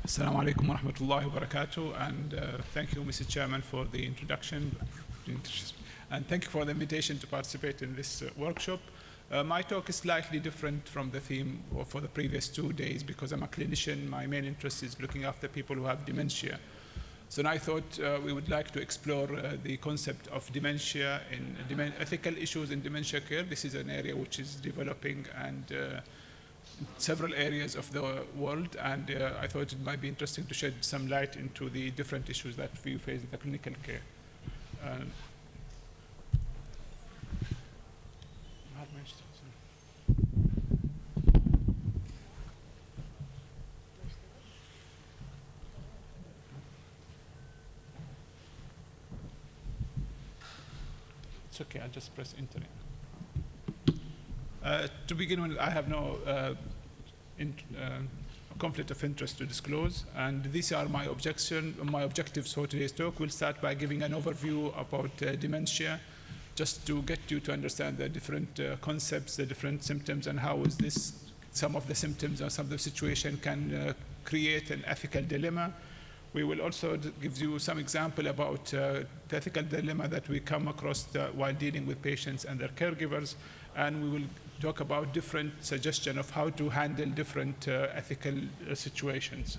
Assalamu alaikum wa rahmatullahi wa barakatuh, and thank you, Mr. Chairman, for the introduction, and thank you for the invitation to participate in this workshop. My talk is slightly different from the theme for the previous 2 days because I'm a clinician. My main interest is looking after people who have dementia. So I thought we would like to explore the concept of dementia in ethical issues in dementia care. This is an area which is developing and several areas of the world, and I thought it might be interesting to shed some light into the different issues that we face in the clinical care. It's okay, I'll just press enter. To begin with, I have no conflict of interest to disclose, and these are my objectives for today's talk. We'll start by giving an overview about dementia, just to get you to understand the different concepts, the different symptoms, and how is this, some of the symptoms or some of the situation can create an ethical dilemma. We will also give you some example about the ethical dilemma that we come across while dealing with patients and their caregivers, and we will talk about different suggestions of how to handle different ethical situations.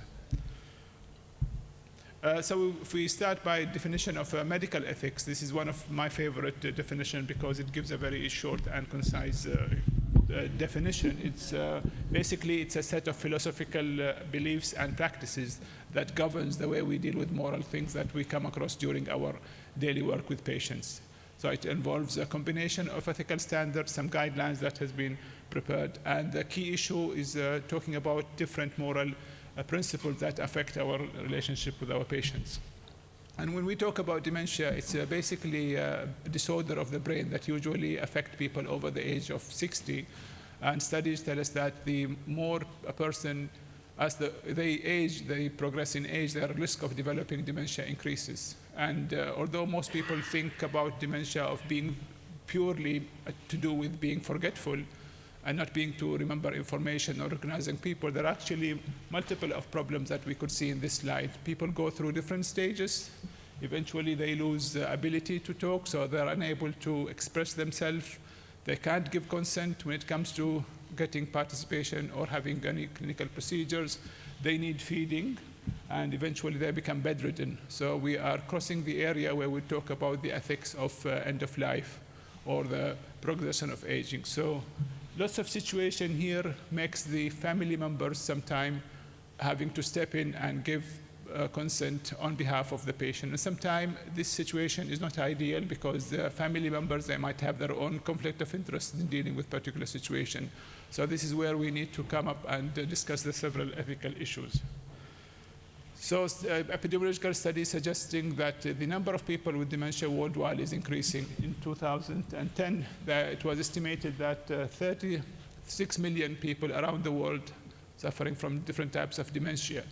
So if we start by definition of medical ethics, this is one of my favorite definitions because it gives a very short and concise definition. It's basically it's a set of philosophical beliefs and practices that governs the way we deal with moral things that we come across during our daily work with patients. So it involves a combination of ethical standards, some guidelines that has been prepared, and the key issue is talking about different moral principles that affect our relationship with our patients. And when we talk about dementia, it's basically a disorder of the brain that usually affect people over the age of 60. And studies tell us that the more a person, as they age, they progress in age, their risk of developing dementia increases. And although most people think about dementia of being purely to do with being forgetful and not being to remember information or recognizing people, there are actually multiple of problems that we could see in this slide. People go through different stages. Eventually they lose the ability to talk, so they're unable to express themselves. They can't give consent when it comes to getting participation or having any clinical procedures. They need feeding, and eventually they become bedridden. So we are crossing the area where we talk about the ethics of end of life or the progression of aging. So lots of situation here makes the family members sometime having to step in and give consent on behalf of the patient. And sometimes this situation is not ideal because the family members, they might have their own conflict of interest in dealing with particular situation. So this is where we need to come up and discuss the several ethical issues. So epidemiological studies suggesting that the number of people with dementia worldwide is increasing. In 2010, it was estimated that 36 million people around the world suffering from different types of dementia.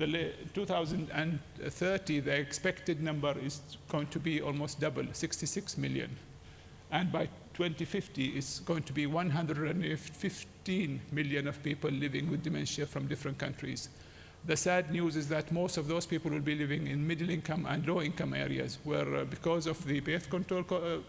In 2030, the expected number is going to be almost double, 66 million. And by 2050, it's going to be 115 million of people living with dementia from different countries. The sad news is that most of those people will be living in middle income and low income areas where because of the birth control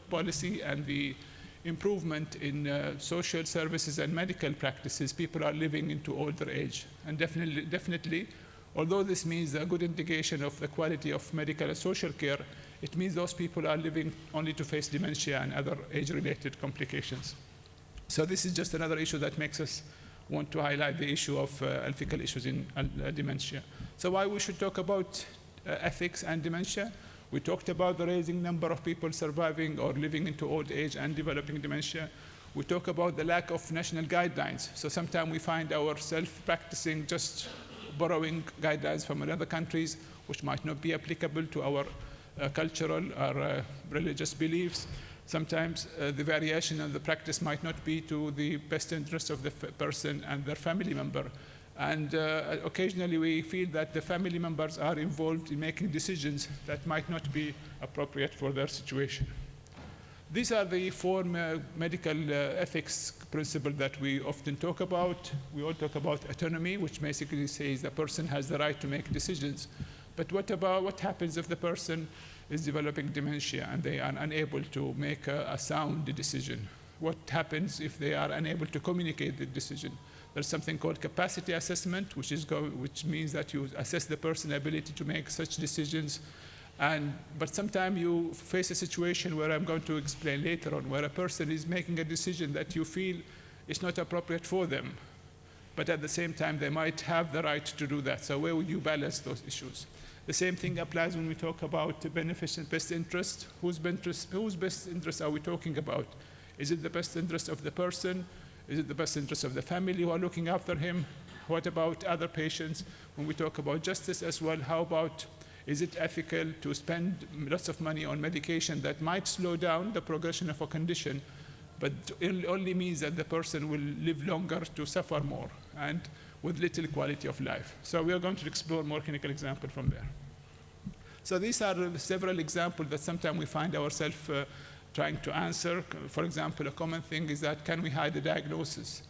policy and the improvement in social services and medical practices, people are living into older age. And definitely, although this means a good indication of the quality of medical and social care, it means those people are living only to face dementia and other age-related complications. So this is just another issue that makes us want to highlight the issue of ethical issues in dementia. So why we should talk about ethics and dementia? We talked about the rising number of people surviving or living into old age and developing dementia. We talk about the lack of national guidelines. So sometimes we find ourselves practicing just borrowing guidelines from other countries, which might not be applicable to our cultural or religious beliefs. Sometimes the variation of the practice might not be to the best interest of the person and their family member. And occasionally we feel that the family members are involved in making decisions that might not be appropriate for their situation. These are the four medical ethics principles that we often talk about. We all talk about autonomy, which basically says the person has the right to make decisions. But what happens if the person is developing dementia and they are unable to make a sound decision? What happens if they are unable to communicate the decision? There's something called capacity assessment, which means that you assess the person's ability to make such decisions. But sometimes you face a situation where I'm going to explain later on, where a person is making a decision that you feel is not appropriate for them. But at the same time, they might have the right to do that. So where would you balance those issues? The same thing applies when we talk about beneficent best interest. Whose best interest are we talking about? Is it the best interest of the person? Is it the best interest of the family who are looking after him? What about other patients? When we talk about justice as well, how about, is it ethical to spend lots of money on medication that might slow down the progression of a condition, but it only means that the person will live longer to suffer more and with little quality of life? So we are going to explore more clinical examples from there. So these are several examples that sometimes we find ourselves trying to answer. For example, a common thing is that, can we hide the diagnosis?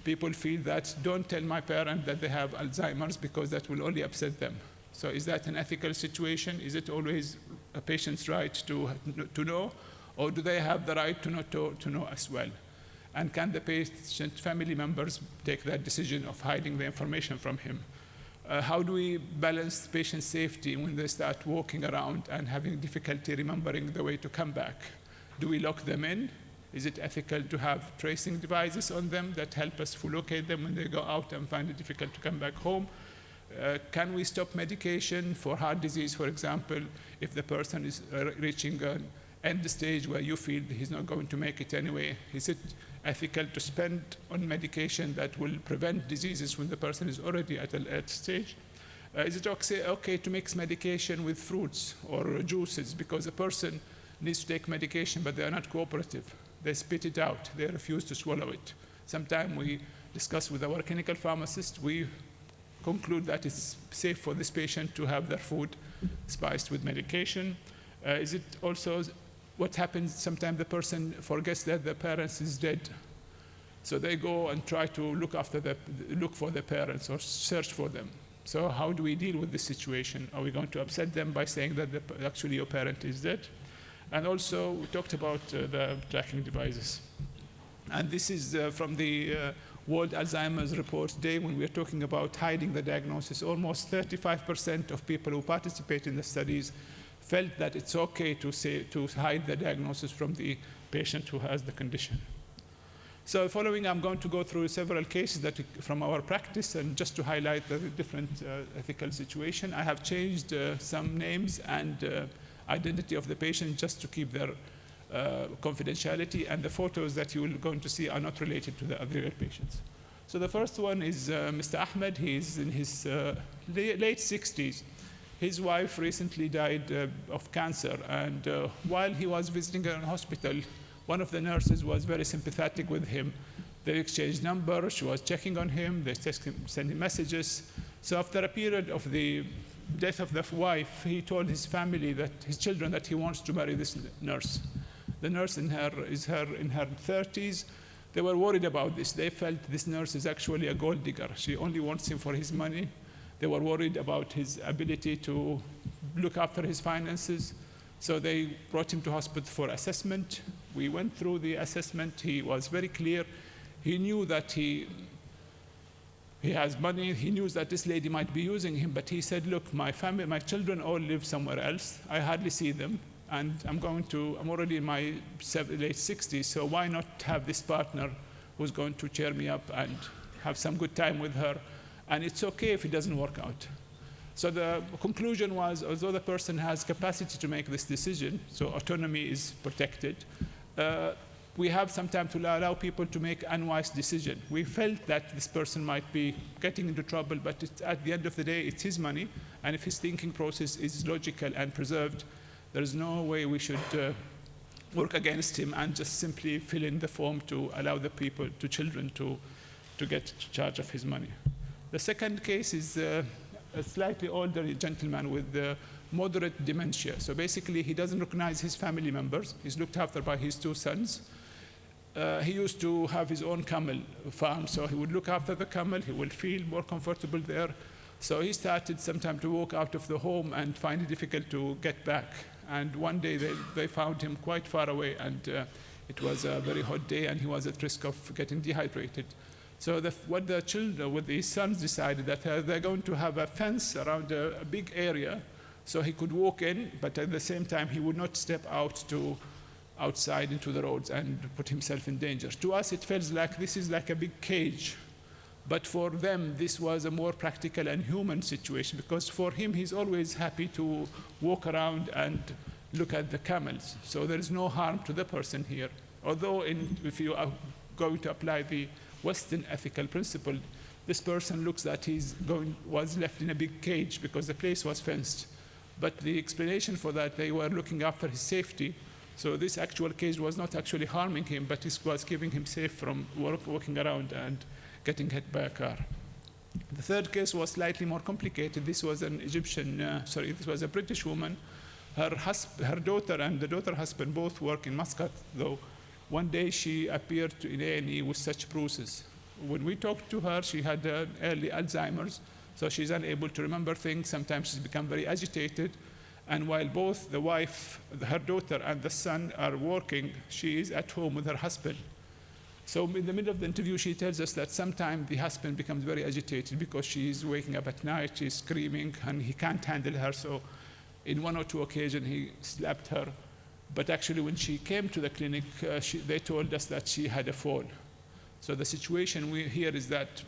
People feel that, don't tell my parent that they have Alzheimer's because that will only upset them. So is that an ethical situation? Is it always a patient's right to know? Or do they have the right to not to know as well? And can the patient family members take that decision of hiding the information from him? How do we balance patient safety when they start walking around and having difficulty remembering the way to come back? Do we lock them in? Is it ethical to have tracing devices on them that help us to locate them when they go out and find it difficult to come back home? Can we stop medication for heart disease, for example, if the person is reaching an end stage where you feel he's not going to make it anyway? Is it ethical to spend on medication that will prevent diseases when the person is already at a late stage? Is it okay to mix medication with fruits or juices because a person needs to take medication but they are not cooperative? They spit it out, they refuse to swallow it. Sometimes we discuss with our clinical pharmacist, we conclude that it's safe for this patient to have their food spiced with medication. Is it also, what happens, sometimes the person forgets that the parents is dead. So they go and try to look for the parents or search for them. So how do we deal with this situation? Are we going to upset them by saying that actually your parent is dead? And also we talked about the tracking devices. And this is from the World Alzheimer's Report Day, when we are talking about hiding the diagnosis. Almost 35% of people who participate in the studies felt that it's okay to hide the diagnosis from the patient who has the condition. So following, I'm going to go through several cases from our practice, and just to highlight the different ethical situation. I have changed some names and identity of the patient just to keep their confidentiality, and the photos that you are going to see are not related to the other patients. So the first one is Mr. Ahmed. He's in his late 60s. His wife recently died of cancer, and while he was visiting her in hospital, one of the nurses was very sympathetic with him. They exchanged numbers, she was checking on him, they sending messages. So after a period of the death of the wife, he told his family, that his children, that he wants to marry this nurse. The nurse is in her 30s. They were worried about this. They felt this nurse is actually a gold digger. She only wants him for his money. They were worried about his ability to look after his finances. So they brought him to hospital for assessment. We went through the assessment. He was very clear. He knew that he has money. He knew that this lady might be using him, but he said, look, my family, my children all live somewhere else. I hardly see them. And I'm already in my late 60s, so why not have this partner who's going to cheer me up and have some good time with her? And it's okay if it doesn't work out. So the conclusion was, although the person has capacity to make this decision, so autonomy is protected, we have some time to allow people to make unwise decisions. We felt that this person might be getting into trouble, but at the end of the day, it's his money, and if his thinking process is logical and preserved, there is no way we should work against him and just simply fill in the form to allow the children to get charge of his money. The second case is a slightly older gentleman with moderate dementia. So basically, he doesn't recognize his family members. He's looked after by his two sons. He used to have his own camel farm, so he would look after the camel. He would feel more comfortable there. So he started sometimes to walk out of the home and find it difficult to get back. And one day they found him quite far away, and it was a very hot day, and he was at risk of getting dehydrated. So what the children, with his sons, decided that they're going to have a fence around a big area, so he could walk in, but at the same time he would not step outside into the roads and put himself in danger. To us, it feels like this is like a big cage. But for them, this was a more practical and human situation, because for him, he's always happy to walk around and look at the camels. So there is no harm to the person here. Although if you are going to apply the Western ethical principle, this person looks that was left in a big cage because the place was fenced. But the explanation for that, they were looking after his safety. So this actual cage was not actually harming him, but it was keeping him safe from walking around and getting hit by a car. The third case was slightly more complicated. This was an this was a British woman. Her daughter and the daughter husband both work in Muscat, though. One day she appeared in A&E with such bruises. When we talked to her, she had early Alzheimer's, so she's unable to remember things. Sometimes she's become very agitated. And while both the wife, her daughter, and the son are working, she is at home with her husband. So in the middle of the interview, she tells us that sometimes the husband becomes very agitated because she's waking up at night, she's screaming, and he can't handle her. So in one or two occasions, he slapped her. But actually, when she came to the clinic, they told us that she had a fall. So the situation here is that,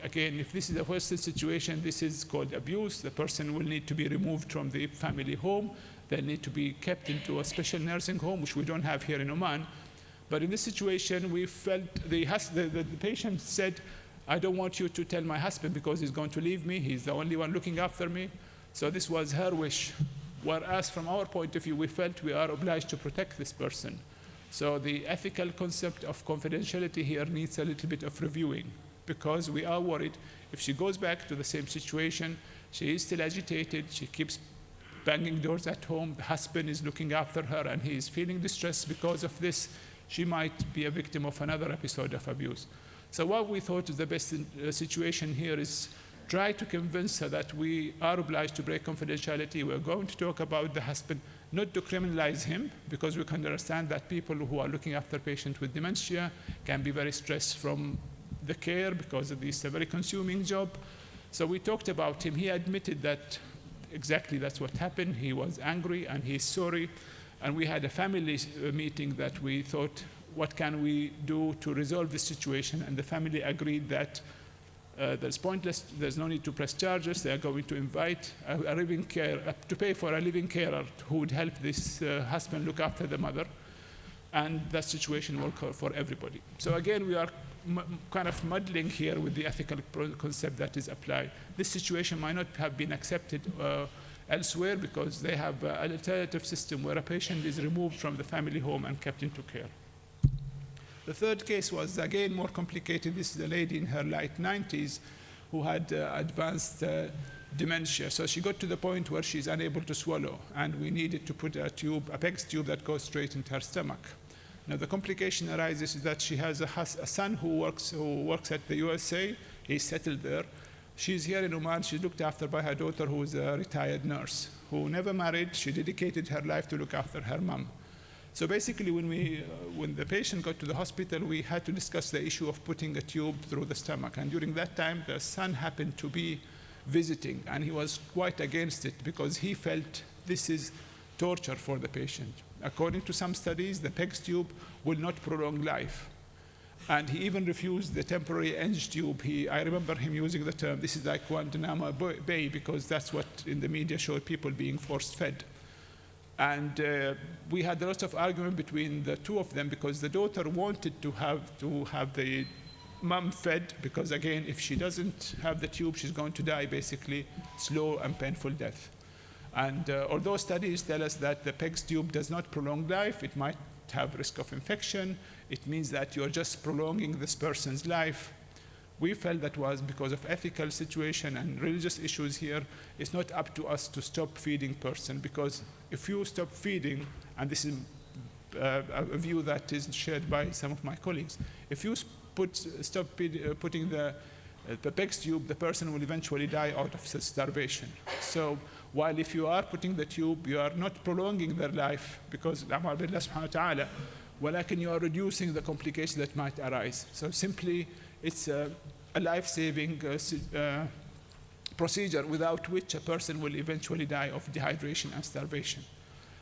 again, if this is a Western situation, this is called abuse. The person will need to be removed from the family home. They need to be kept into a special nursing home, which we don't have here in Oman. But in this situation, we felt the patient said, I don't want you to tell my husband because he's going to leave me. He's the only one looking after me. So this was her wish. Whereas from our point of view, we felt we are obliged to protect this person. So the ethical concept of confidentiality here needs a little bit of reviewing, because we are worried if she goes back to the same situation, she is still agitated, she keeps banging doors at home, the husband is looking after her, and he is feeling distressed because of this, she might be a victim of another episode of abuse. So what we thought is the best situation here is try to convince her that we are obliged to break confidentiality. We're going to talk about the husband, not to criminalize him, because we can understand that people who are looking after patients with dementia can be very stressed from the care because this is a very consuming job. So we talked about him. He admitted that exactly that's what happened. He was angry and he's sorry. And we had a family meeting that we thought, what can we do to resolve this situation? And the family agreed that there's no need to press charges. They are going to invite a living carer, to pay for a living carer who would help this husband look after the mother. And that situation will work for everybody. So again, we are kind of muddling here with the ethical concept that is applied. This situation might not have been accepted elsewhere because they have an alternative system where a patient is removed from the family home and kept into care. The third case was, again, more complicated. This is a lady in her late 90s who had advanced dementia. So she got to the point where she's unable to swallow, and we needed to put a PEGS tube that goes straight into her stomach. Now, the complication arises is that she has a son who works at the USA. He's settled there. She's here in Oman. She's looked after by her daughter, who is a retired nurse, who never married. She dedicated her life to look after her mom. So basically, when the patient got to the hospital, we had to discuss the issue of putting a tube through the stomach. And during that time, the son happened to be visiting, and he was quite against it because he felt this is torture for the patient. According to some studies, the PEGS tube will not prolong life. And he even refused the temporary ENG tube. I remember him using the term, this is like Guantanamo Bay, because that's what in the media showed people being force-fed. And we had a lot of argument between the two of them because the daughter wanted to have the mom fed because, again, if she doesn't have the tube, she's going to die basically slow and painful death. And although studies tell us that the PEGS tube does not prolong life, it might have risk of infection. It means that you're just prolonging this person's life. We felt that was because of ethical situation and religious issues here. It's not up to us to stop feeding person, because if you stop feeding, and this is a view that is shared by some of my colleagues, if you stop putting the PEG's tube, the person will eventually die out of starvation. So while if you are putting the tube, you are not prolonging their life, because الأعمار بالله سبحانه وتعالى, ولكن you are reducing the complications that might arise. So simply, it's a life-saving procedure without which a person will eventually die of dehydration and starvation.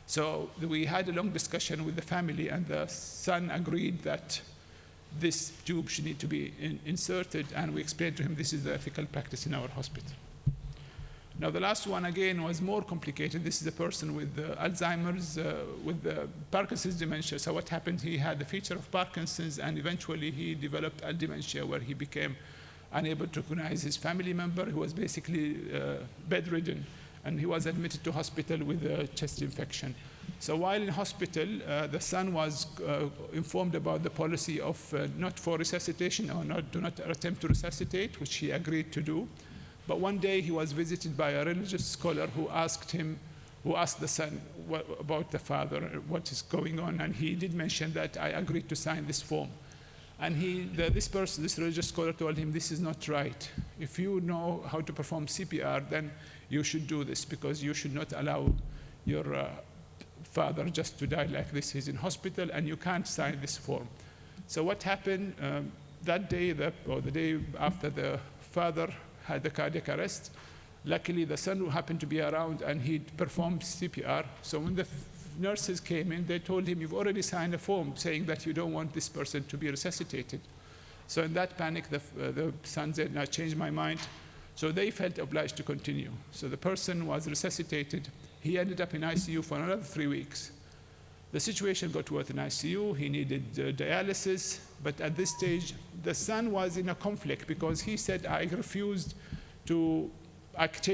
So we had a long discussion with the family, and the son agreed that this tube should need to be inserted, and we explained to him this is the ethical practice in our hospital. Now the last one again was more complicated. This is a person with Alzheimer's, with the Parkinson's dementia. So what happened, he had the feature of Parkinson's, and eventually he developed a dementia where he became unable to recognize his family member, who was basically bedridden, and he was admitted to hospital with a chest infection. So while in hospital, the son was informed about the policy of not for resuscitation, or do not attempt to resuscitate, which he agreed to do. But one day he was visited by a religious scholar who asked the son about the father, what is going on, and he did mention that I agreed to sign this form. And this religious scholar told him, this is not right. If you know how to perform CPR, then you should do this, because you should not allow your father just to die like this. He's in hospital, and you can't sign this form. So what happened that day, or the day after the father had the cardiac arrest, luckily the son happened to be around, and he performed CPR. So when the nurses came in, they told him, you've already signed a form saying that you don't want this person to be resuscitated. So in that panic, the son said, I changed my mind. So they felt obliged to continue. So the person was resuscitated. He ended up in ICU for another 3 weeks. The situation got worse in ICU. He needed dialysis. But at this stage, the son was in a conflict, because he said, I changed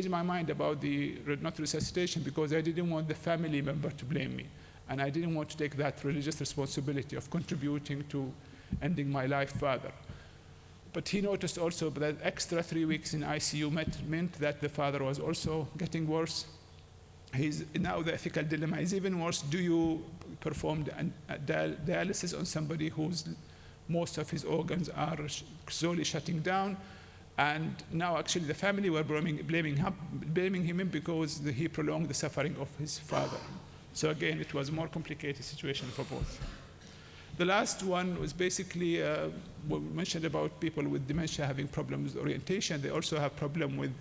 my mind about the not resuscitation, because I didn't want the family member to blame me. And I didn't want to take that religious responsibility of contributing to ending my life further. But he noticed also that extra 3 weeks in ICU meant that the father was also getting worse. Now the ethical dilemma is even worse. Do you perform dialysis on somebody whose most of his organs are slowly shutting down? And now actually the family were blaming him because he prolonged the suffering of his father. So again, it was a more complicated situation for both. The last one was basically what we mentioned about people with dementia having problems with orientation. They also have problem with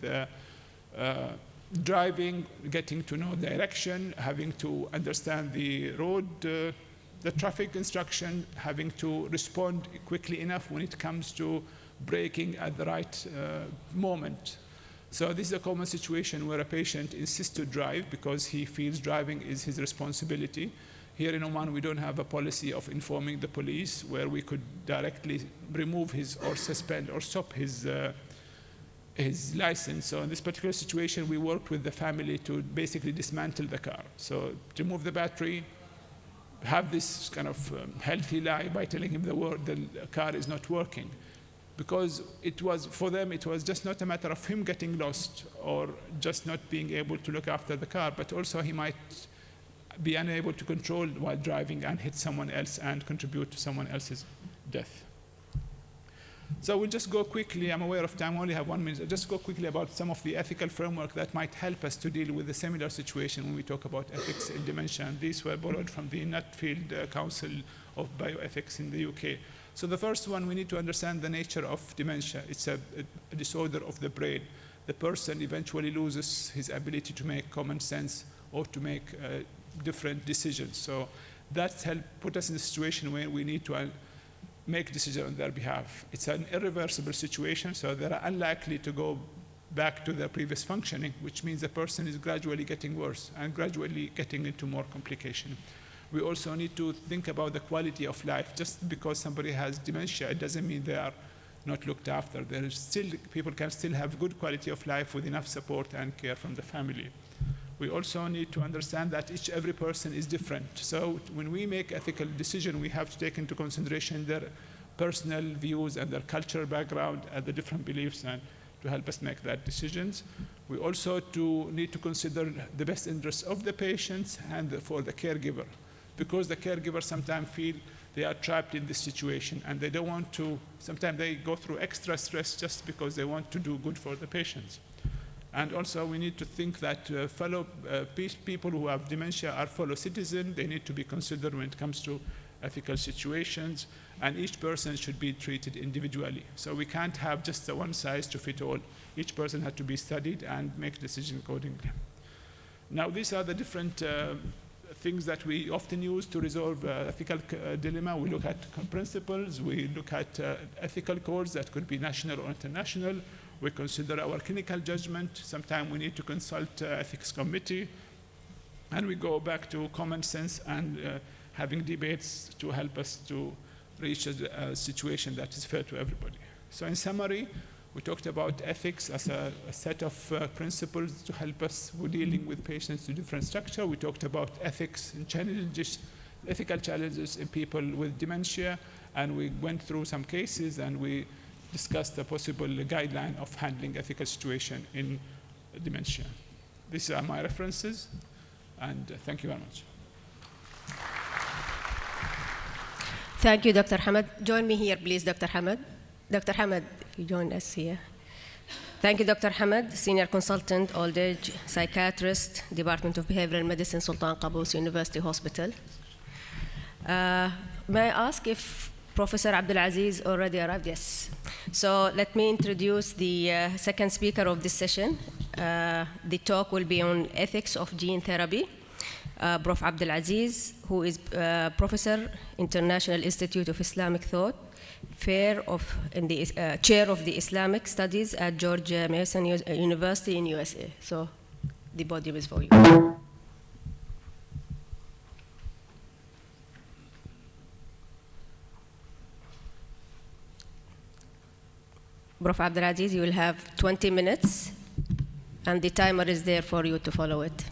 driving, getting to know direction, having to understand the road, the traffic instruction, having to respond quickly enough when it comes to braking at the right moment. So this is a common situation where a patient insists to drive because he feels driving is his responsibility. Here in Oman, we don't have a policy of informing the police where we could directly remove his or suspend or stop his license. So in this particular situation, we worked with the family to basically dismantle the car. So remove the battery, have this kind of healthy lie by telling him the car is not working. Because it was, for them, it was just not a matter of him getting lost or just not being able to look after the car, but also he might be unable to control while driving and hit someone else and contribute to someone else's death. So we'll just go quickly, I'm aware of time, we only have 1 minute. I'll just go quickly about some of the ethical framework that might help us to deal with a similar situation when we talk about ethics in dementia. And these were borrowed from the Nutfield Council of Bioethics in the UK. So the first one, we need to understand the nature of dementia. It's a disorder of the brain. The person eventually loses his ability to make common sense or to make different decisions. So that's put us in a situation where we need to make decisions on their behalf. It's an irreversible situation, so they're unlikely to go back to their previous functioning, which means the person is gradually getting worse and gradually getting into more complication. We also need to think about the quality of life. Just because somebody has dementia, it doesn't mean they are not looked after. People can still have good quality of life with enough support and care from the family. We also need to understand that every person is different. So when we make ethical decision, we have to take into consideration their personal views and their cultural background and the different beliefs, and to help us make that decisions. We also need to consider the best interests of the patients and for the caregiver, because the caregiver sometimes feel they are trapped in this situation and they don't want to, sometimes they go through extra stress just because they want to do good for the patients. And also we need to think that people who have dementia are fellow citizens. They need to be considered when it comes to ethical situations, and each person should be treated individually. So we can't have just a one size to fit all. Each person had to be studied and make decisions accordingly. Now these are the different things that we often use to resolve ethical dilemma. We look at principles, we look at ethical codes that could be national or international. We consider our clinical judgment. Sometimes we need to consult ethics committee. And we go back to common sense and having debates to help us to reach a situation that is fair to everybody. So in summary, we talked about ethics as a set of principles to help us with dealing with patients to different structure. We talked about ethics and challenges, ethical challenges in people with dementia, and we went through some cases and we discussed the possible guideline of handling ethical situation in dementia. These are my references, and thank you very much. Thank you, Dr. Hamad. Join me here, please, Dr. Hamad. Dr. Hamad, if you join us here. Thank you, Dr. Hamad, Senior Consultant, Old Age Psychiatrist, Department of Behavioral Medicine, Sultan Qaboos University Hospital. May I ask if Professor Abdulaziz already arrived? Yes. So let me introduce the second speaker of this session. The talk will be on ethics of gene therapy. Prof. Abdulaziz, who is Professor, International Institute of Islamic Thought, Chair of the Islamic Studies at George Mason University in USA. So the podium is for you. Prof. Abdulaziz, you will have 20 minutes, and the timer is there for you to follow it.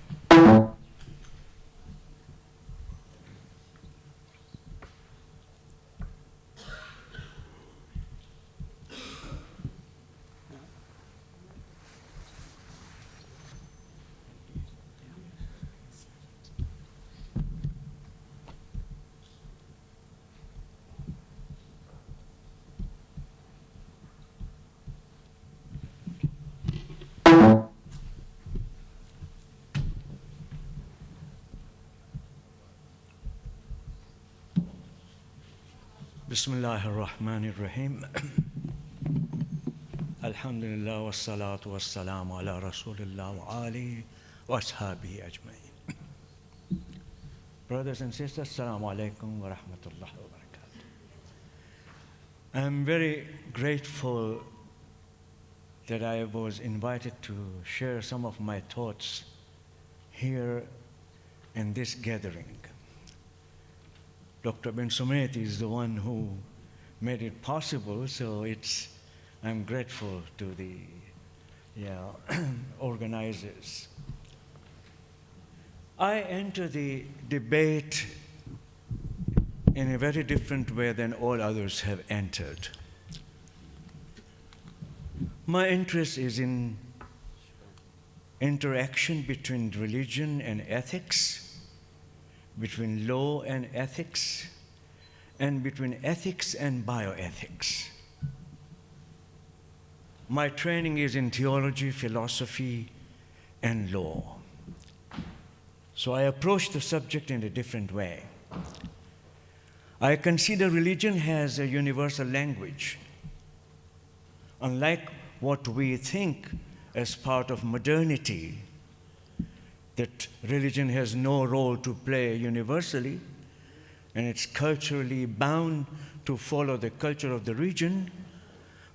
Bismillah ar-Rahman ar-Rahim. Alhamdulillah wa salatu wa salamu ala Rasulillah wa alihi wa ashabihi ajma'in. Brothers and sisters, assalamu alaikum wa rahmatullahi wa barakatuh. I'm very grateful that I was invited to share some of my thoughts here in this gathering. Dr. Ben Sumet is the one who made it possible, so I'm grateful to the organizers. I enter the debate in a very different way than all others have entered. My interest is in interaction between religion and ethics, between law and ethics, and between ethics and bioethics. My training is in theology, philosophy, and law. So I approach the subject in a different way. I consider religion has a universal language. Unlike what we think as part of modernity, that religion has no role to play universally, and it's culturally bound to follow the culture of the region,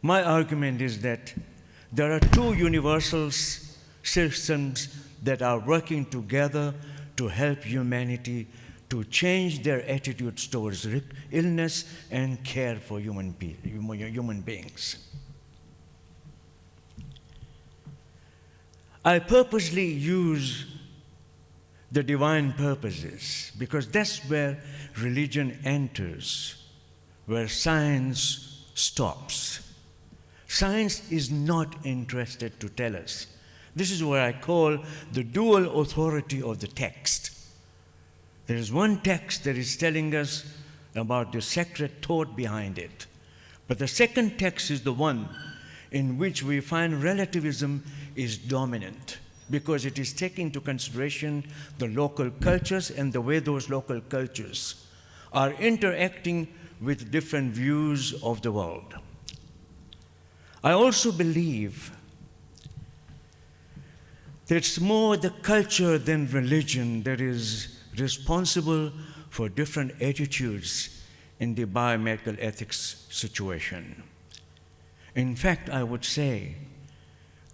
my argument is that there are two universal systems that are working together to help humanity to change their attitudes towards illness and care for human beings. I purposely use the divine purposes, because that's where religion enters where science stops. Science is not interested to tell us. This is what I call the dual authority of the text. There is one text that is telling us about the sacred thought behind it. But the second text is the one in which we find relativism is dominant, because it is taking into consideration the local cultures and the way those local cultures are interacting with different views of the world. I also believe that it's more the culture than religion that is responsible for different attitudes in the biomedical ethics situation. In fact, I would say,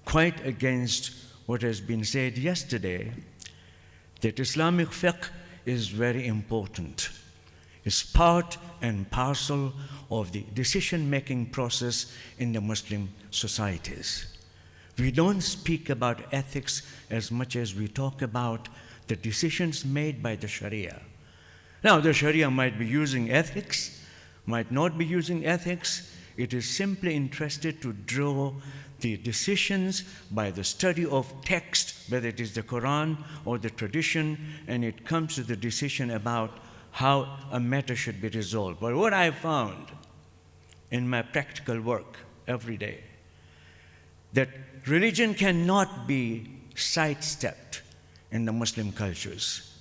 quite against what has been said yesterday, that Islamic fiqh is very important. It's part and parcel of the decision-making process in the Muslim societies. We don't speak about ethics as much as we talk about the decisions made by the Sharia. Now, the Sharia might be using ethics, might not be using ethics. It is simply interested to draw the decisions by the study of text, whether it is the Quran or the tradition, and it comes to the decision about how a matter should be resolved. But what I found in my practical work every day, that religion cannot be sidestepped in the Muslim cultures.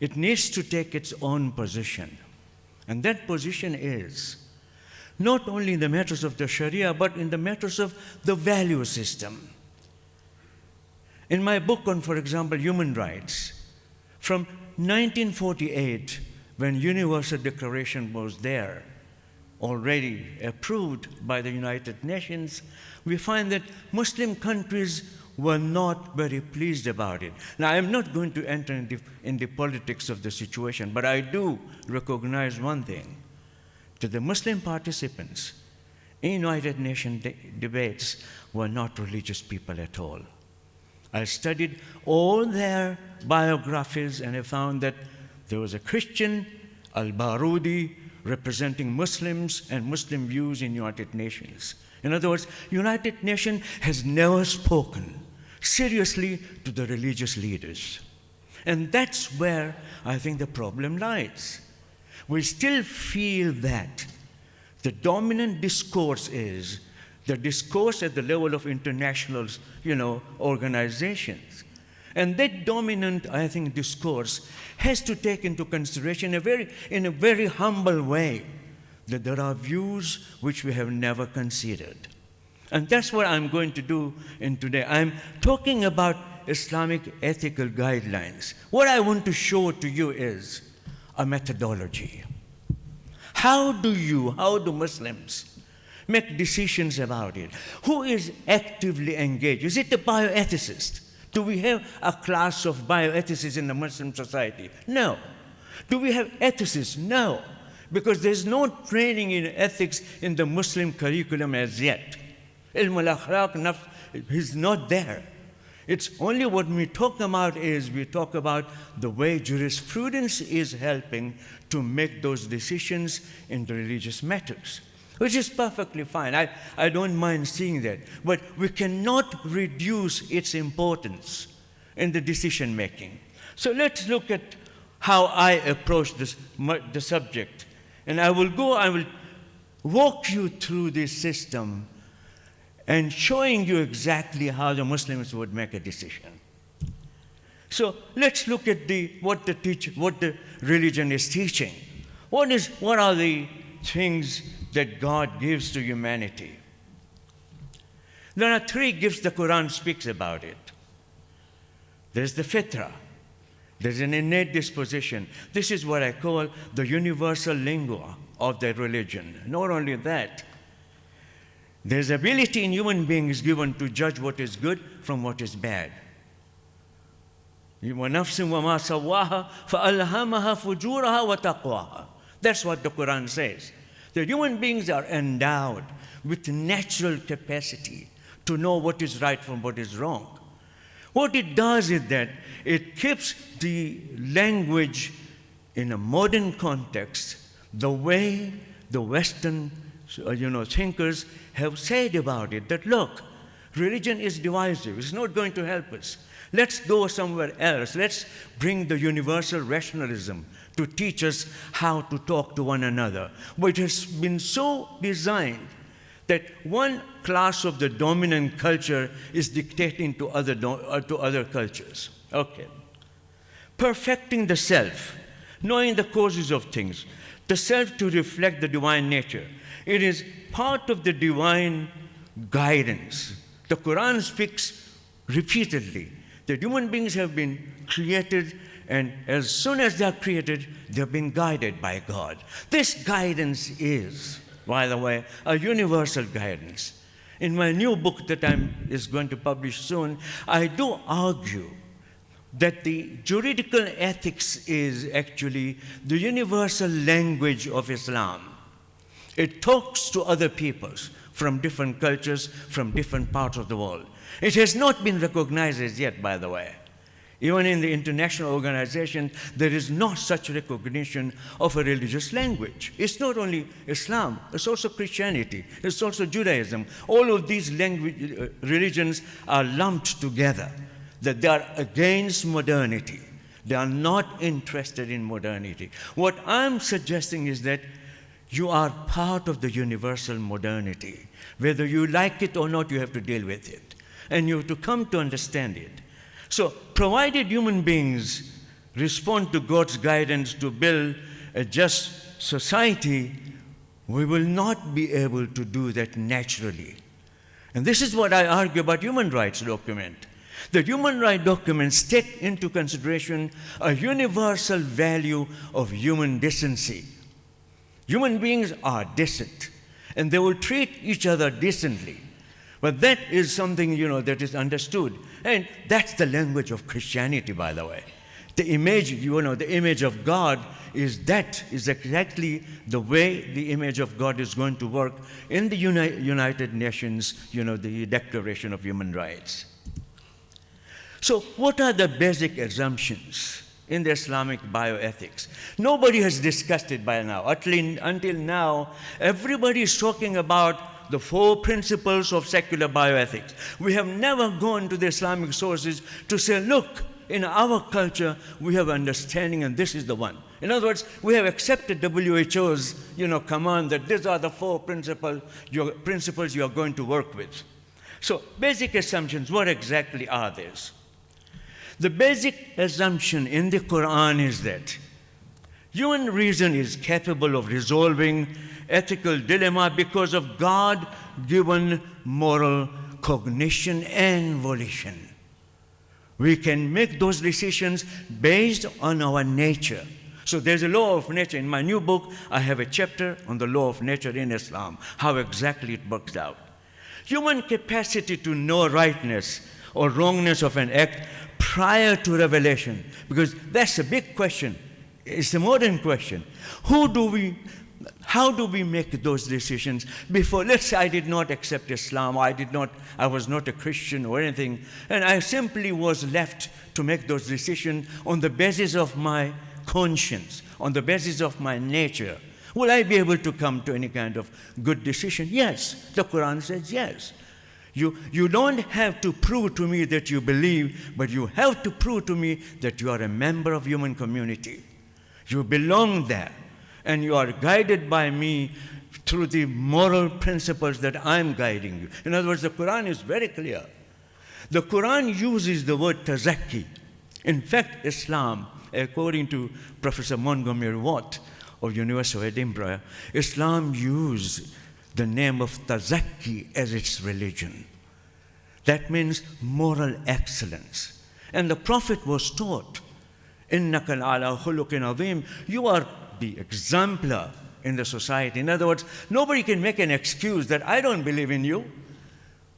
It needs to take its own position. And that position is not only in the matters of the Sharia, but in the matters of the value system. In my book on, for example, human rights, from 1948, when Universal Declaration was there, already approved by the United Nations, we find that Muslim countries were not very pleased about it. Now, I'm not going to enter in the politics of the situation, but I do recognize one thing, that the Muslim participants in United Nations debates were not religious people at all. I studied all their biographies, and I found that there was a Christian, al-Barudi, representing Muslims and Muslim views in United Nations. In other words, United Nations has never spoken seriously to the religious leaders. And that's where I think the problem lies. We still feel that the dominant discourse is the discourse at the level of international, organizations. And that dominant, I think, discourse has to take into consideration in a very humble way that there are views which we have never considered. And that's what I'm going to do today. I'm talking about Islamic ethical guidelines. What I want to show to you is a methodology. How do Muslims make decisions about it? Who is actively engaged? Is it the bioethicist? Do we have a class of bioethicists in the Muslim society? No. Do we have ethicists? No. Because there's no training in ethics in the Muslim curriculum as yet. Ilm al-akhlaq is not there. It's only what we talk about is we talk about the way jurisprudence is helping to make those decisions in the religious matters, which is perfectly fine. I don't mind seeing that. But we cannot reduce its importance in the decision making. So let's look at how I approach the subject. And I will walk you through this system and showing you exactly how the Muslims would make a decision. So let's look at what the religion is teaching. What are the things that God gives to humanity? There are three gifts the Quran speaks about it. There's the fitrah. There's an innate disposition. This is what I call the universal lingua of the religion. Not only that, there's ability in human beings given to judge what is good from what is bad. وَنَفْسٍ وَمَا سَوَّاهَا فَأَلْهَمَهَا فُجُورَهَا وَتَقْوَاهَا. That's what the Quran says. The human beings are endowed with natural capacity to know what is right from what is wrong. What it does is that it keeps the language in a modern context, the way the Western thinkers have said about it, that look, religion is divisive. It's not going to help us. Let's go somewhere else. Let's bring the universal rationalism to teach us how to talk to one another. But it has been so designed that one class of the dominant culture is dictating to other cultures. Okay. Perfecting the self, knowing the causes of things, the self to reflect the divine nature. It is part of the divine guidance. The Quran speaks repeatedly that human beings have been created, and as soon as they are created, they've been guided by God. This guidance is, by the way, a universal guidance. In my new book that is going to publish soon, I do argue that the juridical ethics is actually the universal language of Islam. It talks to other peoples from different cultures, from different parts of the world. It has not been recognized as yet, by the way. Even in the international organization, there is no such recognition of a religious language. It's not only Islam, it's also Christianity, it's also Judaism. All of these religions are lumped together, that they are against modernity. They are not interested in modernity. What I'm suggesting is that you are part of the universal modernity. Whether you like it or not, you have to deal with it. And you have to come to understand it. So, provided human beings respond to God's guidance to build a just society, we will not be able to do that naturally. And this is what I argue about human rights document. The human rights documents take into consideration a universal value of human decency. Human beings are decent, and they will treat each other decently. But that is something, that is understood. And that's the language of Christianity, by the way. The image, the image of God is exactly the way the image of God is going to work in the United Nations, the Declaration of Human Rights. So what are the basic assumptions in the Islamic bioethics? Nobody has discussed it by now. Until now, everybody is talking about the 4 principles of secular bioethics. We have never gone to the Islamic sources to say, look, in our culture, we have understanding, and this is the one. In other words, we have accepted WHO's command that these are the 4 principles you are going to work with. So basic assumptions, what exactly are these? The basic assumption in the Quran is that human reason is capable of resolving ethical dilemma because of God-given moral cognition and volition. We can make those decisions based on our nature. So there's a law of nature. In my new book, I have a chapter on the law of nature in Islam, how exactly it works out. Human capacity to know rightness or wrongness of an act prior to revelation, because that's a big question. It's a modern question. How do we make those decisions before? Let's say I did not accept Islam, I was not a Christian or anything, and I simply was left to make those decisions on the basis of my conscience, on the basis of my nature. Will I be able to come to any kind of good decision? Yes. The Quran says yes. You don't have to prove to me that you believe, but you have to prove to me that you are a member of human community. You belong there, and you are guided by me through the moral principles that I'm guiding you. In other words, the Quran is very clear. The Quran uses the word tazakki. In fact, Islam, according to Professor Montgomery Watt of University of Edinburgh, Islam used the name of tazakki as its religion. That means moral excellence. And the Prophet was taught, إِنَّكَ عَلَىٰ خُلُقٍ عَظِيمٍ, you are the exemplar in the society. In other words, nobody can make an excuse that I don't believe in you,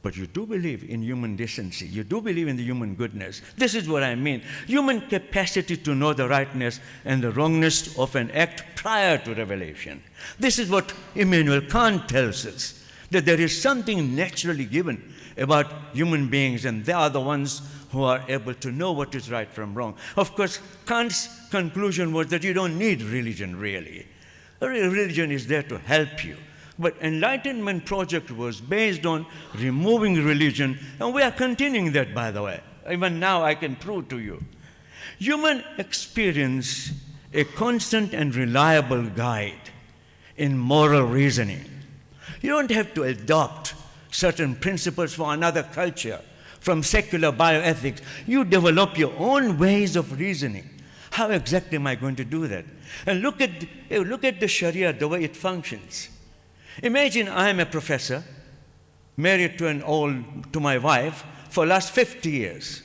but you do believe in human decency. You do believe in the human goodness. This is what I mean. Human capacity to know the rightness and the wrongness of an act prior to revelation. This is what Immanuel Kant tells us, that there is something naturally given about human beings, and they are the ones who are able to know what is right from wrong. Of course, Kant's conclusion was that you don't need religion, really. Religion is there to help you. But Enlightenment project was based on removing religion, and we are continuing that, by the way. Even now I can prove to you. Human experience a constant and reliable guide in moral reasoning. You don't have to adopt certain principles from another culture, from secular bioethics. You develop your own ways of reasoning. How exactly am I going to do that? And look at the Sharia, the way it functions. Imagine I am a professor, married to my wife for the last 50 years.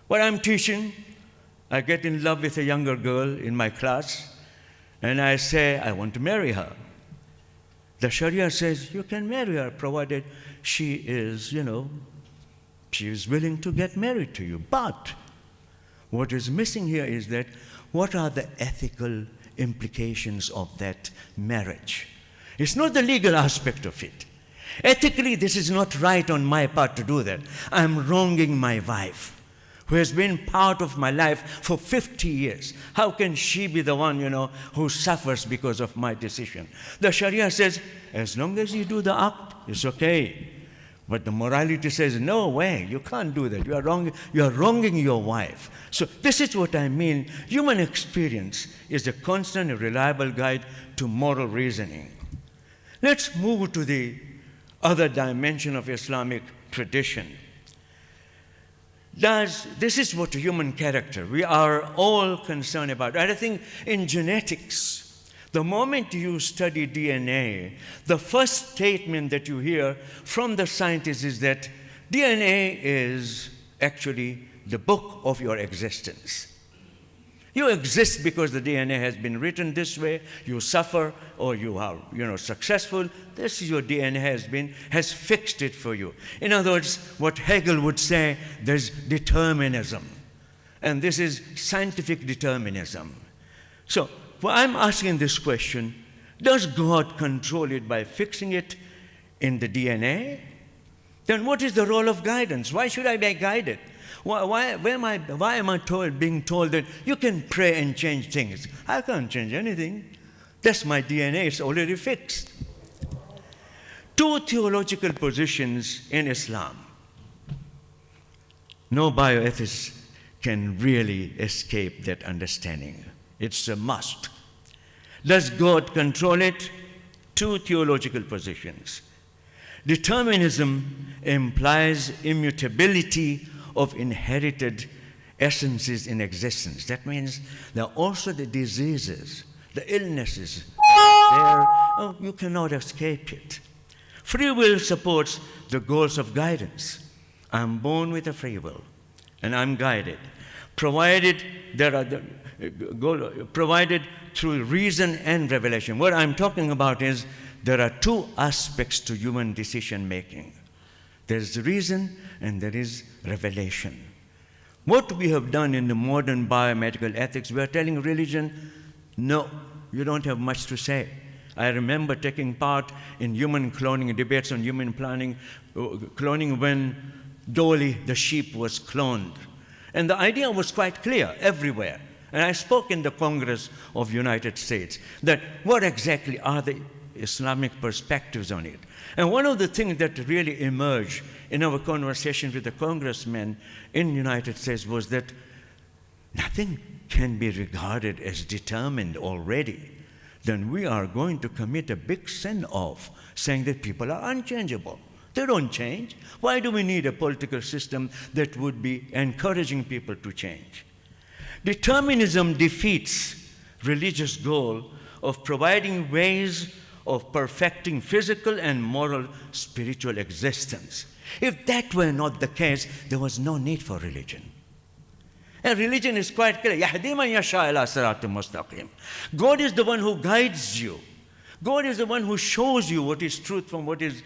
What I'm teaching, I get in love with a younger girl in my class, and I say, I want to marry her. The Sharia says, you can marry her, provided she is, she is willing to get married to you. But what is missing here is that, what are the ethical implications of that marriage? It's not the legal aspect of it. Ethically, this is not right on my part to do that. I'm wronging my wife, who has been part of my life for 50 years. How can she be the one, who suffers because of my decision? The Sharia says, as long as you do the act, it's okay. But the morality says, no way, you can't do that. You are wronging your wife. So this is what I mean. Human experience is a constant and reliable guide to moral reasoning. Let's move to the other dimension of Islamic tradition. This is what human character we are all concerned about. And I think in genetics, the moment you study DNA, the first statement that you hear from the scientists is that DNA is actually the book of your existence. You exist because the DNA has been written this way. You suffer or you are, successful. This is your DNA has fixed it for you. In other words, what Hegel would say, there's determinism. And this is scientific determinism. So I'm asking this question, does God control it by fixing it in the DNA? Then what is the role of guidance? Why should I be guided? Why am I being told that you can pray and change things? I can't change anything. That's my DNA, it's already fixed. Two theological positions in Islam. No bioethicist can really escape that understanding. It's a must. Does God control it? Two theological positions. Determinism implies immutability of inherited essences in existence. That means there are also the diseases, the illnesses that are there. Oh, you cannot escape it. Free will supports the goals of guidance. I'm born with a free will, and I'm guided, provided through reason and revelation. What I'm talking about is there are two aspects to human decision making. There's reason and there is revelation. What we have done in the modern biomedical ethics, we are telling religion, no, you don't have much to say. I remember taking part in human cloning, debates on human cloning when Dolly, the sheep, was cloned. And the idea was quite clear everywhere. And I spoke in the Congress of the United States that what exactly are the Islamic perspectives on it. And one of the things that really emerged in our conversations with the congressmen in the United States was that nothing can be regarded as determined already. Then we are going to commit a big sin of saying that people are unchangeable. They don't change. Why do we need a political system that would be encouraging people to change? Determinism defeats religious goal of providing ways of perfecting physical and moral spiritual existence. If that were not the case, there was no need for religion. And religion is quite clear. يَهْدِي مَنْ يَشَاءُ إِلَىٰ صِرَاطٍ مُسْتَقِيمٍ. God is the one who guides you. God is the one who shows you what is truth from what is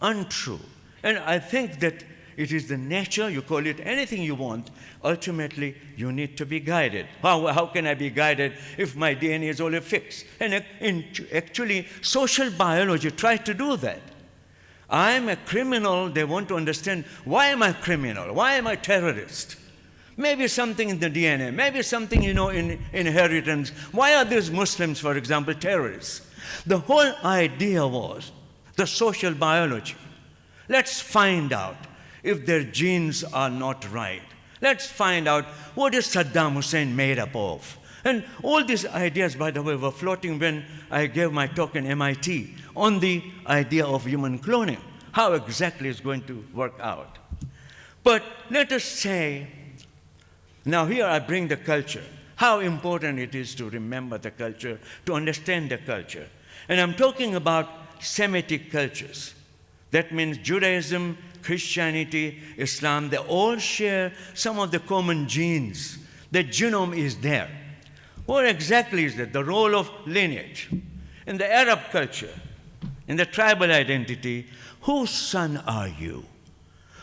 untrue. And I think that it is the nature, you call it anything you want, ultimately you need to be guided. How can I be guided if my DNA is already fixed? And actually, social biology tried to do that. I'm a criminal, they want to understand, why am I a criminal? Why am I a terrorist? Maybe something in the DNA, maybe something, in inheritance. Why are these Muslims, for example, terrorists? The whole idea was the social biology. Let's find out if their genes are not right. Let's find out what is Saddam Hussein made up of. And all these ideas, by the way, were floating when I gave my talk in MIT on the idea of human cloning, how exactly it's going to work out. But let us say, now here I bring the culture, how important it is to remember the culture, to understand the culture. And I'm talking about Semitic cultures. That means Judaism, Christianity, Islam, they all share some of the common genes. The genome is there. What exactly is that? The role of lineage. In the Arab culture, in the tribal identity, whose son are you?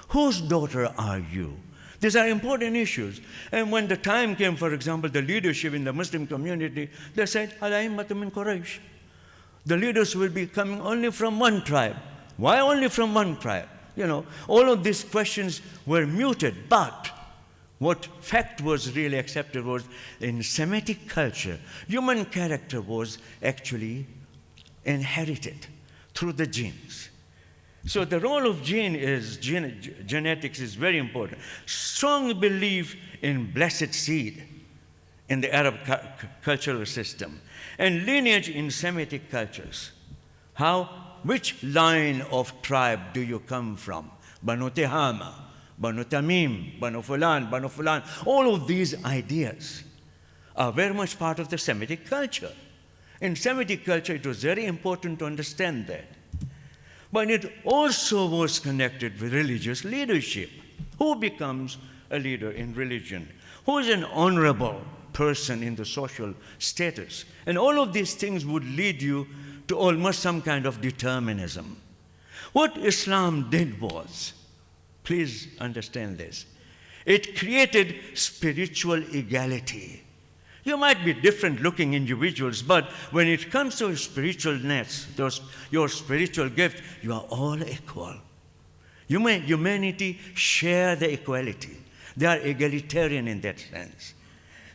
Whose daughter are you? These are important issues. And when the time came, for example, the leadership in the Muslim community, they said, Al-a'immatu min Quraysh. The leaders will be coming only from one tribe. Why only from one tribe? All of these questions were muted, but what fact was really accepted was in Semitic culture, human character was actually inherited through the genes. So the role of genetics is very important. Strong belief in blessed seed in the Arab cultural system, and lineage in Semitic cultures. Which line of tribe do you come from? Banu Tihama, Banu Tamim, Banu Fulan. All of these ideas are very much part of the Semitic culture. In Semitic culture, it was very important to understand that. But it also was connected with religious leadership. Who becomes a leader in religion? Who is an honorable person in the social status? And all of these things would lead you to almost some kind of determinism. What Islam did was, please understand this, it created spiritual equality. You might be different looking individuals, but when it comes to spiritualness, your spiritual gift, you are all equal. Humanity share the equality. They are egalitarian in that sense.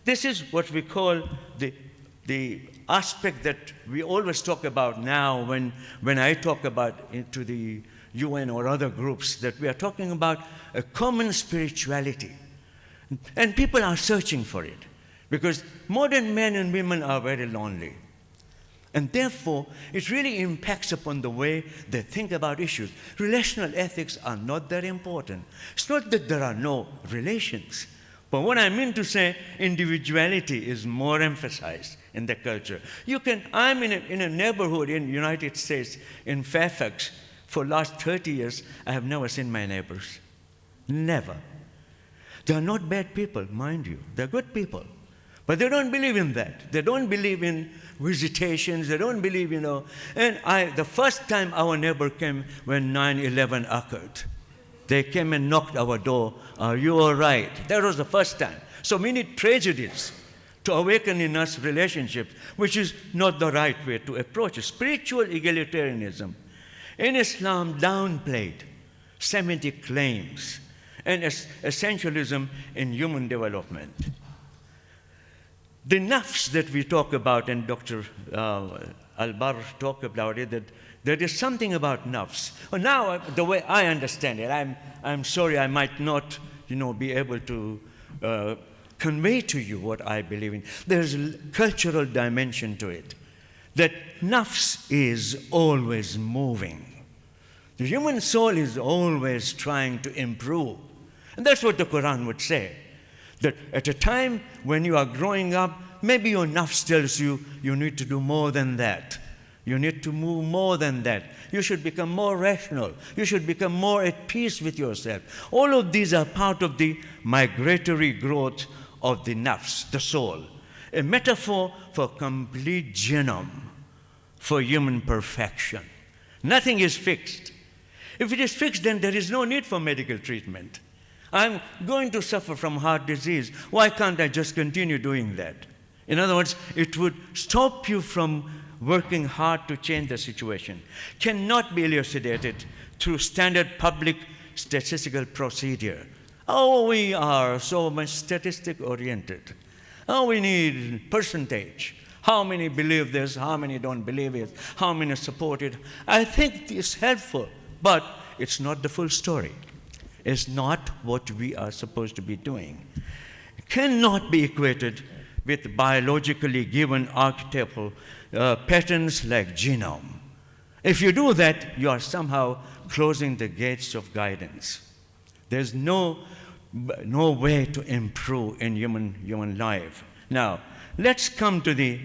This is what we call the aspect that we always talk about now when I talk about to the UN or other groups, that we are talking about a common spirituality. And people are searching for it because modern men and women are very lonely. And therefore, it really impacts upon the way they think about issues. Relational ethics are not that important. It's not that there are no relations. But what I mean to say, individuality is more emphasized in the culture. I'm in a neighborhood in the United States, in Fairfax, for the last 30 years, I have never seen my neighbors. Never. They are not bad people, mind you. They're good people. But they don't believe in that. They don't believe in visitations. They don't believe, And the first time our neighbor came when 9/11 occurred, they came and knocked our door. Are you all right? That was the first time. So we need tragedies to awaken in us relationships, which is not the right way to approach it. Spiritual egalitarianism in Islam downplayed Semitic claims and essentialism in human development. The nafs that we talk about, and Dr. Al-Barr talked about it, that there is something about nafs. Now, the way I understand it, I'm sorry I might not, be able to convey to you what I believe in. There's a cultural dimension to it, that nafs is always moving. The human soul is always trying to improve. And that's what the Quran would say, that at a time when you are growing up, maybe your nafs tells you you need to do more than that. You need to move more than that. You should become more rational. You should become more at peace with yourself. All of these are part of the migratory growth of the nafs, the soul. A metaphor for complete genome, for human perfection. Nothing is fixed. If it is fixed, then there is no need for medical treatment. I'm going to suffer from heart disease. Why can't I just continue doing that? In other words, it would stop you from working hard to change the situation. Cannot be elucidated through standard public statistical procedure. Oh, we are so much statistic-oriented. Oh, we need percentage. How many believe this? How many don't believe it? How many support it? I think it's helpful, but it's not the full story. It's not what we are supposed to be doing. It cannot be equated with biologically given archetypal patterns like genome. If you do that, you are somehow closing the gates of guidance. There's no way to improve in human life. Now, let's come to the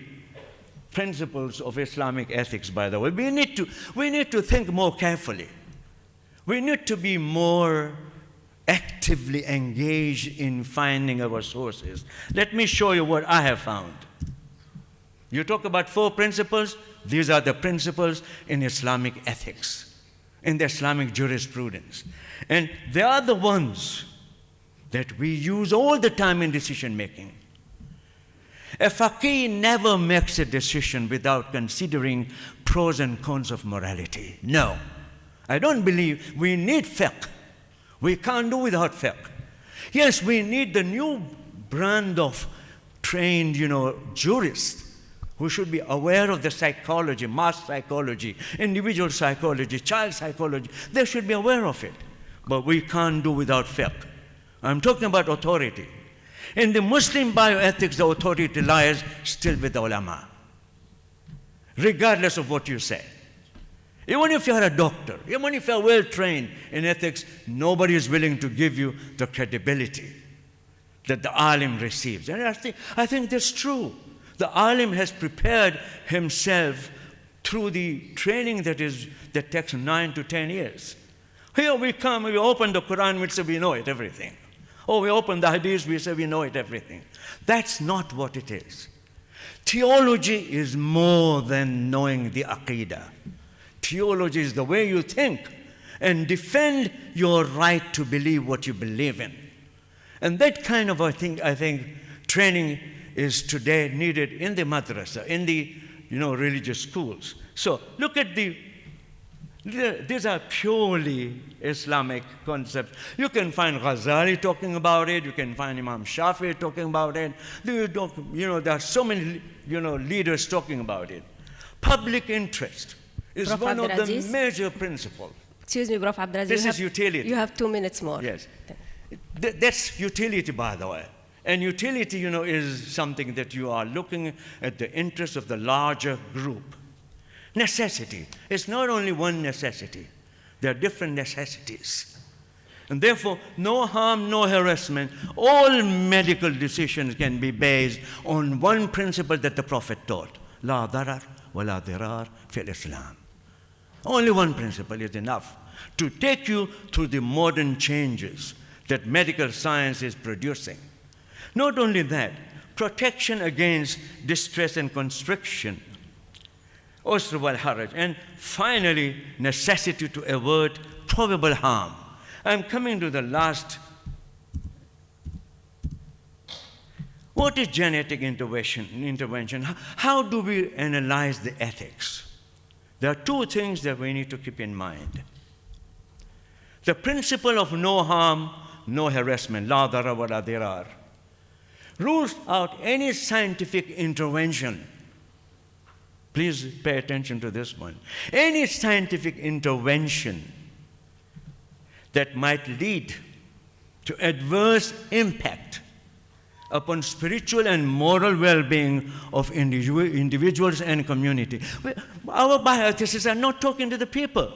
principles of Islamic ethics, by the way. We need to think more carefully. We need to be more actively engaged in finding our sources. Let me show you what I have found. You talk about 4 principles. These are the principles in Islamic ethics, in the Islamic jurisprudence. And they are the ones that we use all the time in decision making. A faqih never makes a decision without considering pros and cons of morality. No. I don't believe we need fiqh. We can't do without fiqh. Yes, we need the new brand of trained, jurists who should be aware of the psychology, mass psychology, individual psychology, child psychology. They should be aware of it. But we can't do without fiqh. I'm talking about authority. In the Muslim bioethics, the authority lies still with the ulama, regardless of what you say. Even if you're a doctor, even if you're well trained in ethics, nobody is willing to give you the credibility that the alim receives. And I think that's true. The alim has prepared himself through the training that takes 9 to 10 years. Here we come, we open the Quran, we say we know it, everything. Oh, we open the hadith, we say we know it, everything. That's not what it is. Theology is more than knowing the aqidah. Theology is the way you think and defend your right to believe what you believe in. And that kind of, I think, training is today needed in the madrasa, in the religious schools. So look at these are purely Islamic concepts. You can find Ghazali talking about it. You can find Imam Shafi talking about it. There are so many leaders talking about it. Public interest is Prof. one of the Abdulaziz? major principles. Excuse me, Prof. Abdulaziz. This is utility. You have 2 minutes more. Yes. That's utility, by the way. And utility, is something that you are looking at the interest of the larger group. Necessity. It's not only one necessity. There are different necessities. And therefore, no harm, no harassment. All medical decisions can be based on one principle that the Prophet taught. La darar wa la dirar fil Islam. Only one principle is enough to take you through the modern changes that medical science is producing. Not only that, protection against distress and constriction, usr wal haraj, and finally, necessity to avert probable harm. I'm coming to the last. What is genetic intervention? How do we analyze the ethics? There are 2 things that we need to keep in mind. The principle of no harm, no harassment, la darar wa la dirar, rules out any scientific intervention. Please pay attention to this one. Any scientific intervention that might lead to adverse impact upon spiritual and moral well-being of individuals and community. Our bioethicists are not talking to the people.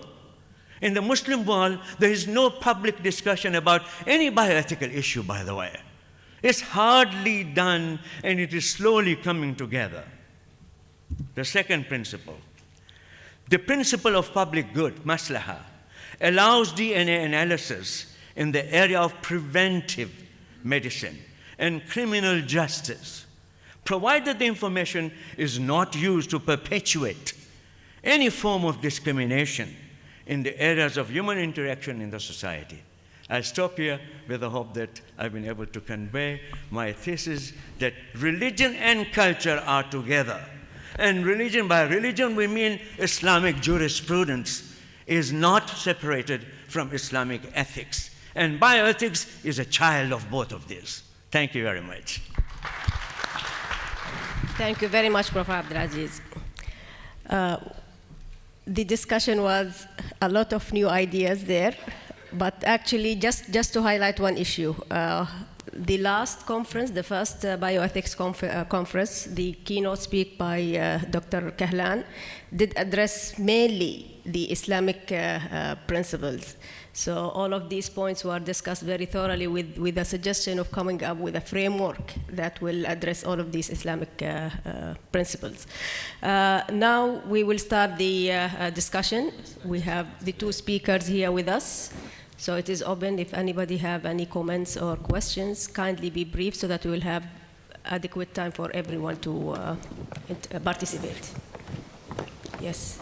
In the Muslim world, there is no public discussion about any bioethical issue, by the way. It's hardly done, and it is slowly coming together. The second principle, the principle of public good, maslaha, allows DNA analysis in the area of preventive medicine and criminal justice, provided the information is not used to perpetuate any form of discrimination in the areas of human interaction in the society. I'll stop here with the hope that I've been able to convey my thesis that religion and culture are together. And religion, by religion we mean Islamic jurisprudence, is not separated from Islamic ethics. And bioethics is a child of both of these. Thank you very much. Thank you very much, Prof. Abdulaziz. The discussion was a lot of new ideas there, but actually just to highlight one issue. The last conference, the first Bioethics Conference, the keynote speak by Dr. Kahlan did address mainly the Islamic principles. So all of these points were discussed very thoroughly with a suggestion of coming up with a framework that will address all of these Islamic principles. Now we will start the discussion. We have the two speakers here with us. So it is open. If anybody have any comments or questions, kindly be brief so that we will have adequate time for everyone to participate. Yes.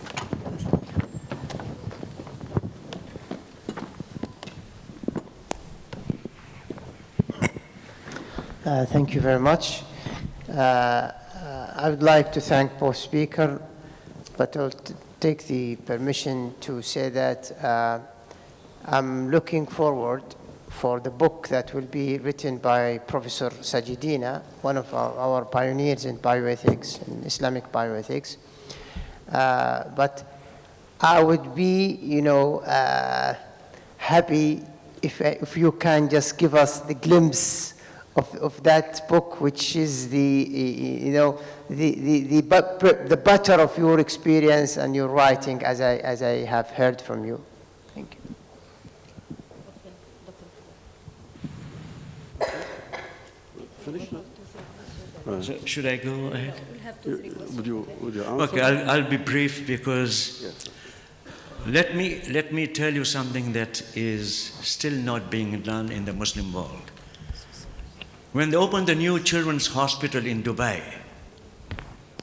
Thank you very much. I would like to thank both speakers, but I'll take the permission to say that I'm looking forward for the book that will be written by Professor Sajidina, one of our pioneers in bioethics, in Islamic bioethics. But I would be, happy if you can just give us the glimpse of that book, which is the butter of your experience and your writing, as I have heard from you. Thank you. So should I go ahead? Would you answer? Okay, I'll be brief because Yes. let me tell you something that is still not being done in the Muslim world. When they opened the new children's hospital in Dubai,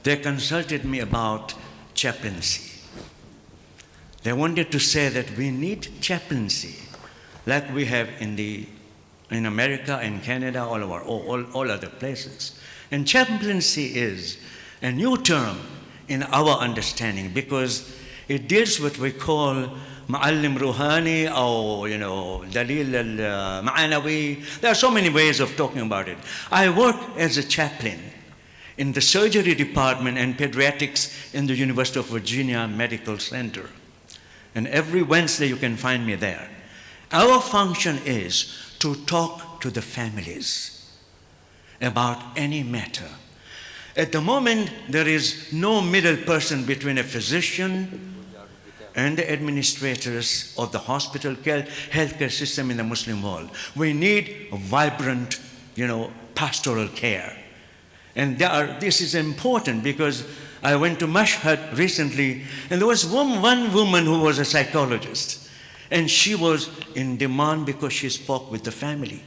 they consulted me about chaplaincy. They wanted to say that we need chaplaincy like we have in America and Canada, all other places. And chaplaincy is a new term in our understanding because it deals with what we call Ma'allim Ruhani or, Dalil al-Ma'anawi. There are so many ways of talking about it. I work as a chaplain in the surgery department and pediatrics in the University of Virginia Medical Center. And every Wednesday you can find me there. Our function is to talk to the families about any matter. At the moment, there is no middle person between a physician and the administrators of the hospital healthcare system in the Muslim world. We need a vibrant, pastoral care. And this is important because I went to Mashhad recently, and there was one woman who was a psychologist. And she was in demand because she spoke with the family.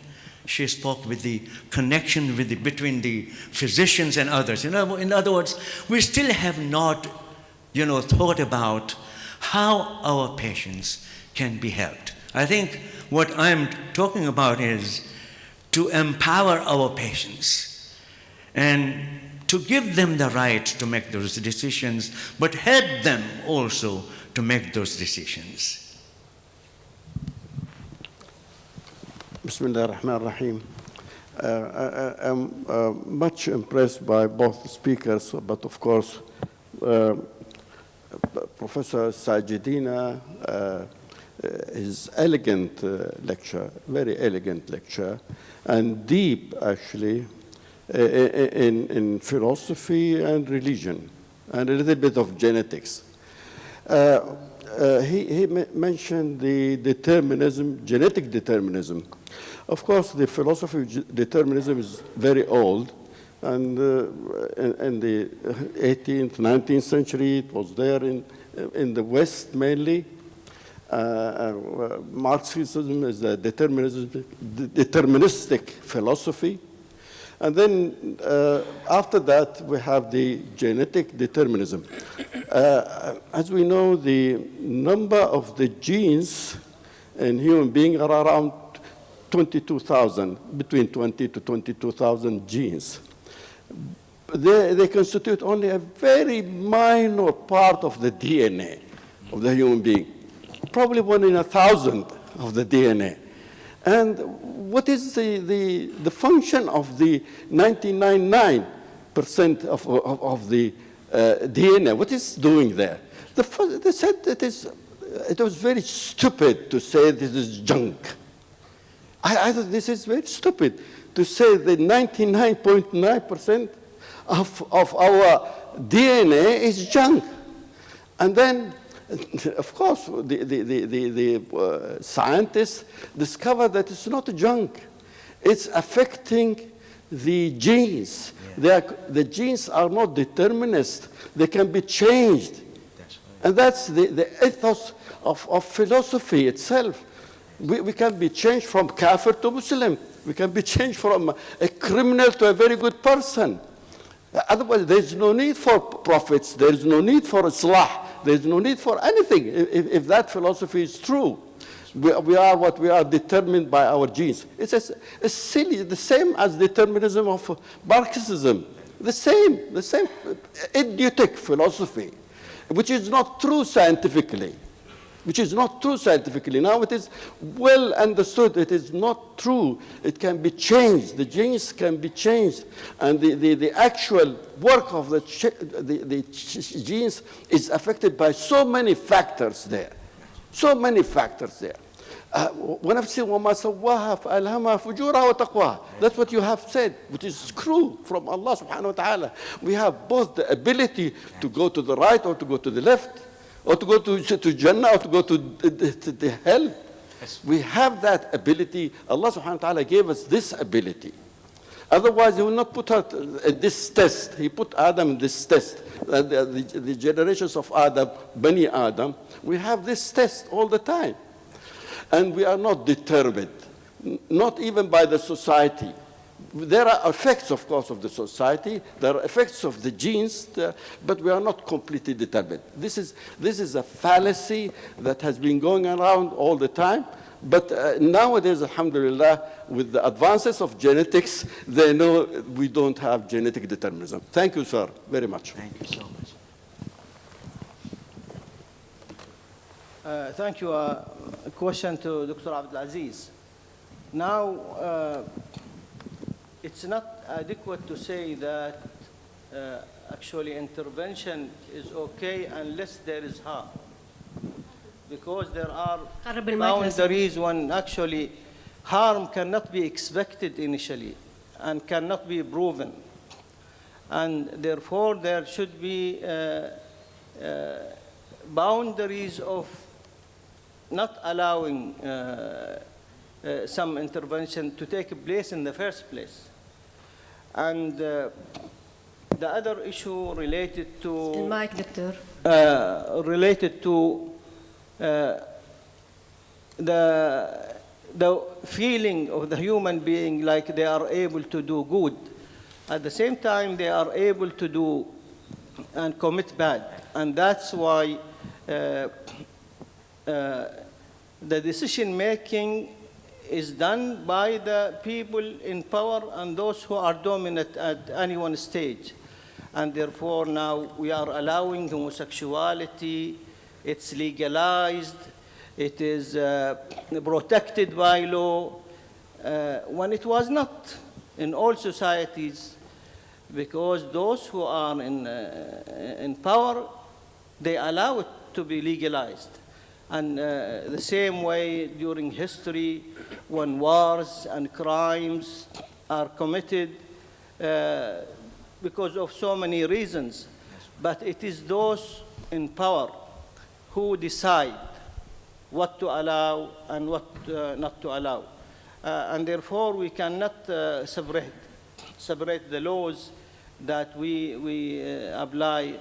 She spoke with the connection between the physicians and others. In other words, we still have not, thought about how our patients can be helped. I think what I'm talking about is to empower our patients and to give them the right to make those decisions, but help them also to make those decisions. Bismillah ar-Rahman ar-Rahim. I'm much impressed by both speakers, but of course, Professor Sajidina, his elegant lecture, very elegant lecture, and deep actually in philosophy and religion, and a little bit of genetics. He mentioned the determinism, genetic determinism. Of course, the philosophy of determinism is very old, and in the 18th, 19th century, it was there in the West mainly. Marxism is a deterministic philosophy. And then after that, we have the genetic determinism. As we know, the number of the genes in human beings are around 22,000, between 20 to 22,000 genes. They constitute only a very minor part of the DNA of the human being, probably 1 in 1,000 of the DNA. And what is the function of the 99.9% of the DNA? What is doing there? They said it was very stupid to say this is junk. I thought this is very stupid to say that 99.9% of our DNA is junk. And then, of course, the scientists discovered that it's not junk. It's affecting the genes. Yeah. The genes are not determinist. They can be changed. And that's the ethos of philosophy itself. We can be changed from kafir to Muslim. We can be changed from a criminal to a very good person. Otherwise, there's no need for prophets. There's no need for Islah. There's no need for anything if that philosophy is true. We are what we are, determined by our genes. It's silly, the same as determinism of Marxism. The same idiotic philosophy, which is not true scientifically. Now it is well understood it is not true. It can be changed. The genes can be changed. And the actual work of the genes is affected by so many factors there. ونفس وما سواها فألهمها فجورها وتقواها. That's what you have said, which is true from Allah subhanahu wa ta'ala. We have both the ability to go to the right or to go to the left, or to go to Jannah or to go to the hell. Yes. We have that ability. Allah subhanahu wa ta'ala gave us this ability. Otherwise, he will not put us at this test. He put Adam in this test. The generations of Adam, Bani Adam, we have this test all the time. And we are not determined, not even by the society. There are effects, of course, of the society. There are effects of the genes, but we are not completely determined. This is a fallacy that has been going around all the time. But nowadays, alhamdulillah, with the advances of genetics, they know we don't have genetic determinism. Thank you, sir, very much. Thank you so much. Thank you. A question to Dr. Abdulaziz. Now, it's not adequate to say that actually intervention is okay unless there is harm. Because there are boundaries when actually harm cannot be expected initially and cannot be proven. And therefore, there should be boundaries of not allowing some intervention to take place in the first place. And the other issue related to related to the feeling of the human being like they are able to do good. At the same time, they are able to do and commit bad. And that's why the decision-making is done by the people in power and those who are dominant at any one stage. And therefore, now we are allowing homosexuality. It's legalized. It is protected by law, when it was not in all societies, because those who are in power, they allow it to be legalized. And the same way during history, when wars and crimes are committed because of so many reasons. But it is those in power who decide what to allow and what not to allow. And therefore, we cannot separate the laws that we apply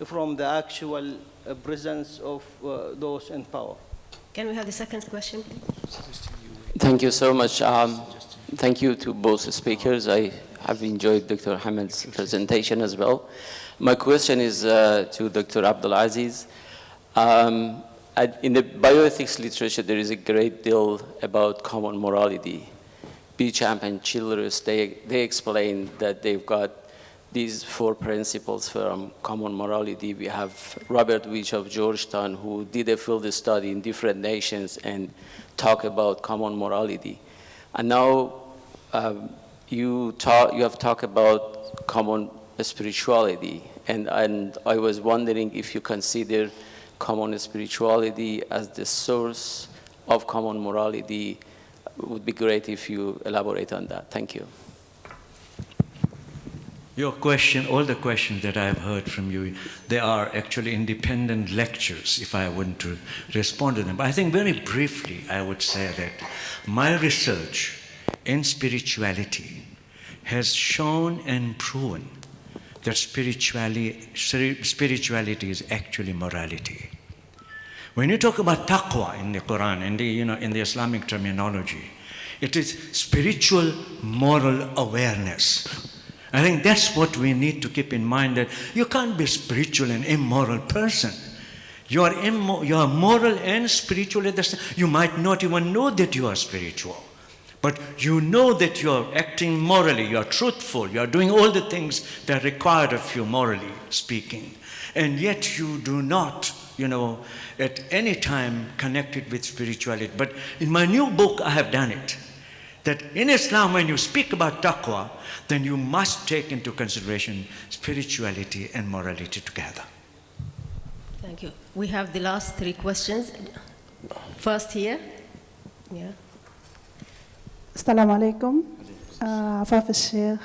from the actual presence of those in power. Can we have the second question, please? Thank you so much. Thank you to both speakers. I have enjoyed Dr. Hamid's presentation as well. My question is to Dr. Abdulaziz. In the bioethics literature, there is a great deal about common morality. Beauchamp and Childress, they explain that they've got these 4 principles from common morality. We have Robert Veitch of Georgetown, who did a field study in different nations and talk about common morality. And now you have talked about common spirituality, and I was wondering if you consider common spirituality as the source of common morality. It would be great if you elaborate on that. Thank you. Your question, all the questions that I've heard from you, they are actually independent lectures if I want to respond to them. But I think very briefly I would say that my research in spirituality has shown and proven that spirituality is actually morality. When you talk about taqwa in the Quran, in the Islamic terminology, it is spiritual moral awareness. I think that's what we need to keep in mind, that you can't be a spiritual and immoral person. You are moral and spiritual at the same time. You might not even know that you are spiritual, but you know that you are acting morally, you are truthful, you are doing all the things that are required of you morally speaking. And yet you do not, at any time connect it with spirituality. But in my new book, I have done it. That in Islam, when you speak about taqwa, then you must take into consideration spirituality and morality together. Thank you. We have the last 3 questions. First here. Yeah. Assalamu alaikum. Afaf al-Sheikh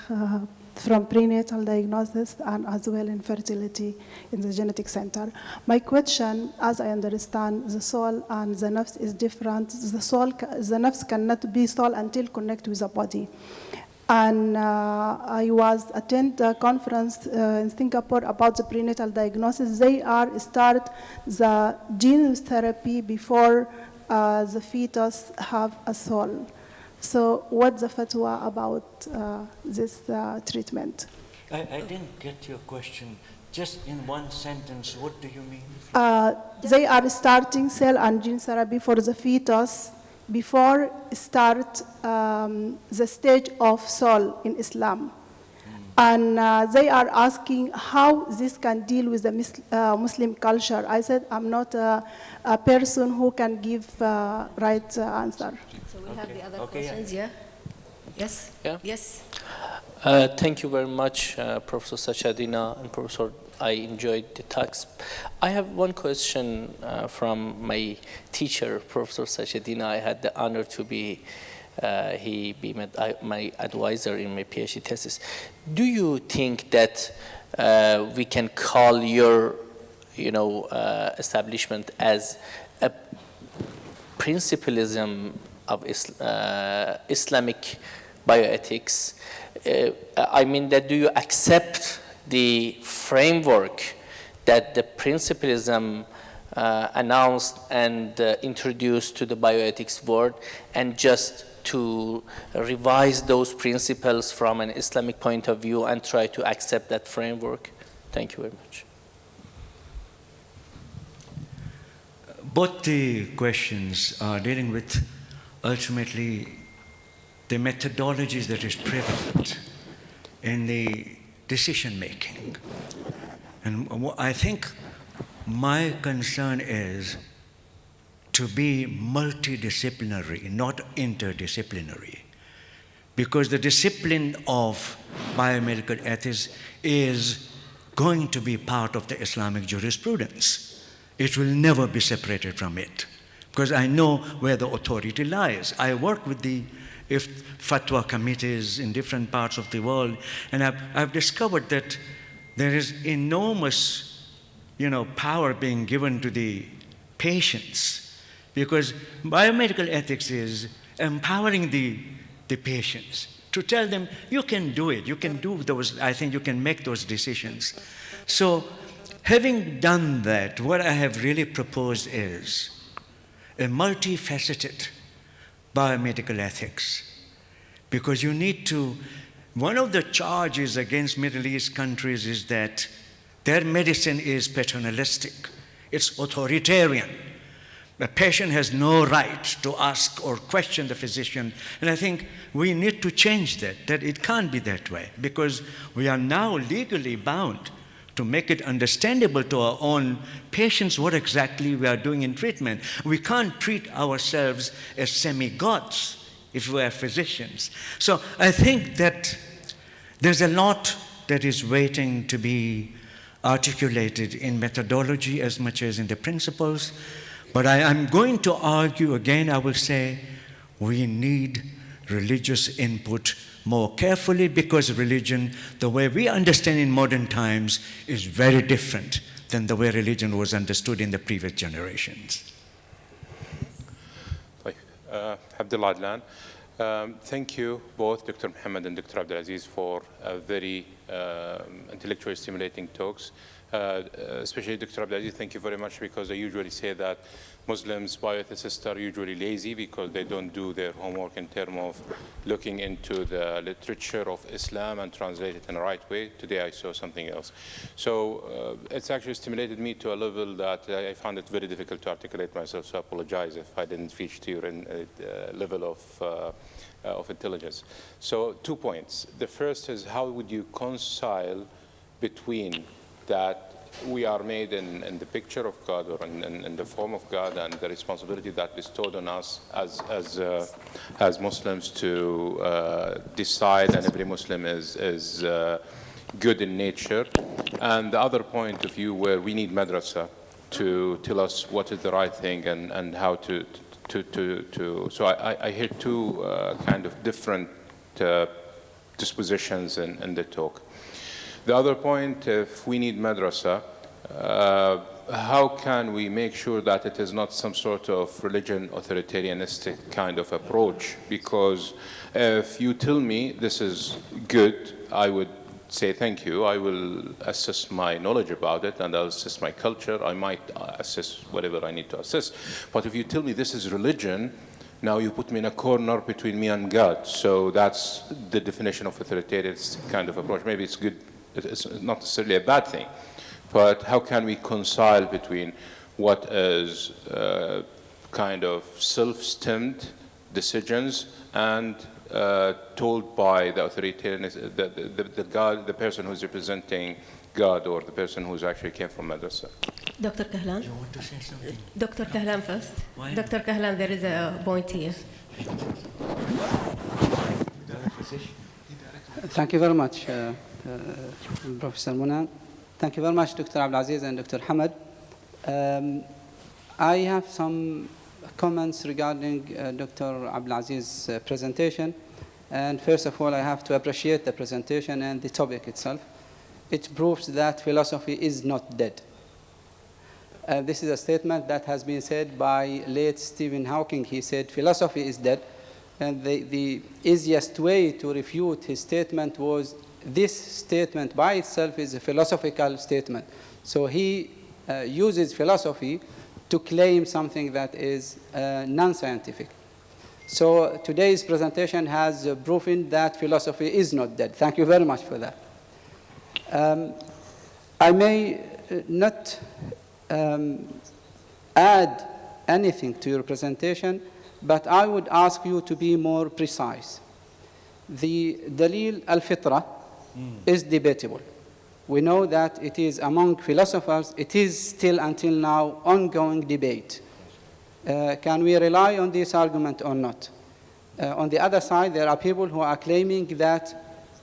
from prenatal diagnosis and as well in fertility in the genetic center. My question, as I understand, the soul and the nafs is different. The nafs cannot be soul until connect with the body. And I was attend a conference in Singapore about the prenatal diagnosis. They start the gene therapy before the fetus have a soul. So what's the fatwa about this treatment? I didn't get your question. Just in one sentence, what do you mean? They are starting cell and gene therapy for the fetus before start the stage of soul in Islam. And they are asking how this can deal with the Muslim culture. I said, I'm not a person who can give right answer. So we have the other questions, yeah? Yes? Yeah. Yes. Thank you very much, Professor Sachadina and Professor. I enjoyed the talks. I have one question from my teacher, Professor Sachadina. I had the honor to be my advisor in my PhD thesis. Do you think that we can call your, establishment as a principalism of Islamic bioethics? I mean that do you accept the framework that the principalism announced and introduced to the bioethics world, and just to revise those principles from an Islamic point of view and try to accept that framework? Thank you very much. Both the questions are dealing with ultimately the methodologies that is prevalent in the decision making. And I think my concern is to be multidisciplinary, not interdisciplinary, because the discipline of biomedical ethics is going to be part of the Islamic jurisprudence. It will never be separated from it, because I know where the authority lies. I work with the fatwa committees in different parts of the world, and I've discovered that there is enormous power being given to the patients, because biomedical ethics is empowering the patients to tell them, you can do it, you can do those, I think you can make those decisions. So having done that, what I have really proposed is a multifaceted biomedical ethics, because you need to, one of the charges against Middle East countries is that their medicine is paternalistic, it's authoritarian. The patient has no right to ask or question the physician. And I think we need to change that it can't be that way, because we are now legally bound to make it understandable to our own patients what exactly we are doing in treatment. We can't treat ourselves as semi-gods if we are physicians. So I think that there's a lot that is waiting to be articulated in methodology as much as in the principles. But I'm going to argue again, I will say, we need religious input more carefully, because religion, the way we understand in modern times, is very different than the way religion was understood in the previous generations. Abdullah Adlan. Thank you both, Dr. Muhammad and Dr. Abdulaziz, for very intellectually stimulating talks. Especially Dr. Abdulaziz, thank you very much, because I usually say that Muslims, bioethicists, are usually lazy because they don't do their homework in terms of looking into the literature of Islam and translate it in the right way. Today I saw something else. So it's actually stimulated me to a level that I found it very difficult to articulate myself, so I apologize if I didn't reach to your level of intelligence. So 2 points. The first is, how would you reconcile between that we are made in the picture of God, or in the form of God, and the responsibility that bestowed on us as Muslims to decide, and every Muslim is good in nature, and the other point of view where we need madrasa to tell us what is the right thing and how to so I hear two kind of different dispositions in the talk. The other point, if we need madrasa, how can we make sure that it is not some sort of religion authoritarianistic kind of approach? Because if you tell me this is good, I would say thank you. I will assess my knowledge about it, and I'll assess my culture. I might assess whatever I need to assess. But if you tell me this is religion, now you put me in a corner between me and God. So that's the definition of authoritarian kind of approach. Maybe it's good. It's not necessarily a bad thing, but how can we reconcile between what is kind of self-stemmed decisions and told by the authoritarian, the God, the person who's representing God, or the person who's actually came from madrasa? Dr. Kahlan? You want to say something? Dr. Kahlan first. Why? Dr. Kahlan, there is a point here. Thank you very much, Professor Munan. Thank you very much, Dr. Abdulaziz and Dr. Hamad. I have some comments regarding Dr. Abdulaziz's presentation. And first of all, I have to appreciate the presentation and the topic itself. It proves that philosophy is not dead. This is a statement that has been said by late Stephen Hawking. He said philosophy is dead. And the easiest way to refute his statement was this statement by itself is a philosophical statement. So he uses philosophy to claim something that is non-scientific. So today's presentation has proven that philosophy is not dead. Thank you very much for that. I may not add anything to your presentation, but I would ask you to be more precise. The Dalil al-Fitra is debatable. We know that it is among philosophers, it is still until now ongoing debate. Can we rely on this argument or not? On the other side, there are people who are claiming that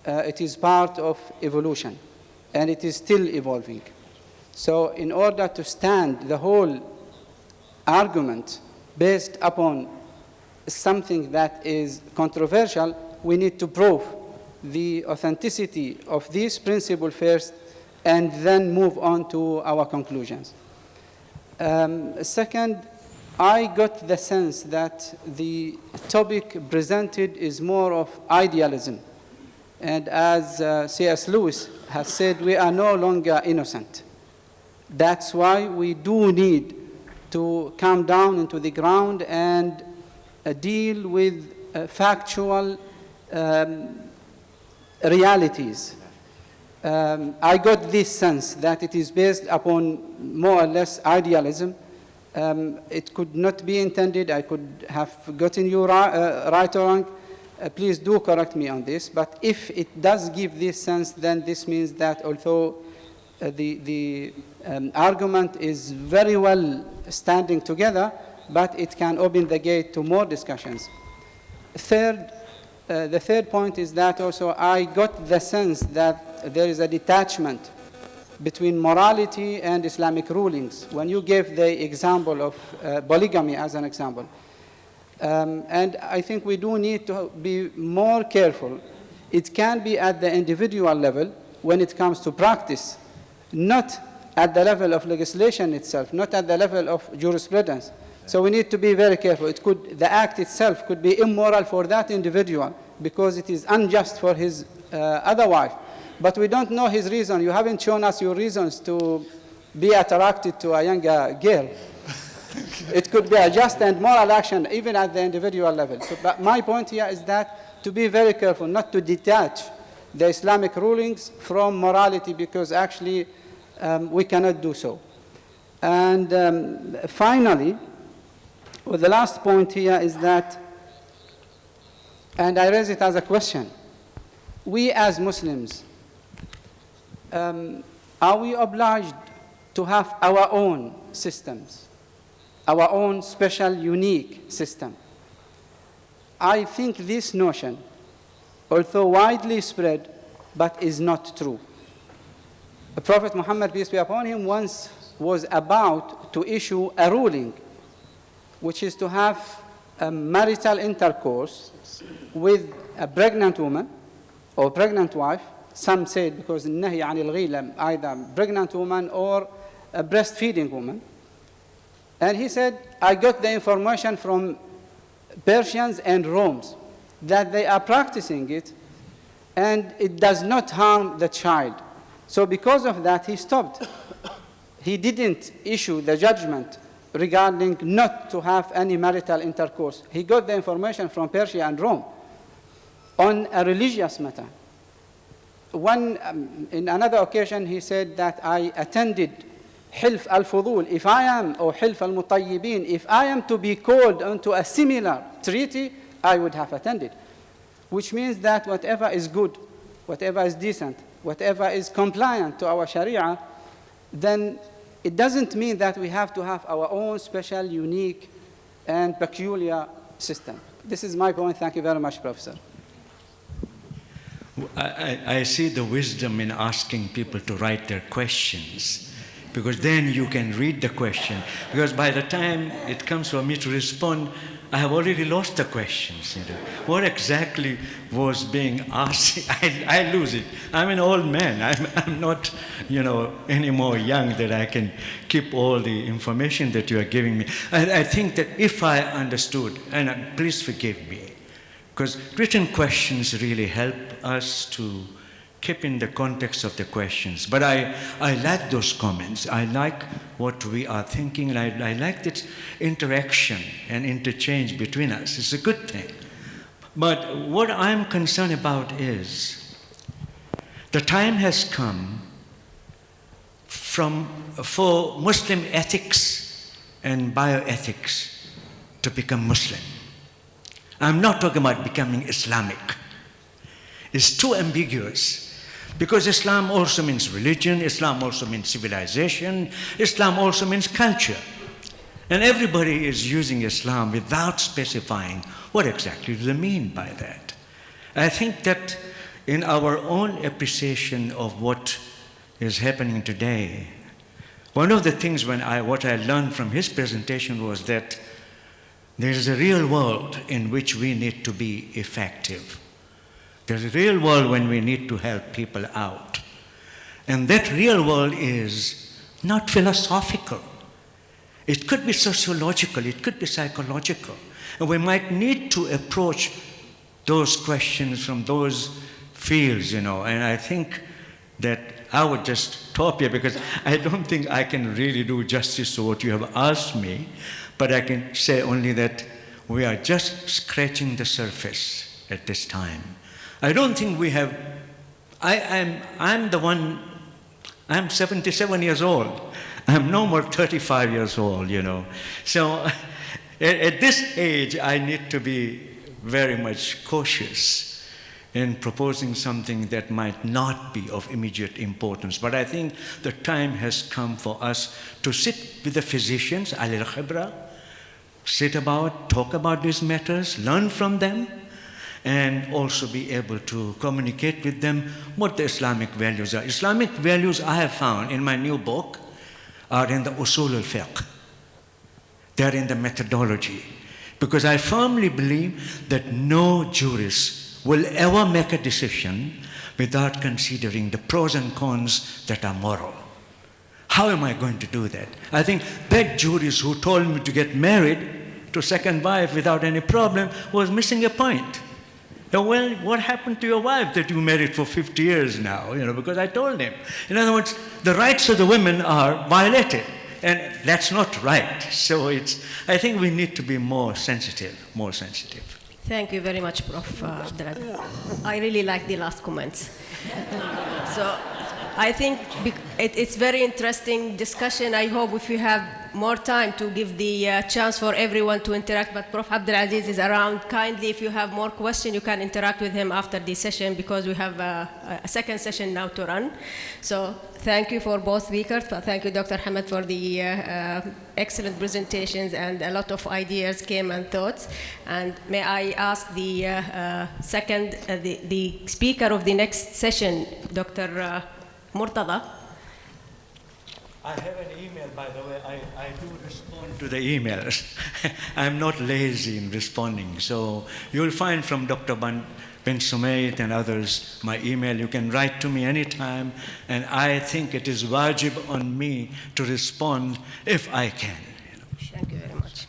it is part of evolution, and it is still evolving. So in order to stand the whole argument based upon something that is controversial, we need to prove the authenticity of this principle first, and then move on to our conclusions. Second, I got the sense that the topic presented is more of idealism. And as C.S. Lewis has said, we are no longer innocent. That's why we do need to come down into the ground and deal with factual realities. I got this sense that it is based upon more or less idealism. It could not be intended. I could have gotten you right or wrong. Please do correct me on this. But if it does give this sense, then this means that although the argument is very well standing together, but it can open the gate to more discussions. The third point is that also I got the sense that there is a detachment between morality and Islamic rulings. When you gave the example of polygamy as an example. And I think we do need to be more careful. It can be at the individual level when it comes to practice, not at the level of legislation itself, not at the level of jurisprudence. So we need to be very careful. The act itself could be immoral for that individual because it is unjust for his other wife. But we don't know his reason. You haven't shown us your reasons to be attracted to a younger girl. It could be a just and moral action, even at the individual level. So, but my point here is that to be very careful, not to detach the Islamic rulings from morality, because actually we cannot do so. And finally, well, the last point here is that, and I raise it as a question, we as Muslims, are we obliged to have our own systems, our own special, unique system? I think this notion, although widely spread, but is not true. The Prophet Muhammad, peace be upon him, once was about to issue a ruling, which is to have a marital intercourse with a pregnant woman or pregnant wife. Some said because النهي عن الغيلة, either pregnant woman or a breastfeeding woman. And he said, I got the information from Persians and Romans that they are practicing it and it does not harm the child. So because of that, he stopped. He didn't issue the judgment regarding not to have any marital intercourse. He got the information from Persia and Rome on a religious matter. In another occasion, he said that I attended Hilf al-Fudul. If I am, or Hilf al-Mutayyibin, if I am to be called onto a similar treaty, I would have attended. Which means that whatever is good, whatever is decent, whatever is compliant to our Sharia, then it doesn't mean that we have to have our own special, unique, and peculiar system. This is my point. Thank you very much, Professor. I see the wisdom in asking people to write their questions, because then you can read the question. Because by the time it comes for me to respond, I have already lost the questions. You know. What exactly was being asked? I lose it. I'm an old man. I'm not, any more young that I can keep all the information that you are giving me. I think that if I understood, and please forgive me, because written questions really help us to keep in the context of the questions. But I like those comments. I like what we are thinking, and I like this interaction and interchange between us. It's a good thing. But what I'm concerned about is the time has come for Muslim ethics and bioethics to become Muslim. I'm not talking about becoming Islamic. It's too ambiguous. Because Islam also means religion, Islam also means civilization, Islam also means culture. And everybody is using Islam without specifying what exactly do they mean by that. I think that in our own appreciation of what is happening today, one of the things what I learned from his presentation was that there is a real world in which we need to be effective. There's a real world when we need to help people out. And that real world is not philosophical. It could be sociological, it could be psychological. And we might need to approach those questions from those fields, And I think that I would just stop here because I don't think I can really do justice to what you have asked me, but I can say only that we are just scratching the surface at this time. I don't think we have, I'm 77 years old. I'm no more 35 years old, So at this age, I need to be very much cautious in proposing something that might not be of immediate importance. But I think the time has come for us to sit with the physicians, al-khibra, sit about, talk about these matters, learn from them, and also be able to communicate with them what the Islamic values are. Islamic values I have found in my new book are in the usul al-fiqh. They're in the methodology. Because I firmly believe that no jurist will ever make a decision without considering the pros and cons that are moral. How am I going to do that? I think that jurist who told me to get married to second wife without any problem was missing a point. Now, well, what happened to your wife that you married for 50 years now? Because I told him. In other words, the rights of the women are violated. And that's not right. So I think we need to be more sensitive, more sensitive. Thank you very much, Prof. I really like the last comments. So I think it's very interesting discussion. I hope if you have more time to give the chance for everyone to interact, but Prof. Abdulaziz is around. Kindly, if you have more questions, you can interact with him after the session because we have a second session now to run. So thank you for both speakers. Thank you, Dr. Hamad, for the excellent presentations and a lot of ideas came and thoughts. And may I ask the the speaker of the next session, Dr. Murtada. I have an email, by the way. I do respond to the emails. I'm not lazy in responding. So you'll find from Dr. bin Sumait and others my email. You can write to me anytime. And I think it is wajib on me to respond if I can. Thank you very much.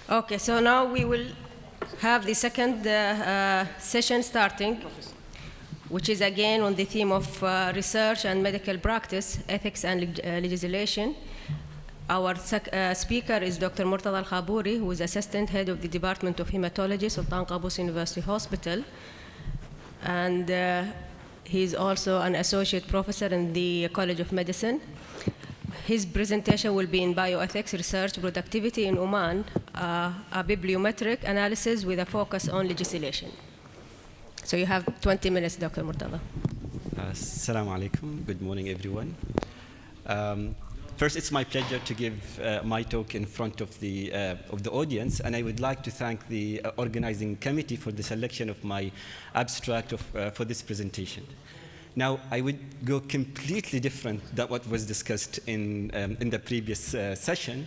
Okay, so now we will have the second session starting, which is again on the theme of research and medical practice, ethics and legislation. Our speaker is Dr. Murtada Al-Khabouri, who is Assistant Head of the Department of Hematology, Sultan Qaboos University Hospital. And he's also an Associate Professor in the College of Medicine. His presentation will be in Bioethics Research Productivity in Oman, a bibliometric analysis with a focus on legislation. So you have 20 minutes, Dr. Murtada. Assalamu alaikum. Good morning, everyone. First, it's my pleasure to give my talk in front of the audience, and I would like to thank the organizing committee for the selection of my abstract for this presentation. Now, I would go completely different than what was discussed in the previous session.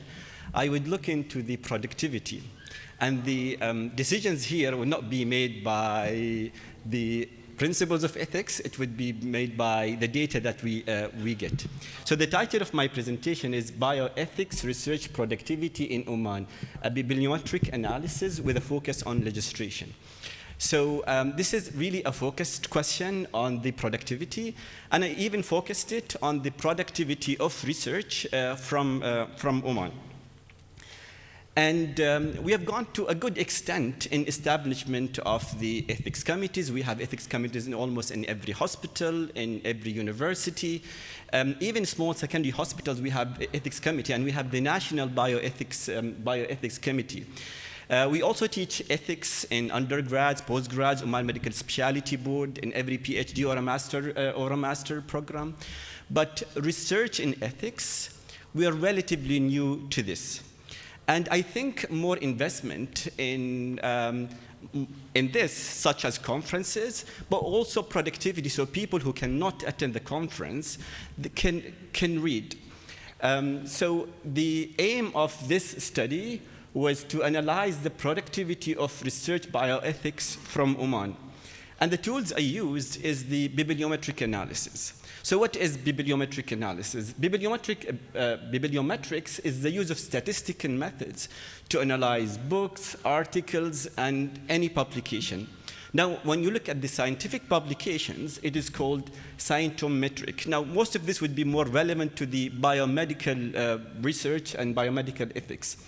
I would look into the productivity. And the decisions here will not be made by the principles of ethics. It would be made by the data that we get. So the title of my presentation is Bioethics Research Productivity in Oman, a bibliometric analysis with a focus on legislation. So this is really a focused question on the productivity, and I even focused it on the productivity of research from Oman. And we have gone to a good extent in establishment of the ethics committees. We have ethics committees in almost in every hospital, in every university. Even small secondary hospitals, we have ethics committee, and we have the National Bioethics Committee. We also teach ethics in undergrads, postgrads, Oman Medical Specialty Board, in every PhD or a master program. But research in ethics, we are relatively new to this. And I think more investment in this, such as conferences, but also productivity, so people who cannot attend the conference can read. So the aim of this study was to analyze the productivity of research bioethics from Oman. And the tools I used is the bibliometric analysis. So what is bibliometric analysis? Bibliometrics is the use of statistical methods to analyze books, articles, and any publication. Now, when you look at the scientific publications, it is called scientometric. Now, most of this would be more relevant to the biomedical research and biomedical ethics.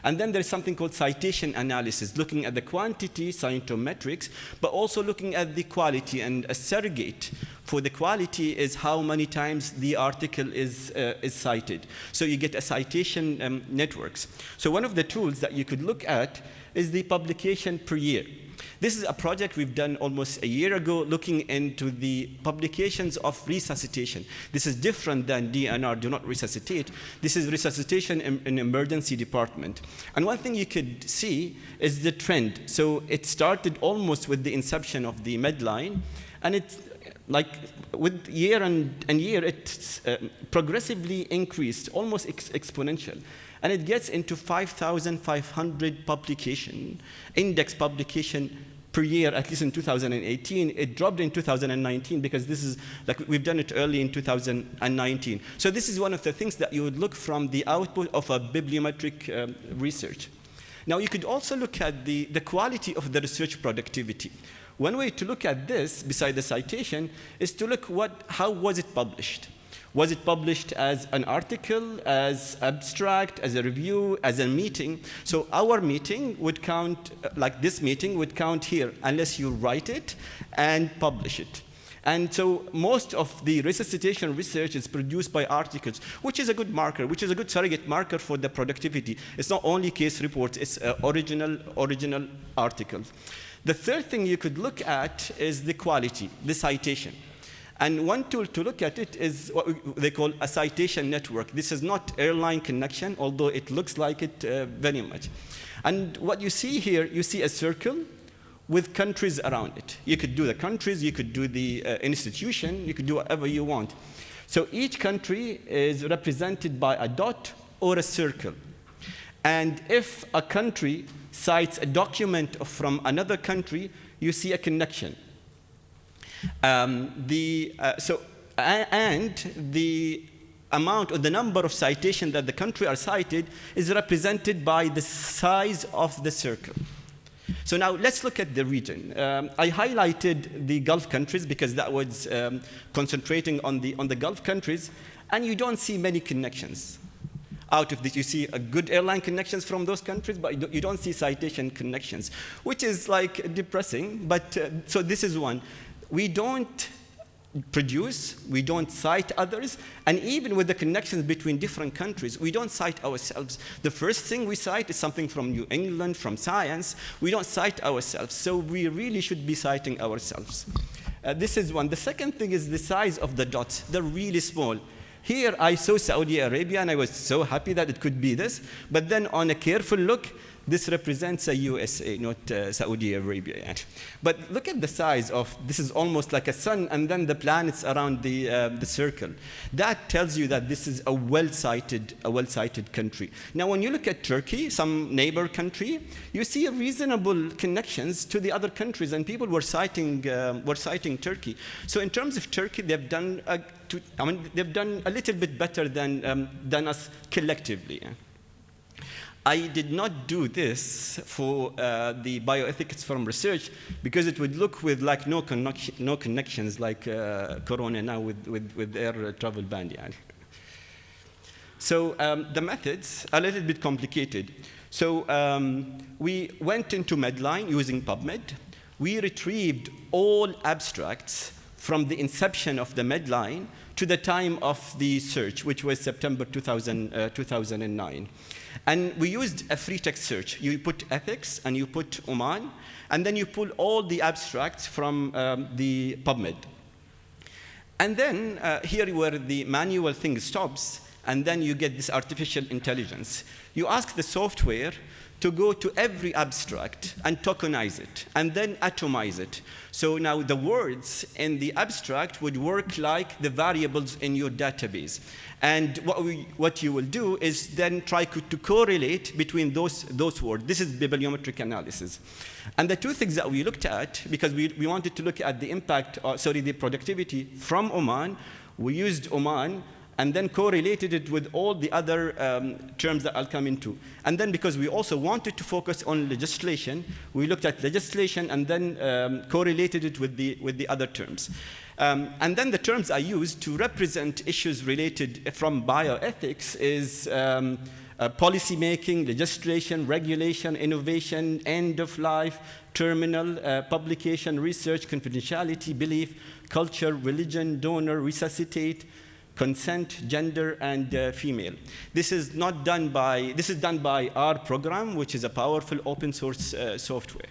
And then there's something called citation analysis, looking at the quantity, scientometrics, but also looking at the quality and a surrogate For the quality is how many times the article is cited. So you get a citation networks. So one of the tools that you could look at is the publication per year. This is a project we've done almost a year ago, looking into the publications of resuscitation. This is different than DNR, do not resuscitate. This is resuscitation in emergency department. And one thing you could see is the trend. So it started almost with the inception of the Medline, and it's like with year and year, it progressively increased, almost exponential. And it gets into 5,500 publication, index publication per year, at least in 2018. It dropped in 2019 because this is, like we've done it early in 2019. So this is one of the things that you would look from the output of a bibliometric research. Now you could also look at the quality of the research productivity. One way to look at this, beside the citation, is to look how was it published? Was it published as an article, as abstract, as a review, as a meeting? So our meeting would count, like this meeting would count here, unless you write it and publish it. And so most of the resuscitation research is produced by articles, which is a good marker, which is a good surrogate marker for the productivity. It's not only case reports, it's original articles. The third thing you could look at is the quality, the citation. And one tool to look at it is what they call a citation network. This is not airline connection, although it looks like it very much. And what you see here, you see a circle with countries around it. You could do the countries, you could do the institution, you could do whatever you want. So each country is represented by a dot or a circle. And if a country cites a document from another country, you see a connection. And the amount or the number of citations that the country are cited is represented by the size of the circle. So now let's look at the region. I highlighted the Gulf countries because that was concentrating on the Gulf countries, and you don't see many connections. Out of this, you see a good airline connections from those countries, but you don't see citation connections, which is like depressing. But so this is one. We don't produce, we don't cite others, and even with the connections between different countries, we don't cite ourselves. The first thing we cite is something from New England, from science. We don't cite ourselves, so we really should be citing ourselves. This is one. The second thing is the size of the dots. They're really small. Here I saw Saudi Arabia, and I was so happy that it could be this, but then on a careful look, this represents a USA, not Saudi Arabia. But look at the size of, this is almost like a sun, and then the planets around the circle. That tells you that this is a well-cited country. Now, when you look at Turkey, some neighbor country, you see reasonable connections to the other countries, and people were citing Turkey. So in terms of Turkey, they've done they've done a little bit better than us collectively. I did not do this for the bioethics from research because it would look with like no connections like Corona now with air travel ban. So the methods are a little bit complicated. So we went into Medline using PubMed. We retrieved all abstracts from the inception of the Medline to the time of the search, which was September 2009. And we used a free text search. You put ethics and you put Oman, and then you pull all the abstracts from the PubMed. And then here where the manual thing stops, and then you get this artificial intelligence. You ask the software to go to every abstract and tokenize it, and then atomize it. So now the words in the abstract would work like the variables in your database. And what you will do is then try to correlate between those words. This is bibliometric analysis. And the two things that we looked at, because we wanted to look at the impact, the productivity from Oman, we used Oman and then correlated it with all the other terms that I'll come into. And then because we also wanted to focus on legislation, we looked at legislation and then correlated it with the other terms. And then the terms I used to represent issues related from bioethics is policy making, legislation, regulation, innovation, end of life, terminal, publication, research, confidentiality, belief, culture, religion, donor, resuscitate, consent, gender, and female. This is done by our program, which is a powerful open source software.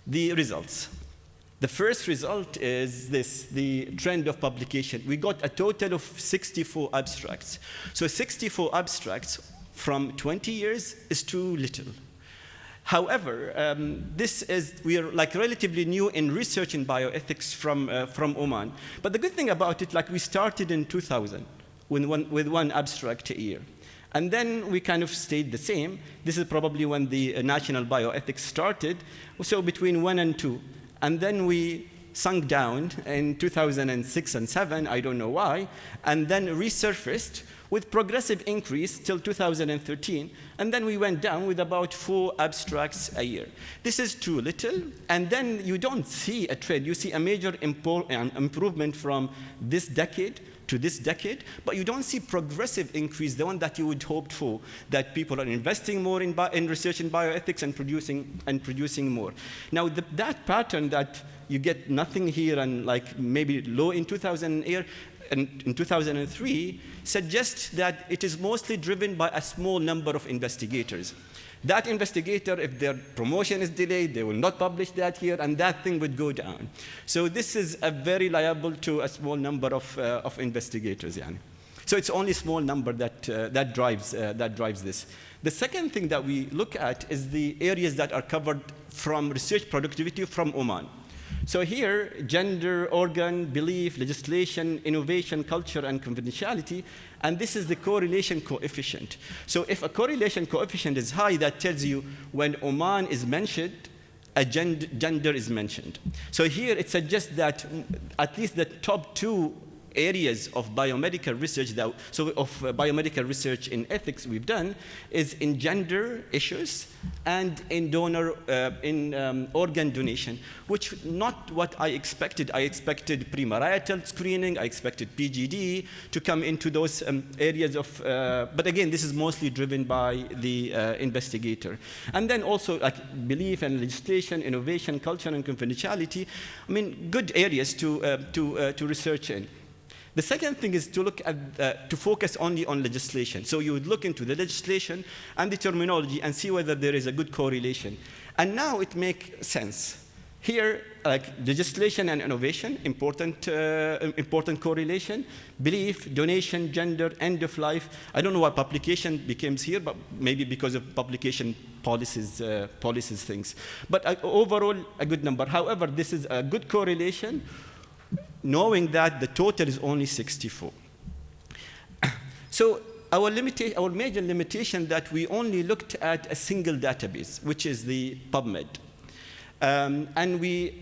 The results. The first result is this, the trend of publication. We got a total of 64 abstracts. So 64 abstracts from 20 years is too little. However, we are like relatively new in research in bioethics from Oman. But the good thing about it, like we started in 2000 with one abstract a year. And then we kind of stayed the same. This is probably when the national bioethics started. So between 1 and 2. And then we sunk down in 2006 and 7, I don't know why, and then resurfaced with progressive increase till 2013, and then we went down with about 4 abstracts a year. This is too little, and then you don't see a trend. You see a major improvement from this decade to this decade, but you don't see progressive increase, the one that you would hope for, that people are investing more in research in bioethics and producing more. Now, that pattern that you get nothing here and like maybe low in 2008 and in 2003 suggests that it is mostly driven by a small number of investigators. That investigator, if their promotion is delayed, they will not publish that here, and that thing would go down. So this is very liable to a small number of investigators. Yani. So it's only a small number that drives this. The second thing that we look at is the areas that are covered from research productivity from Oman. So here, gender, organ, belief, legislation, innovation, culture, and confidentiality, and this is the correlation coefficient. So if a correlation coefficient is high, that tells you when Oman is mentioned, a gender is mentioned. So here it suggests that at least the top 2 areas of biomedical research, biomedical research in ethics we've done is in gender issues and in donor, organ donation, which not what I expected. I expected premarital screening, I expected PGD to come into those areas of, but again, this is mostly driven by the investigator. And then also like belief and legislation, innovation, culture, and confidentiality, I mean, good areas to research in. The second thing is to look at, to focus only on legislation. So you would look into the legislation and the terminology and see whether there is a good correlation. And now it makes sense. Here, like legislation and innovation, important correlation. Belief, donation, gender, end of life. I don't know why publication becomes here, but maybe because of publication policies things. But overall, a good number. However, this is a good correlation, knowing that the total is only 64. So our major limitation that we only looked at a single database, which is the PubMed. And we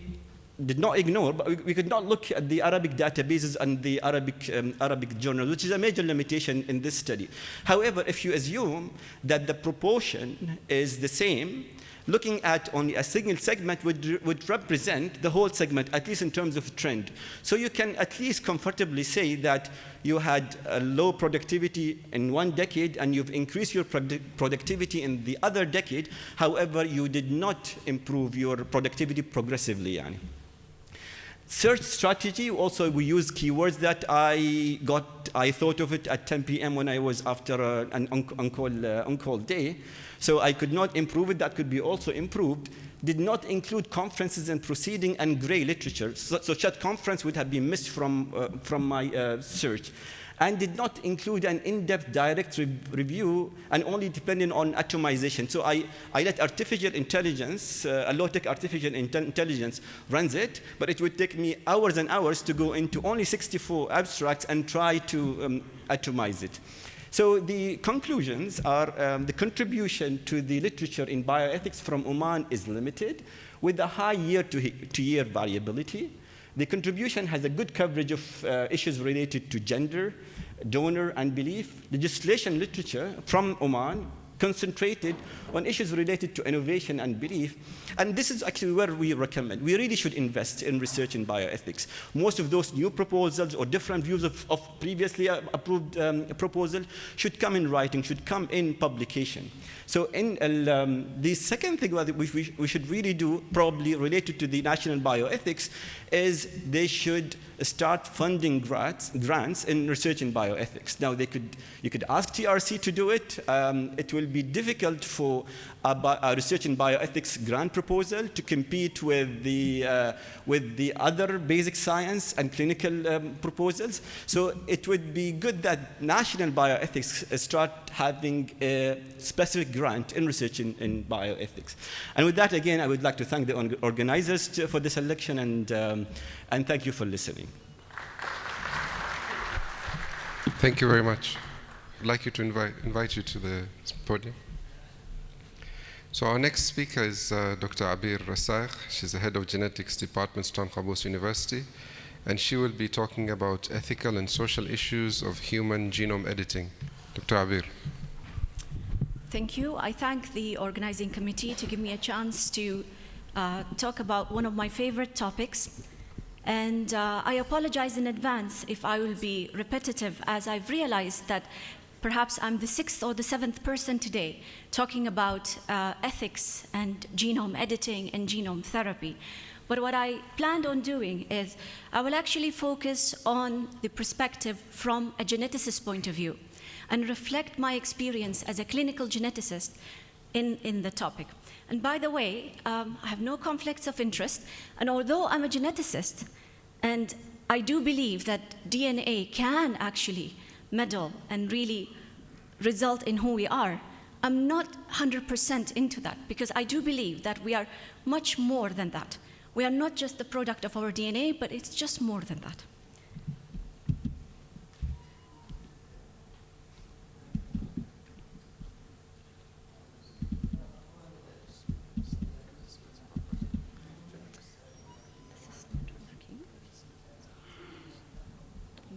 did not ignore, but we could not look at the Arabic databases and the Arabic journals, which is a major limitation in this study. However, if you assume that the proportion is the same, looking at only a single segment would represent the whole segment, at least in terms of trend. So you can at least comfortably say that you had a low productivity in one decade and you've increased your productivity in the other decade. However, you did not improve your productivity progressively. Yani. Search strategy, also we use keywords that I thought of it at 10 p.m. when I was after an on-call day. So I could not improve it, that could be also improved. Did not include conferences and proceeding and gray literature. So chat conference would have been missed from my search. And did not include an in-depth direct review and only depending on atomization. So I let artificial intelligence, a low-tech artificial intelligence runs it, but it would take me hours and hours to go into only 64 abstracts and try to atomize it. So the conclusions are the contribution to the literature in bioethics from Oman is limited with a high year-to-year variability. The contribution has a good coverage of issues related to gender, donor, and belief. Legislation literature from Oman concentrated on issues related to innovation and belief. And this is actually where we recommend. We really should invest in research in bioethics. Most of those new proposals or different views of previously approved proposals should come in writing, should come in publication. So the second thing that we should really do, probably related to the national bioethics, is they should start funding grants in research in bioethics. Now, you could ask TRC to do it. It will be difficult for a research in bioethics grant proposal to compete with the other basic science and clinical proposals. So it would be good that national bioethics start having a specific grant in research in bioethics. And with that, again, I would like to thank the organizers for this election, and thank you for listening. Thank you very much. I'd like you to invite you to the podium. So our next speaker is Dr. Abir Rasaikh. She's the head of genetics department, Sultan Qaboos University, and she will be talking about ethical and social issues of human genome editing. Dr. Abir. Thank you. I thank the organizing committee to give me a chance to talk about one of my favorite topics. And I apologize in advance if I will be repetitive, as I've realized that perhaps I'm the 6th or the 7th person today talking about ethics and genome editing and genome therapy. But what I planned on doing is I will actually focus on the perspective from a geneticist's point of view and reflect my experience as a clinical geneticist in the topic. And by the way, I have no conflicts of interest, and although I'm a geneticist, and I do believe that DNA can actually meddle and really result in who we are, I'm not 100% into that, because I do believe that we are much more than that. We are not just the product of our DNA, but it's just more than that.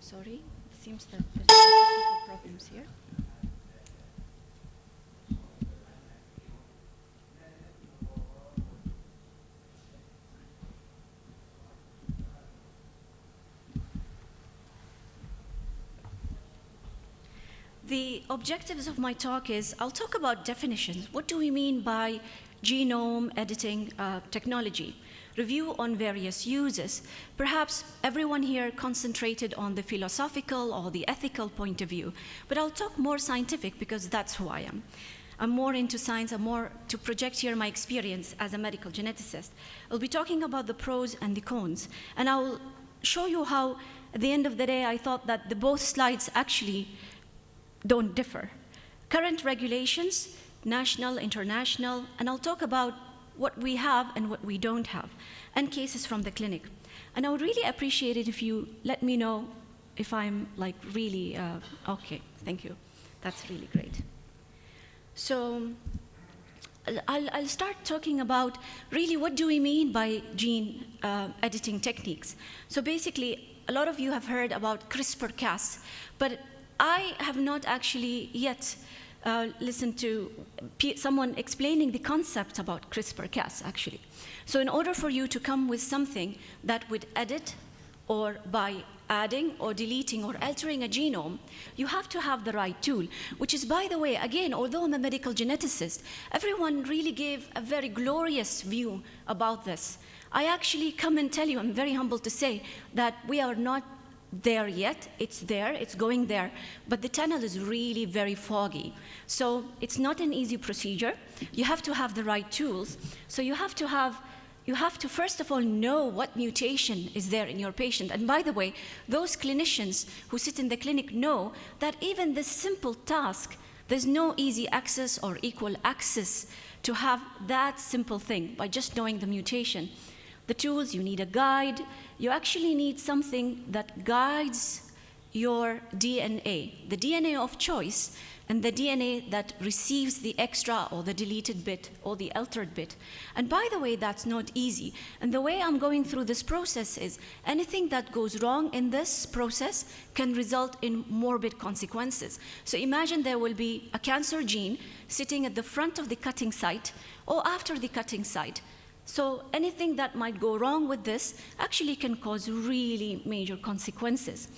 Sorry, it seems that there's technical problems here. The objectives of my talk is, I'll talk about definitions. What do we mean by genome editing technology? Review on various uses. Perhaps everyone here concentrated on the philosophical or the ethical point of view, but I'll talk more scientific because that's who I am. I'm more into science, I'm more to project here my experience as a medical geneticist. I'll be talking about the pros and the cons, and I'll show you how, at the end of the day, I thought that the both slides actually don't differ. Current regulations, national, international, and I'll talk about what we have and what we don't have, and cases from the clinic. And I would really appreciate it if you let me know if I'm like really, okay, thank you. That's really great. So I'll start talking about really what do we mean by gene editing techniques. So basically, a lot of you have heard about CRISPR-Cas, but I have not actually yet listen to someone explaining the concept about CRISPR-Cas, actually. So in order for you to come with something that would edit, or by adding or deleting or altering a genome, you have to have the right tool, which is, by the way, again, although I'm a medical geneticist, everyone really gave a very glorious view about this. I actually come and tell you, I'm very humbled to say, that we are not there yet. It's there, it's going there, but the tunnel is really very foggy. So it's not an easy procedure. You have to have the right tools. So you have to first of all know what mutation is there in your patient. And by the way, those clinicians who sit in the clinic know that even this simple task, there's no easy access or equal access to have that simple thing by just knowing the mutation. The tools, you need a guide. You actually need something that guides your DNA. The DNA of choice and the DNA that receives the extra or the deleted bit or the altered bit. And by the way, that's not easy. And the way I'm going through this process is anything that goes wrong in this process can result in morbid consequences. So imagine there will be a cancer gene sitting at the front of the cutting site or after the cutting site. So anything that might go wrong with this actually can cause really major consequences.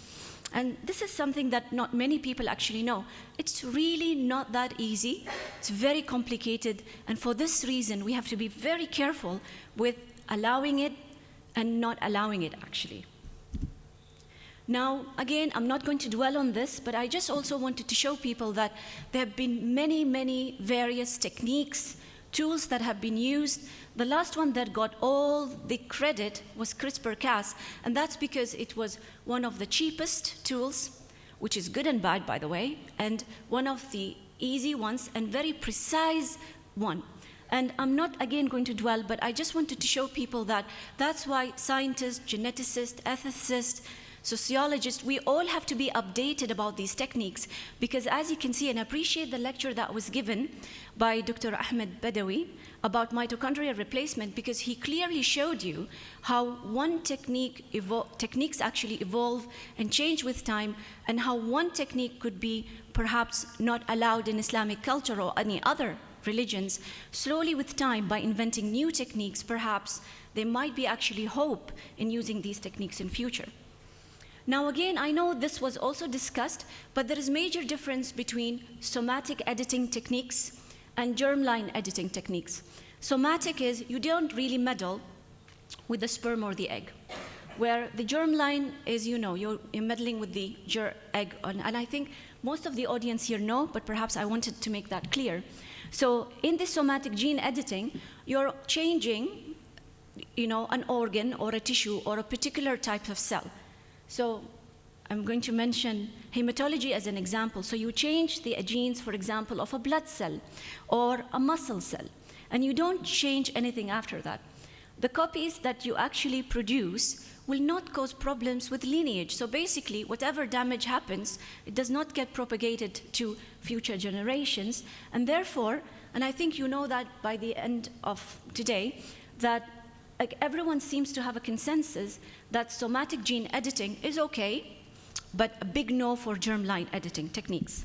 And this is something that not many people actually know. It's really not that easy. It's very complicated. And for this reason, we have to be very careful with allowing it and not allowing it, actually. Now, again, I'm not going to dwell on this, but I just also wanted to show people that there have been many, many various techniques, tools that have been used. The last one that got all the credit was CRISPR-Cas, and that's because it was one of the cheapest tools, which is good and bad, by the way, and one of the easy ones and very precise one. And I'm not, again, going to dwell, but I just wanted to show people that that's why scientists, geneticists, ethicists, sociologists, we all have to be updated about these techniques, because as you can see, and appreciate the lecture that was given by Dr. Ahmed Badawi about mitochondrial replacement, because he clearly showed you how one techniques actually evolve and change with time, and how one technique could be perhaps not allowed in Islamic culture or any other religions. Slowly with time, by inventing new techniques, perhaps there might be actually hope in using these techniques in future. Now again, I know this was also discussed, but there is major difference between somatic editing techniques and germline editing techniques. Somatic is you don't really meddle with the sperm or the egg, where the germline is, you know, you're meddling with the egg. And I think most of the audience here know, but perhaps I wanted to make that clear. So in the somatic gene editing, you're changing, you know, an organ or a tissue or a particular type of cell. So I'm going to mention hematology as an example. So you change the genes, for example, of a blood cell or a muscle cell, and you don't change anything after that. The copies that you actually produce will not cause problems with lineage. So basically, whatever damage happens, it does not get propagated to future generations. And therefore, and I think you know that by the end of today, that like everyone seems to have a consensus that somatic gene editing is okay, but a big no for germline editing techniques.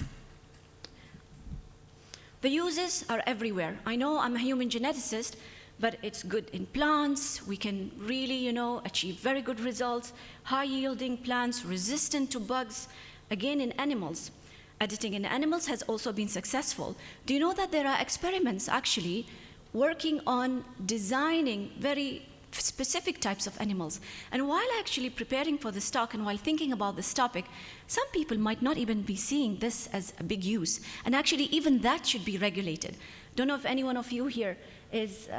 The uses are everywhere. I know I'm a human geneticist, but it's good in plants. We can really, you know, achieve very good results, high-yielding plants, resistant to bugs. Again, in animals. Editing in animals has also been successful. Do you know that there are experiments actually working on designing very specific types of animals? And while actually preparing for this talk and while thinking about this topic, some people might not even be seeing this as a big use. And actually, even that should be regulated. Don't know if any one of you here is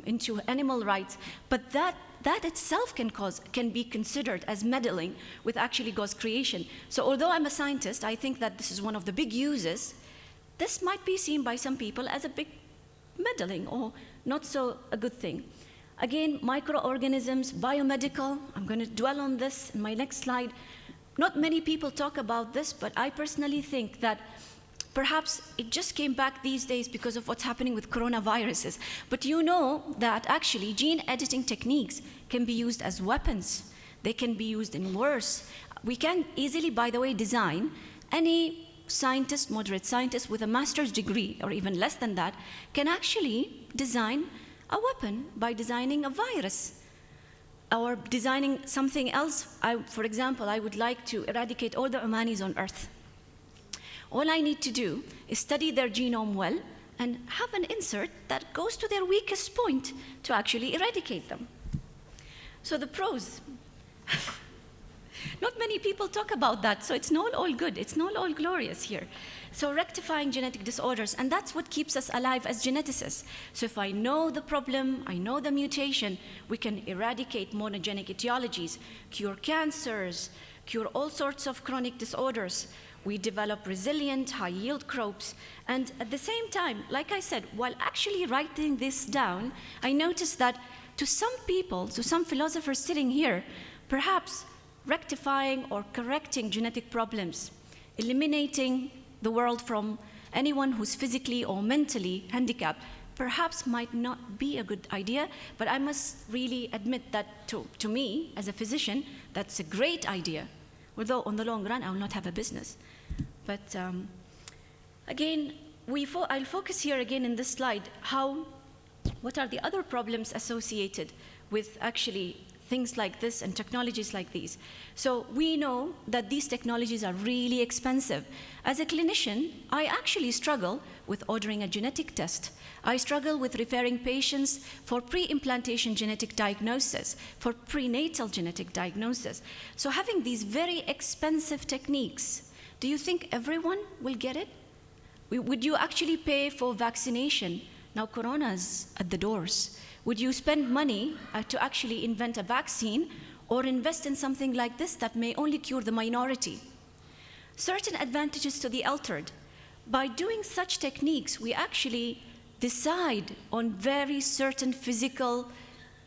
into animal rights, but that itself can be considered as meddling with actually God's creation. So although I'm a scientist, I think that this is one of the big uses. This might be seen by some people as a big meddling or not so a good thing. Again, microorganisms, biomedical, I'm going to dwell on this in my next slide. Not many people talk about this, but I personally think that perhaps it just came back these days because of what's happening with coronaviruses. But you know that actually gene editing techniques can be used as weapons. They can be used in wars. We can easily, by the way, design any scientist, moderate scientist with a master's degree or even less than that can actually design a weapon by designing a virus or designing something else. For example, I would like to eradicate all the Omanis on Earth. All I need to do is study their genome well and have an insert that goes to their weakest point to actually eradicate them. So the pros. Not many people talk about that, so it's not all good. It's not all glorious here. So rectifying genetic disorders, and that's what keeps us alive as geneticists. So if I know the problem, I know the mutation, we can eradicate monogenic etiologies, cure cancers, cure all sorts of chronic disorders. We develop resilient, high-yield crops. And at the same time, like I said, while actually writing this down, I noticed that to some people, to some philosophers sitting here, perhaps rectifying or correcting genetic problems, eliminating the world from anyone who's physically or mentally handicapped perhaps might not be a good idea, but I must really admit that to me, as a physician, that's a great idea. Although on the long run, I will not have a business. But again, I'll focus here again in this slide, what are the other problems associated with actually things like this and technologies like these. So we know that these technologies are really expensive. As a clinician, I actually struggle with ordering a genetic test. I struggle with referring patients for pre-implantation genetic diagnosis, for prenatal genetic diagnosis. So having these very expensive techniques, do you think everyone will get it? Would you actually pay for vaccination? Now Corona's at the doors. Would you spend money to actually invent a vaccine or invest in something like this that may only cure the minority? Certain advantages to the altered. By doing such techniques, we actually decide on very certain physical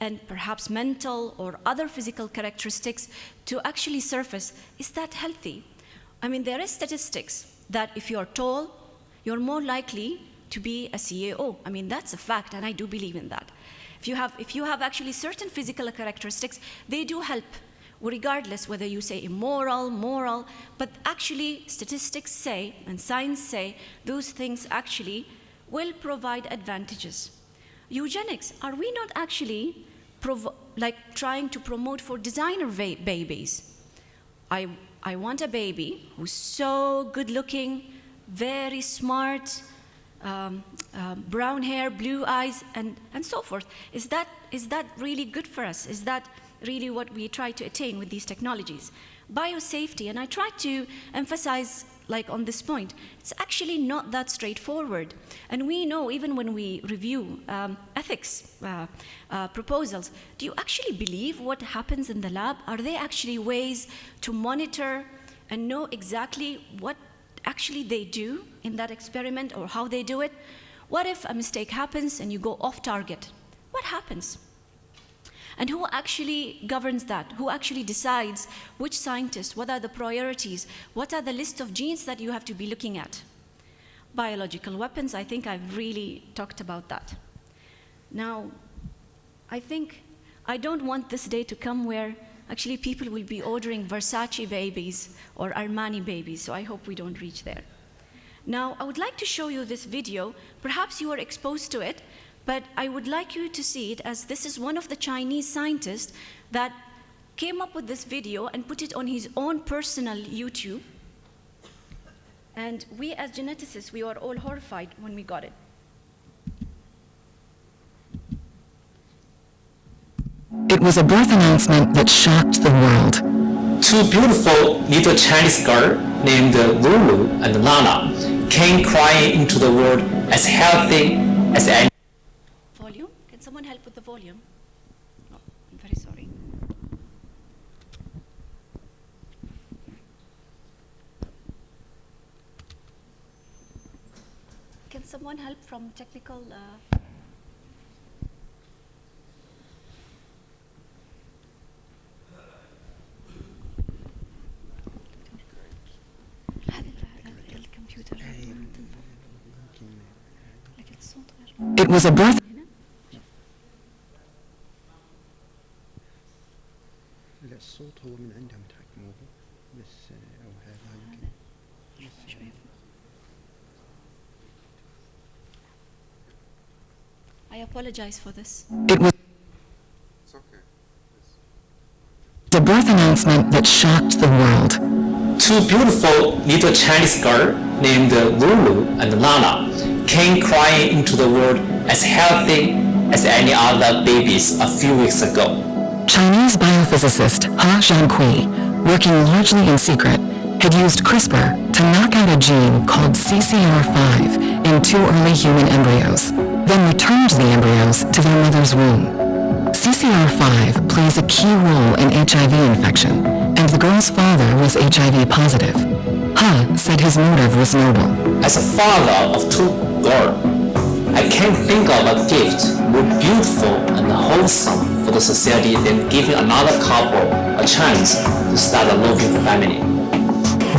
and perhaps mental or other physical characteristics to actually surface. Is that healthy? I mean, there is statistics that if you're tall, you're more likely to be a CAO. I mean, that's a fact, and I do believe in that. If you have actually certain physical characteristics, they do help, regardless whether you say immoral, moral, but actually statistics say, and science say, those things actually will provide advantages. Eugenics, are we not actually trying to promote for designer babies? I want a baby who's so good looking, very smart, brown hair, blue eyes, and so forth. Is that really good for us? Is that really what we try to attain with these technologies? Biosafety, and I try to emphasize on this point, it's actually not that straightforward. And we know, even when we review ethics proposals, do you actually believe what happens in the lab? Are there actually ways to monitor and know exactly what actually they do in that experiment or how they do it? What if a mistake happens and you go off target? What happens? And who actually governs that? Who actually decides which scientists? What are the priorities? What are the list of genes that you have to be looking at? Biological weapons, I think I've really talked about that. Now, I don't want this day to come where actually people will be ordering Versace babies or Armani babies, so I hope we don't reach there. Now, I would like to show you this video. Perhaps you were exposed to it, but I would like you to see it as this is one of the Chinese scientists that came up with this video and put it on his own personal YouTube. And we as geneticists, we were all horrified when we got it. It was a birth announcement that shocked the world. Two beautiful little Chinese girls named Lulu and Nana came crying into the world as healthy as any. Volume? Can someone help with the volume? Oh, I'm very sorry. Can someone help from technical? It was a birth. الصوت هو من عندهم يتحكموا به بس او هذا يمكن. I apologize for this. It was a birth announcement that shocked the world. Two beautiful little Chinese girls named Lulu and Nana came crying into the world as healthy as any other babies a few weeks ago. Chinese biophysicist He Jiankui, working largely in secret, had used CRISPR to knock out a gene called CCR5 in 2 early human embryos, then returned the embryos to their mother's womb. CCR5 plays a key role in HIV infection, and the girl's father was HIV positive. He said his motive was noble. As a father of 2 girls, I can't think of a gift more beautiful and wholesome for the society than giving another couple a chance to start a loving family.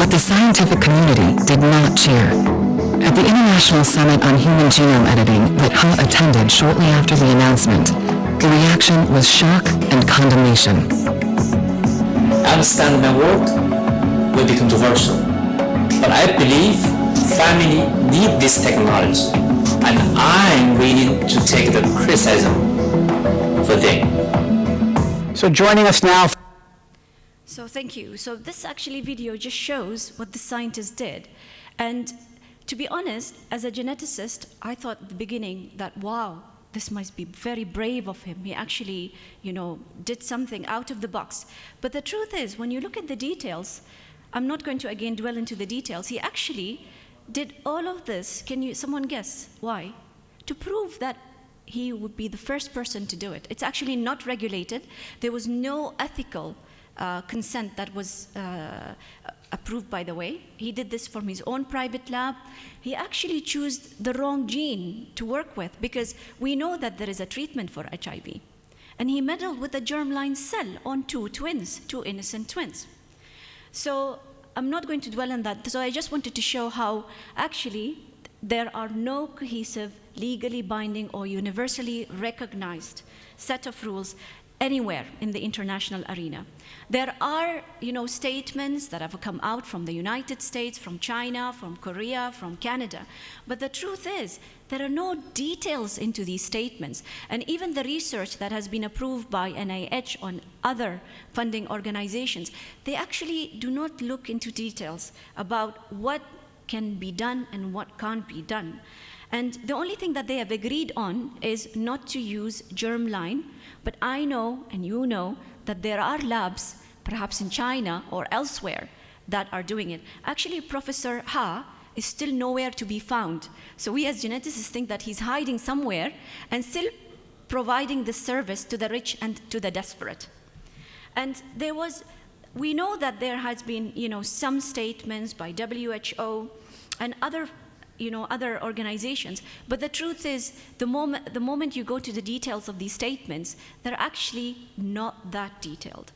But the scientific community did not cheer. At the International Summit on Human Genome Editing that Ha attended shortly after the announcement, the reaction was shock and condemnation. I understand my work will be controversial, but I believe family need this technology, and I'm willing to take the criticism for them. So joining us now. So thank you. So this actually video just shows what the scientists did. And to be honest, as a geneticist, I thought at the beginning that, wow, this must be very brave of him. He actually, did something out of the box. But the truth is, when you look at the details, I'm not going to again dwell into the details. He actually did all of this. Someone guess why? To prove that he would be the first person to do it. It's actually not regulated. There was no ethical consent that was approved, by the way. He did this from his own private lab. He actually chose the wrong gene to work with, because we know that there is a treatment for HIV. And he meddled with a germline cell on two innocent twins. So I'm not going to dwell on that. So I just wanted to show how actually there are no cohesive, legally binding or universally recognized set of rules anywhere in the international arena. There are, statements that have come out from the United States, from China, from Korea, from Canada. But the truth is, there are no details into these statements. And even the research that has been approved by NIH on other funding organizations, they actually do not look into details about what can be done and what can't be done. And the only thing that they have agreed on is not to use germline. But I know, and you know, that there are labs, perhaps in China or elsewhere, that are doing it. Actually, Professor Ha is still nowhere to be found. So we as geneticists think that he's hiding somewhere and still providing this service to the rich and to the desperate. And we know that there has been, some statements by WHO and other organizations. But the truth is, the moment you go to the details of these statements, they're actually not that detailed.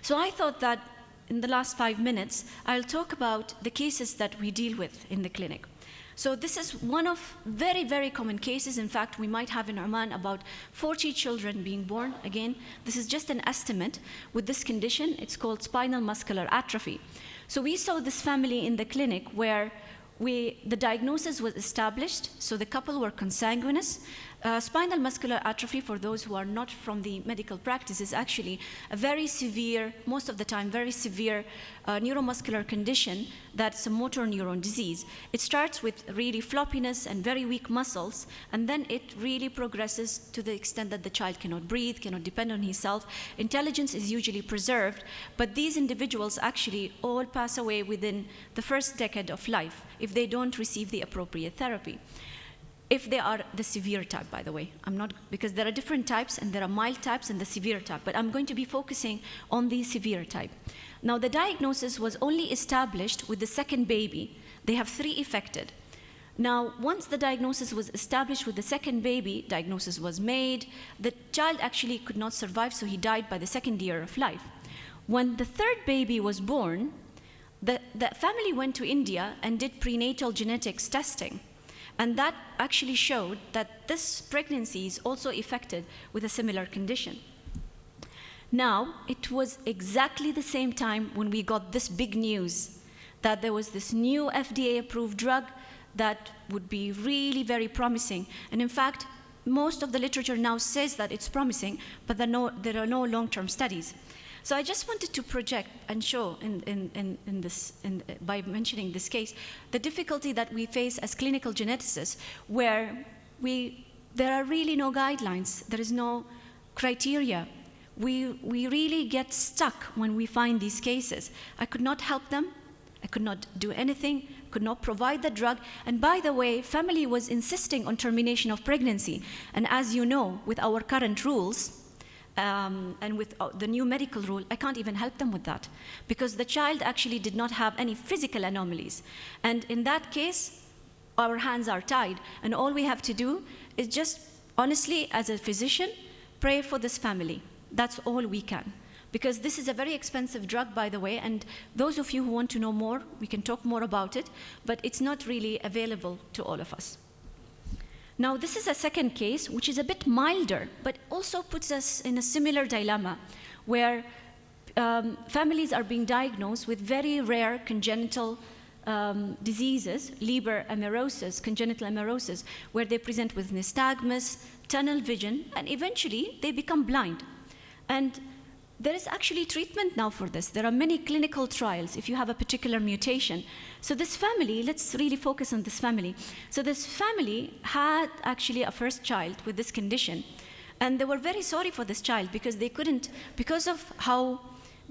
So I thought that in the last 5 minutes, I'll talk about the cases that we deal with in the clinic. So this is one of very, very common cases. In fact, we might have in Oman about 40 children being born. Again, this is just an estimate with this condition. It's called spinal muscular atrophy. So we saw this family in the clinic where the diagnosis was established, so the couple were consanguineous. Spinal muscular atrophy, for those who are not from the medical practice, is actually a very severe, most of the time, very severe neuromuscular condition that's a motor neuron disease. It starts with really floppiness and very weak muscles, and then it really progresses to the extent that the child cannot breathe, cannot depend on himself. Intelligence is usually preserved, but these individuals actually all pass away within the first decade of life if they don't receive the appropriate therapy. If they are the severe type, by the way. Because there are different types, and there are mild types and the severe type, but I'm going to be focusing on the severe type. Now, the diagnosis was only established with the second baby. They have 3 affected. Now, once the diagnosis was established with the second baby, diagnosis was made, the child actually could not survive, so he died by the 2nd year of life. When the 3rd baby was born, the family went to India and did prenatal genetics testing. And that actually showed that this pregnancy is also affected with a similar condition. Now, it was exactly the same time when we got this big news that there was this new FDA-approved drug that would be really very promising. And in fact, most of the literature now says that it's promising, but there are no long-term studies. So I just wanted to project and show by mentioning this case, the difficulty that we face as clinical geneticists, where there are really no guidelines, there is no criteria. We really get stuck when we find these cases. I could not help them, I could not do anything, could not provide the drug. And by the way, family was insisting on termination of pregnancy. And as you know, with our current rules, and with the new medical rule, I can't even help them with that, because the child actually did not have any physical anomalies. And in that case, our hands are tied, and all we have to do is just, honestly, as a physician, pray for this family. That's all we can. because this is a very expensive drug, by the way, and those of you who want to know more, we can talk more about it, but it's not really available to all of us. Now, this is a second case, which is a bit milder, but also puts us in a similar dilemma, where families are being diagnosed with very rare congenital diseases, Leber amaurosis, congenital amaurosis, where they present with nystagmus, tunnel vision, and eventually they become blind. And there is actually treatment now for this. There are many clinical trials if you have a particular mutation. So this family, let's really focus on this family. So this family had actually a first child with this condition. And they were very sorry for this child because they couldn't, because of how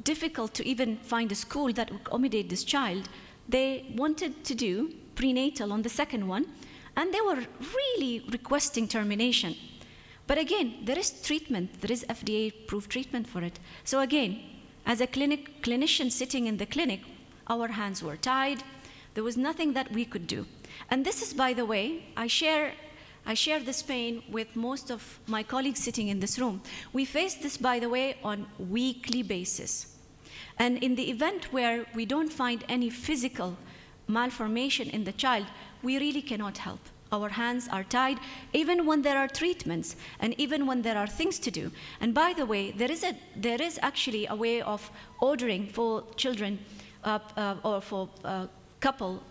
difficult to even find a school that would accommodate this child, they wanted to do prenatal on the second one, and they were really requesting termination. But again, there is treatment, there is FDA-approved treatment for it. So again, as a clinician sitting in the clinic, our hands were tied. There was nothing that we could do. And this is, by the way, I share this pain with most of my colleagues sitting in this room. We face this, by the way, on a weekly basis. And in the event where we don't find any physical malformation in the child, we really cannot help. Our hands are tied, even when there are treatments, and even when there are things to do. And by the way, there is actually a way of ordering for children or for couple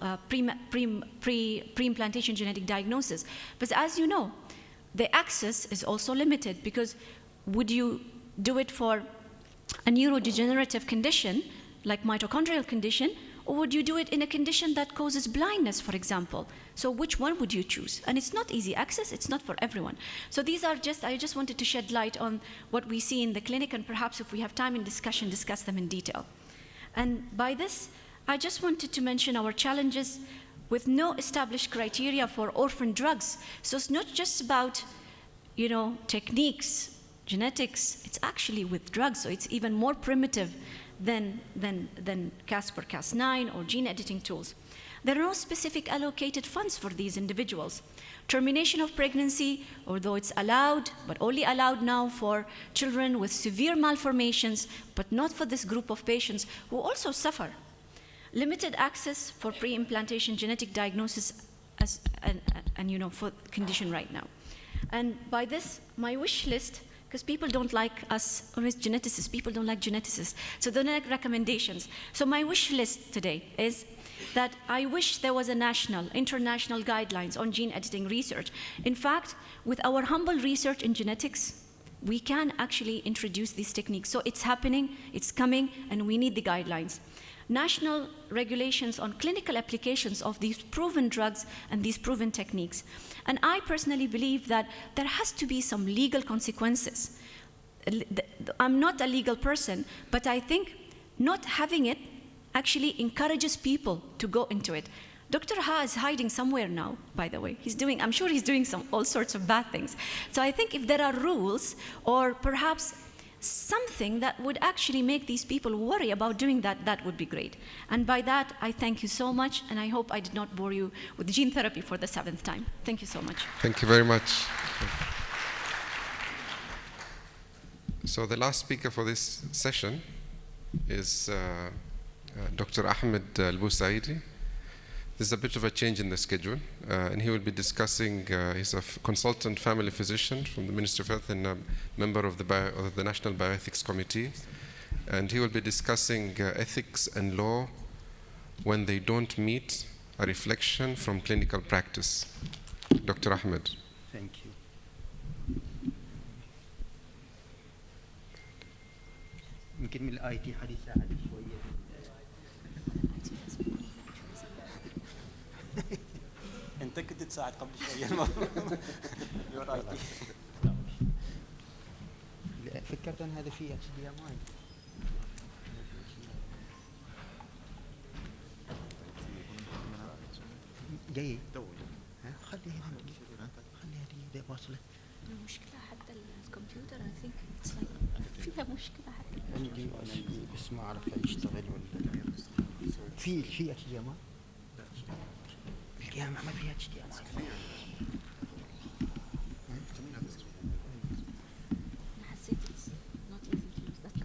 pre-implantation genetic diagnosis. But as you know, the access is also limited, because would you do it for a neurodegenerative condition, like mitochondrial condition, or would you do it in a condition that causes blindness, for example? So which one would you choose? And it's not easy access, it's not for everyone. So these are I just wanted to shed light on what we see in the clinic, and perhaps if we have time in discussion, discuss them in detail. And by this, I just wanted to mention our challenges with no established criteria for orphan drugs. So it's not just about, techniques, genetics, it's actually with drugs, so it's even more primitive than CRISPR-Cas9 or gene editing tools. There are no specific allocated funds for these individuals. Termination of pregnancy, although it's allowed, but only allowed now for children with severe malformations, but not for this group of patients who also suffer. Limited access for pre-implantation genetic diagnosis for condition right now. And by this, my wish list, because people don't like us, always geneticists, people don't like geneticists, so they don't like recommendations. So my wish list today is that I wish there was a national, international guidelines on gene editing research. In fact, with our humble research in genetics, we can actually introduce these techniques. So it's happening, it's coming, and we need the guidelines. National regulations on clinical applications of these proven drugs and these proven techniques. And I personally believe that there has to be some legal consequences. I'm not a legal person, but I think not having it actually encourages people to go into it. Dr. Ha is hiding somewhere now, by the way. I'm sure he's doing all sorts of bad things. So I think if there are rules, or perhaps something that would actually make these people worry about doing that, that would be great. And by that, I thank you so much, and I hope I did not bore you with gene therapy for the 7th time. Thank you so much. Thank you very much. So the last speaker for this session is Dr. Ahmed Al-Busaidi. There's a bit of a change in the schedule, and he will be discussing, he's a consultant family physician from the Ministry of Health and a member of the National Bioethics Committee, and he will be discussing ethics and law when they don't meet a reflection from clinical practice. Dr. Ahmed. Thank you. يمكن من الآي تي حد يساعد شوية. انت كنت تساعد قبل شويه فكرت ان هذا فيه HDMI جاي خليها دي واصله المشكله حتى الكمبيوتر I think it's like فيها مشكله حتى عندي بس ما اعرف يشتغل ولا في HDMI الجامعة ما فيها HDMI. أنا حسيت not easy to use that.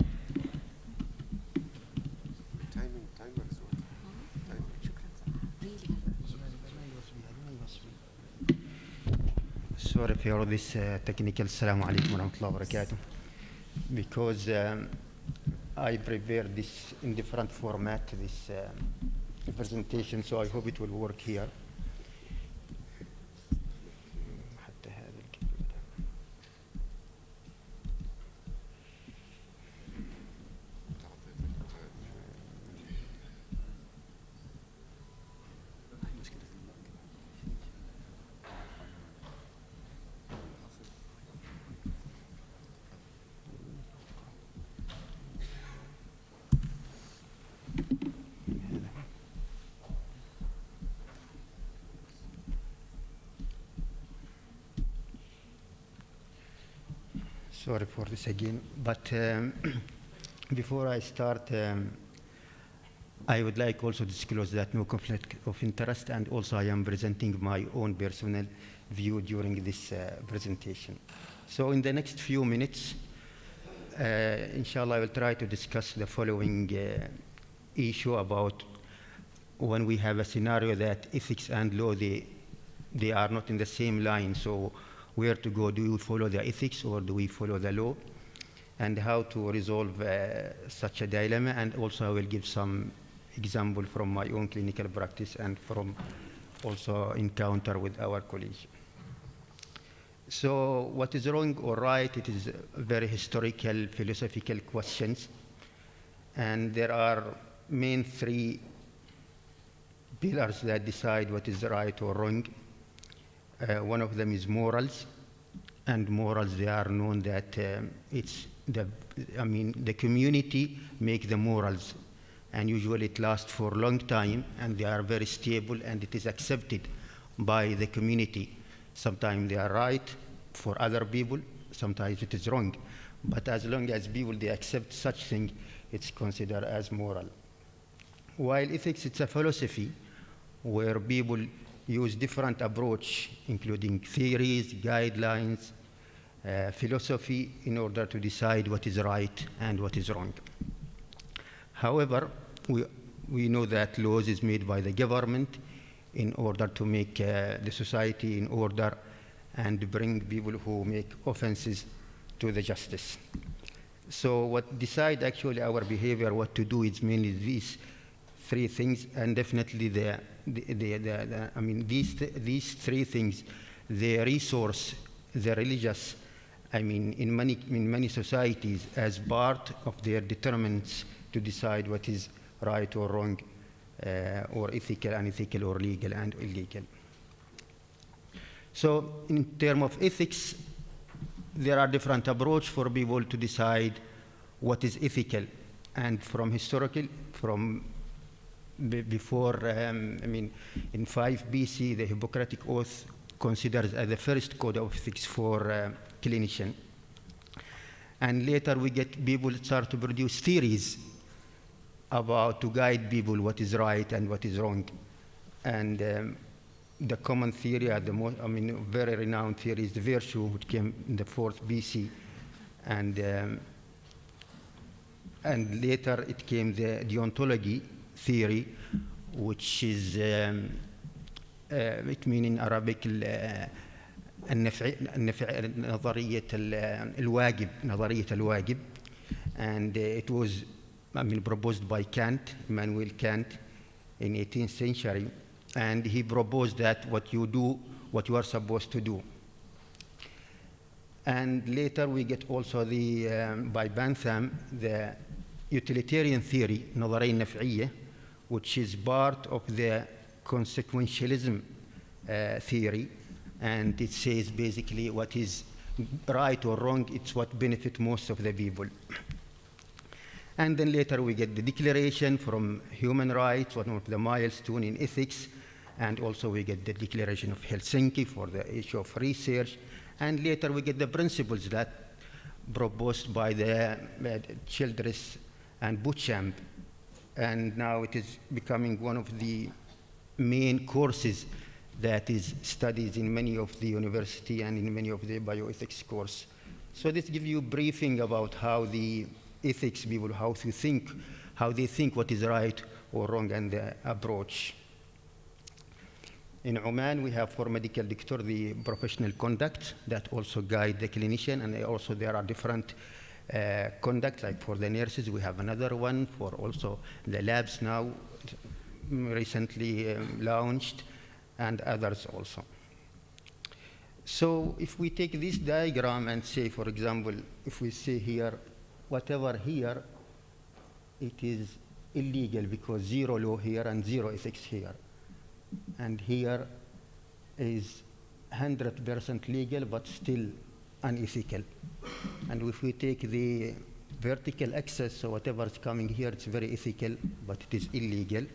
sorry for this technical. Assalamu alaikum wa rahmatullahi wa barakatuh. Because I prepared this in different format, this presentation, so I hope it will work here. Sorry for this again, but before I start, I would like also to disclose that no conflict of interest, and also I am presenting my own personal view during this presentation. So in the next few minutes, inshallah, I will try to discuss the following issue about when we have a scenario that ethics and law, they are not in the same line. So where to go? Do we follow the ethics or do we follow the law? And how to resolve such a dilemma. And also I will give some example from my own clinical practice and from also encounter with our colleagues. So what is wrong or right? It is very historical, philosophical questions. And there are main three pillars that decide what is right or wrong. One of them is morals, and morals, they are known that it's the community make the morals, and usually it lasts for a long time, and they are very stable, and it is accepted by the community. Sometimes they are right for other people, sometimes it is wrong, but as long as people, they accept such thing, it's considered as moral. While ethics, it's a philosophy where people use different approach, including theories, guidelines, philosophy, in order to decide what is right and what is wrong. However, we know that laws is made by the government in order to make the society in order and bring people who make offenses to the justice. So what decide actually our behavior, what to do, is mainly these three things, and definitely these three things, the resource, the religious, in many societies, as part of their determinants to decide what is right or wrong, or ethical, unethical, or legal and illegal. So in terms of ethics, there are different approaches for people to decide what is ethical, and from historical, from before, in 5 BC, the Hippocratic Oath considered as the first code of ethics for clinician. And later we get people start to produce theories about to guide people what is right and what is wrong. And the common theory, the most, very renowned theory is the virtue, which came in the 4th BC. And later it came the deontology theory, which is, it means in Arabic, نظرية الواجب, and it was proposed by Immanuel Kant in 18th century, and he proposed that what you do, what you are supposed to do. And later we get also by Bentham, the utilitarian theory, النظرية النفعية, which is part of the consequentialism theory, and it says basically what is right or wrong, it's what benefits most of the people. And then later we get the Declaration from Human Rights, one of the milestones in ethics, and also we get the Declaration of Helsinki for the issue of research, and later we get the principles that proposed by the Childress and Beauchamp. And now it is becoming one of the main courses that is studied in many of the university and in many of the bioethics course. So this gives you a briefing about how the ethics people, how they think what is right or wrong, and the approach. In Oman, we have for medical doctor the professional conduct that also guide the clinician, and also there are different conduct, like for the nurses, we have another one, for also the labs now, recently launched, and others also. So if we take this diagram and say, for example, if we say here, whatever here, it is illegal because zero law here and zero ethics here. And here is 100% legal, but still unethical. And if we take the vertical axis, so whatever is coming here, it's very ethical, but it is illegal.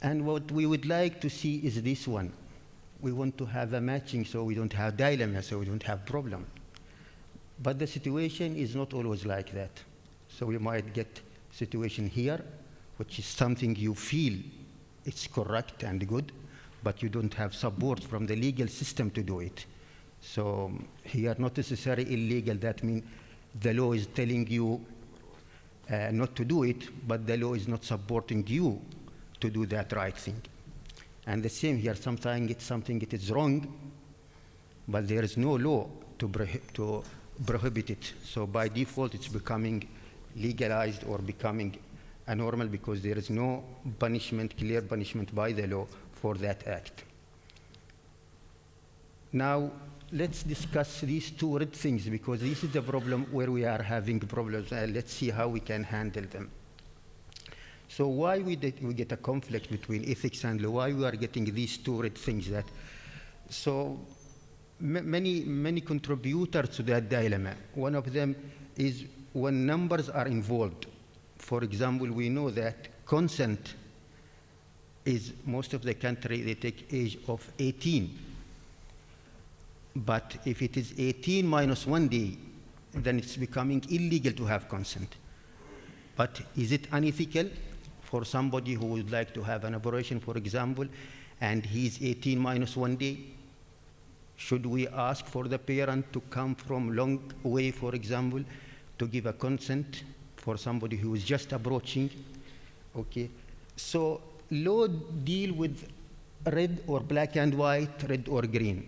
And what we would like to see is this one. We want to have a matching so we don't have dilemma, so we don't have problem. But the situation is not always like that. So we might get situation here, which is something you feel it's correct and good, but you don't have support from the legal system to do it. So here, not necessarily illegal, that means the law is telling you not to do it, but the law is not supporting you to do that right thing. And the same here, sometimes it's something it is wrong, but there is no law to prohibit it. So by default, it's becoming legalized or becoming a normal because there is no punishment, clear punishment by the law for that act. Now, let's discuss these two red things because this is the problem where we are having problems, and let's see how we can handle them. So why we get a conflict between ethics and law? Why we are getting these two red things? That so many contributors to that dilemma. One of them is when numbers are involved. For example, we know that consent is, most of the country, they take age of 18. But if it is 18 minus 1 day, then it's becoming illegal to have consent. But is it unethical for somebody who would like to have an abortion, for example, and he's 18 minus 1 day? Should we ask for the parent to come from long way, for example, to give a consent for somebody who is just approaching? Okay, so law deal with red or black and white, red or green.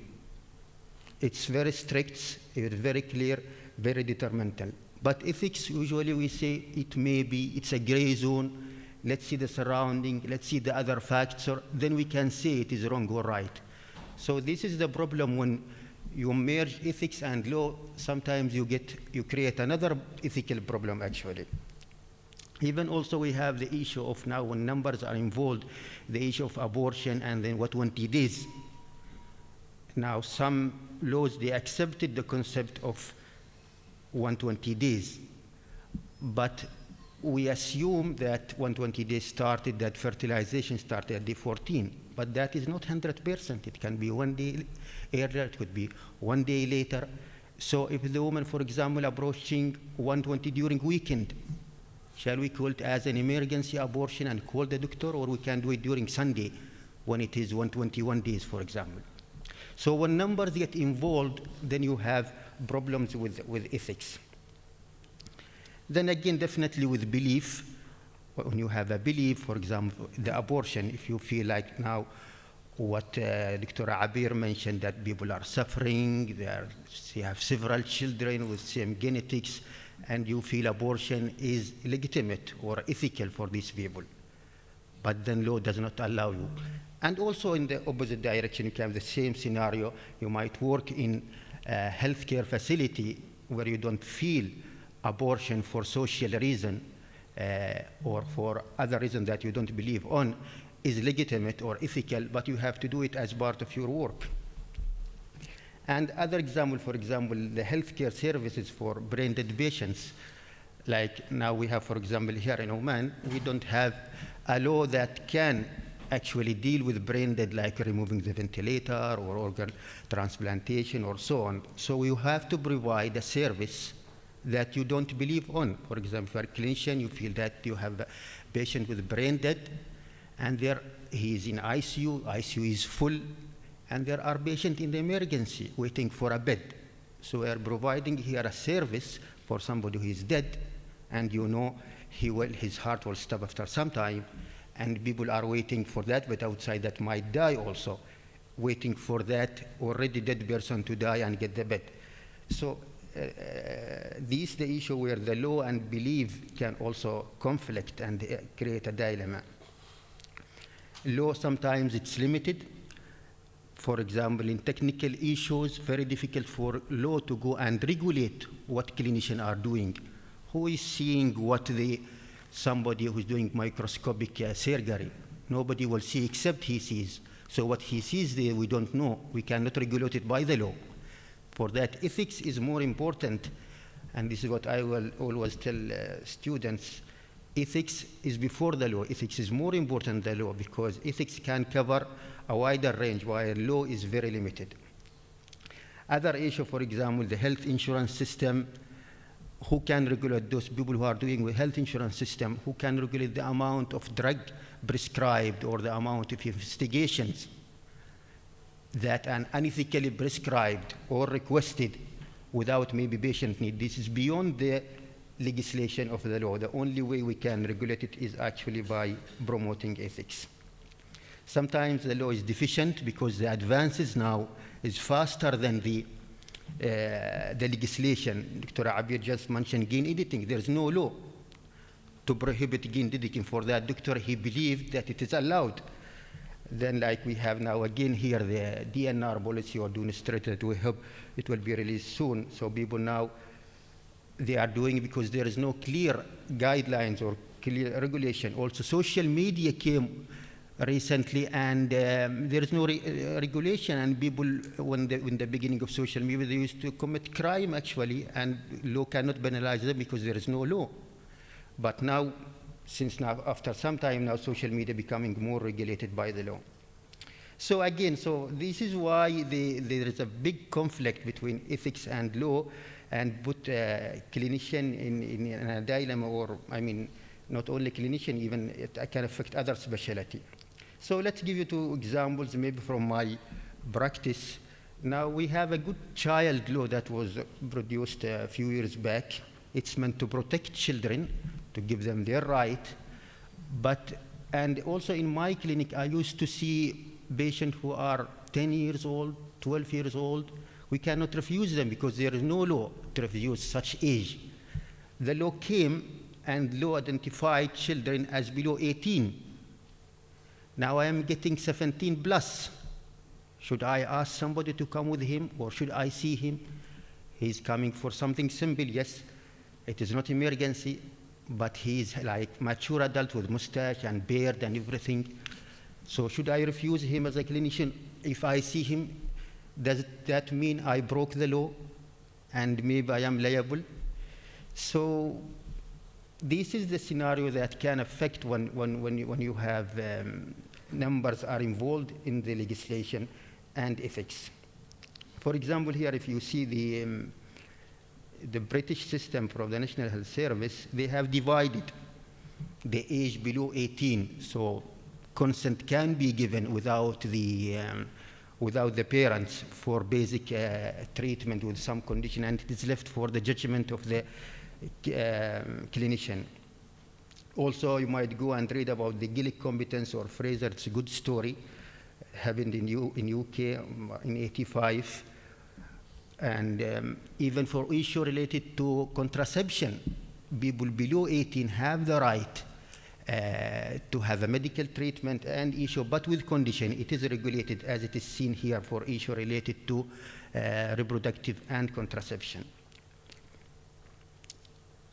It's very strict, it's very clear, very determinant. But ethics, usually we say it may be, it's a gray zone. Let's see the surrounding, let's see the other factor, then we can say it is wrong or right. So this is the problem when you merge ethics and law, sometimes you create another ethical problem actually. Even also we have the issue of now when numbers are involved, the issue of abortion and then what 20 days. Now some laws, they accepted the concept of 120 days, but we assume that 120 days started, that fertilization started at day 14, but that is not 100%. It can be 1 day earlier, it could be 1 day later. So if the woman, for example, approaching 120 during weekend, shall we call it as an emergency abortion and call the doctor, or we can do it during Sunday when it is 121 days, for example? So when numbers get involved, then you have problems with ethics. Then again, definitely with belief. When you have a belief, for example, the abortion, if you feel like now what Dr. Abir mentioned, that people are suffering, they have several children with same genetics, and you feel abortion is legitimate or ethical for these people. But then law does not allow you. And also in the opposite direction, you can have the same scenario. You might work in a healthcare facility where you don't feel abortion for social reason or for other reason that you don't believe on is legitimate or ethical, but you have to do it as part of your work. And other example, for example, the healthcare services for brain dead patients. Like now we have, for example, here in Oman, we don't have a law that can actually deal with brain dead, like removing the ventilator or organ transplantation or so on. So you have to provide a service that you don't believe on. For example, if you are a clinician, you feel that you have a patient with brain dead, and there he is in ICU, ICU is full, and there are patients in the emergency waiting for a bed. So we are providing here a service for somebody who is dead, and you know his heart will stop after some time, and people are waiting for that, but outside that might die also, waiting for that already dead person to die and get the bed. So this is the issue where the law and belief can also conflict and create a dilemma. Law, sometimes it's limited. For example, in technical issues, very difficult for law to go and regulate what clinicians are doing. Who is seeing what somebody who's doing microscopic surgery? Nobody will see except he sees. So what he sees there, we don't know. We cannot regulate it by the law. For that, ethics is more important. And this is what I will always tell students. Ethics is before the law. Ethics is more important than the law because ethics can cover a wider range while law is very limited. Other issue, for example, the health insurance system. Who can regulate those people who are doing the health insurance system? Who can regulate the amount of drug prescribed or the amount of investigations that are unethically prescribed or requested without maybe patient need? This is beyond the legislation of the law. The only way we can regulate it is actually by promoting ethics. Sometimes the law is deficient because the advances now is faster than the legislation. Dr. Abir just mentioned gene editing. There's no law to prohibit gene editing. For that doctor, he believed that it is allowed. Then like we have now again here the DNR policy or demonstrated, we hope it will be released soon. So people now, they are doing because there is no clear guidelines or clear regulation. Also social media came recently, and there is no regulation, and people, when the beginning of social media, they used to commit crime actually, and law cannot penalize them because there is no law. But now, since now, after some time now, social media becoming more regulated by the law. So again, so this is why there is a big conflict between ethics and law, and put clinician in a dilemma, or I mean, not only clinician, even it can affect other specialty. So let's give you two examples, maybe from my practice. Now we have a good child law that was produced a few years back. It's meant to protect children, to give them their right. And also in my clinic, I used to see patients who are 10 years old, 12 years old. We cannot refuse them because there is no law to refuse such age. The law came and law identified children as below 18. Now I am getting 17 plus. Should I ask somebody to come with him, or should I see him? He's coming for something simple, yes. It is not emergency, but he's like mature adult with mustache and beard and everything. So should I refuse him as a clinician? If I see him, does that mean I broke the law and maybe I am liable? So this is the scenario that can affect when you have numbers are involved in the legislation and ethics. For example, here if you see the British system for the National Health Service, they have divided the age below 18, so consent can be given without the parents for basic treatment with some condition, and it is left for the judgment of the clinician. Also, you might go and read about the Gillick competence or Fraser. It's a good story. Happened in UK in '85. And even for issue related to contraception, people below 18 have the right to have a medical treatment and issue, but with condition. It is regulated as it is seen here for issue related to reproductive and contraception.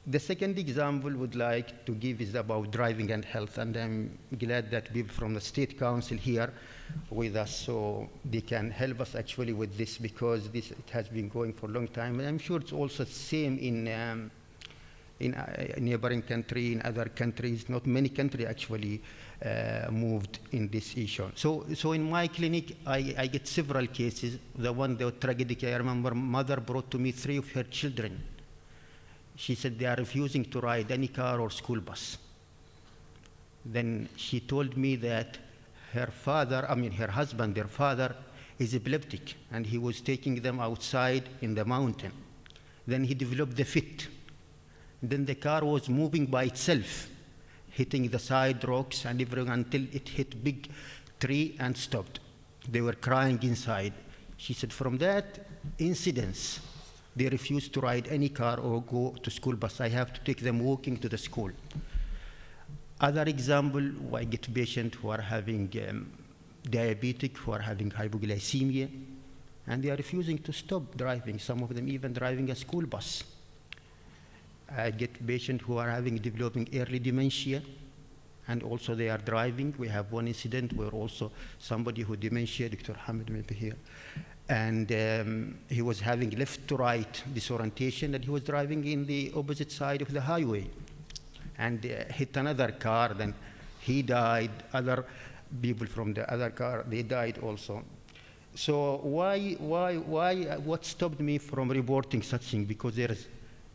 The second example would like to give is about driving and health, and I'm glad that people from the State Council here with us, so they can help us actually with this, because it has been going for a long time, and I'm sure it's also the same in a neighboring country, in other countries. Not many countries actually moved in this issue. So in my clinic, I get several cases. The one, the tragic, I remember mother brought to me 3 of her children. She said they are refusing to ride any car or school bus. Then she told me that her husband, their father, is epileptic, and he was taking them outside in the mountain. Then he developed the fit. Then the car was moving by itself. hitting the side rocks and everything until it hit big tree and stopped. They were crying inside. She said from that incident, they refused to ride any car or go to school bus. I have to take them walking to the school. Other example, I get patients who are having diabetic, who are having hypoglycemia, and they are refusing to stop driving, some of them even driving a school bus. I get patients who are developing early dementia, and also they are driving. We have one incident where also somebody who dementia, Dr. Hamid may be here, and he was having left to right disorientation, and he was driving in the opposite side of the highway and hit another car. Then he died. Other people from the other car, they died also. So what stopped me from reporting such thing? Because there is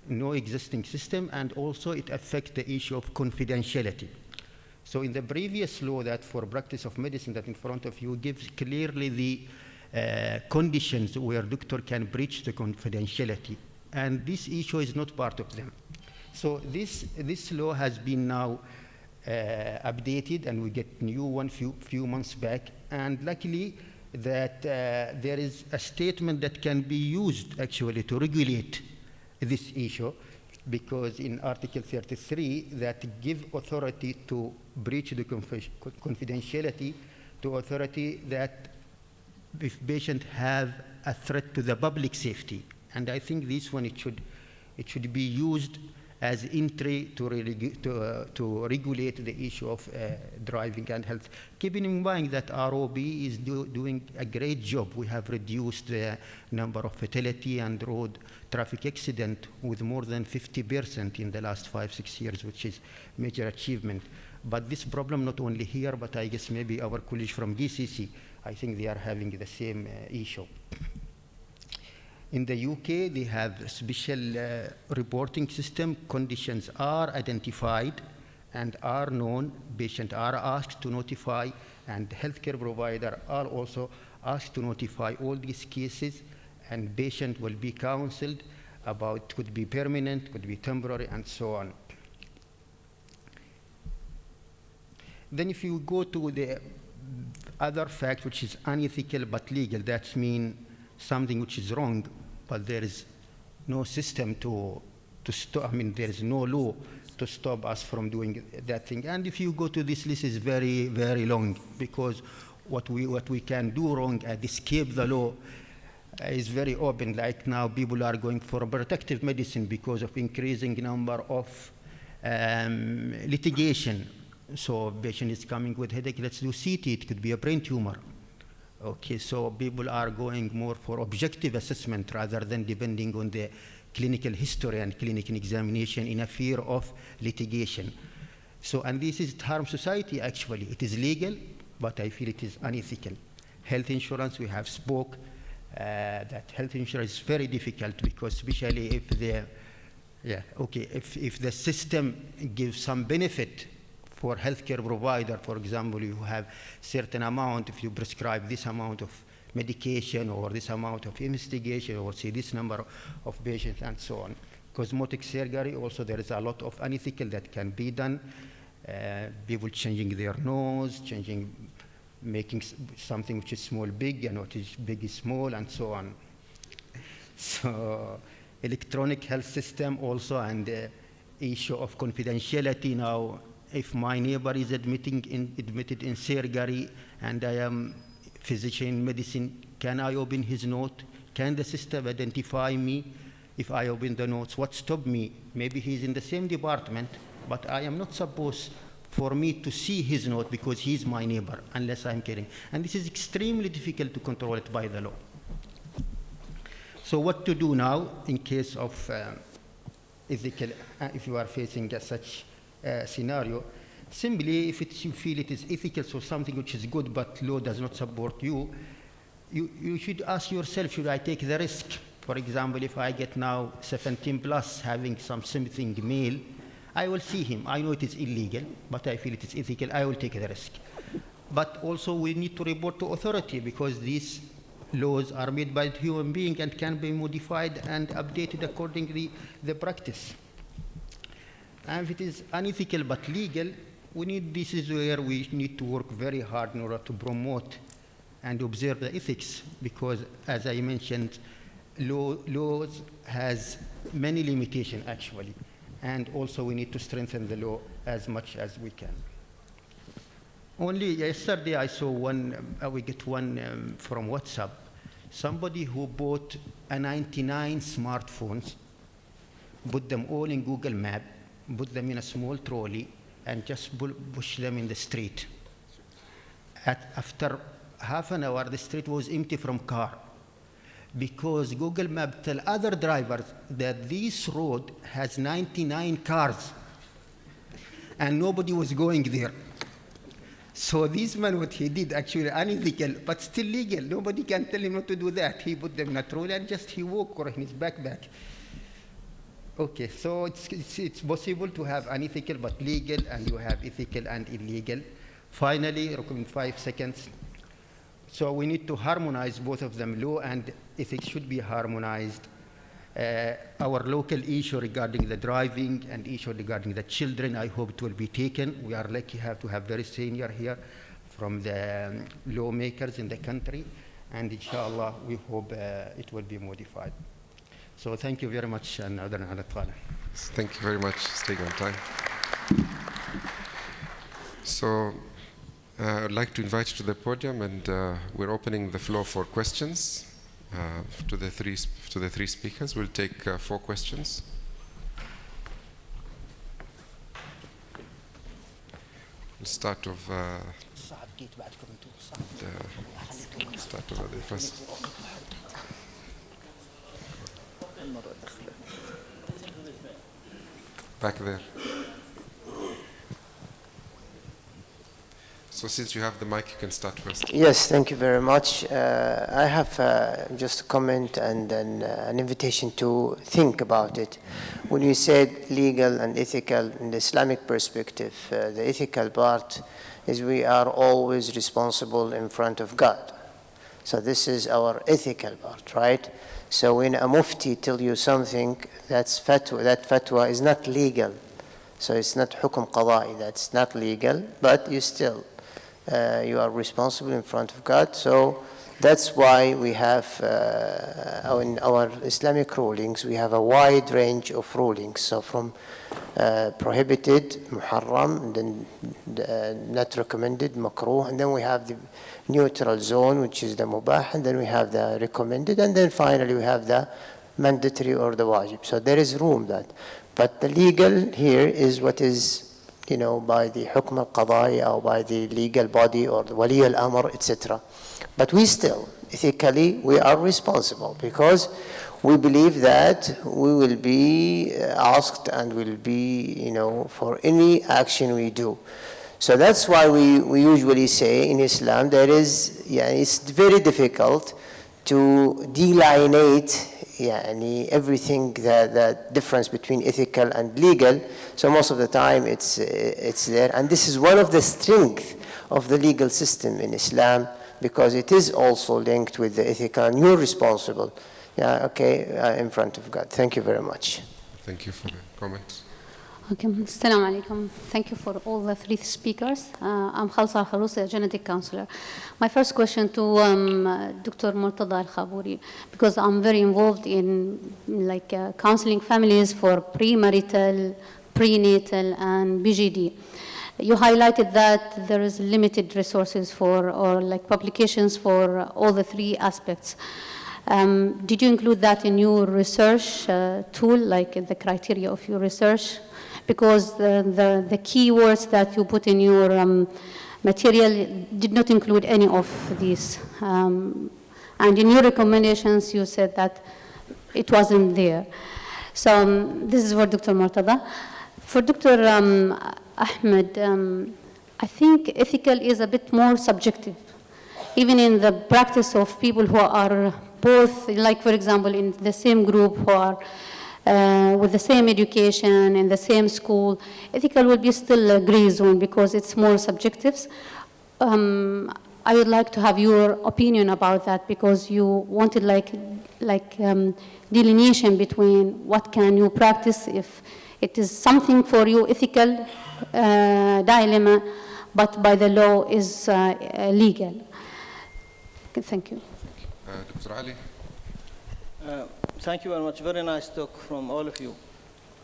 no existing system, and also it affects the issue of confidentiality. So in the previous law that for practice of medicine that in front of you gives clearly the conditions where doctor can breach the confidentiality, and this issue is not part of them. So this law has been now updated, and we get new one few months back, and luckily that there is a statement that can be used actually to regulate this issue, because in Article 33 that give authority to breach the confidentiality to authority that if patient have a threat to the public safety. And I think this one, it should be used as entry to regulate the issue of driving and health. Keeping in mind that ROB is doing a great job. We have reduced the number of fatality and road traffic accident with more than 50% in the last 5-6 years, which is major achievement. But this problem not only here, but I guess maybe our colleagues from GCC, I think they are having the same issue. In the UK, they have a special reporting system. Conditions are identified and are known. Patients are asked to notify, and healthcare providers are also asked to notify all these cases, and patient will be counseled about, could be permanent, could be temporary, and so on. Then if you go to the other fact, which is unethical but legal, that means something which is wrong, but there is no system to stop. I mean, there is no law to stop us from doing that thing. And if you go to this list, is very, very long, because what we can do wrong and escape the law is very open. Like now, people are going for protective medicine because of increasing number of litigation. So patient is coming with headache, let's do CT, it could be a brain tumor. Okay, so people are going more for objective assessment rather than depending on the clinical history and clinical examination in a fear of litigation. So, and this is harm society actually. It is legal, but I feel it is unethical. Health insurance, we have spoke that health insurance is very difficult, because especially if if the system gives some benefit for healthcare provider, for example, you have certain amount, if you prescribe this amount of medication or this amount of investigation or say this number of patients and so on. Cosmetic surgery, also there is a lot of unethical that can be done. People changing their nose, making something which is small big and what is big is small and so on. So electronic health system also, and the issue of confidentiality now. If my neighbor is admitted in surgery and I am physician in medicine, can I open his note? Can the system identify me if I open the notes? What stopped me? Maybe he's in the same department, but I am not supposed for me to see his note because he's my neighbor, unless I'm kidding. And this is extremely difficult to control it by the law. So what to do now in case of ethical, if you are facing such scenario? Simply, if you feel it is ethical, so something which is good but law does not support you, you should ask yourself, should I take the risk? For example, if I get now 17 plus having something male, I will see him. I know it is illegal, but I feel it is ethical. I will take the risk. But also we need to report to authority, because these laws are made by human beings and can be modified and updated according to the practice. And if it is unethical but legal, This is where we need to work very hard in order to promote and observe the ethics, because as I mentioned, laws has many limitations actually, and also we need to strengthen the law as much as we can. Only yesterday I saw we get one from WhatsApp, somebody who bought 99 smartphones, put them all in Google Map, put them in a small trolley, and just push them in the street. After half an hour, the street was empty from car, because Google Map tell other drivers that this road has 99 cars, and nobody was going there. So this man, what he did, actually unethical, but still legal. Nobody can tell him not to do that. He put them in a trolley and just he walked or in his backpack. Okay, so it's possible to have unethical but legal, and you have ethical and illegal. Finally, recommend 5 seconds. So we need to harmonize both of them. Law and ethics should be harmonized. Our local issue regarding the driving and issue regarding the children, I hope it will be taken. We are lucky to have very senior here from the lawmakers in the country, and inshallah we hope it will be modified. So thank you very much. Thank you very much. Staying on time. So I'd like to invite you to the podium, and we're opening the floor for questions to the three speakers. We'll take 4 questions. We'll start over the first. Back there. So since you have the mic, you can start first. Yes, thank you very much. I have just a comment and then an invitation to think about it. When you said legal and ethical in the Islamic perspective, the ethical part is we are always responsible in front of God. So this is our ethical part, right? So when a mufti tells you something, that's fatwa, that fatwa is not legal. So it's not hukum qada'i, that's not legal, but you still, you are responsible in front of God. So that's why we have, in our Islamic rulings, we have a wide range of rulings. So from prohibited, muharram, and then not recommended, makruh, and then we have the neutral zone, which is the mubah, and then we have the recommended, and then finally we have the mandatory or the wajib. So there is room that. But the legal here is what is, by the hukm al-qadai or by the legal body or the wali al-amr, etc. But we still, ethically, we are responsible because we believe that we will be asked and will be, for any action we do. So that's why we usually say in Islam there is, it's very difficult to delineate everything, the difference between ethical and legal. So most of the time it's there. And this is one of the strengths of the legal system in Islam, because it is also linked with the ethical, and you're responsible in front of God. Thank you very much. Thank you for the comments. Okay, Assalamu alaikum. Thank you for all the 3 speakers. I'm Khalsa Al-Kharousi, a genetic counselor. My first question to Dr. Murtada Al-Khabouri, because I'm very involved in counseling families for premarital, prenatal, and BGD. You highlighted that there is limited resources or publications for all the 3 aspects. Did you include that in your research tool, the criteria of your research? Because the keywords that you put in your material did not include any of these. And in your recommendations, you said that it wasn't there. So this is for Dr. Murtada. For Dr. Ahmed, I think ethical is a bit more subjective. Even in the practice of people who are both, for example, in the same group who are with the same education in the same school, ethical will be still a gray zone because it's more subjective. I would like to have your opinion about that, because you wanted delineation between what can you practice if It is something for you, ethical dilemma, but by the law is legal. Okay, thank you. Dr. Ali. Thank you very much. Very nice talk from all of you.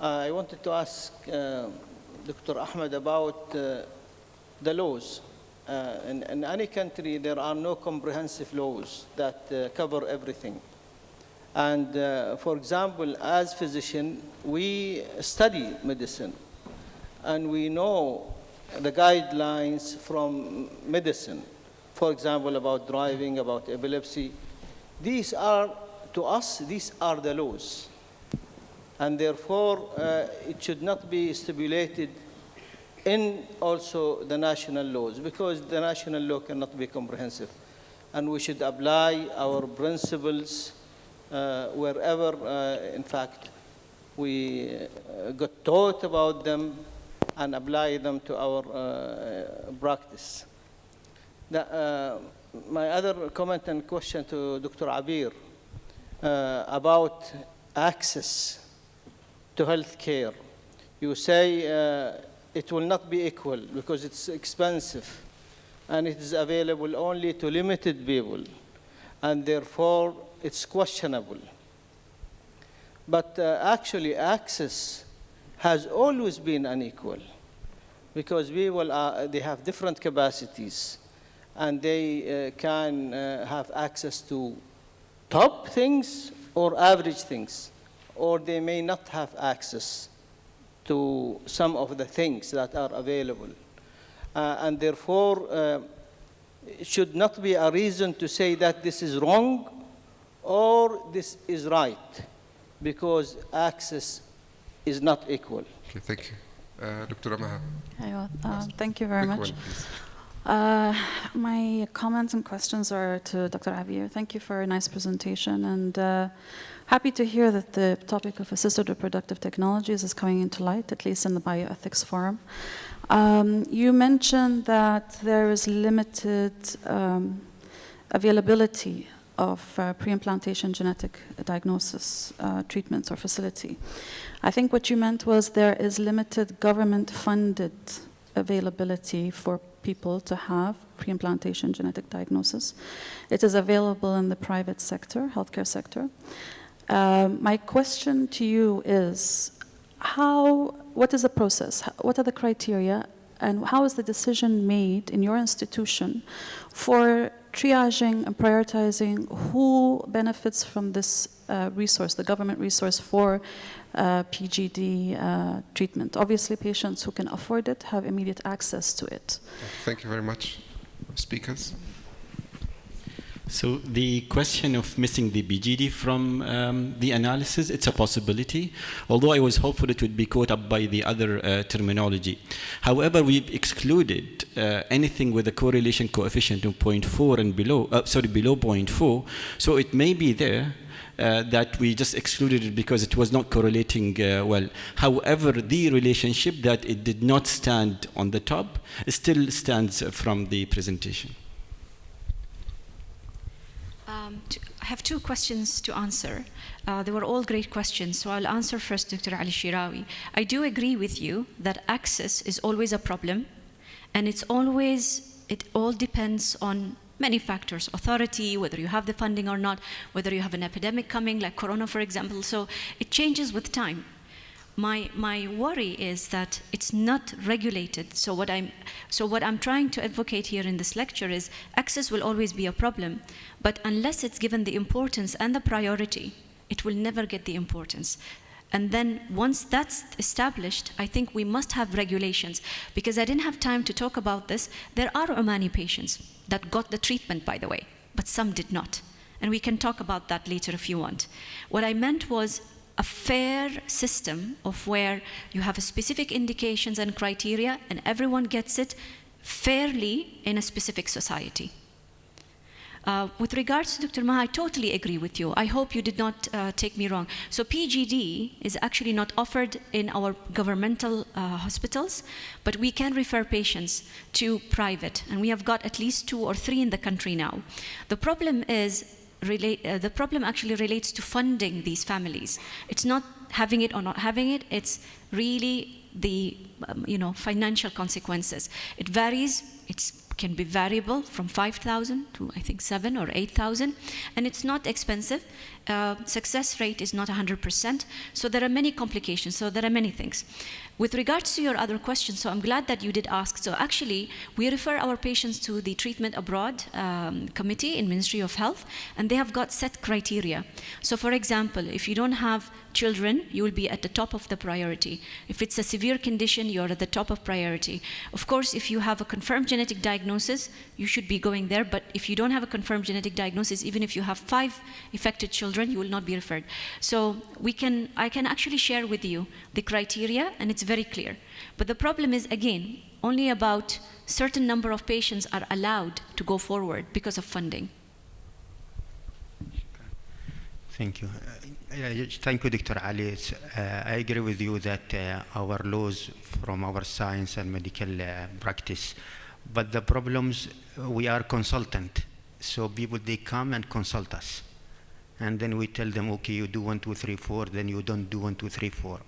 I wanted to ask Dr. Ahmed about the laws. In any country, there are no comprehensive laws that cover everything. And for example, as physicians, we study medicine, and we know the guidelines from medicine. For example, about driving, about epilepsy. These are, to us, these are the laws. And therefore, it should not be stipulated in also the national laws, because the national law cannot be comprehensive. And we should apply our principles wherever, in fact, we got taught about them and apply them to our practice. My other comment and question to Dr. Abir about access to health care. You say it will not be equal because it's expensive and it is available only to limited people, and therefore it's questionable. But actually access has always been unequal, because people they have different capacities, and they can have access to top things or average things, or they may not have access to some of the things that are available. And therefore, it should not be a reason to say that this is wrong or this is right, because access is not equal. Okay, thank you. Dr. Amaha. Thank you very much. My comments and questions are to Dr. Abir. Thank you for a nice presentation, and happy to hear that the topic of assisted reproductive technologies is coming into light, at least in the Bioethics Forum. You mentioned that there is limited availability of pre-implantation genetic diagnosis treatments or facility. I think what you meant was there is limited government-funded availability for people to have pre-implantation genetic diagnosis. It is available in the private sector, healthcare sector. My question to you is, what is the process? What are the criteria? And how is the decision made in your institution for triaging and prioritizing who benefits from this resource, the government resource for PGD treatment? Obviously, patients who can afford it have immediate access to it. Thank you very much. Speakers? So the question of missing the BGD from the analysis, it's a possibility, although I was hopeful it would be caught up by the other terminology. However, we've excluded anything with a correlation coefficient of 0.4 and below, below 0.4, so it may be there, that we just excluded it because it was not correlating well. However, the relationship that it did not stand on the top still stands from the presentation. I have two questions to answer. They were all great questions, so I'll answer first Dr. Ali Shirawi. I do agree with you that access is always a problem, and it all depends on many factors: authority, whether you have the funding or not, whether you have an epidemic coming like corona, for example. So it changes with time. My worry is that it's not regulated. So what I'm trying to advocate here in this lecture is access will always be a problem, but unless it's given the importance and the priority, it will never get the importance. And then once that's established, I think we must have regulations. Because I didn't have time to talk about this, there are Omani patients that got the treatment, by the way, but some did not. And we can talk about that later if you want. What I meant was a fair system of where you have specific indications and criteria and everyone gets it fairly in a specific society. With regards to Dr. Maha, I totally agree with you. I hope you did not take me wrong. So PGD is actually not offered in our governmental hospitals, but we can refer patients to private, and we have got at least 2 or 3 in the country now. The problem is the problem actually relates to funding these families. It's not having it or not having it, it's really the financial consequences. It varies, it can be variable from 5,000 to I think 7,000 or 8,000, and it's not expensive. Success rate is not 100%, so there are many complications, so there are many things. With regards to your other question, so I'm glad that you did ask. So actually, we refer our patients to the Treatment Abroad Committee in Ministry of Health, and they have got set criteria. So for example, if you don't have children, you will be at the top of the priority. If it's a severe condition, you're at the top of priority. Of course, if you have a confirmed genetic diagnosis, you should be going there, but if you don't have a confirmed genetic diagnosis, even if you have 5 affected children, you will not be referred. So I can actually share with you the criteria, and it's very clear. But the problem is, again, only about certain number of patients are allowed to go forward because of funding. Thank you. Thank you, Dr. Ali. I agree with you that our laws from our science and medical practice, but the problems, we are consultant. So people, they come and consult us. And then we tell them, okay, you do 1, 2, 3, 4, then you don't do 1, 2, 3, 4.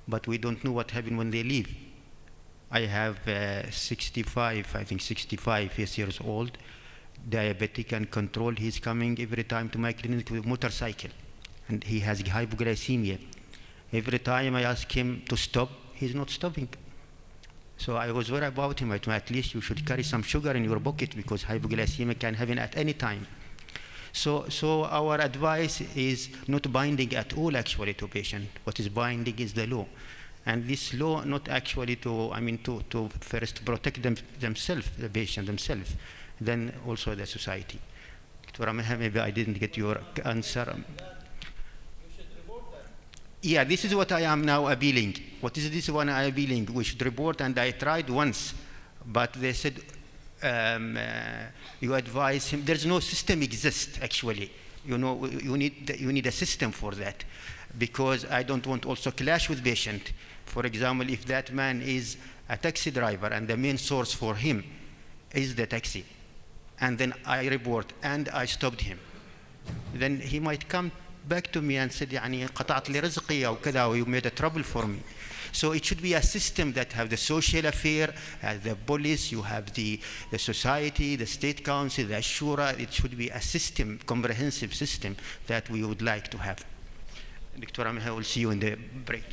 But we don't know what happened when they leave. I have 65 years old, diabetic and controlled. He's coming every time to my clinic with a motorcycle. And he has hypoglycemia. Every time I ask him to stop, he's not stopping. So I was worried about him. I told him, at least you should carry some sugar in your pocket because hypoglycemia can happen at any time. So our advice is not binding at all actually to patient. What is binding is the law. And this law not actually to first protect themselves, the patient themselves, then also the society. Dr. Ameha, maybe I didn't get your answer. Yeah, this is what I am now appealing. What is this one I am appealing? We should report, and I tried once, but they said, you advise him. There's no system exists actually. You need a system for that, because I don't want also clash with patient. For example, if that man is a taxi driver and the main source for him is the taxi, and then I report and I stopped him, then he might come back to me and said, يعني قطعت لي رزقي أو كذا, you made a trouble for me. So it should be a system that have the social affair, the police, you have the society, the state council, the shura. It should be a system, comprehensive system that we would like to have. Dr. Ameha, will see you in the break.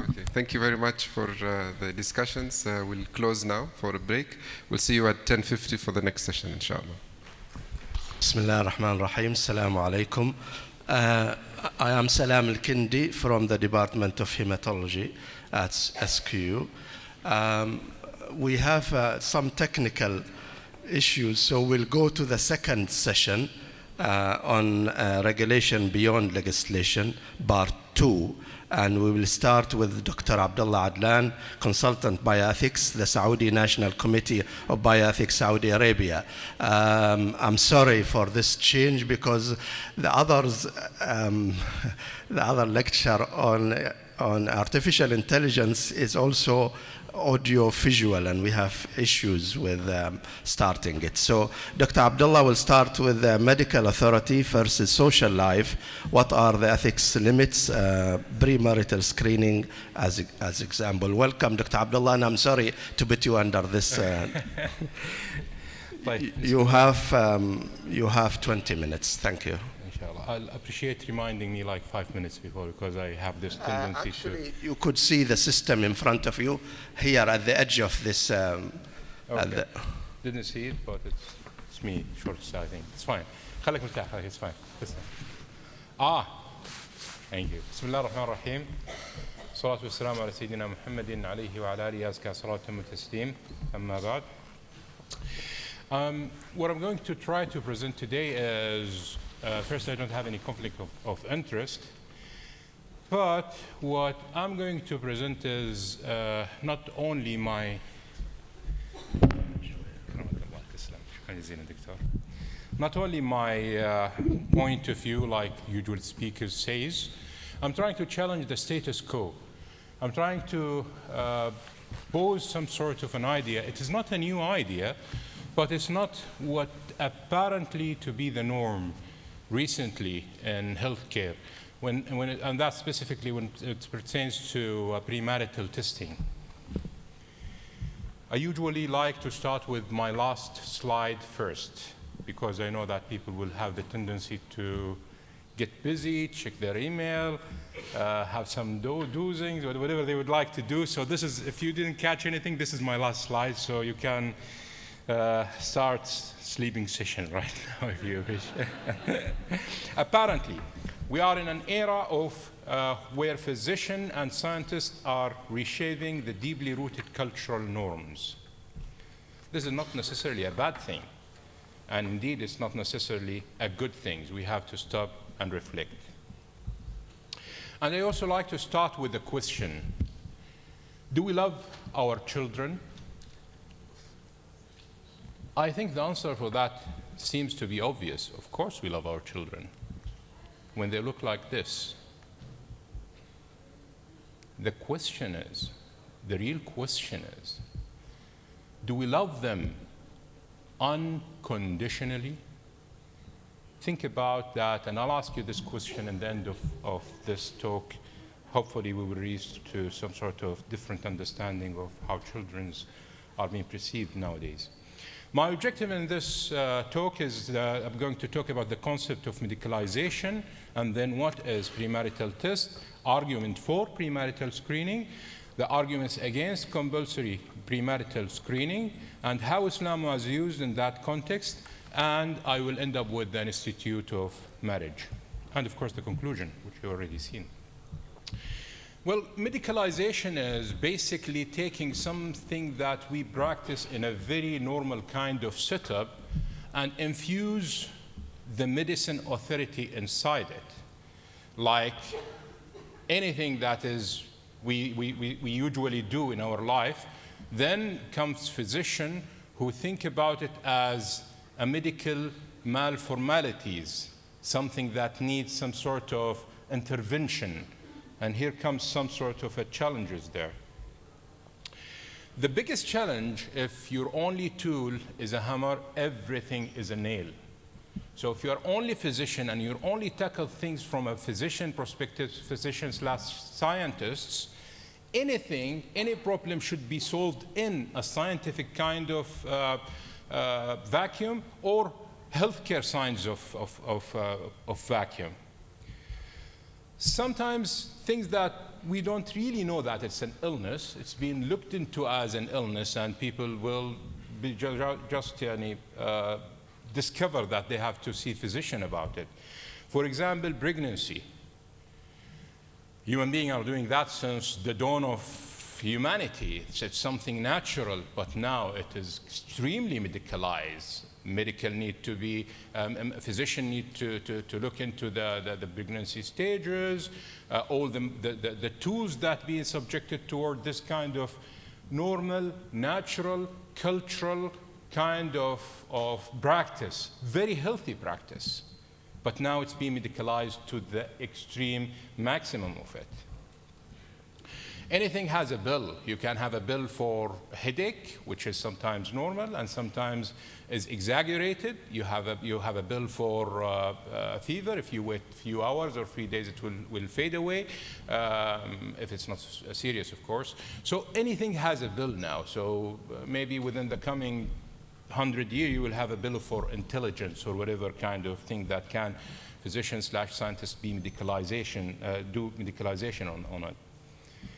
Okay, thank you very much for the discussions. We'll close now for a break. We'll see you at 10:50 for the next session, inshallah. Bismillah ar-Rahman ar-Rahim. Assalamu alaikum. I am Salam al-Kindi from the Department of Hematology at SQU. We have some technical issues, so we'll go to the second session on regulation beyond legislation, part 2. And we will start with Dr. Abdullah Adlan, Consultant Bioethics, the Saudi National Committee of Bioethics, Saudi Arabia. I'm sorry for this change because the other lecture on artificial intelligence is also audio-visual, and we have issues with starting it. So Dr. Abdullah will start with the medical authority versus social life. What are the ethics limits, premarital screening as example. Welcome, Dr. Abdullah, and I'm sorry to put you under this. You have 20 minutes. Thank you. I'll appreciate reminding me like 5 minutes before, because I have this tendency actually, you could see the system in front of you here at the edge of this. Okay. Didn't see it, but it's me, short-sighting. It's fine. خليك مرتاح. It's fine. Thank you. بسم الله الرحمن الرحيم. الصلاة والسلام على سيدنا محمد عليه وعلى آله أزكى صلاة وتسليم. أما بعد. What I'm going to try to present today is, first, I don't have any conflict of interest, but what I'm going to present is not only my point of view, like usual speakers says. I'm trying to challenge the status quo. I'm trying to pose some sort of an idea. It is not a new idea, but it's not what apparently to be the norm recently in healthcare, and that's specifically when it pertains to premarital testing. I usually like to start with my last slide first, because I know that people will have the tendency to get busy, check their email, have some doozings, or whatever they would like to do. So this is, if you didn't catch anything, this is my last slide, so you can start sleeping session right now if you wish. Apparently, we are in an era of where physicians and scientists are reshaping the deeply rooted cultural norms. This is not necessarily a bad thing, and indeed it's not necessarily a good thing. We have to stop and reflect. And I also like to start with a question. Do we love our children? I think the answer for that seems to be obvious. Of course we love our children when they look like this. The question is, the real question is, do we love them unconditionally? Think about that, and I'll ask you this question at the end of this talk. Hopefully we will reach to some sort of different understanding of how children are being perceived nowadays. My objective in this talk is I'm going to talk about the concept of medicalization, and then what is premarital test, argument for premarital screening, the arguments against compulsory premarital screening, and how Islam was used in that context, and I will end up with the Institute of Marriage, and of course the conclusion, which you've already seen. Well, medicalization is basically taking something that we practice in a very normal kind of setup and infuse the medicine authority inside it. Like anything that is we usually do in our life, then comes physician who think about it as a medical malformalities, something that needs some sort of intervention. And here comes some sort of a challenges there. The biggest challenge, if your only tool is a hammer, everything is a nail. So if you're only physician and you only tackle things from a physician perspective, physician/scientists, anything, any problem should be solved in a scientific kind of vacuum or healthcare science of vacuum. Sometimes things that we don't really know that it's an illness, it's been looked into as an illness, and people will be just discover that they have to see a physician about it. For example, pregnancy. Human beings are doing that since the dawn of humanity. It's something natural, but now it is extremely medicalized. Medical need to be, physician need to look into the pregnancy stages, all the tools that being subjected toward this kind of normal, natural, cultural kind of practice, very healthy practice. But now it's being medicalized to the extreme maximum of it. Anything has a bill. You can have a bill for a headache, which is sometimes normal and sometimes is exaggerated. You have a bill for fever. If you wait a few hours or 3 days, it will fade away, if it's not serious, of course. So anything has a bill now. So maybe within the coming 100 years, you will have a bill for intelligence or whatever kind of thing that can physicians/scientists be medicalization, do medicalization on it.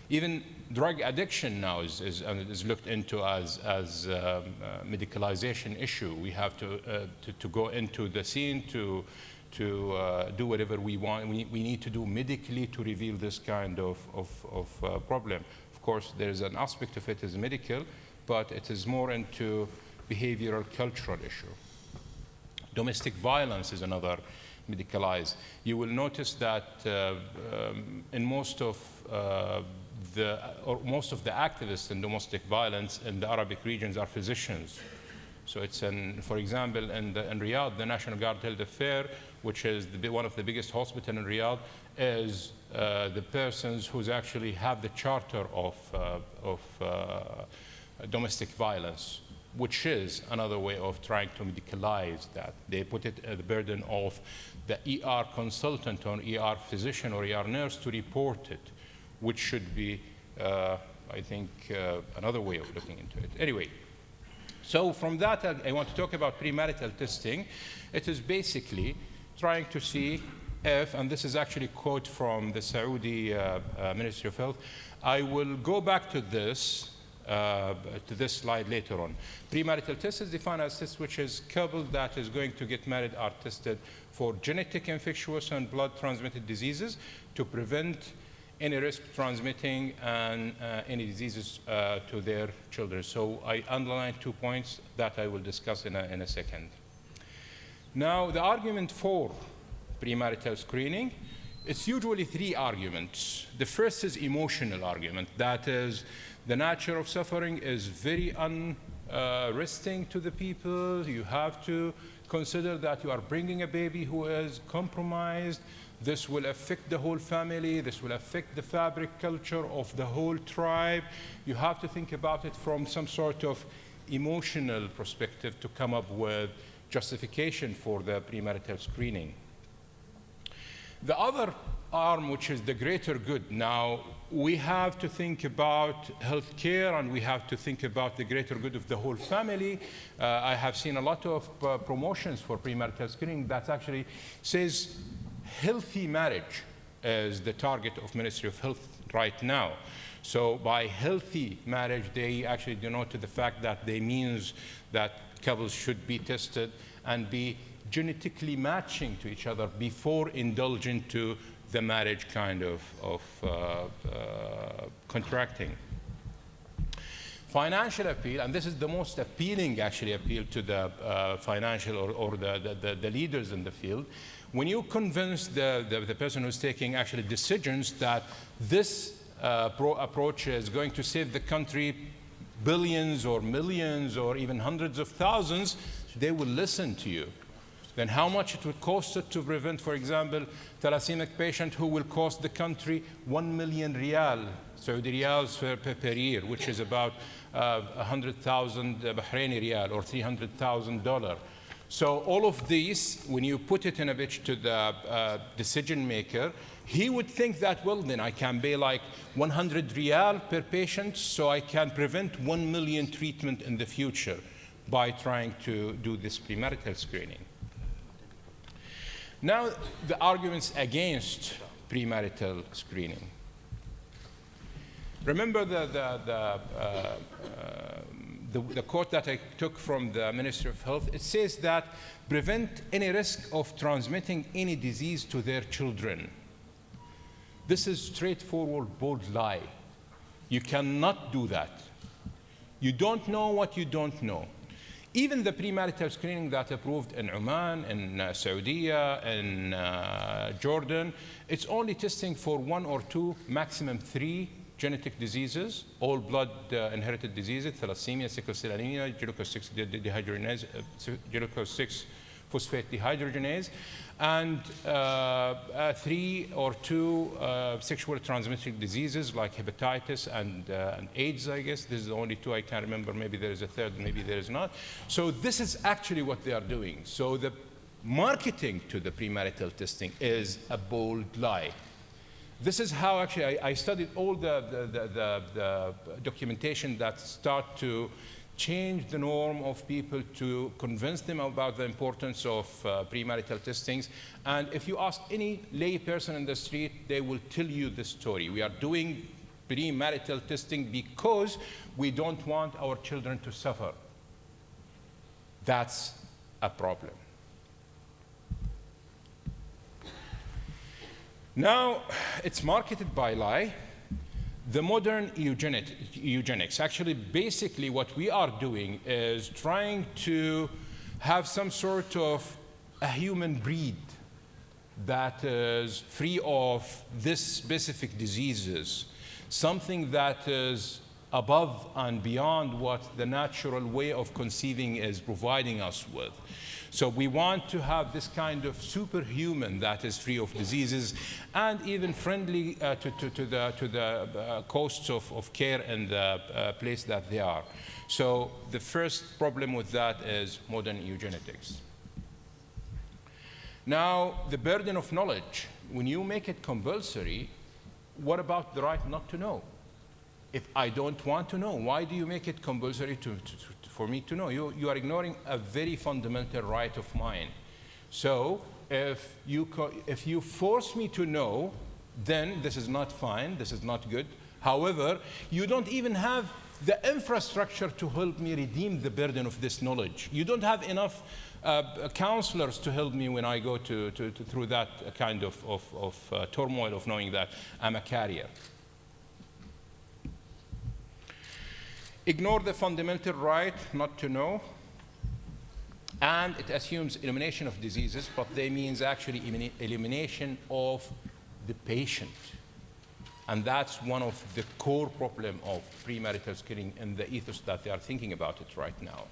Even drug addiction now is looked into as a medicalization issue. We have to go into the scene to do whatever we want. We need to do medically to reveal this kind of problem. Of course, there's an aspect of it is medical, but it is more into behavioral cultural issue. Domestic violence is another medicalized. You will notice that in most of the activists in domestic violence in the Arabic regions are physicians. So it's for example, in Riyadh, the National Guard held a fair, which is one of the biggest hospitals in Riyadh, is the persons who actually have the charter of domestic violence. which is another way of trying to medicalize that. They put it at the burden of the ER consultant or ER physician or ER nurse to report it, which should be, I think, another way of looking into it. Anyway, so from that, I want to talk about premarital testing. It is basically trying to see if, and this is actually a quote from the Saudi Ministry of Health. I will go back to this slide later on. Premarital test is defined as test which is couple that is going to get married are tested for genetic, infectious, and blood-transmitted diseases to prevent any risk transmitting and any diseases to their children. So I underlined 2 points that I will discuss in a second. Now, the argument for premarital screening, it's usually 3 arguments. The first is emotional argument. That is, the nature of suffering is very unresting to the people. You have to consider that you are bringing a baby who is compromised. This will affect the whole family. This will affect the fabric culture of the whole tribe. You have to think about it from some sort of emotional perspective to come up with justification for the premarital screening. The other arm, which is the greater good, now we have to think about health care and we have to think about the greater good of the whole family. I have seen a lot of promotions for premarital screening that actually says healthy marriage is the target of Ministry of Health right now. So by healthy marriage, they actually denote to the fact that they means that couples should be tested and be genetically matching to each other before indulging to the marriage kind of contracting. Financial appeal, and this is the most appealing actually appeal to the financial or the leaders in the field. When you convince the person who's taking actually decisions that this approach is going to save the country billions or millions or even hundreds of thousands, they will listen to you. Then how much it would cost it to prevent, for example, thalassaemic patient who will cost the country 1 million riyal, Saudi riyals per year, which is about 100,000 Bahraini riyal or $300,000. So all of these, when you put it in a bit to the decision maker, he would think that, well, then I can pay like 100 riyal per patient, so I can prevent 1 million treatment in the future by trying to do this premarital screening. Now, the arguments against premarital screening. Remember the quote that I took from the Ministry of Health. It says that prevent any risk of transmitting any disease to their children. This is straightforward, bold lie. You cannot do that. You don't know what you don't know. Even the premarital screening that approved in Oman, in Saudi, in Jordan, it's only testing for 1 or 2, maximum 3 genetic diseases, all blood inherited diseases, thalassemia, sickle cell anemia, glucose 6 phosphate dehydrogenase, and 3 or 2 sexually transmitted diseases like hepatitis and AIDS, I guess. This is the only 2 I can remember. Maybe there is a third, maybe there is not. So this is actually what they are doing. So the marketing to the premarital testing is a bold lie. This is how actually I studied all the documentation that start to change the norm of people to convince them about the importance of premarital testings. And if you ask any lay person in the street, they will tell you this story. We are doing premarital testing because we don't want our children to suffer. That's a problem. Now, it's marketed by lie. The modern eugenics, actually, basically what we are doing is trying to have some sort of a human breed that is free of this specific diseases, something that is above and beyond what the natural way of conceiving is providing us with. So we want to have this kind of superhuman that is free of diseases and even friendly to the costs of care in the place that they are. So the first problem with that is modern eugenetics. Now, the burden of knowledge. When you make it compulsory, what about the right not to know? If I don't want to know, why do you make it compulsory for me to know? You are ignoring a very fundamental right of mine. So if you force me to know, then this is not fine, this is not good. However, you don't even have the infrastructure to help me redeem the burden of this knowledge. You don't have enough counselors to help me when I go through that kind of turmoil of knowing that I'm a carrier. Ignore the fundamental right not to know, and it assumes elimination of diseases, but they means actually elimination of the patient. And that's one of the core problem of premarital screening and the ethos that they are thinking about it right now.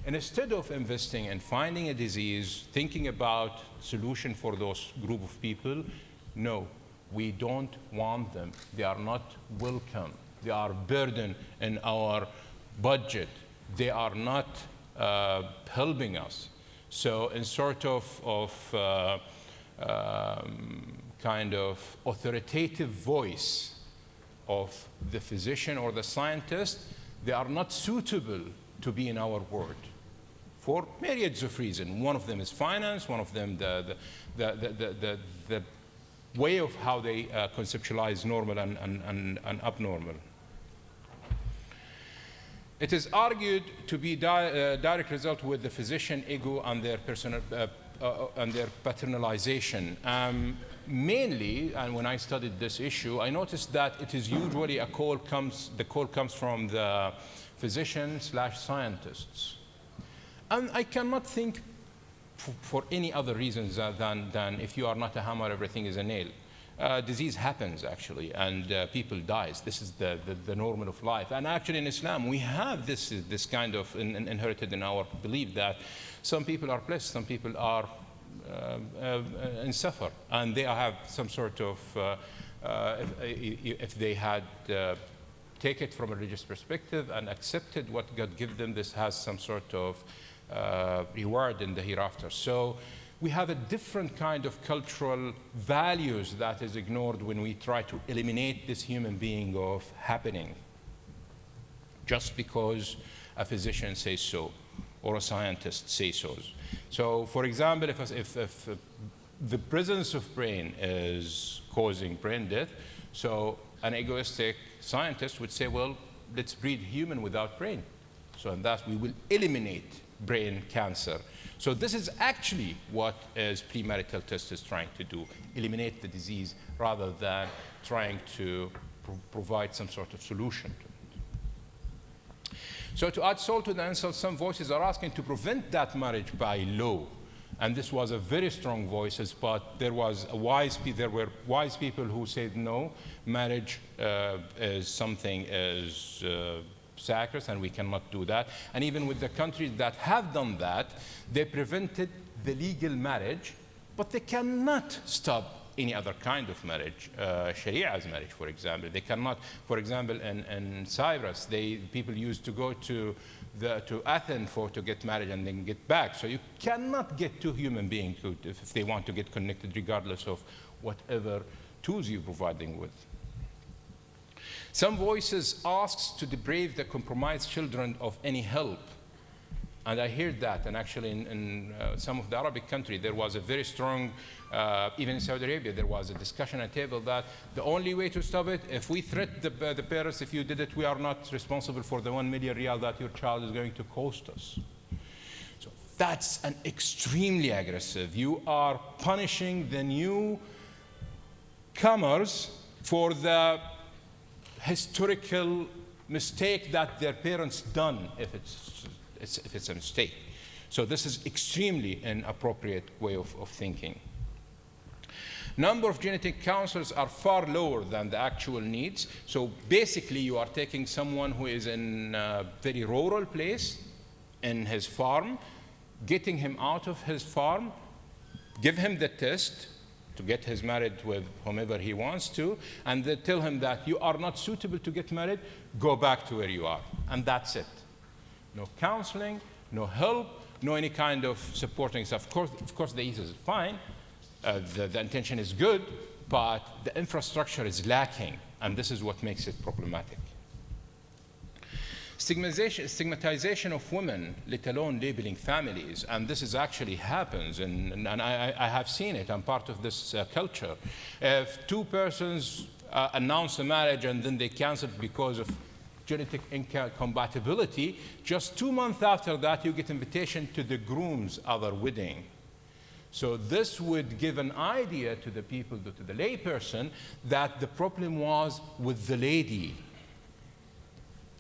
And instead of investing in finding a disease, thinking about solution for those group of people, no, we don't want them. They are not welcome. They are a burden in our budget. They are not helping us. So in sort of kind of authoritative voice of the physician or the scientist, they are not suitable to be in our world for myriads of reasons. One of them is finance, one of them the way of how they conceptualize normal and abnormal. It is argued to be direct result with the physician ego and their personal and their paternalization. Mainly, and when I studied this issue, I noticed that it is usually the call comes from the physician/scientists. And I cannot think for any other reasons than if you are not a hammer, everything is a nail. Disease happens, actually, and people dies. This is the normal of life. And actually in Islam, we have this kind of inherited in our belief that some people are blessed, some people are and suffer, and they have some sort of, if they had take it from a religious perspective and accepted what God gave them, this has some sort of reward in the hereafter. So we have a different kind of cultural values that is ignored when we try to eliminate this human being of happening just because a physician says so or a scientist says so. So, for example, if the presence of brain is causing brain death, so an egoistic scientist would say, well, let's breed human without brain. So, and thus we will eliminate brain cancer. So this is actually what is premarital test is trying to do, eliminate the disease rather than trying to provide some sort of solution to it. So to add salt to the insult, some voices are asking to prevent that marriage by law. And this was a very strong voices, but there were wise people who said no, marriage is something sacred and we cannot do that. And even with the countries that have done that, they prevented the legal marriage, but they cannot stop any other kind of marriage, Sharia's marriage, for example. They cannot, for example, in Cyprus, people used to go to Athens to get married and then get back. So you cannot get two human beings if they want to get connected, regardless of whatever tools you're providing with. Some voices ask to deprive the compromised children of any help. And I heard that, and actually in some of the Arabic countries, there was a very strong, even in Saudi Arabia, there was a discussion at table that the only way to stop it, if we threat the parents, if you did it, we are not responsible for the 1 million riyal that your child is going to cost us. So that's an extremely aggressive. You are punishing the newcomers for the historical mistake that their parents done if it's a mistake. So this is extremely inappropriate way of thinking. Number of genetic counselors are far lower than the actual needs. So basically you are taking someone who is in a very rural place in his farm, getting him out of his farm, give him the test to get his married with whomever he wants to, and then tell him that you are not suitable to get married, go back to where you are. And that's it. No counseling, no help, no any kind of supporting stuff. Of course the ease is fine, the intention is good, but the infrastructure is lacking, and this is what makes it problematic. Stigmatization of women, let alone labeling families, and this is actually happens, and I have seen it. I'm part of this culture. If two persons announce a marriage and then they cancel it because of genetic incompatibility, just 2 months after that, you get invitation to the groom's other wedding. So this would give an idea to the people, to the layperson, that the problem was with the lady.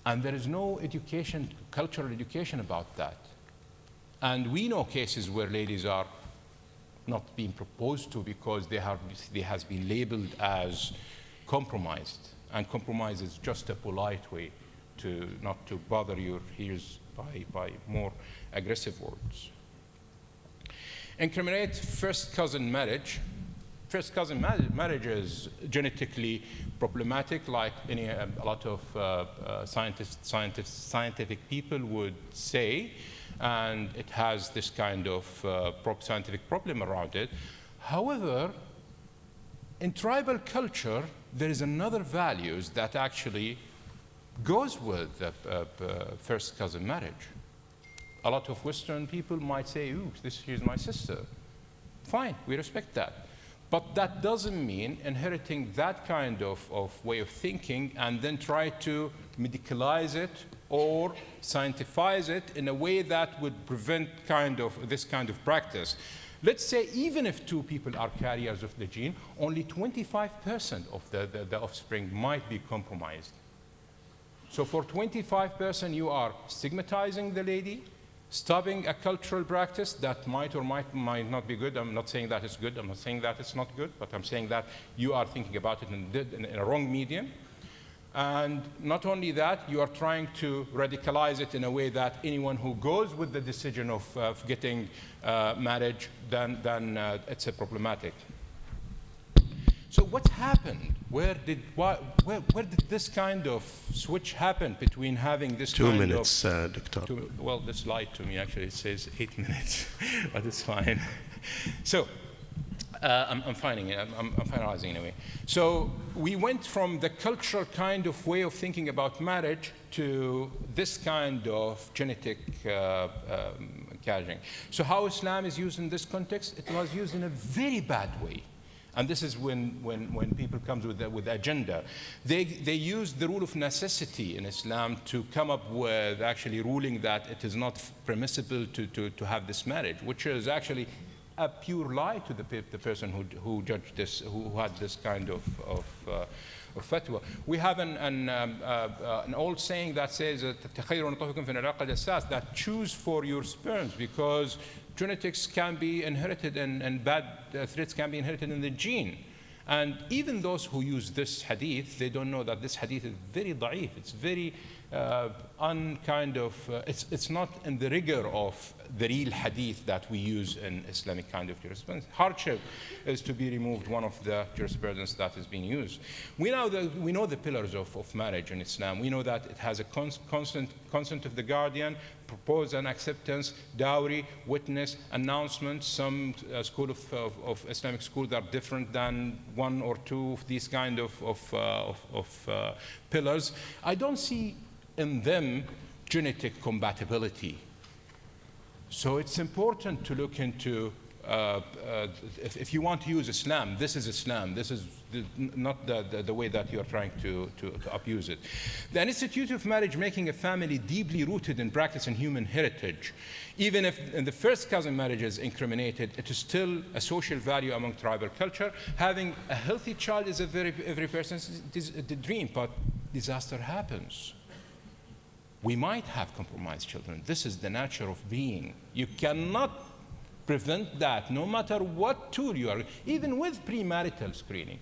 And there is no education, cultural education about that. And we know cases where ladies are not being proposed to because they has been labeled as compromised. And compromise is just a polite way to not to bother your ears by more aggressive words. Incriminate first cousin marriage. First cousin marriage is genetically problematic, like a lot of scientific people would say, and it has this kind of scientific problem around it. However, in tribal culture, there is another values that actually goes with first cousin marriage. A lot of Western people might say, ooh, she's my sister. Fine, we respect that. But that doesn't mean inheriting that kind of way of thinking and then try to medicalize it or scientifize it in a way that would prevent this kind of practice. Let's say even if two people are carriers of the gene, only 25% of the offspring might be compromised. So for 25%, you are stigmatizing the lady, stopping a cultural practice that might or might not be good. I'm not saying that it's good. I'm not saying that it's not good. But I'm saying that you are thinking about it in a wrong medium. And not only that, you are trying to radicalize it in a way that anyone who goes with the decision of getting marriage, then it's a problematic. So what's happened? Where did this kind of switch happen between having this 2 kind minutes, of... Doctor. Well, this lied to me, actually. It says 8 minutes, but it's fine. So I'm finalizing anyway. So we went from the cultural kind of way of thinking about marriage to this kind of genetic carrying. So how Islam is used in this context? It was used in a very bad way. And this is when people come with agenda. They use the rule of necessity in Islam to come up with actually ruling that it is not permissible to have this marriage, which is actually a pure lie to the person who judged this, who had this kind of fatwa. We have an old saying that says that choose for your sperms, because genetics can be inherited and bad traits can be inherited in the gene. And even those who use this hadith, they don't know that this hadith is very da'if. It's very it's not in the rigor of the real hadith that we use in Islamic kind of jurisprudence. Hardship is to be removed, one of the jurisprudence that is being used. We know the pillars of marriage in Islam. We know that it has a consent of the guardian, proposal and acceptance, dowry, witness, announcement. Some school of Islamic schools are different than one or two of these kind of pillars. I don't see in them genetic compatibility. So it's important to look into, if you want to use Islam, this is Islam. This is not the way that you are trying to abuse it. The Institute of Marriage making a family deeply rooted in practice and human heritage. Even if in the first cousin marriage is incriminated, it is still a social value among tribal culture. Having a healthy child is every person's dream, but disaster happens. We might have compromised children. This is the nature of being. You cannot prevent that, no matter what tool you are, even with premarital screening.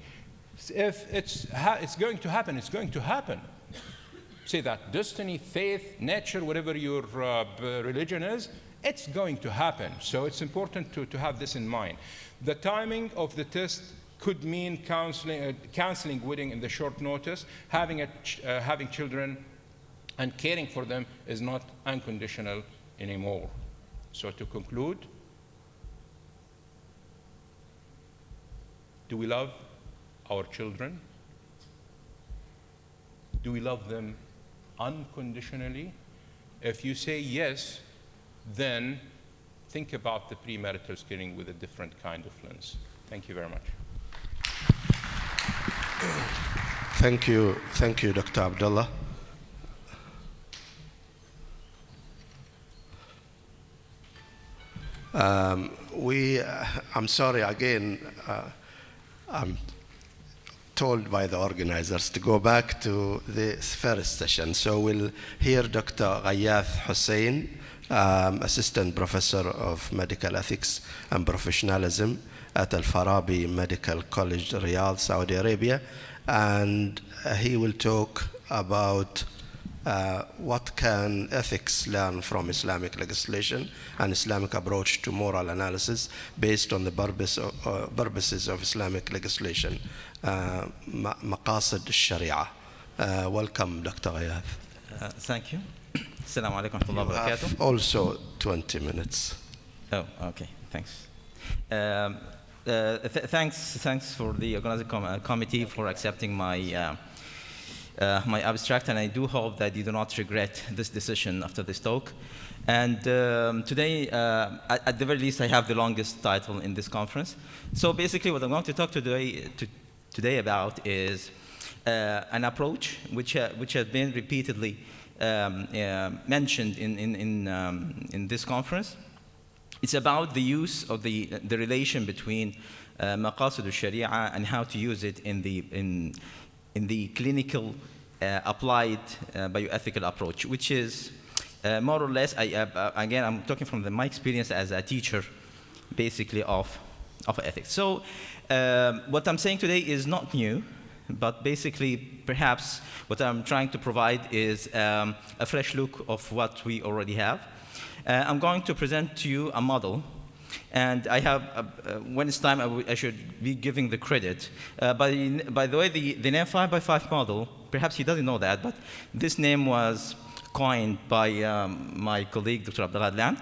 If it's going to happen, it's going to happen. Say that destiny, faith, nature, whatever your religion is, it's going to happen. So it's important to have this in mind. The timing of the test could mean canceling wedding in the short notice. Having children and caring for them is not unconditional anymore. So to conclude, do we love our children? Do we love them unconditionally? If you say yes, then think about the premarital screening with a different kind of lens. Thank you very much. Thank you, Dr. Abdullah. I'm sorry again, I'm told by the organizers to go back to the first session. So we'll hear Dr. Ghayath Hussein, Assistant Professor of Medical Ethics and Professionalism at Al-Farabi Medical College, Riyadh, Saudi Arabia. And he will talk about what can ethics learn from Islamic legislation and Islamic approach to moral analysis based on the purposes of Islamic legislation, maqasid al-sharia. Welcome, Dr. Ghayath. Thank you. Assalamu alaikum wa rahmatullahi wa barakatuh. Also 20 minutes. Oh, okay, thanks. Thanks for the organizing committee for accepting my my abstract, and I do hope that you do not regret this decision after this talk. And today, at the very least, I have the longest title in this conference. So basically, what I'm going to talk today about is an approach which has been repeatedly mentioned in this conference. It's about the use of the relation between maqasid al-sharia and how to use it in the clinical applied bioethical approach, which is more or less, again, I'm talking from my experience as a teacher, basically, of ethics. So what I'm saying today is not new, but basically, perhaps what I'm trying to provide is a fresh look of what we already have. I'm going to present to you a model, and I have, when it's time, I should be giving the credit. By the way, the name 5x5 model, perhaps he doesn't know that, but this name was coined by my colleague, Dr. Abdullah Adlan,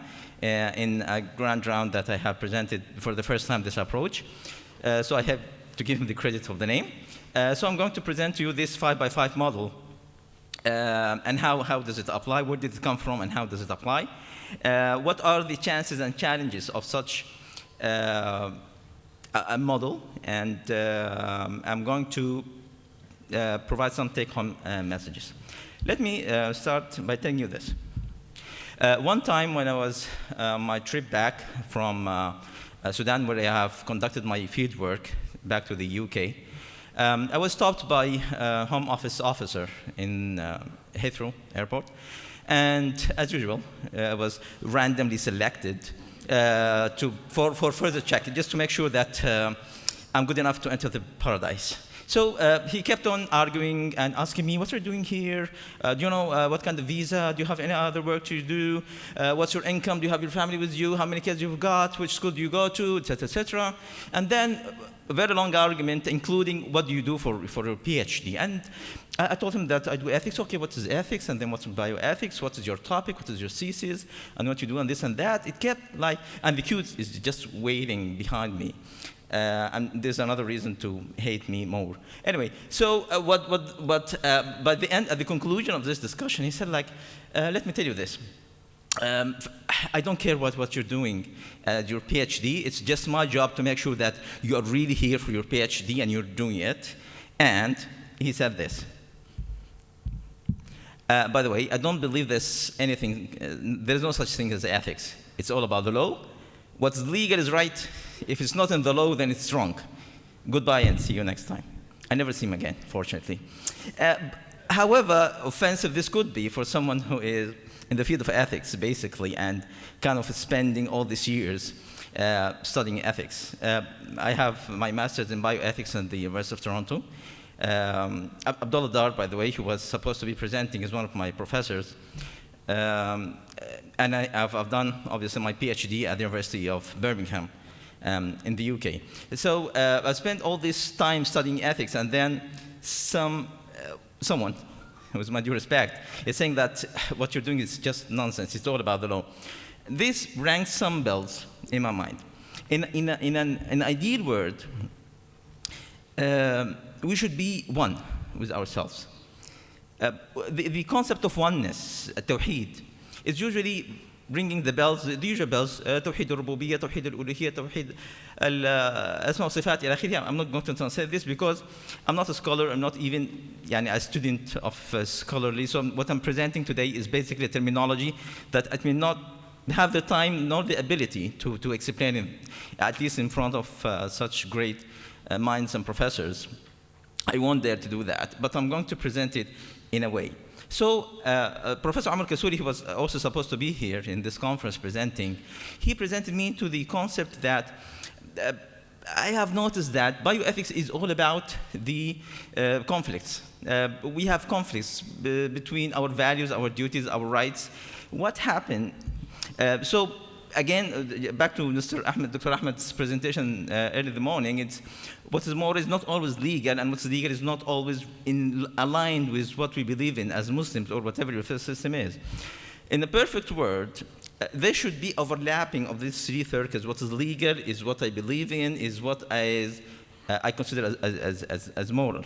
in a grand round that I have presented for the first time this approach. So I have to give him the credit of the name. So I'm going to present to you this 5x5 model, and how does it apply, where did it come from, and how does it apply. What are the chances and challenges of such a model? And I'm going to provide some take-home messages. Let me start by telling you this. One time when I was on my trip back from Sudan, where I have conducted my field work back to the UK, I was stopped by a Home Office officer in Heathrow Airport. And as usual, I was randomly selected for further check, just to make sure that I'm good enough to enter the paradise. So he kept on arguing and asking me, what are you doing here? Do you know what kind of visa? Do you have any other work to do? What's your income? Do you have your family with you? How many kids you've got? Which school do you go to? Et cetera, et cetera. And then a very long argument, including what do you do for your PhD. And I told him that I do ethics. Okay, what is ethics? And then what's bioethics? What is your topic? What is your thesis? And what you do and this and that. It kept like, and the queue is just waiting behind me. And there's another reason to hate me more. Anyway, so by the end, at the conclusion of this discussion, he said, like, let me tell you this. I don't care what you're doing at your PhD. It's just my job to make sure that you are really here for your PhD and you're doing it. And he said this. By the way, I don't believe there's anything, there's no such thing as ethics. It's all about the law. What's legal is right. If it's not in the law, then it's wrong. Goodbye and see you next time. I never see him again, fortunately. However offensive this could be for someone who is in the field of ethics, basically, and kind of spending all these years studying ethics. I have my master's in bioethics at the University of Toronto. Abdullah Dar, by the way, who was supposed to be presenting, is one of my professors. And I've done, obviously, my PhD at the University of Birmingham in the UK. So I spent all this time studying ethics, and then someone, with my due respect, is saying that what you're doing is just nonsense. It's all about the law. This rang some bells in my mind. In an ideal world, we should be one with ourselves. The concept of oneness, tawheed, is usually ringing the bells, the usual bells, توحيد الربوبية, توحيد الألوهية, توحيد الأسماء والصفات إلى آخره. I'm not going to translate this because I'm not a scholar, I'm not even a student of scholarly, so what I'm presenting today is basically a terminology that I may not have the time nor the ability to explain it, at least in front of such great minds and professors. I won't dare to do that, but I'm going to present it in a way. So Professor Amr Kasuri, who was also supposed to be here in this conference presenting, he presented me to the concept that I have noticed that bioethics is all about the conflicts. We have conflicts between our values, our duties, our rights. What happened? So again, back to Dr. Ahmed's presentation early in the morning, it's what is more is not always legal, and what's legal is not always aligned with what we believe in as Muslims or whatever your faith system is. In a perfect world, there should be overlapping of these three circles. What is legal is what I believe in, is what I consider as moral.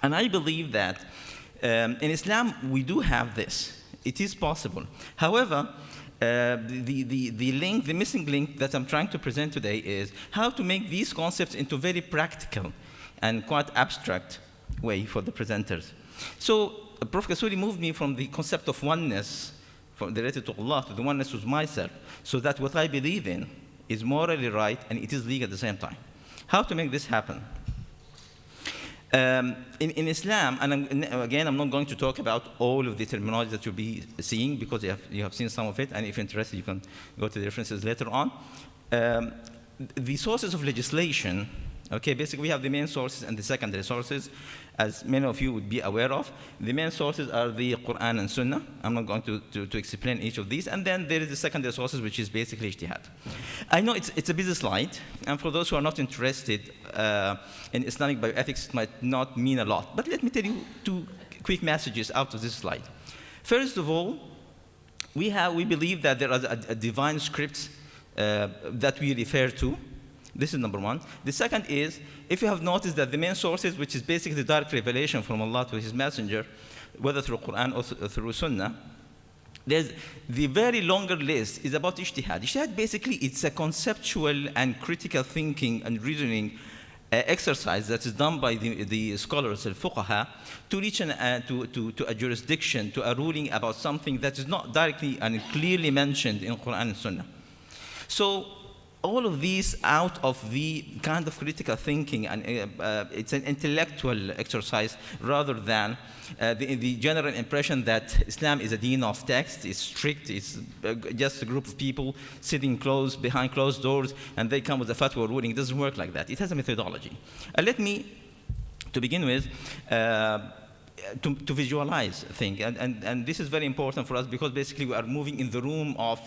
And I believe that in Islam, we do have this. It is possible. However, the missing link that I'm trying to present today is how to make these concepts into very practical and quite abstract way for the presenters. So Prof. Kasuri moved me from the concept of oneness related to Allah to the oneness with myself, so that what I believe in is morally right and it is legal at the same time. How to make this happen? In Islam, and again, I'm not going to talk about all of the terminology that you'll be seeing because you have seen some of it, and if you're interested, you can go to the references later on. The sources of legislation, okay, basically we have the main sources and the secondary sources, as many of you would be aware of. The main sources are the Quran and Sunnah. I'm not going to explain each of these. And then there is the secondary sources, which is basically ijtihad. I know it's a busy slide, and for those who are not interested in Islamic bioethics, it might not mean a lot. But let me tell you two quick messages out of this slide. First of all, we believe that there are a divine scripts that we refer to. This is number one. The second is, if you have noticed that the main sources, which is basically the direct revelation from Allah to His Messenger, whether through Quran or through Sunnah, there's the very longer list is about ijtihad. Ijtihad basically it's a conceptual and critical thinking and reasoning exercise that is done by the scholars, al-fuqaha, to reach to a jurisdiction, to a ruling about something that is not directly and clearly mentioned in Quran and Sunnah. So all of these out of the kind of critical thinking, and it's an intellectual exercise rather than the general impression that Islam is a deen of text, it's strict, it's just a group of people sitting behind closed doors and they come with a fatwa ruling. It doesn't work like that. It has a methodology. Let me, to begin with, to visualize things, and this is very important for us because basically we are moving in the room of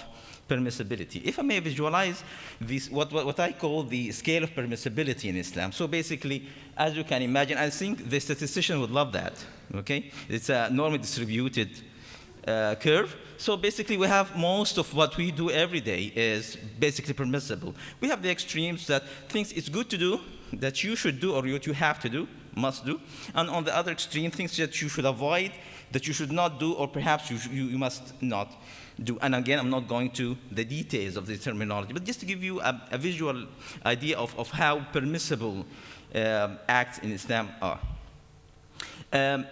permissibility. If I may visualize this, what I call the scale of permissibility in Islam. So basically, as you can imagine, I think the statistician would love that, okay? It's a normally distributed curve. So basically, we have most of what we do every day is basically permissible. We have the extremes that things it's good to do, that you should do, or what you have to do, must do. And on the other extreme, things that you should avoid, that you should not do, or perhaps you must not do. And again, I'm not going to the details of the terminology, but just to give you a visual idea of how permissible acts in Islam are.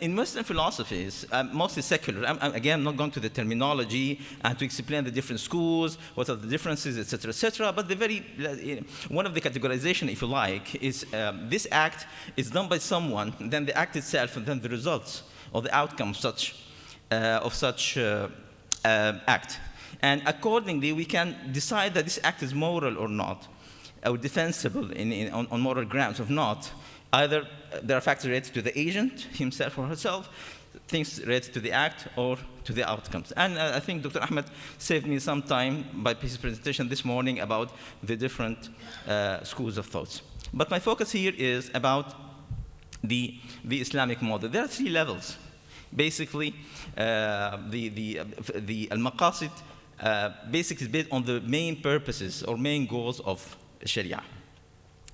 In Western philosophies, mostly secular, again, I'm not going to the terminology and to explain the different schools, what are the differences, etc., but one of the categorization, if you like, is this act is done by someone, then the act itself, and then the results or the outcome of such act. And accordingly, we can decide that this act is moral or not, or defensible on moral grounds or not. Either there are factors related to the agent, himself or herself, things related to the act or to the outcomes. And I think Dr. Ahmed saved me some time by his presentation this morning about the different schools of thoughts. But my focus here is about the Islamic model. There are 3 levels. Basically, the al-maqasid basically is based on the main purposes or main goals of Sharia.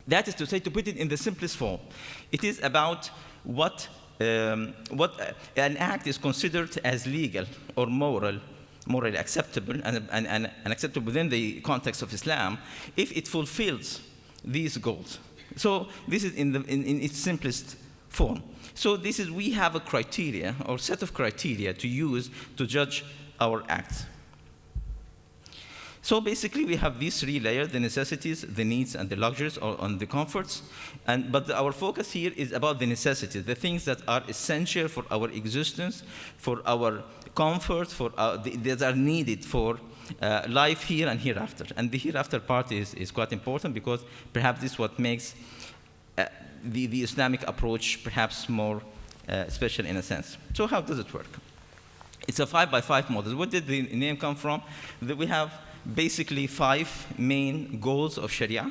That is to say, to put it in the simplest form, it is about what an act is considered as legal or morally acceptable and acceptable within the context of Islam if it fulfills these goals. So this is in its simplest form. So we have a criteria or set of criteria to use to judge our acts. So basically, we have these 3 layers: the necessities, the needs, and the luxuries, or the comforts. But our focus here is about the necessities, the things that are essential for our existence, for our comfort, that are needed for life here and hereafter. And the hereafter part is quite important, because perhaps this is what makes the Islamic approach perhaps more special in a sense. So how does it work? It's a 5x5 model. Where did the name come from? We have basically 5 main goals of Sharia,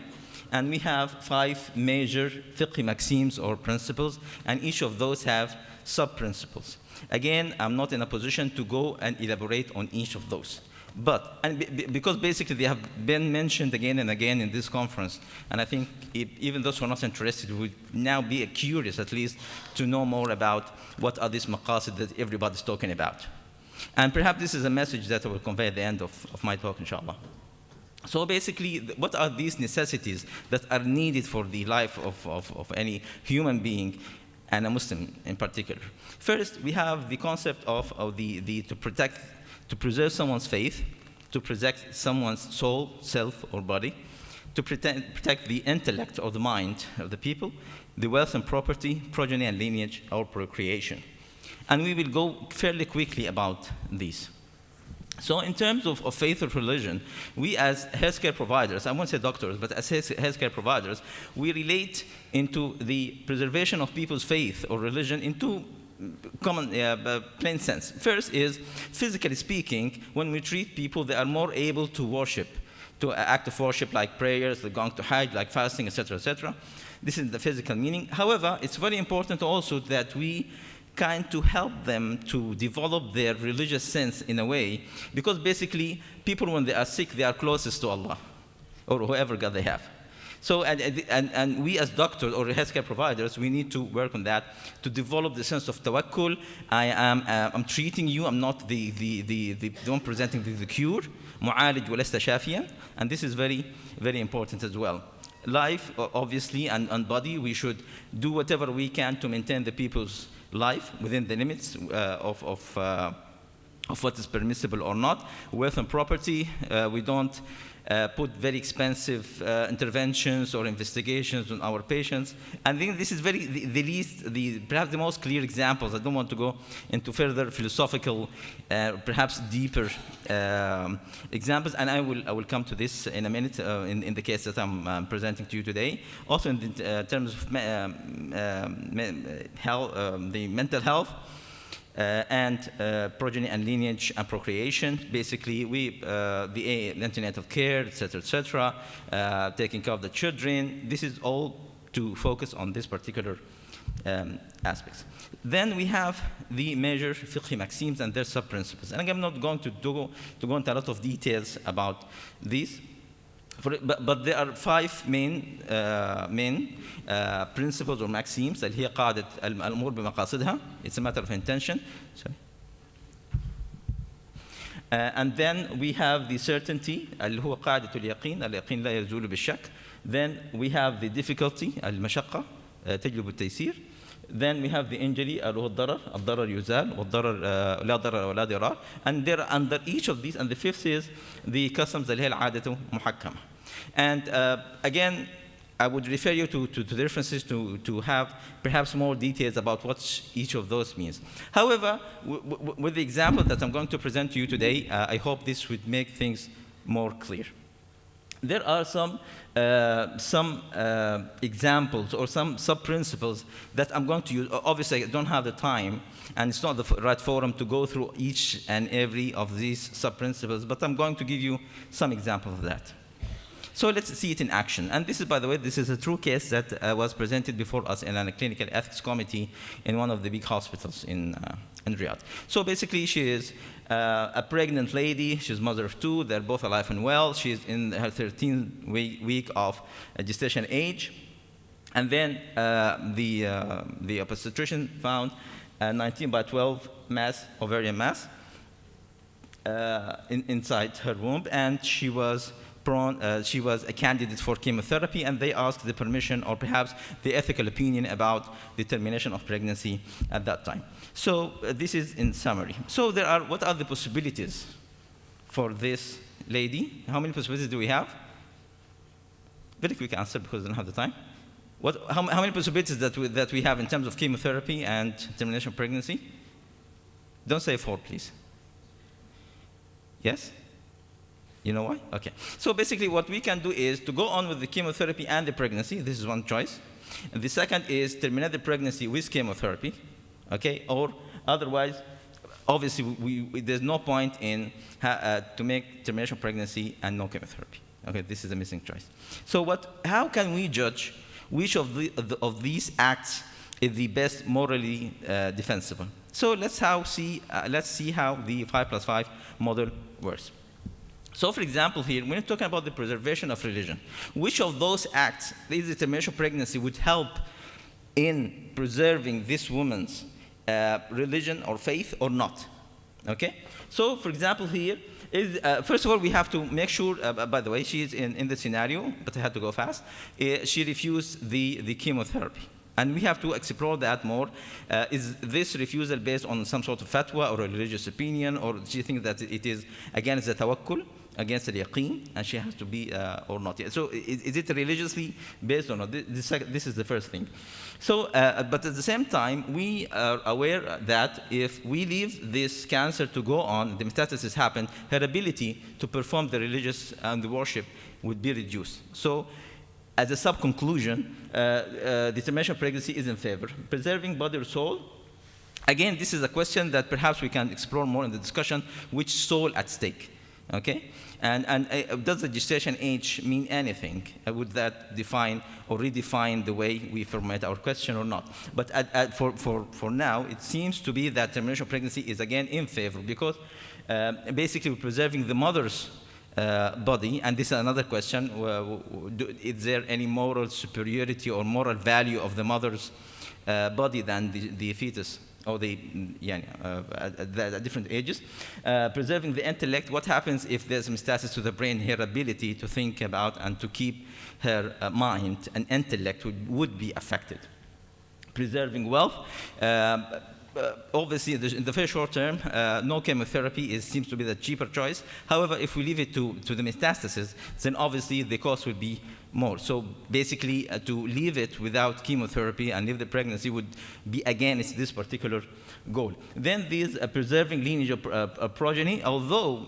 and we have 5 major fiqh maxims or principles, and each of those have sub-principles. Again, I'm not in a position to go and elaborate on each of those. But, because basically they have been mentioned again and again in this conference, and I think even those who are not interested would now be curious at least to know more about what are these maqasid that everybody's talking about. And perhaps this is a message that I will convey at the end of my talk, inshallah. So basically, what are these necessities that are needed for the life of any human being, and a Muslim in particular? First, we have the concept of to preserve someone's faith, to protect someone's soul, self, or body, to protect the intellect or the mind of the people, the wealth and property, progeny and lineage, or procreation. And we will go fairly quickly about these. So in terms of faith or religion, we as healthcare providers, I won't say doctors, but as healthcare providers, we relate into the preservation of people's faith or religion in 2 common, plain sense. First is, physically speaking, when we treat people, they are more able to worship, to act of worship like prayers, like going to Hajj, like fasting, etc., etc. This is the physical meaning. However, it's very important also that we kind to help them to develop their religious sense in a way, because basically people, when they are sick, they are closest to Allah or whoever God they have. So and we as doctors or healthcare providers, we need to work on that to develop the sense of tawakkul. I'm treating you. I'm not the one presenting the cure. Mu'alij wa lasta shafiyan, and this is very, very important as well. Life, obviously, and body, we should do whatever we can to maintain the people's life within the limits of what is permissible or not. Wealth and property, we don't put very expensive interventions or investigations on our patients. And I think this is perhaps the most clear examples. I don't want to go into further philosophical, perhaps deeper examples, and I will come to this in a minute in the case that I'm presenting to you today. Also in terms of the mental health, and progeny and lineage and procreation. Basically, the antenatal care, etc., taking care of the children. This is all to focus on this particular aspects. Then we have the major fiqh maxims and their sub-principles. And I'm not going to go into a lot of details about these. But there are 5 main principles or maxims اللي هي قاعدة الأمور بمقاصدها. It's a matter of intention. Sorry. And then we have the certainty اللي هو قاعدة اليقين. اليقين لا يزول بالشك. Then we have the difficulty المشقة تجلب التيسير. Then we have the injury اللي هو الضرر يزال والضرر لا ضرر ولا ضرار. And there under each of these, and the 5th is the customs اللي هي العادة محكمة. And again, I would refer you to the references to have perhaps more details about what each of those means. However, with the example that I'm going to present to you today, I hope this would make things more clear. there are some examples or some sub-principles that I'm going to use. Obviously, I don't have the time, and it's not the right forum to go through each and every of these sub-principles, but I'm going to give you some examples of that. So let's see it in action. And this is, by the way, this is a true case that was presented before us in a clinical ethics committee in one of the big hospitals in Riyadh. So basically, she is a pregnant lady. She's mother of 2. They're both alive and well. She's in her 13th week of gestation age. And then the obstetrician found a 19/12 mass, ovarian mass, inside her womb, and she was a candidate for chemotherapy, and they asked the permission or perhaps the ethical opinion about the termination of pregnancy at that time. So this is in summary. So what are the possibilities for this lady? How many possibilities do we have? Very quick answer because I don't have the time. How many possibilities that we have in terms of chemotherapy and termination of pregnancy? Don't say 4, please. Yes? You know why? Okay. So basically what we can do is to go on with the chemotherapy and the pregnancy. This is one choice. And the second is terminate the pregnancy with chemotherapy. Okay? Or otherwise, obviously, there's no point in to make termination of pregnancy and no chemotherapy. Okay? This is a missing choice. So how can we judge which of these acts is the best morally defensible? So let's see how the 5+5 model works. So, for example, here, when we're talking about the preservation of religion, which of those acts, the termination of pregnancy, would help in preserving this woman's religion or faith or not? Okay? So, for example, here, first of all, we have to make sure, by the way, she is in the scenario, but I had to go fast. She refused the chemotherapy. And we have to explore that more. Is this refusal based on some sort of fatwa or a religious opinion, or do you think that it is against the tawakkul, against the yaqeen, and she has to be or not? So is it religiously based or not? This is the first thing. So, but at the same time, we are aware that if we leave this cancer to go on, the metastasis happen, her ability to perform the religious and the worship would be reduced. So, as a sub-conclusion, the termination of pregnancy is in favor. Preserving body or soul, again, this is a question that perhaps we can explore more in the discussion, which soul at stake, okay? And does the gestation age mean anything? Would that define or redefine the way we formulate our question or not? But for now, it seems to be that termination of pregnancy is again in favor because basically we're preserving the mother's body, and this is another question, is there any moral superiority or moral value of the mother's body than the fetus or at different ages? Preserving the intellect, what happens if there's metastasis to the brain? Her ability to think about and to keep her mind and intellect would be affected. Preserving wealth, obviously, in the very short term, no chemotherapy seems to be the cheaper choice. However, if we leave it to the metastasis, then obviously the cost will be more. So basically, to leave it without chemotherapy and leave the pregnancy would be against this particular goal. Then there's preserving lineage of progeny, although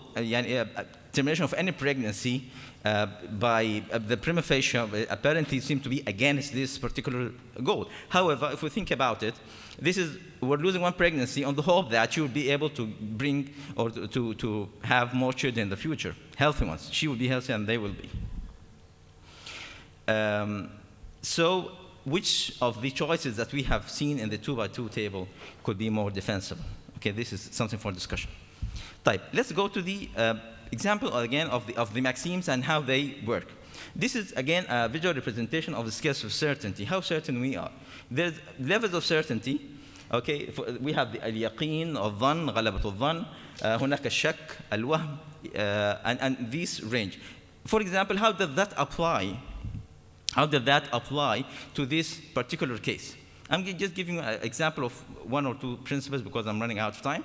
termination of any pregnancy by the prima facie apparently seem to be against this particular goal. However, if we think about it, we're losing one pregnancy on the hope that you will be able to bring or to have more children in the future, healthy ones. She will be healthy and they will be. So which of the choices that we have seen in the 2x2 table could be more defensible? Okay, this is something for discussion. Let's go to the example again of the maxims and how they work. This is again a visual representation of the scales of certainty, how certain we are. There's levels of certainty. Okay, we have the al-yaqeen, al-dhann, غلبة الظن, هناك الشك, الوهم, and this range. For example, how does that apply? How does that apply to this particular case? I'm just giving an example of 1 or 2 principles because I'm running out of time.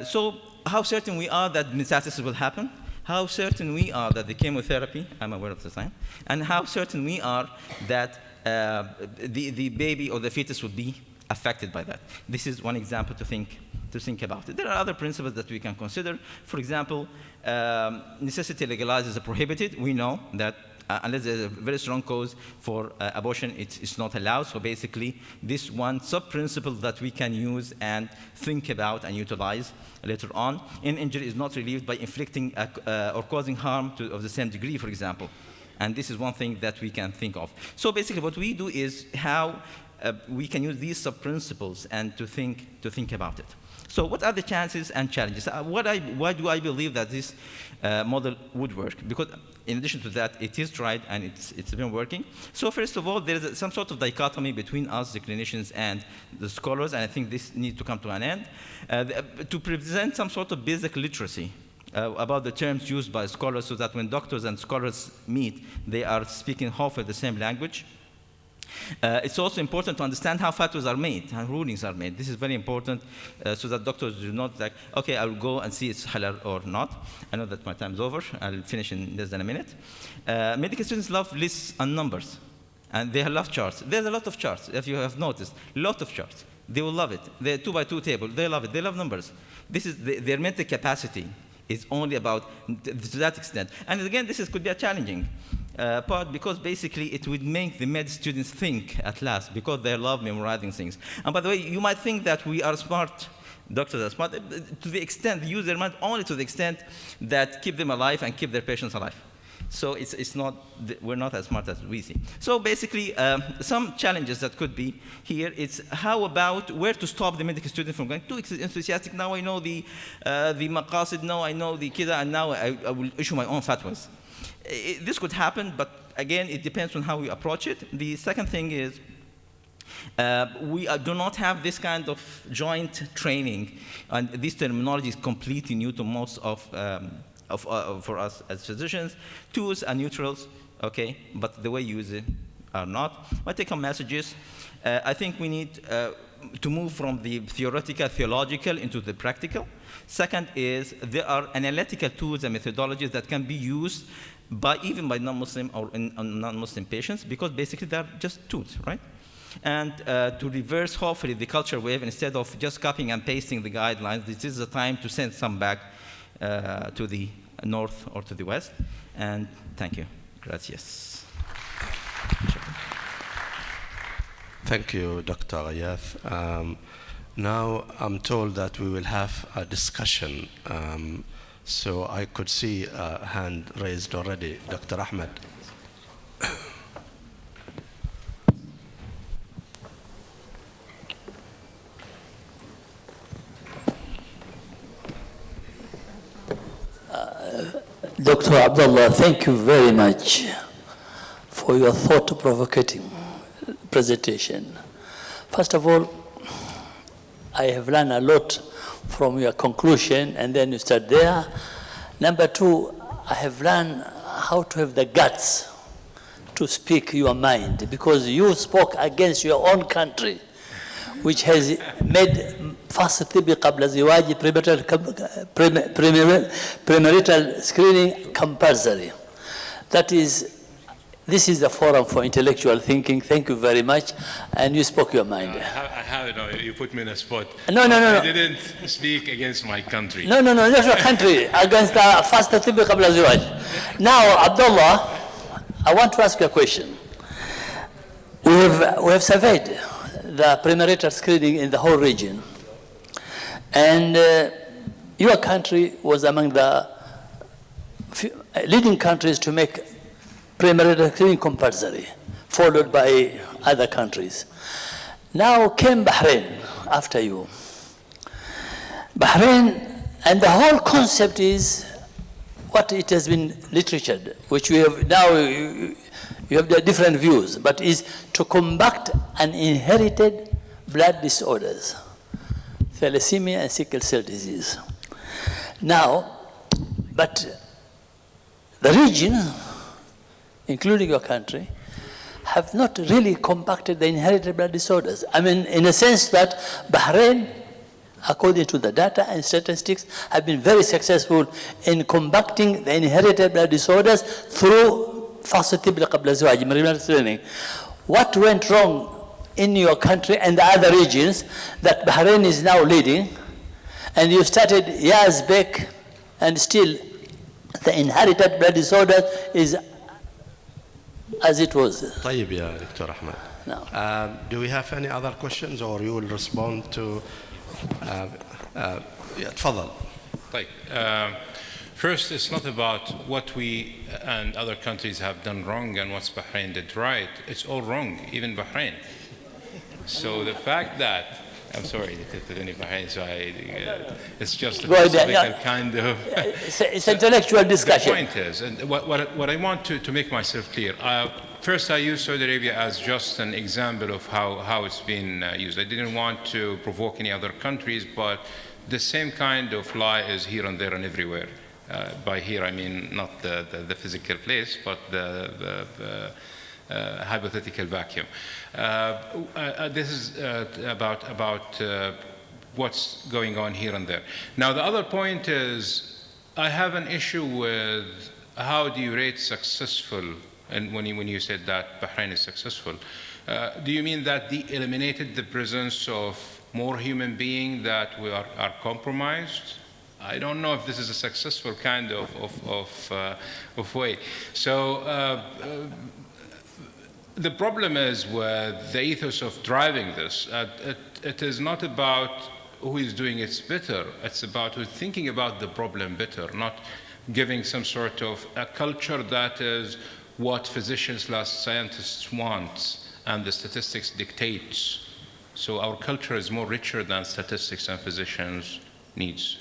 So how certain we are that metastasis will happen, how certain we are that the chemotherapy, I'm aware of the time, and how certain we are that the baby or the fetus would be affected by that. This is one example to think about. There are other principles that we can consider. For example, necessity legalized is prohibited. We know that unless there's a very strong cause for abortion, it's not allowed. So basically, this one sub-principle that we can use and think about and utilize later on. Injury is not relieved by inflicting or causing harm of the same degree, for example. And this is one thing that we can think of. So basically, what we do is how we can use these sub-principles and to think about it. So what are the chances and challenges? Why do I believe that this model would work? Because in addition to that, it is tried and it's been working. So first of all, there is some sort of dichotomy between us, the clinicians, and the scholars, and I think this needs to come to an end. To present some sort of basic literacy about the terms used by scholars so that when doctors and scholars meet, they are speaking hopefully the same language. It's also important to understand how fatwas are made, how rulings are made. This is very important so that doctors do not like, okay, I will go and see it's halal or not. I know that my time is over. I'll finish in less than a minute. Medical students love lists and numbers, and they love charts. There's a lot of charts, if you have noticed, a lot of charts. They will love it. The 2x2 table, they love it. They love numbers. This is their mental capacity is only about to that extent. And again, this could be a challenging part because basically it would make the med students think at last because they love memorizing things. And by the way, you might think that we are smart, doctors are smart, to the extent, they use their mind only to the extent that keep them alive and keep their patients alive. So it's not, we're not as smart as we see. So basically, some challenges that could be here, it's how about where to stop the medical student from going too enthusiastic. Now I know the maqasid, now I know the kida, and now I will issue my own fatwas. This could happen, but again, it depends on how we approach it. The second thing is, we do not have this kind of joint training, and this terminology is completely new to most for us as physicians. Tools are neutrals, okay, but the way you use it are not. My take-home messages, I think we need to move from the theoretical, theological into the practical. Second is there are analytical tools and methodologies that can be used even by non-Muslim or non-Muslim patients because basically they're just tools, right? And to reverse, hopefully, the culture wave, instead of just copying and pasting the guidelines, this is the time to send some back to the north or to the west. And thank you. Gracias. Thank you, Dr. Ghayath. Now I'm told that we will have a discussion. So I could see a hand raised already. Dr. Ahmed. Dr. Abdullah, thank you very much for your thought-provoking presentation. First of all, I have learned a lot from your conclusion, and then you start there. Number two, I have learned how to have the guts to speak your mind, because you spoke against your own country, which has made first طب قبل زواج premarital screening compulsory. That is, this is the forum for intellectual thinking. Thank you very much, and you spoke your mind. You put me in a spot. No. I didn't speak against my country. No, not your country, against the first طب قبل زواج. Now, Abdullah, I want to ask you a question. We have surveyed the premarital screening in the whole region. And your country was among the leading countries to make premarital screening compulsory, followed by other countries. Now came Bahrain after you. Bahrain, and the whole concept is what it has been literature, which we have now, you have the different views, but is to combat an inherited blood disorders, thalassemia and sickle cell disease. Now, but the region, including your country, have not really combated the inherited blood disorders. I mean, in a sense that Bahrain, according to the data and statistics, have been very successful in combating the inherited blood disorders through فحص الطب قبل الزواج, screening. what went wrong in your country and the other regions that Bahrain is now leading, and you started years back, and still the inherited blood disorder is as it was. طيب يا دكتور أحمد. Do we have any other questions, or you will respond to? تفضل. طيب. First, it's not about what we and other countries have done wrong and what Bahrain did right. It's all wrong, even Bahrain. So the fact that, I'm sorry to put any Bahrain, so it's just a philosophical kind of... It's intellectual discussion. The point is, and what I want to make myself clear, first I use Saudi Arabia as just an example of how it's been used. I didn't want to provoke any other countries, but the same kind of lie is here and there and everywhere. By here I mean not the physical place, but the hypothetical vacuum. This is about what's going on here and there. Now the other point is, I have an issue with how do you rate successful, and when you said that Bahrain is successful, do you mean that they eliminated the presence of more human beings that we are compromised? I don't know if this is a successful kind of way. So the problem is with the ethos of driving this. It is not about who is doing it better. It's about who's thinking about the problem better, not giving some sort of a culture that is what physicians/scientists want and the statistics dictates. So our culture is more richer than statistics and physicians' needs.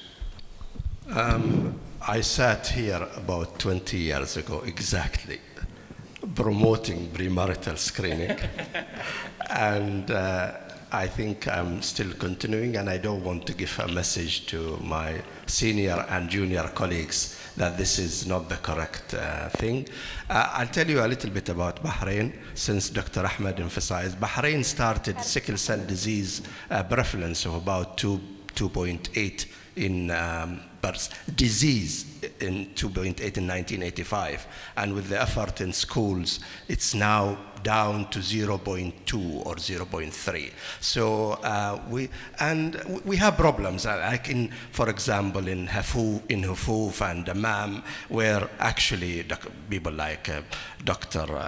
I sat here about 20 years ago, exactly, promoting premarital screening. And I think I'm still continuing, and I don't want to give a message to my senior and junior colleagues that this is not the correct thing. I'll tell you a little bit about Bahrain, since Dr. Ahmed emphasized. Bahrain started sickle cell disease prevalence of about 2.8 in disease in 2.8 in 1985, and with the effort in schools, it's now down to 0.2 or 0.3. So we have problems, like in, for example, in Hufuf and Dammam, where actually people like Dr.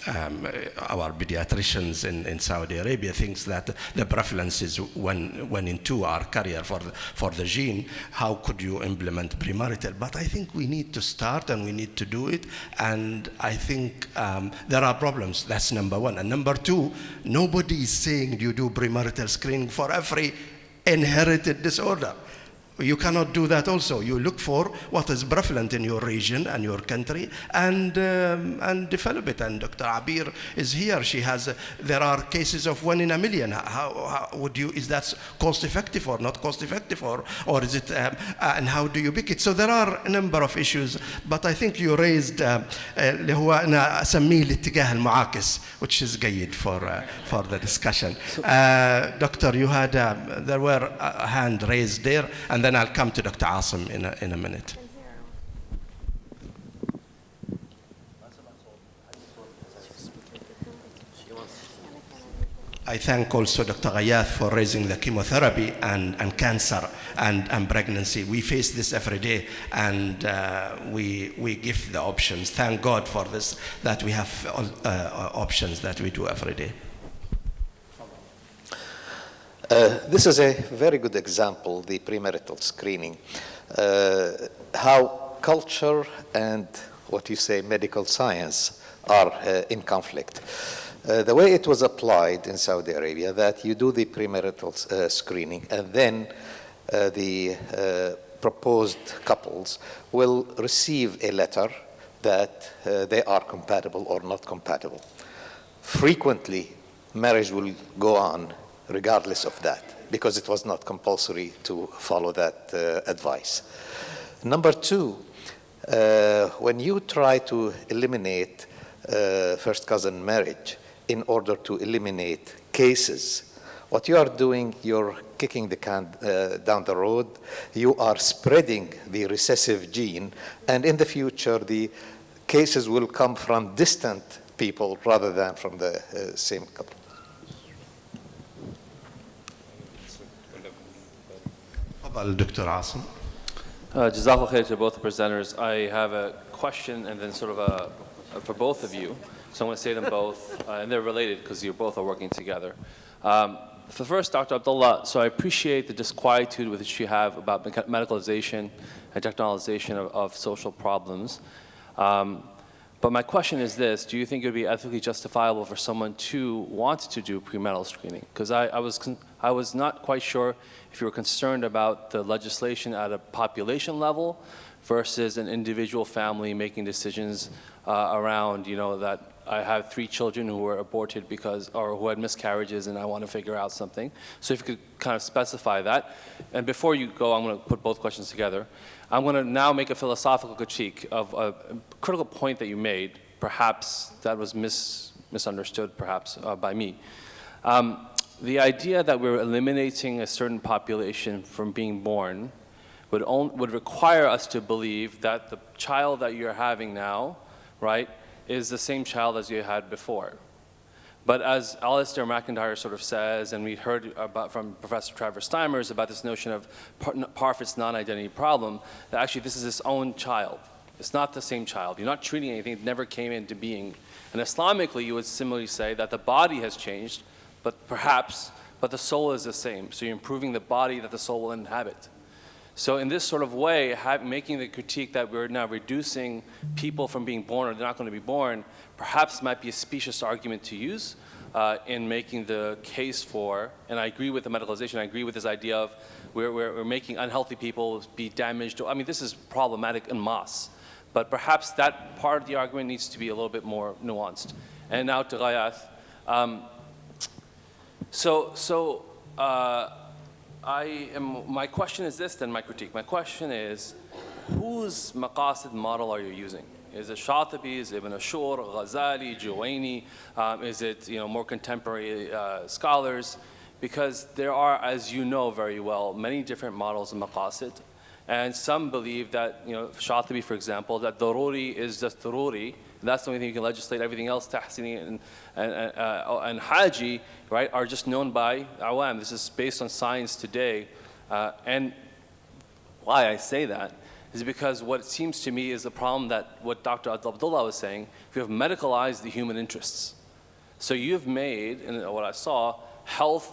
Our pediatricians in Saudi Arabia thinks that the prevalence is 1 in 2 are carrier for the gene. How could you implement premarital? But I think we need to start and we need to do it. And I think there are problems. That's number one. And number two, nobody is saying you do premarital screening for every inherited disorder. You cannot do that also. You look for what is prevalent in your region and your country and develop it. And Dr. Abir is here. She has, there are cases of 1 in a million. How would you, is that cost effective or not cost effective, or is it, and how do you pick it? So there are a number of issues, but I think you raised اللي هو أنا أسميه الاتجاه المعاكس, which is جيد for the discussion. Doctor, you had, there were a hand raised there, and then I'll come to Dr. Asim in a minute. I thank also Dr. Ghayath for raising the chemotherapy and cancer and pregnancy. We face this every day, and we give the options. Thank God for this, that we have options that we do every day. This is a very good example, the premarital screening, how culture and what you say medical science are in conflict. The way it was applied in Saudi Arabia, that you do the premarital screening, and then the proposed couples will receive a letter that they are compatible or not compatible. Frequently, marriage will go on regardless of that, because it was not compulsory to follow that advice. Number two, when you try to eliminate first cousin marriage in order to eliminate cases, what you are doing, you're kicking the can down the road. You are spreading the recessive gene, and in the future, the cases will come from distant people rather than from the same couple. Dr. Asim. Jazakallah khair to both the presenters. I have a question and then sort of for both of you. So I'm going to say them both, and they're related because you both are working together. For first, Dr. Abdullah, so I appreciate the disquietude with which you have about medicalization and technologization of social problems. But my question is this: do you think it would be ethically justifiable for someone to want to do prenatal screening? Because I was not quite sure if you were concerned about the legislation at a population level versus an individual family making decisions around, you know, that I have 3 children who were aborted or who had miscarriages, and I want to figure out something. So if you could kind of specify that. And before you go, I'm going to put both questions together. I'm going to now make a philosophical critique of a critical point that you made. Perhaps that was misunderstood, perhaps, by me. The idea that we're eliminating a certain population from being born would require us to believe that the child that you're having now, right, is the same child as you had before. But as Alistair McIntyre sort of says, and we heard about from Professor Trevor Steimers about this notion of Parfit's non-identity problem, that actually this is his own child. It's not the same child. You're not treating anything that never came into being. And Islamically, you would similarly say that the body has changed, but the soul is the same. So you're improving the body that the soul will inhabit. So in this sort of way, making the critique that we're now reducing people from being born or they're not going to be born, perhaps might be a specious argument to use in making the case for, and I agree with the medicalization, I agree with this idea of we're making unhealthy people be damaged. I mean, this is problematic en masse. But perhaps that part of the argument needs to be a little bit more nuanced. And now to Ghayath. My question is this, then my critique. My question is, whose maqasid model are you using? Is it Shatibi's, Ibn Ashur, Ghazali, Juwayni? Is it more contemporary scholars? Because there are, as you know very well, many different models of maqasid. And some believe that, Shatibi, for example, that daruri is just daruri. That's the only thing you can legislate. Everything else, tahsini and haji, right, are just known by awam. This is based on science today. And why I say that is because what it seems to me is the problem that what Dr. Abdullah was saying, we have medicalized the human interests. So you've made, and what I saw,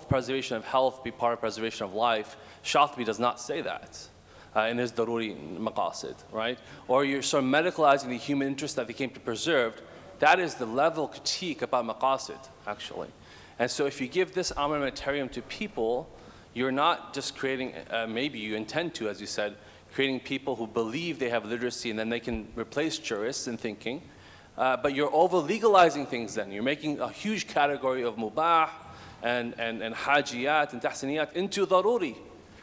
preservation of health be part of preservation of life. Shatibi does not say that. In his daruri maqasid, right? Or you're sort of medicalizing the human interest that they came to preserve. That is the level of critique about maqasid, actually. And so if you give this armamentarium to people, you're not just creating, maybe you intend to, as you said, creating people who believe they have literacy and then they can replace jurists in thinking. But you're over-legalizing things then. You're making a huge category of mubah and hajiyat and tahsiniyat into daruri,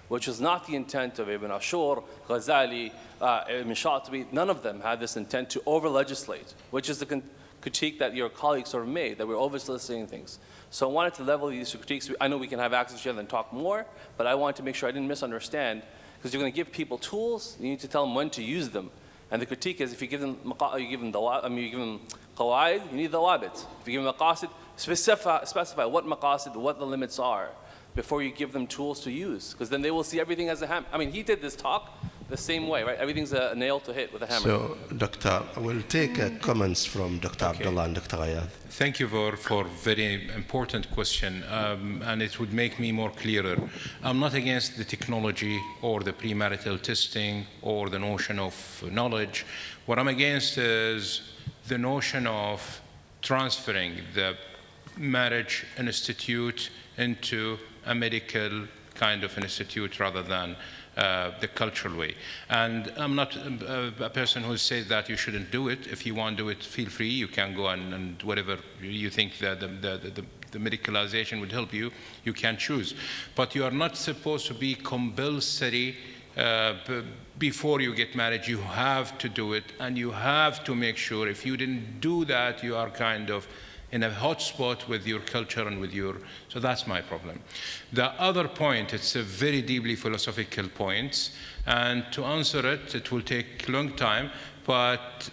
which was not the intent of Ibn Ashur, Ghazali, Ibn Shatibi. None of them had this intent to over-legislate, which is the critique that your colleagues sort of made, that we're over-legislating things. So I wanted to level these critiques. I know we can have access to each other and talk more, but I wanted to make sure I didn't misunderstand, because you're going to give people tools, you need to tell them when to use them. And the critique is, if you give them qawaid, you need dawabit. If you give them maqasid, specify what maqasid, what the limits are, before you give them tools to use, because then they will see everything as a hammer. I mean, he did this talk the same way, right? Everything's a nail to hit with a hammer. So, Doctor, we'll take comments from Dr. Abdullah and Dr. Ghayath. Thank you for very important question, and it would make me more clearer. I'm not against the technology or the premarital testing or the notion of knowledge. What I'm against is the notion of transferring the marriage institute into a medical kind of institute rather than the cultural way. And I'm not a person who says that you shouldn't do it. If you want to do it, feel free. You can go and whatever you think that the medicalization would help you, you can choose. But you are not supposed to be compulsory before you get married. You have to do it, and you have to make sure if you didn't do that, you are kind of in a hot spot with your culture and with your, so that's my problem. The other point, it's a very deeply philosophical point, and to answer it, it will take a long time, but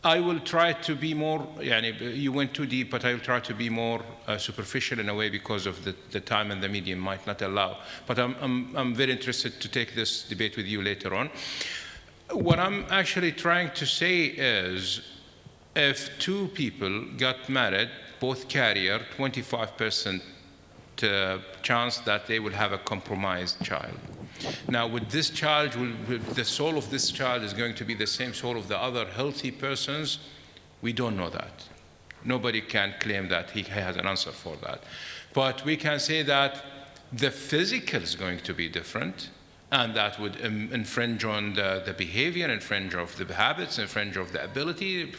I will try to be more, you went too deep, but I will try to be more superficial in a way because of the time and the medium might not allow. But I'm very interested to take this debate with you later on. What I'm actually trying to say is, if two people got married, both carrier, 25% chance that they will have a compromised child. Now, with this child, the soul of this child is going to be the same soul of the other healthy persons? We don't know that. Nobody can claim that he has an answer for that. But we can say that the physical is going to be different, and that would infringe on the behavior, infringe of the habits, infringe of the ability,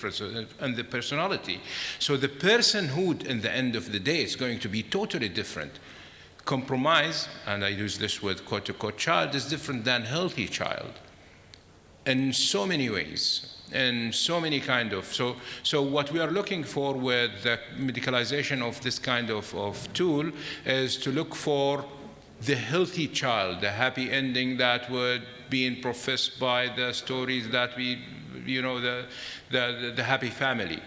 and the personality. So the personhood, in the end of the day, is going to be totally different. Compromise, and I use this word quote-to-quote, child is different than healthy child in so many ways, in so many kind of, so what we are looking for with the medicalization of this kind of tool is to look for the healthy child, the happy ending that would be professed by the stories that we, the happy family,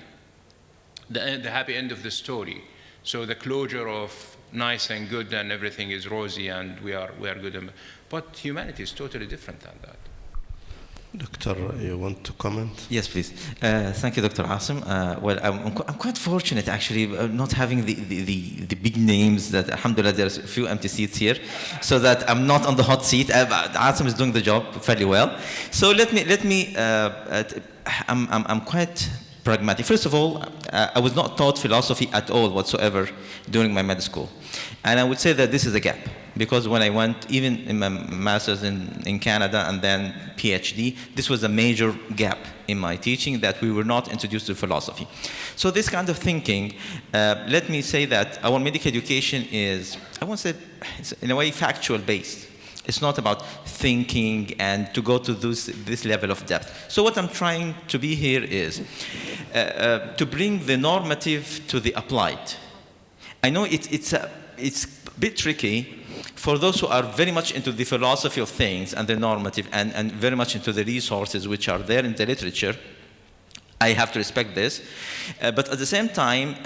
the happy end of the story. So the closure of nice and good and everything is rosy and we are good. But humanity is totally different than that. Doctor, you want to comment? Yes, please. Thank you, Dr. Asim. Well, I'm quite fortunate, actually, not having the big names. That, alhamdulillah, there's a few empty seats here, so that I'm not on the hot seat. Asim is doing the job fairly well. So let me. I'm quite pragmatic. First of all, I was not taught philosophy at all whatsoever during my med school, and I would say that this is a gap. Because when I went, even in my master's in Canada and then PhD, this was a major gap in my teaching, that we were not introduced to philosophy. So this kind of thinking, let me say that our medical education is, I won't say, it's in a way factual based. It's not about thinking and to go to this level of depth. So what I'm trying to be here is to bring the normative to the applied. I know it's a bit tricky for those who are very much into the philosophy of things and the normative and very much into the resources which are there in the literature. I have to respect this. But at the same time,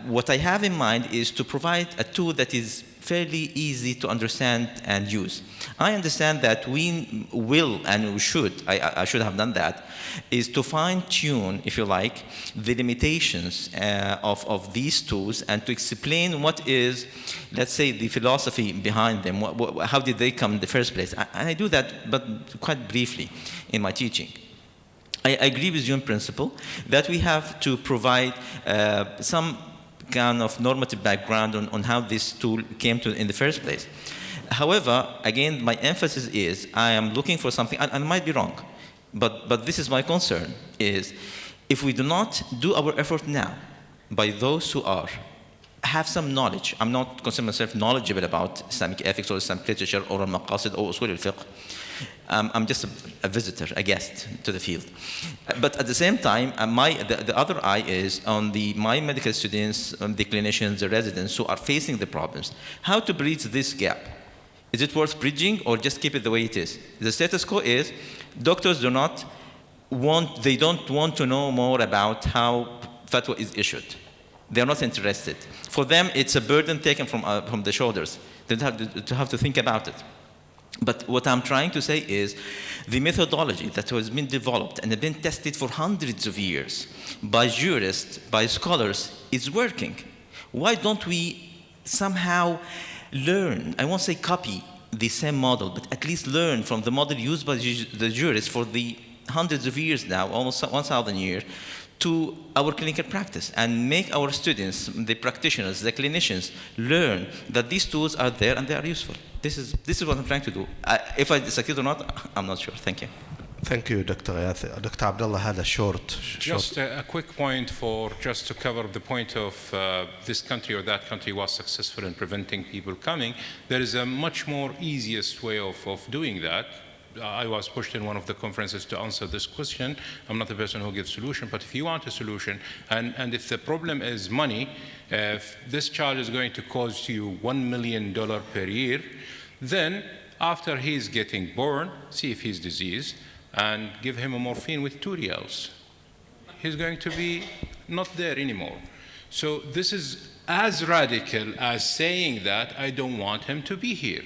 what I have in mind is to provide a tool that is fairly easy to understand and use. I understand that we will and we should, I should have done that, is to fine-tune, if you like, the limitations of these tools and to explain what is, let's say, the philosophy behind them, how did they come in the first place. And I do that, but quite briefly in my teaching. I agree with you in principle that we have to provide some kind of normative background on how this tool came to in the first place. However, again, my emphasis is I am looking for something, and I might be wrong, but this is my concern, is if we do not do our effort now by those who have some knowledge. I'm not considering myself knowledgeable about Islamic ethics or Islamic literature or al-maqasid or usul al-fiqh. I'm just a visitor, a guest to the field. But at the same time, the other eye is on my medical students, the clinicians, the residents who are facing the problems. How to bridge this gap? Is it worth bridging or just keep it the way it is? The status quo is doctors don't want to know more about how fatwa is issued. They're not interested. For them, it's a burden taken from the shoulders. They have to think about it. But what I'm trying to say is the methodology that has been developed and been tested for hundreds of years by jurists, by scholars, is working. Why don't we somehow learn, I won't say copy the same model, but at least learn from the model used by the jurists for the hundreds of years now, almost 1,000 years, to our clinical practice and make our students, the practitioners, the clinicians, learn that these tools are there and they are useful. This is what I'm trying to do. If I succeed or not, I'm not sure. Thank you. Thank you, Dr. Ghayathi. Dr. Abdullah had a short. Just a quick point just to cover the point of this country or that country was successful in preventing people coming. There is a much more easiest way of doing that. I was pushed in one of the conferences to answer this question. I'm not the person who gives solution, but if you want a solution, and if the problem is money, if this child is going to cost you $1 million per year, then after he's getting born, see if he's diseased, and give him a morphine with 2 reals. he's going to be not there anymore. So this is as radical as saying that I don't want him to be here.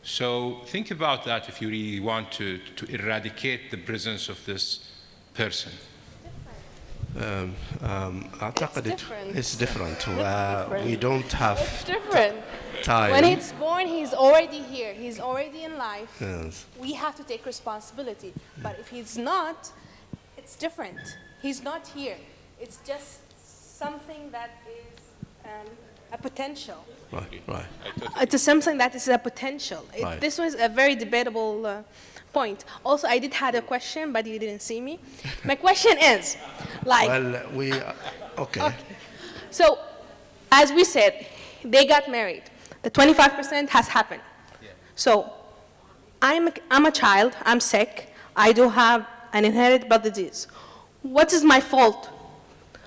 So think about that if you really want to eradicate the presence of this person. It's different. We don't have It's different. time. When he's born, he's already here. He's already in life. Yes. We have to take responsibility. But if he's not, it's different. He's not here. It's just something that is a potential. Right. It's something that is a potential. Right. This was a very debatable point. Also, I did have a question, but you didn't see me. My question is, like... Well, okay. So, as we said, they got married. The 25% has happened. Yeah. So, I'm a child, I'm sick, I do have an inherited blood disease. What is my fault?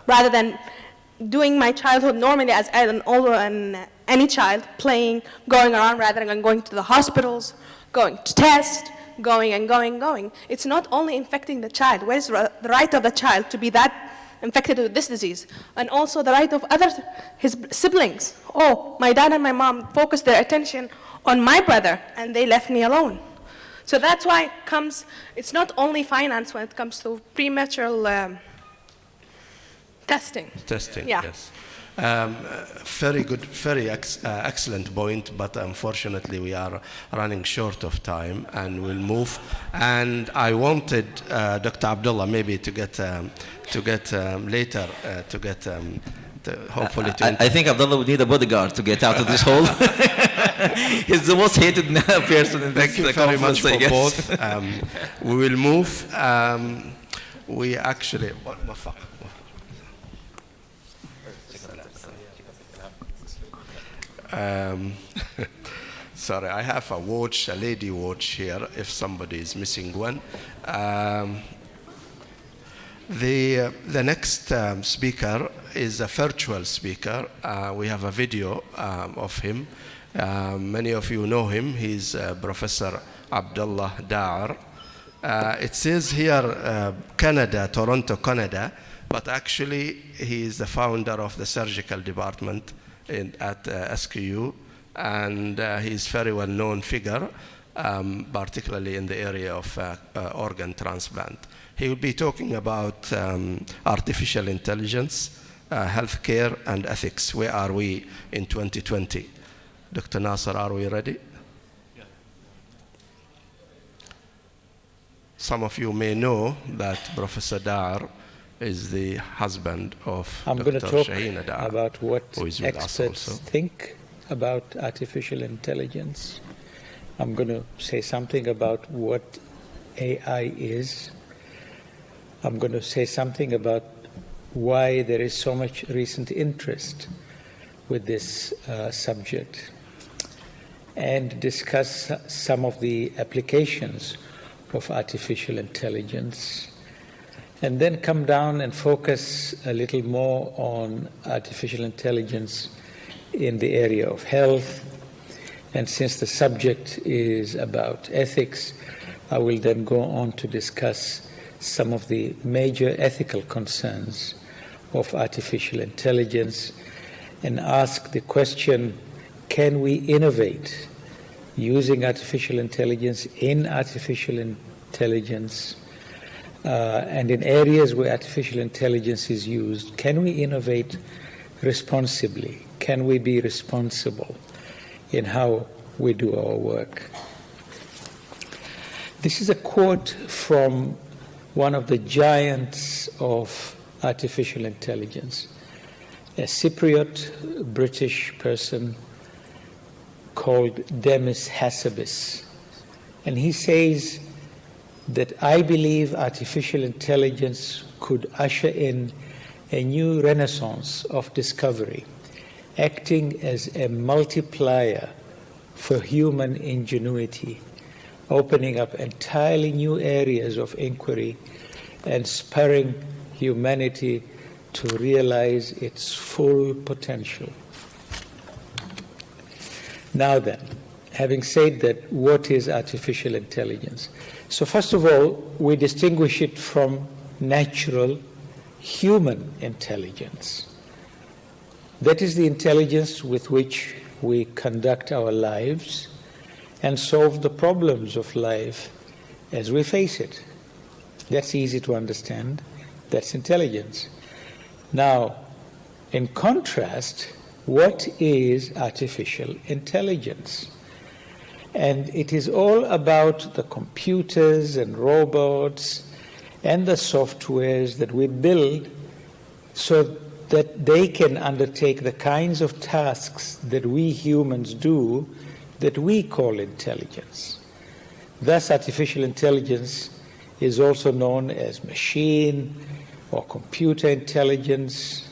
Rather than doing my childhood normally as an older and any child, playing, going around rather than going to the hospitals, going to test, going and going and going. It's not only infecting the child. Where is the right of the child to be that infected with this disease? And also the right of his siblings. Oh, my dad and my mom focused their attention on my brother and they left me alone. So that's why it's not only finance when it comes to premature testing. Testing, yeah. Yes. Very good, very excellent point, but unfortunately we are running short of time and we'll move. And I wanted Dr. Abdullah maybe to get later, hopefully to... I think Abdullah would need a bodyguard to get out of this hole. He's the most hated person in this conference. Thank you very much for both. We will move. We actually... Sorry, I have a watch, a lady watch here, if somebody is missing one. The next speaker is a virtual speaker. We have a video of him. Many of you know him. He's Professor Abdullah Da'ar. It says here Canada, Toronto, Canada, but actually he is the founder of the surgical department at SQU, and he's a very well-known figure, particularly in the area of organ transplant. He will be talking about artificial intelligence, healthcare, and ethics. Where are we in 2020? Dr. Nasser, are we ready? Yeah. Some of you may know that Professor Da'ar is the husband of Dr. Shaheen Da'ar, about what who is with us experts also. think about artificial intelligence. I'm going to say something about what AI is. I'm going to say something about why there is so much recent interest with this subject, and discuss some of the applications of artificial intelligence, and then come down and focus a little more on artificial intelligence in the area of health. And since the subject is about ethics, I will then go on to discuss some of the major ethical concerns of artificial intelligence and ask the question, can we innovate using artificial intelligence in artificial intelligence? And in areas where artificial intelligence is used, can we innovate responsibly? Can we be responsible in how we do our work? This is a quote from one of the giants of artificial intelligence, a Cypriot British person called Demis Hassabis. And he says that I believe artificial intelligence could usher in a new renaissance of discovery, acting as a multiplier for human ingenuity, opening up entirely new areas of inquiry and spurring humanity to realize its full potential. Now then, having said that, what is artificial intelligence? So first of all, we distinguish it from natural human intelligence. That is the intelligence with which we conduct our lives and solve the problems of life as we face it. That's easy to understand. That's intelligence. Now, in contrast, what is artificial intelligence? And it is all about the computers and robots and the softwares that we build so that they can undertake the kinds of tasks that we humans do that we call intelligence. Thus, artificial intelligence is also known as machine or computer intelligence.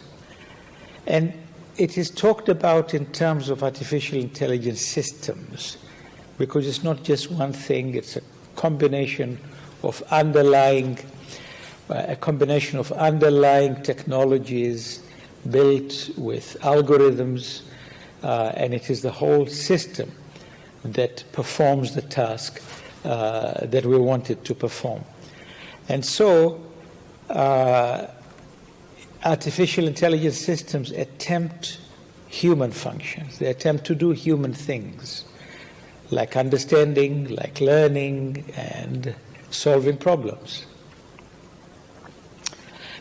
And it is talked about in terms of artificial intelligence systems, because it's not just one thing, it's a combination of underlying technologies built with algorithms, and it is the whole system that performs the task that we want it to perform. And so artificial intelligence systems attempt human functions. They attempt to do human things, like understanding, like learning, and solving problems.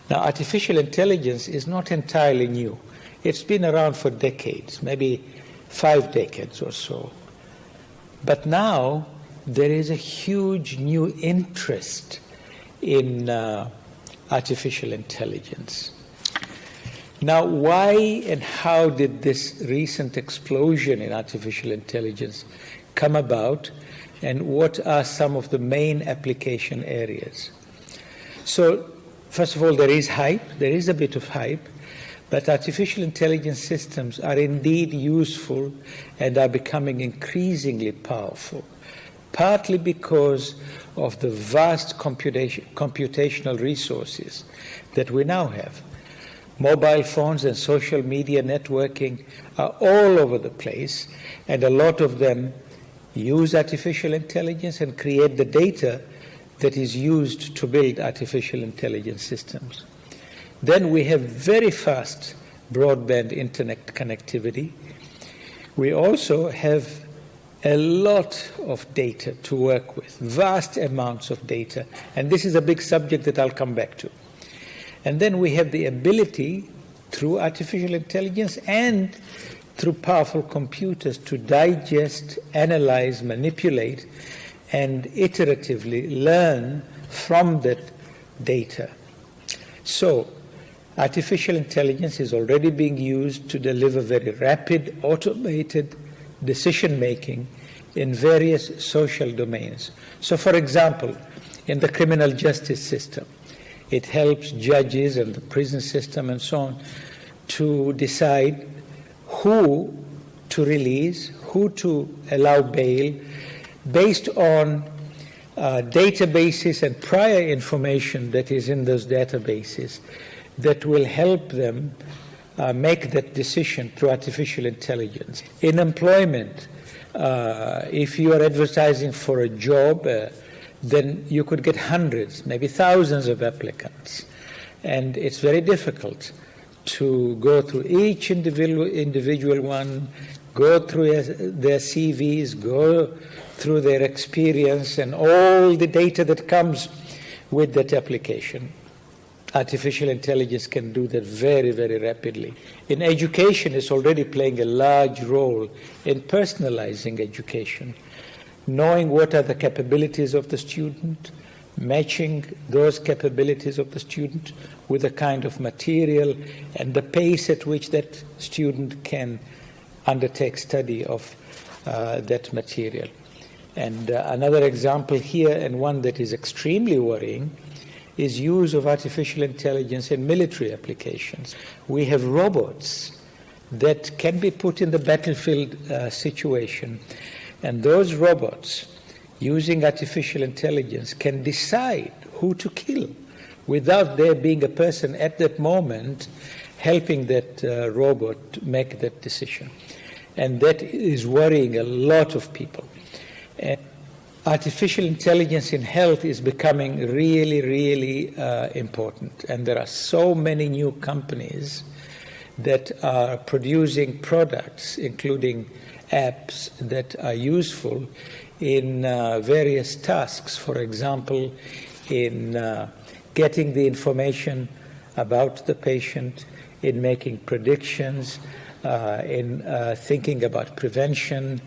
Now, artificial intelligence is not entirely new. It's been around for decades, maybe 5 decades or so. But now there is a huge new interest in artificial intelligence. Now, why and how did this recent explosion in artificial intelligence come about, and what are some of the main application areas? So, first of all, there is hype. There is a bit of hype, but artificial intelligence systems are indeed useful and are becoming increasingly powerful, partly because of the vast computational resources that we now have. Mobile phones and social media networking are all over the place, and a lot of them use artificial intelligence and create the data that is used to build artificial intelligence systems. Then we have very fast broadband internet connectivity. We also have a lot of data to work with, vast amounts of data, and this is a big subject that I'll come back to. And then we have the ability, through artificial intelligence and through powerful computers, to digest, analyze, manipulate, and iteratively learn from that data. So, artificial intelligence is already being used to deliver very rapid, automated decision-making in various social domains. So, for example, in the criminal justice system, it helps judges and the prison system and so on to decide who to release, who to allow bail, based on databases and prior information that is in those databases that will help them make that decision through artificial intelligence. In employment, if you are advertising for a job, then you could get hundreds, maybe thousands of applicants. And it's very difficult to go through each individual one, go through their CVs, go through their experience and all the data that comes with that application. Artificial intelligence can do that very, very rapidly. In education, it's already playing a large role in personalizing education, knowing what are the capabilities of the student, matching those capabilities of the student with the kind of material and the pace at which that student can undertake study of that material. And another example here, and one that is extremely worrying, is use of artificial intelligence in military applications. We have robots that can be put in the battlefield situation, and those robots, using artificial intelligence, can decide who to kill without there being a person at that moment helping that robot make that decision. And that is worrying a lot of people. And artificial intelligence in health is becoming really, really important. And there are so many new companies that are producing products, including apps that are useful in various tasks. For example, in getting the information about the patient, in making predictions, in thinking about prevention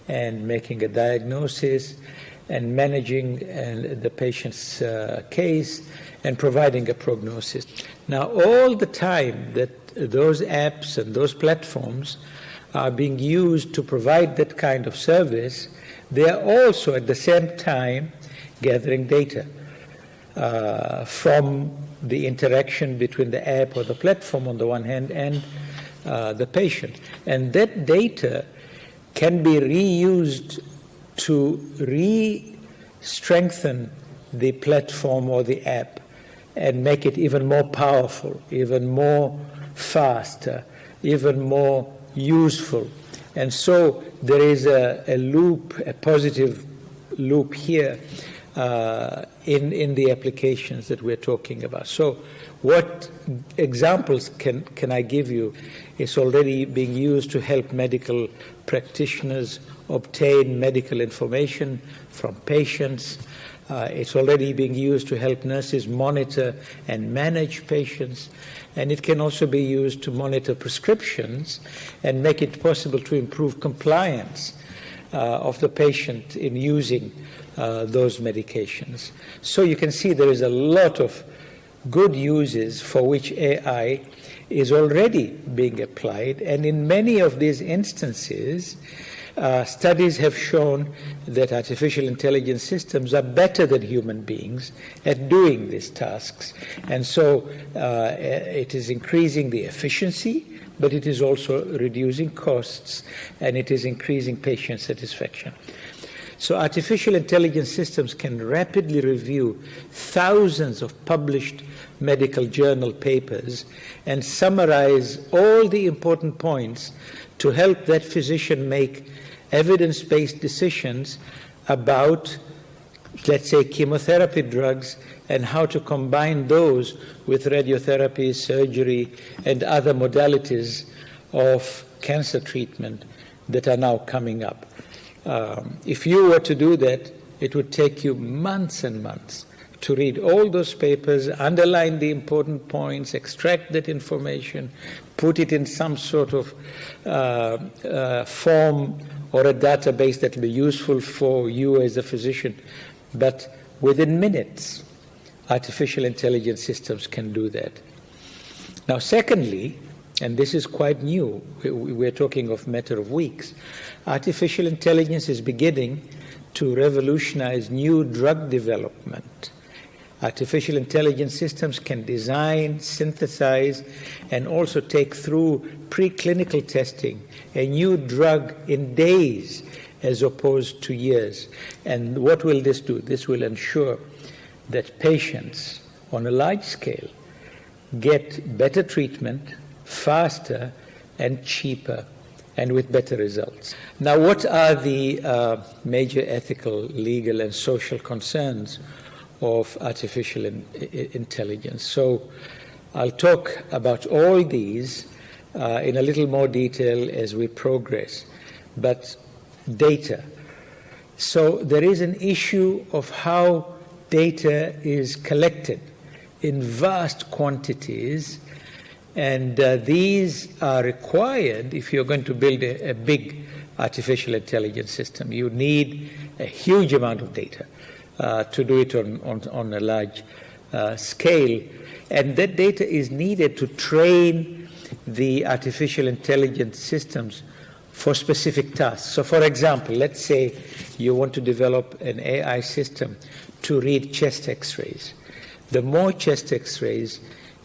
and making a diagnosis, and managing the patient's case, and providing a prognosis. Now, all the time that those apps and those platforms are being used to provide that kind of service, they are also at the same time gathering data from the interaction between the app or the platform on the one hand and the patient. And that data can be reused to re-strengthen the platform or the app and make it even more powerful, even more faster, even more useful. And so there is a loop, a positive loop here in the applications that we're talking about. So what examples can I give you? It's already being used to help medical practitioners obtain medical information from patients. It's already being used to help nurses monitor and manage patients. And it can also be used to monitor prescriptions and make it possible to improve compliance of the patient in using those medications. So you can see there is a lot of good uses for which AI is already being applied. And in many of these instances, studies have shown that artificial intelligence systems are better than human beings at doing these tasks. And so it is increasing the efficiency, but it is also reducing costs, and it is increasing patient satisfaction. So artificial intelligence systems can rapidly review thousands of published medical journal papers and summarize all the important points to help that physician make evidence-based decisions about, let's say, chemotherapy drugs and how to combine those with radiotherapy, surgery, and other modalities of cancer treatment that are now coming up. If you were to do that, it would take you months and months to read all those papers, underline the important points, extract that information, put it in some sort of form or a database that will be useful for you as a physician. But within minutes, artificial intelligence systems can do that. Now, secondly, and this is quite new, we're talking of a matter of weeks, artificial intelligence is beginning to revolutionize new drug development. Artificial intelligence systems can design, synthesize, and also take through preclinical testing a new drug in days as opposed to years. And what will this do? This will ensure that patients on a large scale get better treatment, faster and cheaper, and with better results. Now, what are the major ethical, legal, and social concerns of artificial intelligence? So I'll talk about all these in a little more detail as we progress. But data. So there is an issue of how data is collected in vast quantities, and these are required if you're going to build a big artificial intelligence system. You need a huge amount of data to do it on a large scale. And that data is needed to train the artificial intelligence systems for specific tasks. So for example, let's say you want to develop an AI system to read chest x-rays. The more chest x-rays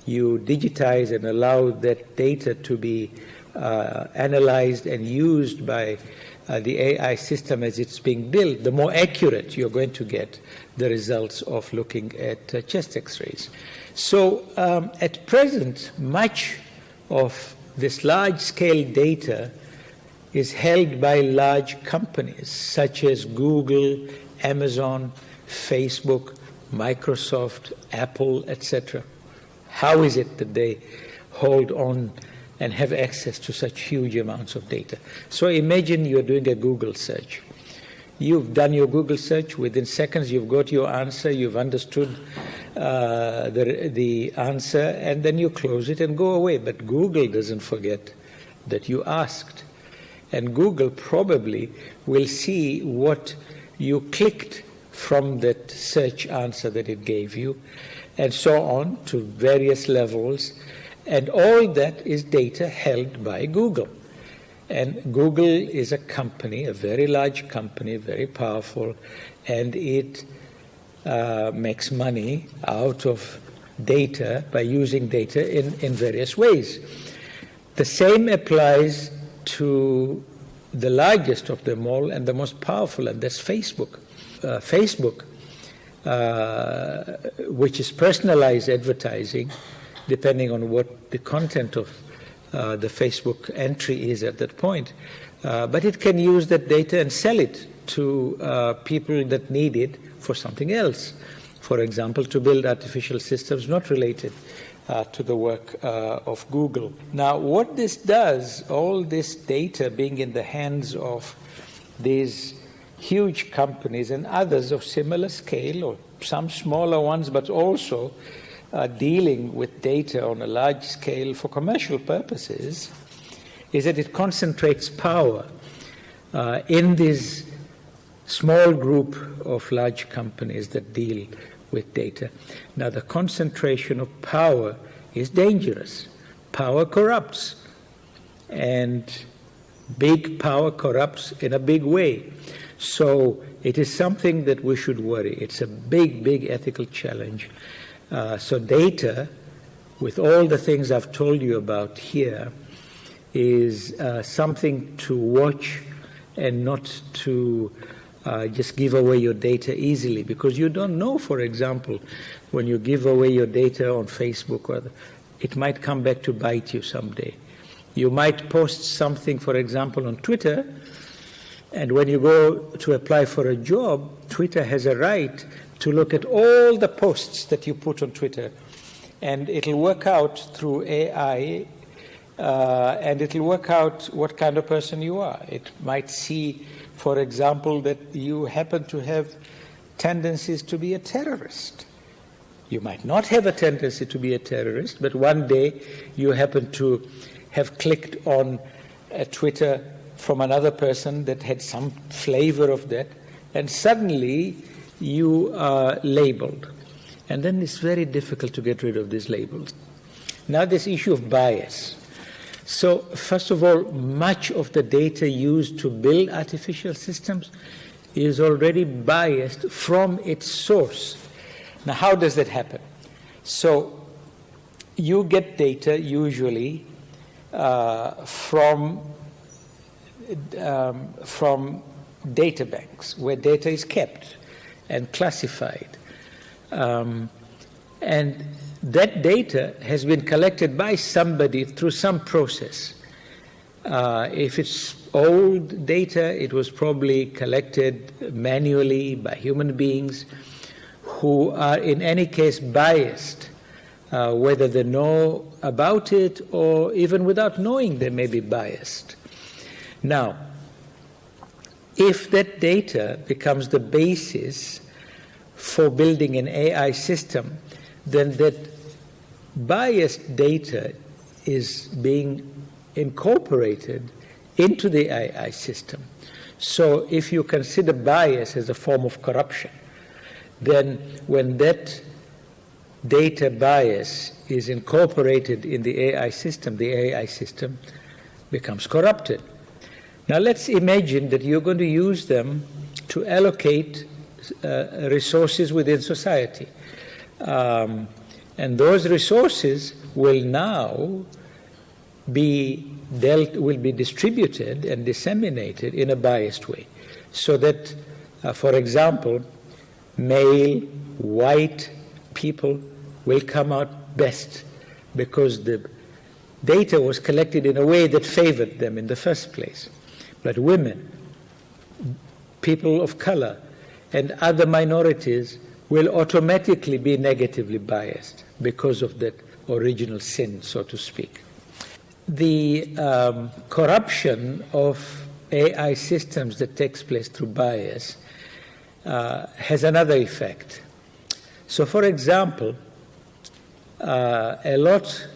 you digitize and allow that data to be analyzed and used by the AI system as it's being built, the more accurate you're going to get the results of looking at chest x-rays. So at present, much of this large-scale data is held by large companies such as Google Amazon, Facebook, Microsoft, Apple, etc. How is it that they hold on and have access to such huge amounts of data? So imagine you're doing a Google search. You've done your Google search. Within seconds, you've got your answer. You've understood the answer, and then you close it and go away. But Google doesn't forget that you asked. And Google probably will see what you clicked from that search answer that it gave you, and so on to various levels. And all that is data held by Google. And Google is a company, a very large company, very powerful, and it makes money out of data by using data in various ways. The same applies to the largest of them all and the most powerful, and that's Facebook. Facebook, which is personalized advertising, depending on what the content of the Facebook entry is at that point. But it can use that data and sell it to people that need it for something else. For example, to build artificial systems not related to the work of Google. Now, what this does, all this data being in the hands of these huge companies and others of similar scale, or some smaller ones, but also dealing with data on a large scale for commercial purposes, is that it concentrates power in this small group of large companies that deal with data. Now, the concentration of power is dangerous. Power corrupts, and big power corrupts in a big way. So it is something that we should worry. It's a big, big ethical challenge. So data, with all the things I've told you about here, is something to watch and not to just give away your data easily, because you don't know, for example, when you give away your data on Facebook, it might come back to bite you someday. You might post something, for example, on Twitter, and when you go to apply for a job, Twitter has a right to look at all the posts that you put on Twitter, and it'll work out through AI, and it'll work out what kind of person you are. It might see, for example, that you happen to have tendencies to be a terrorist. You might not have a tendency to be a terrorist, but one day you happen to have clicked on a Twitter from another person that had some flavor of that, and suddenly you are labeled. And then it's very difficult to get rid of these labels. Now, this issue of bias. So, first of all, much of the data used to build artificial systems is already biased from its source. Now, how does that happen? So, you get data usually from data banks where data is kept and classified. And that data has been collected by somebody through some process. If it's old data, it was probably collected manually by human beings who are in any case biased, whether they know about it or even without knowing they may be biased. Now, if that data becomes the basis for building an AI system, then that biased data is being incorporated into the AI system. So if you consider bias as a form of corruption, then when that data bias is incorporated in the AI system becomes corrupted. Now let's imagine that you're going to use them to allocate resources within society. And those resources will now be distributed and disseminated in a biased way. So that, for example, male, white people will come out best because the data was collected in a way that favored them in the first place. But women, people of color, and other minorities will automatically be negatively biased because of that original sin, so to speak. The corruption of AI systems that takes place through bias has another effect. So, for example, a lot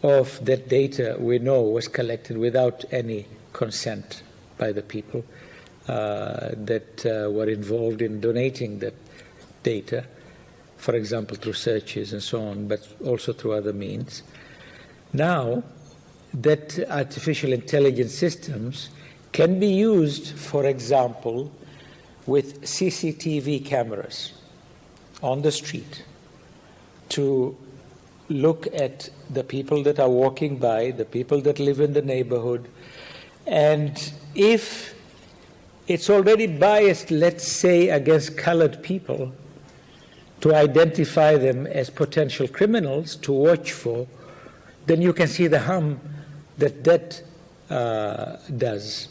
of that data we know was collected without any consent by the people that were involved in donating that data, for example, through searches and so on, but also through other means. Now, that artificial intelligence systems can be used, for example, with CCTV cameras on the street to look at the people that are walking by, the people that live in the neighborhood, and if it's already biased, let's say, against colored people, to identify them as potential criminals to watch for, then you can see the harm that does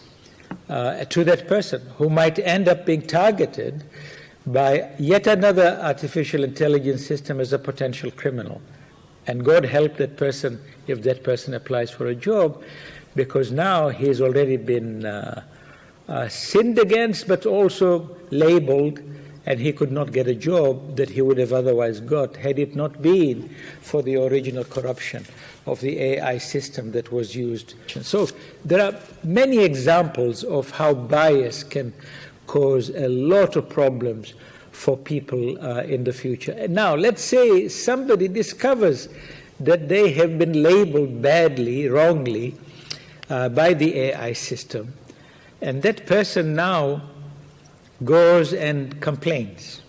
to that person who might end up being targeted by yet another artificial intelligence system as a potential criminal. And God help that person if that person applies for a job, because now he's already been sinned against, but also labeled, and he could not get a job that he would have otherwise got had it not been for the original corruption of the AI system that was used. So there are many examples of how bias can cause a lot of problems for people in the future. And now, let's say somebody discovers that they have been labeled badly, wrongly, by the AI system, and that person now goes and complains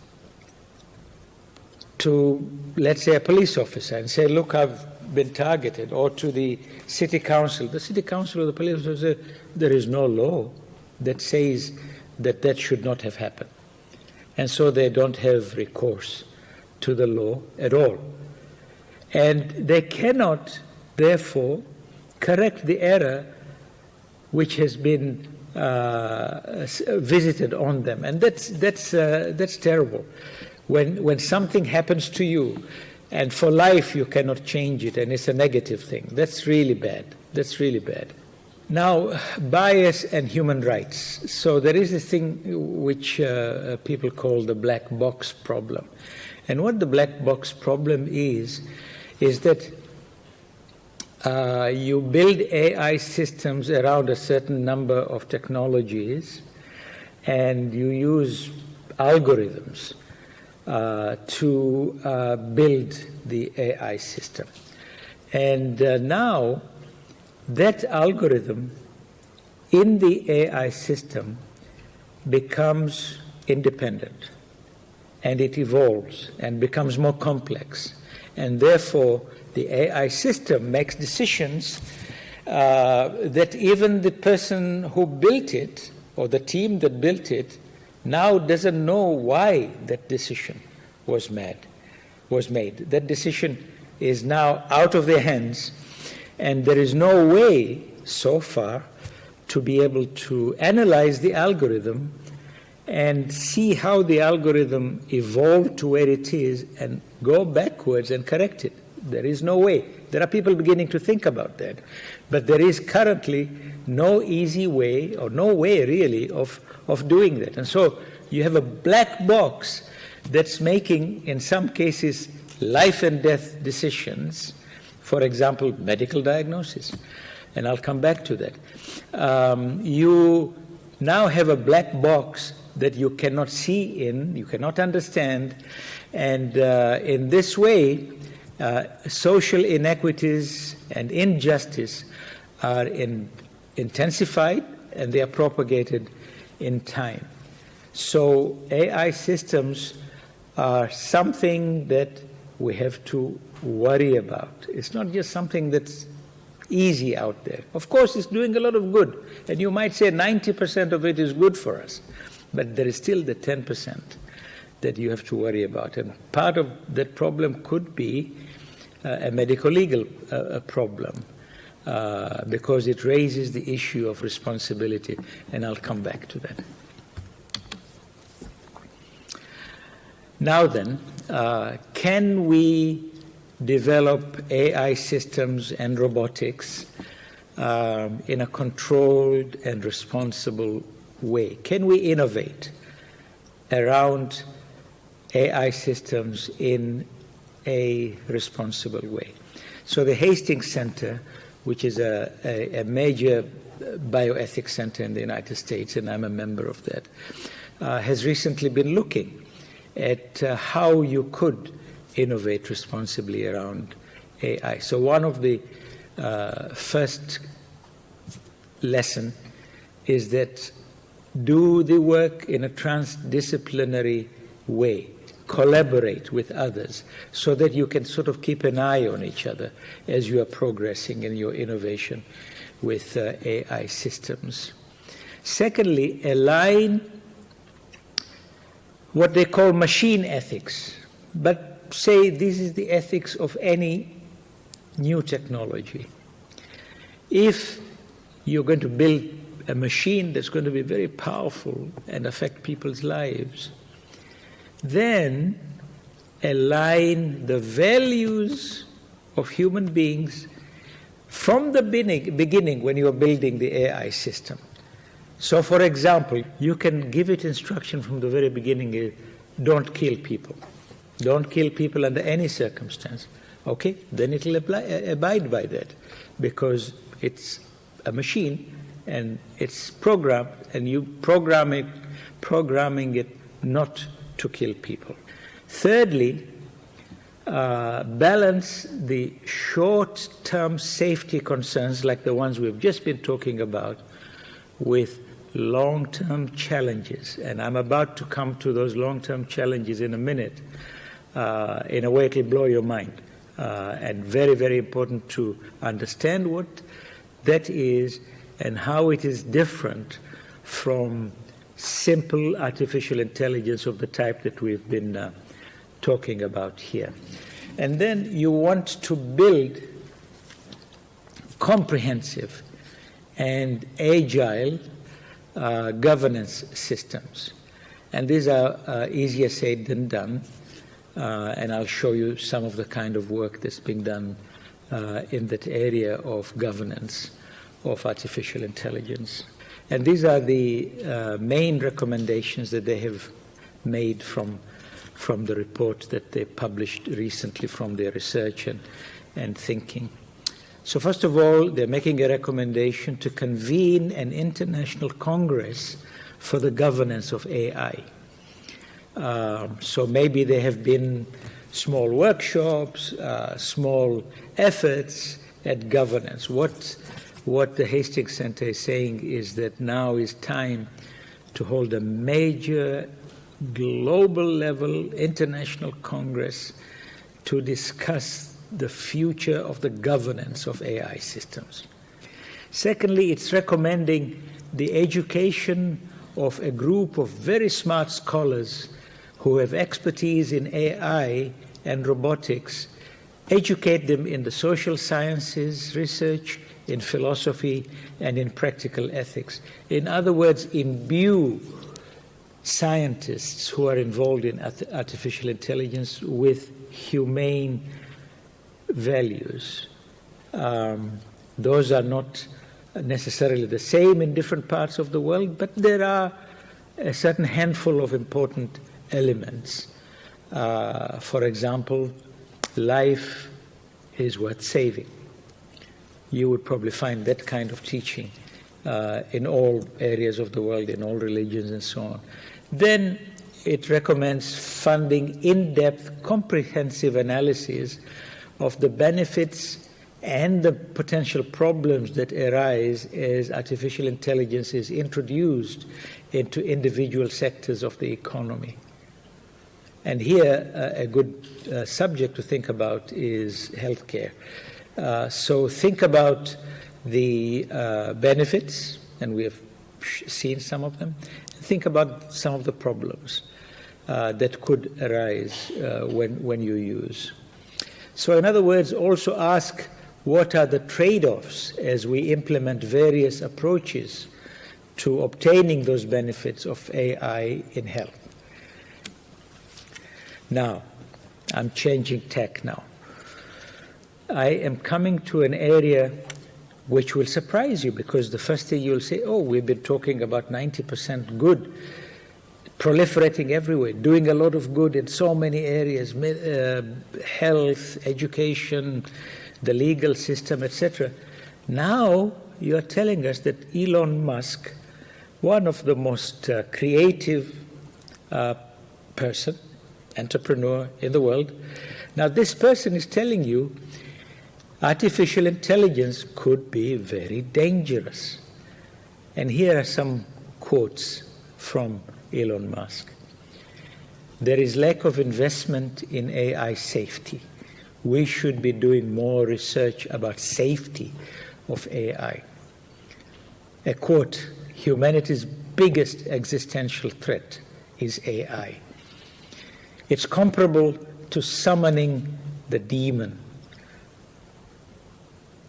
to, let's say, a police officer and say, look, I've been targeted, or to the city council. The city council or the police officer, there is no law that says that that should not have happened. And so they don't have recourse to the law at all. And they cannot, therefore, correct the error which has been visited on them. And that's terrible. When something happens to you, and for life you cannot change it, and it's a negative thing, that's really bad. That's really bad. Now, bias and human rights. So there is this thing which people call the black box problem. And what the black box problem is that you build AI systems around a certain number of technologies, and you use algorithms to build the AI system. And now, that algorithm in the AI system becomes independent, and it evolves and becomes more complex. And therefore, the AI system makes decisions that even the person who built it, or the team that built it, now doesn't know why that decision was made. That decision is now out of their hands, and there is no way so far to be able to analyze the algorithm and see how the algorithm evolved to where it is and go backwards and correct it. There is no way. There are people beginning to think about that. But there is currently no easy way, or no way really, of doing that. And so you have a black box that's making, in some cases, life and death decisions. For example, medical diagnosis. And I'll come back to that. You now have a black box that you cannot see in, you cannot understand, and in this way, social inequities and injustice are intensified, and they are propagated in time. So AI systems are something that we have to worry about. It's not just something that's easy out there. Of course, it's doing a lot of good, and you might say 90% of it is good for us, but there is still the 10% that you have to worry about. And part of that problem could be a medico-legal problem, because it raises the issue of responsibility, and I'll come back to that. Now then, can we develop AI systems and robotics in a controlled and responsible way? Can we innovate around AI systems in a responsible way? So the Hastings Center, which is a major bioethics center in the United States, and I'm a member of that, has recently been looking at how you could innovate responsibly around AI. So one of the first lesson is that do the work in a transdisciplinary way, collaborate with others so that you can sort of keep an eye on each other as you are progressing in your innovation with AI systems. Secondly, align what they call machine ethics, but say this is the ethics of any new technology. If you're going to build a machine that's going to be very powerful and affect people's lives, then align the values of human beings from the beginning when you're building the AI system. So, for example, you can give it instruction from the very beginning, don't kill people. Don't kill people under any circumstance. Okay, then it will abide by that because it's a machine and it's programmed, and you programming it not to kill people. Thirdly, balance the short-term safety concerns like the ones we've just been talking about with long-term challenges. And I'm about to come to those long-term challenges in a minute. In a way it will blow your mind. And very, very important to understand what that is and how it is different from simple artificial intelligence of the type that we've been talking about here. And then you want to build comprehensive and agile governance systems. And these are easier said than done. And I'll show you some of the kind of work that's being done in that area of governance of artificial intelligence. And these are the main recommendations that they have made from the report that they published recently from their research and thinking. So first of all, they're making a recommendation to convene an international congress for the governance of AI. So maybe there have been small workshops, small efforts at governance. What the Hastings Center is saying is that now is time to hold a major global level international congress to discuss the future of the governance of AI systems. Secondly, it's recommending the education of a group of very smart scholars who have expertise in AI and robotics, educate them in the social sciences research, in philosophy, and in practical ethics. In other words, imbue scientists who are involved in artificial intelligence with humane values. Those are not necessarily the same in different parts of the world, but there are a certain handful of important elements. For example, life is worth saving. You would probably find that kind of teaching in all areas of the world, in all religions and so on. Then it recommends funding in-depth, comprehensive analysis of the benefits and the potential problems that arise as artificial intelligence is introduced into individual sectors of the economy. And here, a good subject to think about is healthcare. So think about the benefits, and we have seen some of them. Think about some of the problems that could arise when you use. So in other words, also ask what are the trade-offs as we implement various approaches to obtaining those benefits of AI in health. Now, I'm changing tack now. I am coming to an area which will surprise you, because the first thing you'll say, oh, we've been talking about 90% good, proliferating everywhere, doing a lot of good in so many areas, health, education, the legal system, etc. Now you're telling us that Elon Musk, one of the most creative entrepreneur in the world, now this person is telling you artificial intelligence could be very dangerous. And here are some quotes from Elon Musk. There is lack of investment in AI safety. We should be doing more research about safety of AI. A quote, humanity's biggest existential threat is AI. It's comparable to summoning the demon.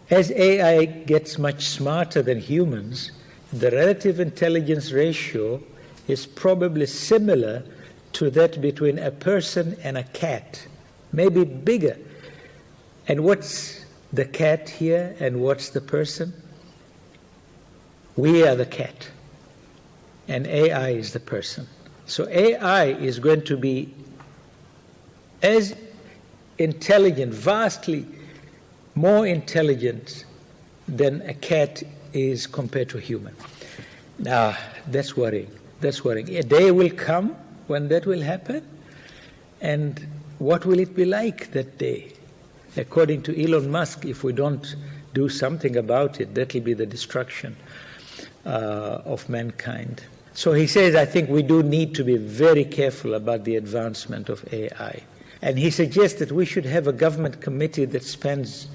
As AI gets much smarter than humans, the relative intelligence ratio is probably similar to that between a person and a cat, maybe bigger. And what's the cat here and what's the person? We are the cat, and AI is the person. So AI is going to be as intelligent, vastly more intelligent than a cat is compared to a human. Now, that's worrying. That's worrying. A day will come when that will happen, and what will it be like that day? According to Elon Musk, if we don't do something about it, that will be the destruction of mankind. So he says, I think we do need to be very careful about the advancement of AI. And he suggests that we should have a government committee that spends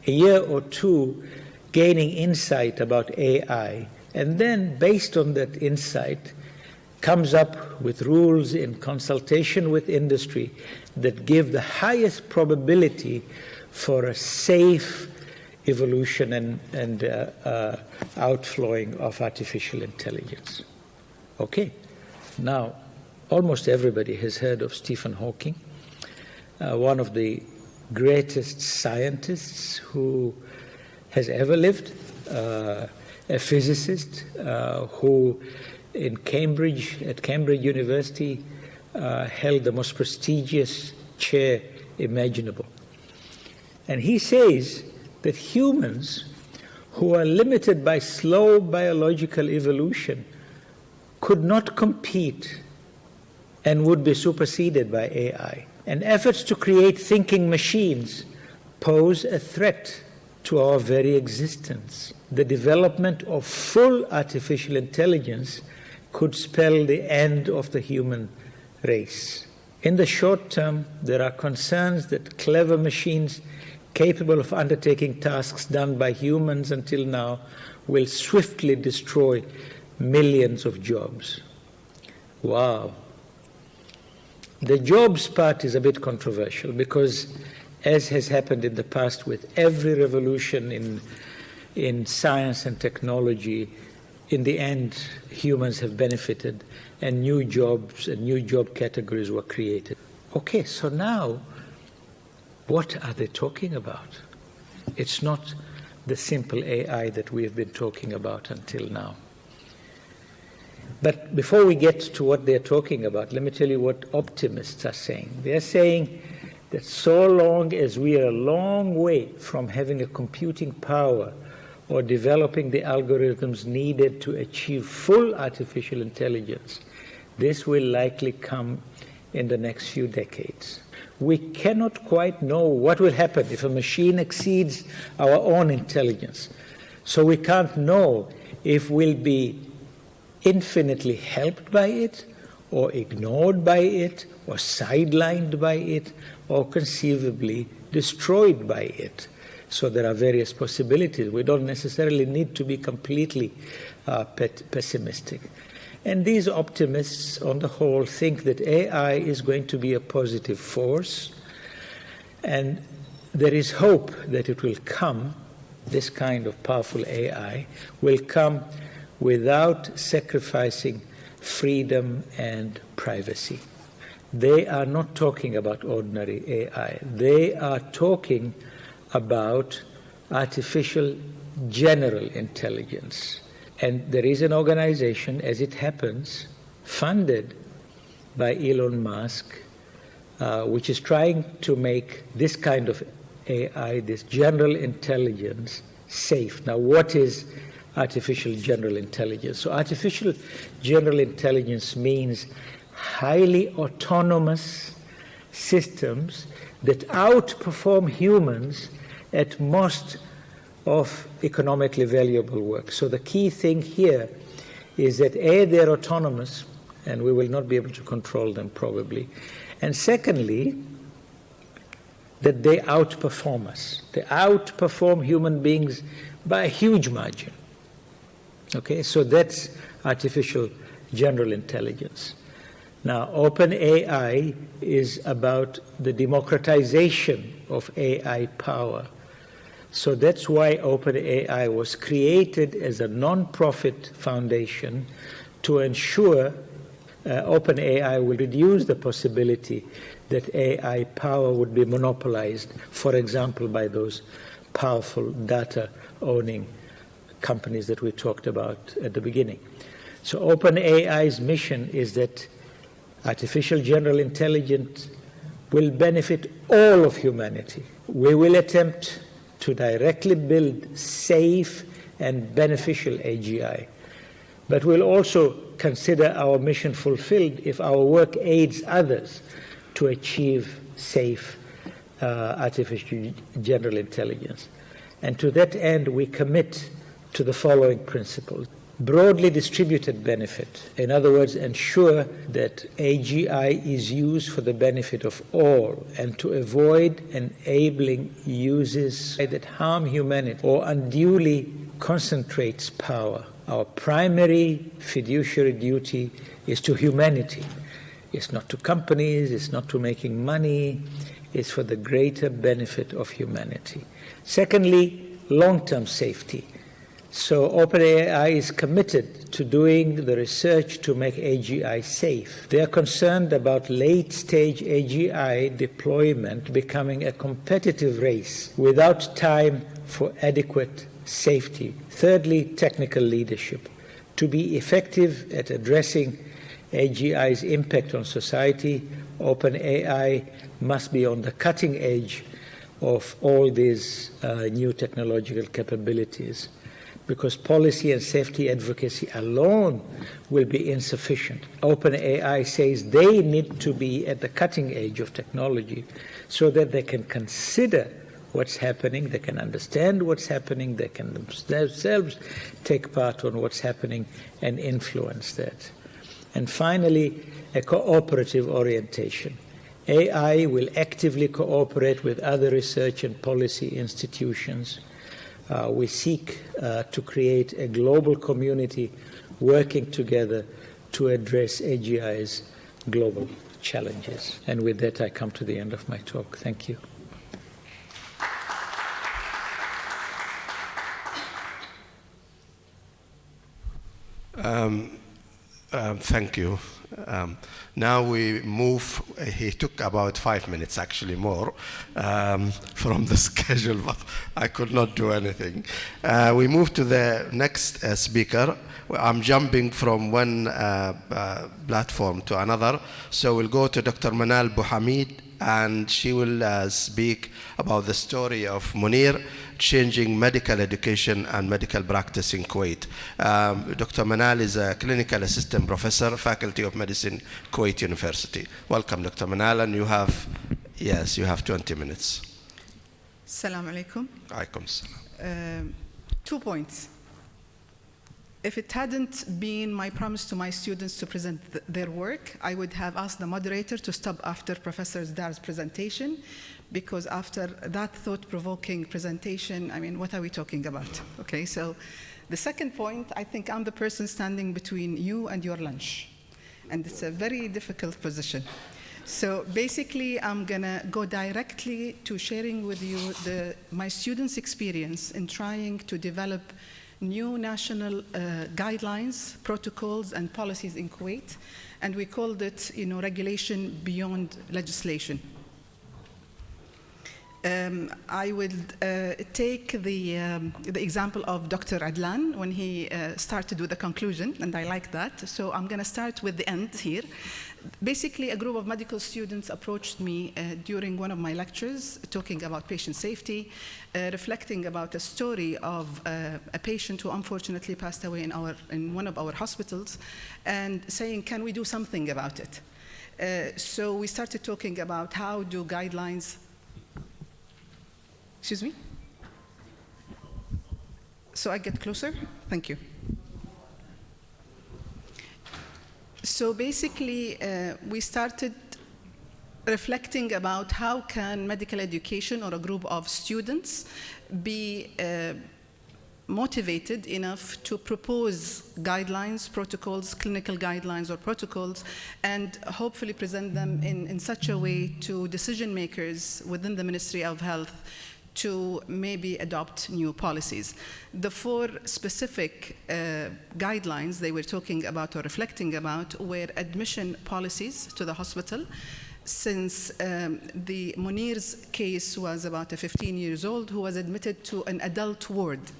a year or two gaining insight about AI, and then based on that insight comes up with rules in consultation with industry that give the highest probability for a safe evolution and outflowing of artificial intelligence. Okay, now almost everybody has heard of Stephen Hawking, one of the greatest scientists who has ever lived, a physicist who at Cambridge University held the most prestigious chair imaginable. And he says that humans who are limited by slow biological evolution could not compete and would be superseded by AI. And efforts to create thinking machines pose a threat to our very existence. The development of full artificial intelligence could spell the end of the human race. In the short term, there are concerns that clever machines capable of undertaking tasks done by humans until now will swiftly destroy millions of jobs. Wow. The jobs part is a bit controversial because, as has happened in the past with every revolution in science and technology, in the end, humans have benefited and new jobs and new job categories were created. Okay, so now, what are they talking about? It's not the simple AI that we have been talking about until now. But before we get to what they're talking about, let me tell you what optimists are saying. They're saying that so long as we are a long way from having a computing power or developing the algorithms needed to achieve full artificial intelligence, this will likely come in the next few decades. We cannot quite know what will happen if a machine exceeds our own intelligence. So we can't know if we'll be infinitely helped by it, or ignored by it, or sidelined by it, or conceivably destroyed by it. So there are various possibilities. We don't necessarily need to be completely pessimistic. And these optimists, on the whole, think that AI is going to be a positive force, and there is hope that it will come, this kind of powerful AI, will come without sacrificing freedom and privacy. they are not talking about ordinary AI. They are talking about artificial general intelligence. And there is an organization, as it happens, funded by Elon Musk, which is trying to make this kind of AI, this general intelligence, safe. Now, what is artificial general intelligence? So artificial general intelligence means highly autonomous systems that outperform humans at most of economically valuable work. So the key thing here is that A, they're autonomous, and we will not be able to control them probably. And secondly, that they outperform us. They outperform human beings by a huge margin. Okay, so that's artificial general intelligence. Now, OpenAI is about the democratization of AI power. So that's why OpenAI was created as a non-profit foundation to ensure OpenAI will reduce the possibility that AI power would be monopolized, for example, by those powerful data-owning companies that we talked about at the beginning. So OpenAI's mission is that artificial general intelligence will benefit all of humanity. We will attempt to directly build safe and beneficial AGI. But we'll also consider our mission fulfilled if our work aids others to achieve safe artificial general intelligence. And to that end, we commit to the following principles. Broadly distributed benefit. In other words, ensure that AGI is used for the benefit of all and to avoid enabling uses that harm humanity or unduly concentrates power. Our primary fiduciary duty is to humanity. It's not to companies, it's not to making money, it's for the greater benefit of humanity. Secondly, long-term safety. So OpenAI is committed to doing the research to make AGI safe. They are concerned about late-stage AGI deployment becoming a competitive race without time for adequate safety. Thirdly, technical leadership. To be effective at addressing AGI's impact on society, OpenAI must be on the cutting edge of all these new technological capabilities, because policy and safety advocacy alone will be insufficient. OpenAI says they need to be at the cutting edge of technology so that they can consider what's happening, they can understand what's happening, they can themselves take part on what's happening and influence that. And finally, a cooperative orientation. AI will actively cooperate with other research and policy institutions. We seek to create a global community working together to address AGI's global challenges. And with that, I come to the end of my talk. Thank you. Thank you. Now we move, he took about 5 minutes, actually more, from the schedule, but I could not do anything. We move to the next speaker. I'm jumping from one platform to another. So we'll go to Dr. Manal Bouhamid, and she will speak about the story of Munir, changing medical education and medical practice in Kuwait. Dr. Manal is a clinical assistant professor, Faculty of Medicine, Kuwait University. Welcome, Dr. Manal, and you have 20 minutes. Assalamu alaikum. Alaikum salam. 2 points. If it hadn't been my promise to my students to present their work, I would have asked the moderator to stop after Professor Dar's presentation, because after that thought-provoking presentation, I mean, what are we talking about? Okay, so the second point, I think I'm the person standing between you and your lunch, and it's a very difficult position. So basically, I'm gonna go directly to sharing with you my students' experience in trying to develop new national guidelines, protocols, and policies in Kuwait, and we called it, regulation beyond legislation. I will take the example of Dr. Adlan when he started with the conclusion, and I like that. So I'm going to start with the end here. Basically, a group of medical students approached me during one of my lectures talking about patient safety, reflecting about a story of a patient who unfortunately passed away in one of our hospitals, and saying, can we do something about it? So we started talking about how do guidelines. Excuse me? So I get closer? Thank you. So basically, we started reflecting about how can medical education or a group of students be motivated enough to propose guidelines, protocols, clinical guidelines or protocols, and hopefully present them in such a way to decision makers within the Ministry of Health to maybe adopt new policies. The 4 specific guidelines they were talking about or reflecting about were admission policies to the hospital. Since the Munir's case was about a 15 years old who was admitted to an adult ward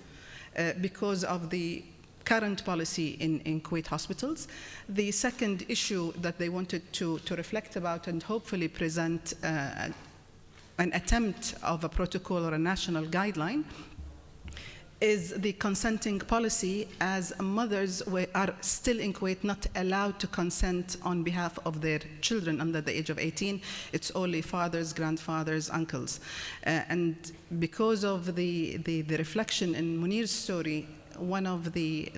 because of the current policy in Kuwait hospitals. The second issue that they wanted to reflect about and hopefully present an attempt of a protocol or a national guideline is the consenting policy, as mothers are still in Kuwait not allowed to consent on behalf of their children under the age of 18. It's only fathers, grandfathers, uncles. And because of the reflection in Munir's story, one of the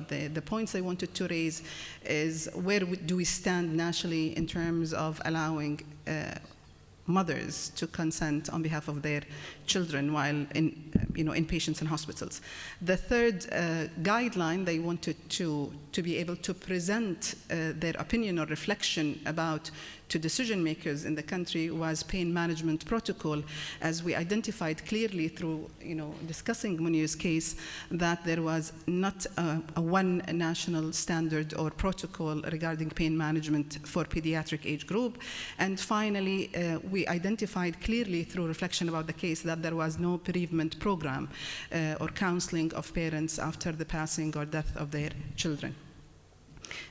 points I wanted to raise is where do we stand nationally in terms of allowing mothers to consent on behalf of their children while in patients in hospitals. The third guideline they wanted to be able to present their opinion or reflection about to decision makers in the country was pain management protocol, as we identified clearly through discussing Munir's case that there was not a one national standard or protocol regarding pain management for pediatric age group. And finally, we identified clearly through reflection about the case that there was no bereavement program or counseling of parents after the passing or death of their children.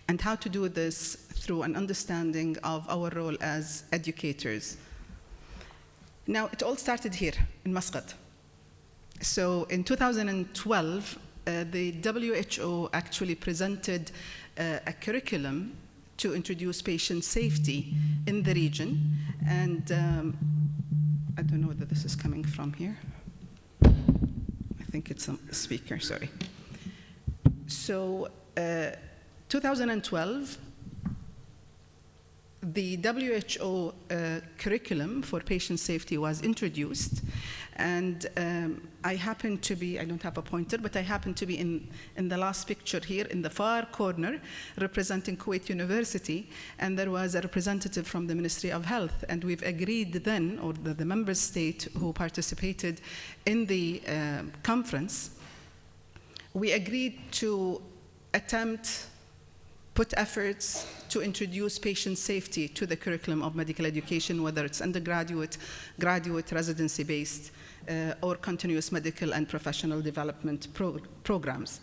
And how to do this through an understanding of our role as educators. Now, it all started here in Muscat. So in 2012, the WHO actually presented a curriculum to introduce patient safety in the region. And I don't know whether this is coming from here. I think it's a speaker, sorry. So 2012, the WHO curriculum for patient safety was introduced, and I happen to be, I don't have a pointer, but I happen to be in the last picture here in the far corner representing Kuwait University, and there was a representative from the Ministry of Health, and we've agreed then, or the member state who participated in the conference, we agreed to put efforts to introduce patient safety to the curriculum of medical education, whether it's undergraduate, graduate, residency-based, or continuous medical and professional development programs.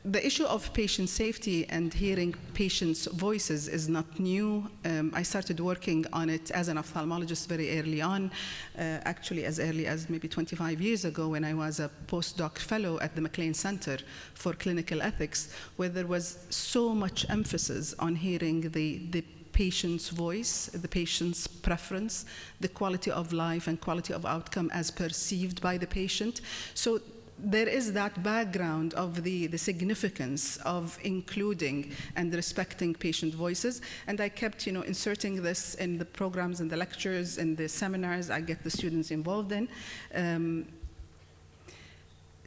The issue of patient safety and hearing patients' voices is not new. I started working on it as an ophthalmologist very early on, actually as early as maybe 25 years ago when I was a postdoc fellow at the McLean Center for Clinical Ethics, where there was so much emphasis on hearing the patient's voice, the patient's preference, the quality of life and quality of outcome as perceived by the patient. So there is that background of the significance of including and respecting patient voices, and I kept inserting this in the programs and the lectures and the seminars I get the students involved in,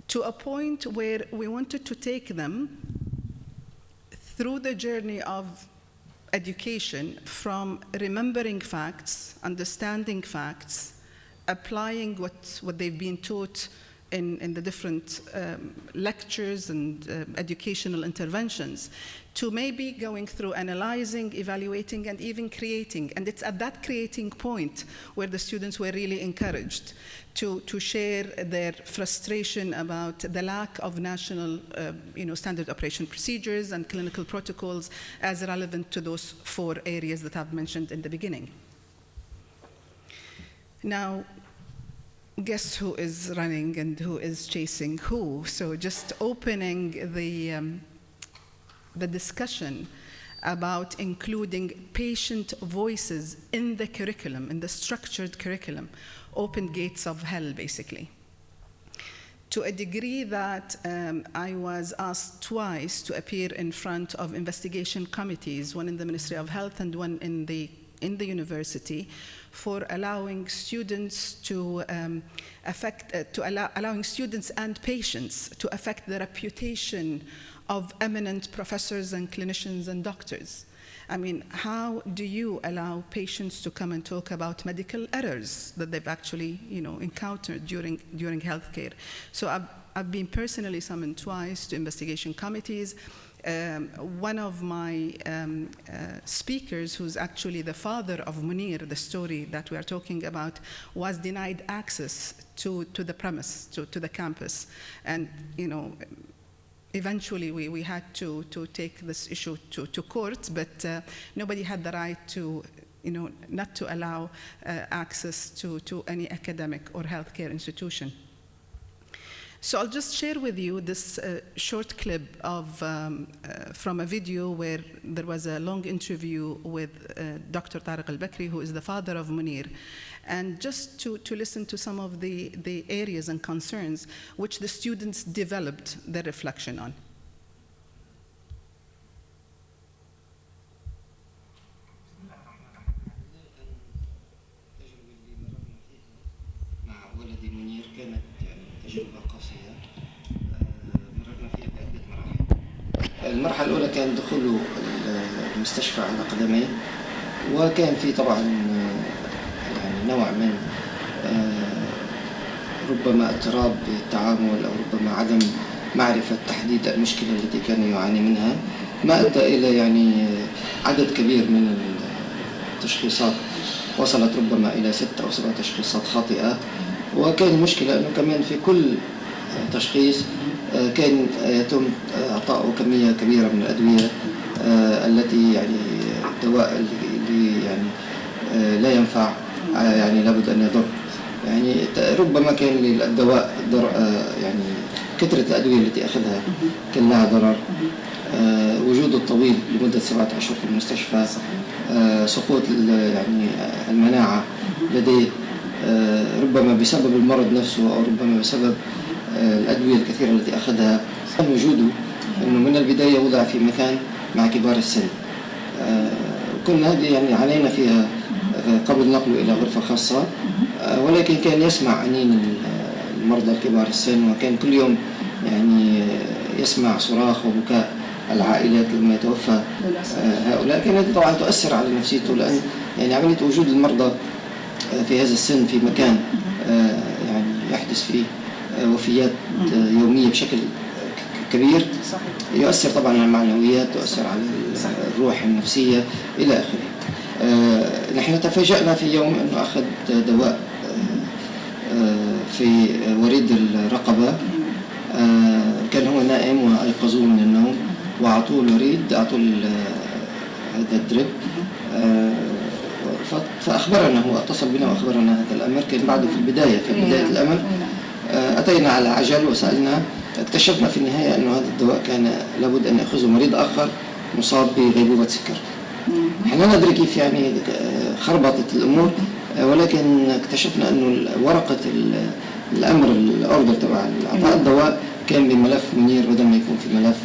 to a point where we wanted to take them through the journey of education from remembering facts, understanding facts, applying what they've been taught in the different lectures and educational interventions, to maybe going through analyzing, evaluating, and even creating. And it's at that creating point where the students were really encouraged to share their frustration about the lack of national standard operation procedures and clinical protocols as relevant to those 4 areas that I've mentioned in the beginning. Now, guess who is running and who is chasing who? So just opening the discussion about including patient voices in the curriculum, in the structured curriculum, opened gates of hell, basically. To a degree that I was asked twice to appear in front of investigation committees, one in the Ministry of Health and one in the university, for allowing students to allowing students and patients to affect the reputation of eminent professors and clinicians and doctors. I mean, how do you allow patients to come and talk about medical errors that they've actually, encountered during healthcare? So I've been personally summoned twice to investigation committees. One of my speakers, who's actually the father of Munir, the story that we are talking about, was denied access to the premise, to the campus. And, eventually we had to take this issue to court, but nobody had the right to, not to allow access to any academic or healthcare institution. So I'll just share with you this short clip from a video where there was a long interview with Dr. Tariq al-Bakri, who is the father of Munir, and just to listen to some of the areas and concerns which the students developed their reflection on. المرحلة الأولى كان دخوله المستشفى على قدميه، وكان في طبعا يعني نوع من ربما اضطراب بالتعامل أو ربما عدم معرفة تحديد المشكلة التي كان يعاني منها، ما أدى إلى يعني عدد كبير من التشخيصات، وصلت ربما إلى 6 أو 7 تشخيصات خاطئة. وكان المشكلة أنه كمان في كل تشخيص كان يتم إعطاؤه كمية كبيرة من الأدوية التي يعني الدواء اللي يعني لا ينفع، يعني لابد أن يضر. يعني ربما كان الدواء يعني كثرة الأدوية التي أخذها كان لها ضرر، وجوده الطويل لمدة 7 أشهر في المستشفى، سقوط يعني المناعة لديه ربما بسبب المرض نفسه أو ربما بسبب الأدوية الكثيرة التي أخذها. وجوده أنه من البداية وضع في مكان مع كبار السن، كنا هذه يعني علينا فيها قبل نقله إلى غرفة خاصة، ولكن كان يسمع أنين المرضى الكبار السن، وكان كل يوم يعني يسمع صراخ وبكاء العائلات لما يتوفى هؤلاء. كانت طبعا تؤثر على نفسيته، لأن يعني عملية وجود المرضى في هذا السن في مكان يعني يحدث فيه وفيات يومية بشكل كبير يؤثر طبعا على المعنويات، يؤثر على الروح النفسية إلى آخره. نحن تفاجأنا في يوم أنه أخذ دواء في وريد الرقبة، كان هو نائم وأيقظوه من النوم وأعطوه الوريد، أعطوه هذا الدريب، فأخبرنا، هو اتصل بنا وأخبرنا هذا الأمر. كان بعده في بداية الأمر أتينا على عجل وسألنا، اكتشفنا في النهاية أنه هذا الدواء كان لابد أن يأخذه مريض آخر مصاب بغيبوبة سكر. نحن لا ندري كيف يعني خربطت الأمور، ولكن اكتشفنا أنه ورقة الأمر الأوردر تبع إعطاء الدواء كان بملف منير بدل ما يكون في ملف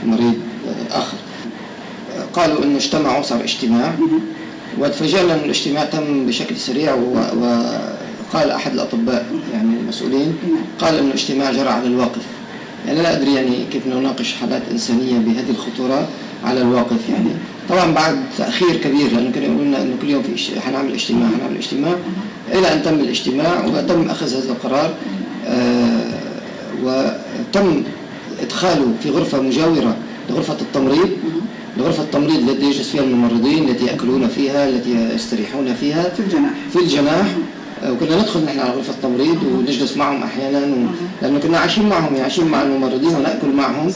مريض آخر. قالوا أنه اجتمعوا، صار اجتماع، وتفاجأنا أن الاجتماع تم بشكل سريع، وقال أحد الأطباء يعني المسؤولين قال أن الاجتماع جرى على الواقف. يعني لا أدري يعني كيف نناقش حالات إنسانية بهذه الخطورة على الواقف، يعني طبعا بعد تأخير كبير، لأنه كانوا يقولون لنا أنه كل يوم في حنعمل اجتماع، إلى أن تم الاجتماع وتم أخذ هذا القرار وتم إدخاله في غرفة مجاورة لغرفة التمريض، لغرفة التمريض التي يجلس فيها الممرضين، التي يأكلون فيها، التي يستريحون فيها في الجناح. وكنا ندخل نحن على غرفة التمريض ونجلس معهم أحيانا، لأنه كنا عايشين معهم، عايشين مع الممرضين ونأكل معهم،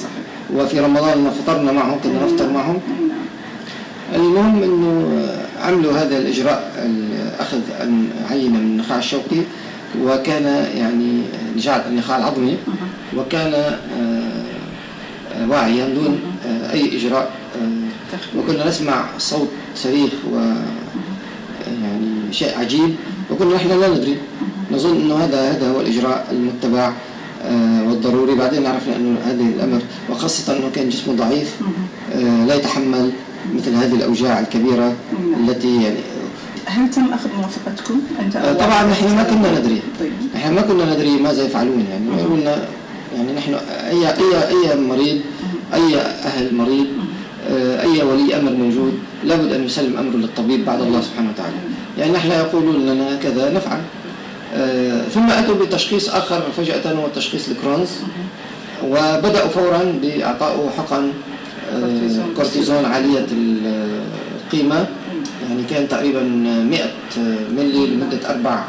وفي رمضان فطرنا معهم، كنا نفطر معهم. المهم أنه عملوا هذا الإجراء، أخذ عينة من النخاع الشوكي، وكان يعني جعل النخاع العظمي، وكان واعيا دون أي إجراء، وكنا نسمع صوت صريخ ويعني شيء عجيب، وكنا نحن لا ندري، نظن أنه هذا هو الإجراء المتبع والضروري. بعدين عرفنا أنه هذا الأمر، وخاصة أنه كان جسمه ضعيف لا يتحمل مثل هذه الأوجاع الكبيرة التي يعني. هل تم أخذ موافقتكم؟ طبعا نحن ما كنا ندري، نحن ما كنا ندري ماذا يفعلون، يعني قلنا يعني نحن أي مريض، أي أهل مريض، أي ولي أمر موجود لابد أن يسلم أمره للطبيب بعد الله سبحانه وتعالى. يعني نحن يقولون لنا كذا نفعل. ثم أتوا بتشخيص آخر فجأة، هو تشخيص الكرونز، وبدأوا فورا بإعطائه حقن كورتيزون عالية القيمة، يعني كان تقريبا 100 ملي لمدة 4.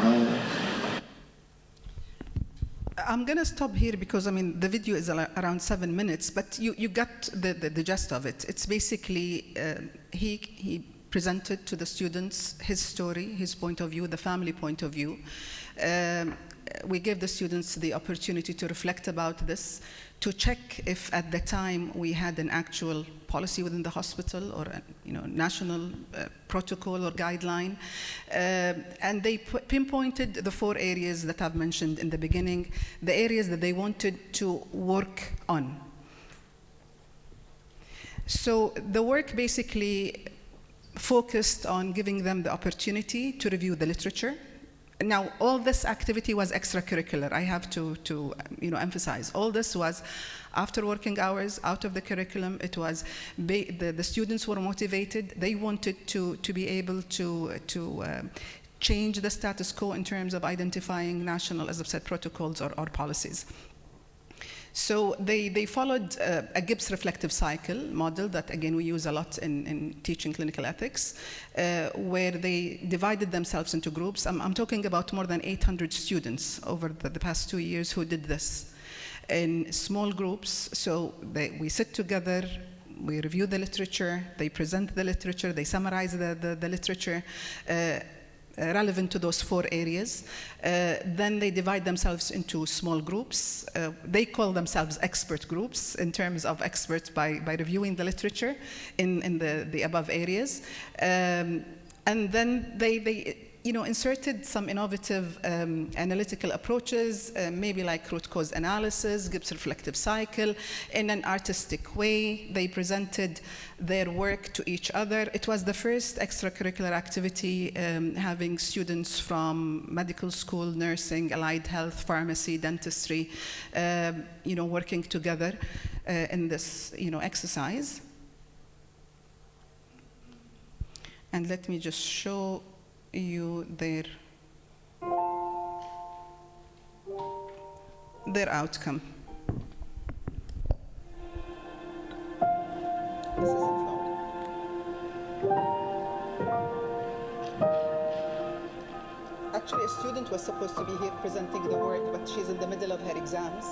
I'm going to stop here because, I mean, the video is around 7 minutes, but you got the gist of it. It's basically, he presented to the students his story, his point of view, the family point of view. We gave the students the opportunity to reflect about this, to check if at the time we had an actual policy within the hospital or a national protocol or guideline. And they pinpointed the 4 areas that I've mentioned in the beginning, the areas that they wanted to work on. So the work basically focused on giving them the opportunity to review the literature. Now, all this activity was extracurricular. I have to emphasize. All this was after working hours, out of the curriculum. It was the students were motivated. They wanted to be able to change the status quo in terms of identifying national, as I've said, protocols or policies. So they followed a Gibbs reflective cycle model that, again, we use a lot in teaching clinical ethics, where they divided themselves into groups. I'm talking about more than 800 students over the past 2 years who did this in small groups. So we sit together, we review the literature, they present the literature, they summarize the literature, relevant to those 4 areas. Then they divide themselves into small groups. They call themselves expert groups in terms of experts by reviewing the literature in the above areas. And then they inserted some innovative analytical approaches, maybe like root cause analysis, Gibbs reflective cycle, in an artistic way. They presented their work to each other. It was the first extracurricular activity having students from medical school, nursing, allied health, pharmacy, dentistry, working together in this, exercise. And let me just show you their outcome. This is the flow. Actually, a student was supposed to be here presenting the work, but she's in the middle of her exams.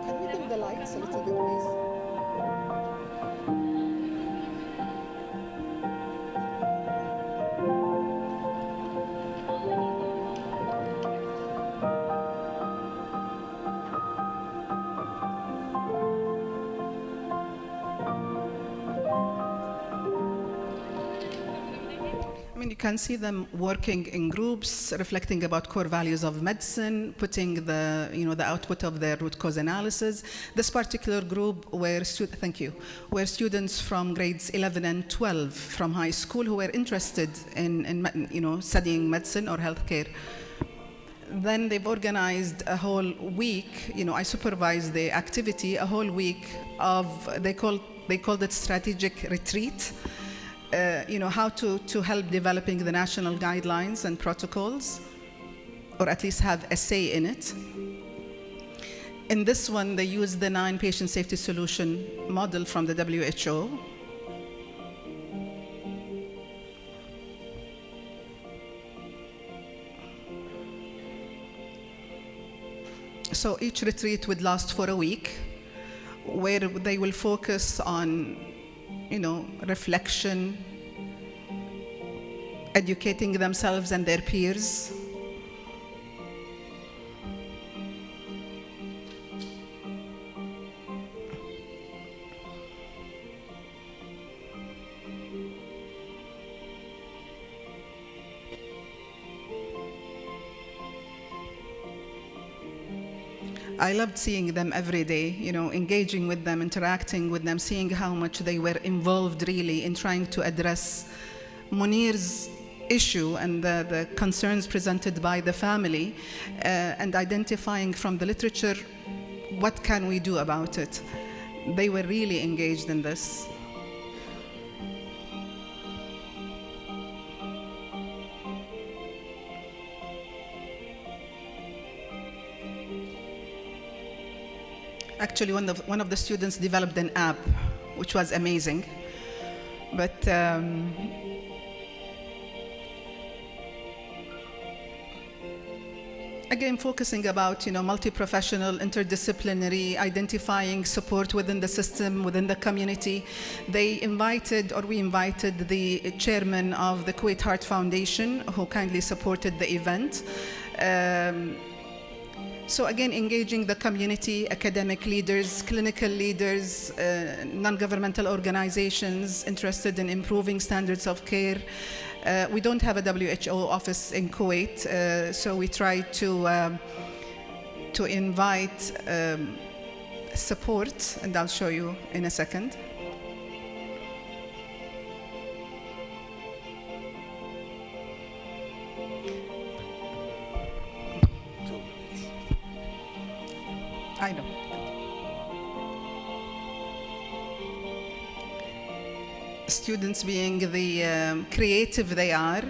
Can we dim the lights a little bit, please? You can see them working in groups, reflecting about core values of medicine, putting the output of their root cause analysis. This particular group were students from grades 11 and 12 from high school who were interested in studying medicine or healthcare. Then they've organized a whole week, I supervised the activity, a whole week of, they called it strategic retreat, how to help developing the national guidelines and protocols, or at least have a say in it. In this one, they used the 9 patient safety solution model from the WHO. So each retreat would last for a week, where they will focus on, reflection, educating themselves and their peers. I loved seeing them every day, engaging with them, interacting with them, seeing how much they were involved really in trying to address Munir's issue and the concerns presented by the family, and identifying from the literature what can we do about it. They were really engaged in this. Actually, one of the students developed an app, which was amazing. But again, focusing about multi-professional, interdisciplinary, identifying support within the system, within the community. We invited the chairman of the Kuwait Heart Foundation, who kindly supported the event. So again, engaging the community, academic leaders, clinical leaders, non-governmental organizations interested in improving standards of care. We don't have a WHO office in Kuwait, so we try to invite support, and I'll show you in a second. I know. Students, being the creative they are,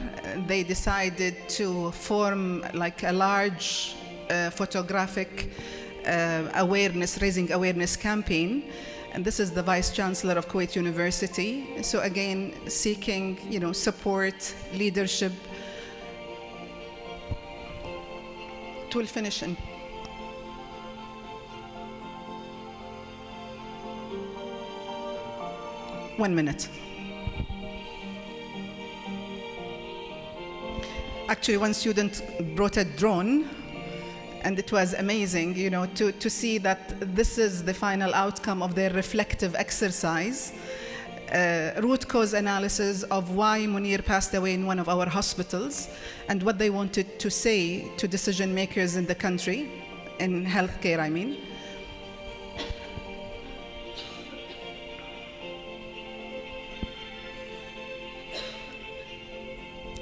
they decided to form like a large photographic raising awareness campaign. And this is the Vice Chancellor of Kuwait University. So again, seeking, support, leadership. It will finish in 1 minute. Actually, one student brought a drone, and it was amazing, to see that this is the final outcome of their reflective exercise, root cause analysis of why Munir passed away in one of our hospitals, and what they wanted to say to decision makers in the country, in healthcare, I mean.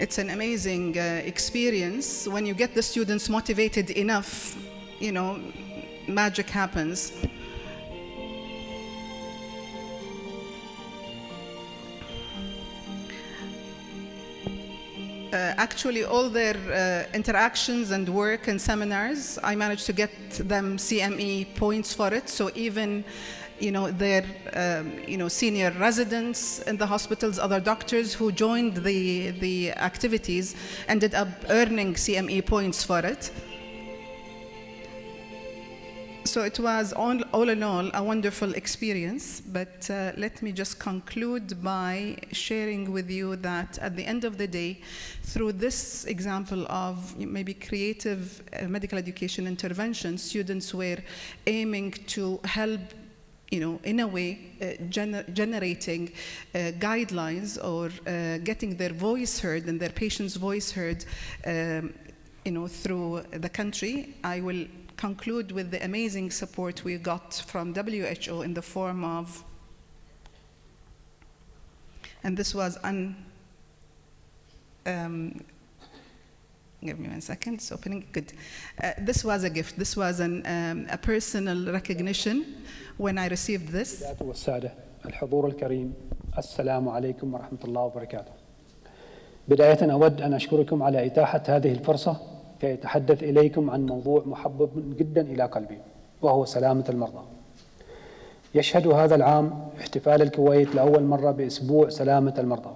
It's an amazing experience. When you get the students motivated enough, magic happens. Actually, all their interactions and work and seminars, I managed to get them CME points for it. So even their senior residents in the hospitals, other doctors who joined the activities, ended up earning CME points for it. So it was all in all a wonderful experience. But let me just conclude by sharing with you that at the end of the day, through this example of maybe creative medical education intervention, students were aiming to help, in a way, generating guidelines or getting their voice heard and their patients' voice heard, through the country. I will conclude with the amazing support we got from WHO in the form of, and this was Give me 1 second. It's opening. Good. This was a gift. This was a personal recognition when I received this. والسادة الحضور الكريم السلام عليكم ورحمة الله وبركاته. بداية أود أن أشكركم على إتاحة هذه الفرصة كي أتحدث إليكم عن موضوع محبب جدا إلى قلبي وهو سلامة المرضى. يشهد هذا العام احتفال الكويت لأول مرة بأسبوع سلامة المرضى،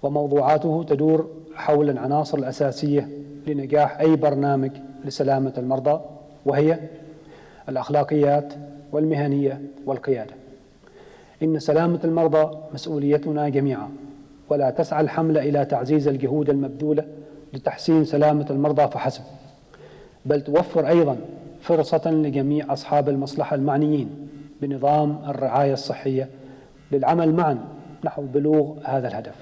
وموضوعاته تدور حول العناصر الأساسية لنجاح أي برنامج لسلامة المرضى، وهي الأخلاقيات والمهنية والقيادة. إن سلامة المرضى مسؤوليتنا جميعا، ولا تسعى الحملة إلى تعزيز الجهود المبذولة لتحسين سلامة المرضى فحسب، بل توفر أيضا فرصة لجميع أصحاب المصلحة المعنيين بنظام الرعاية الصحية للعمل معا نحو بلوغ هذا الهدف.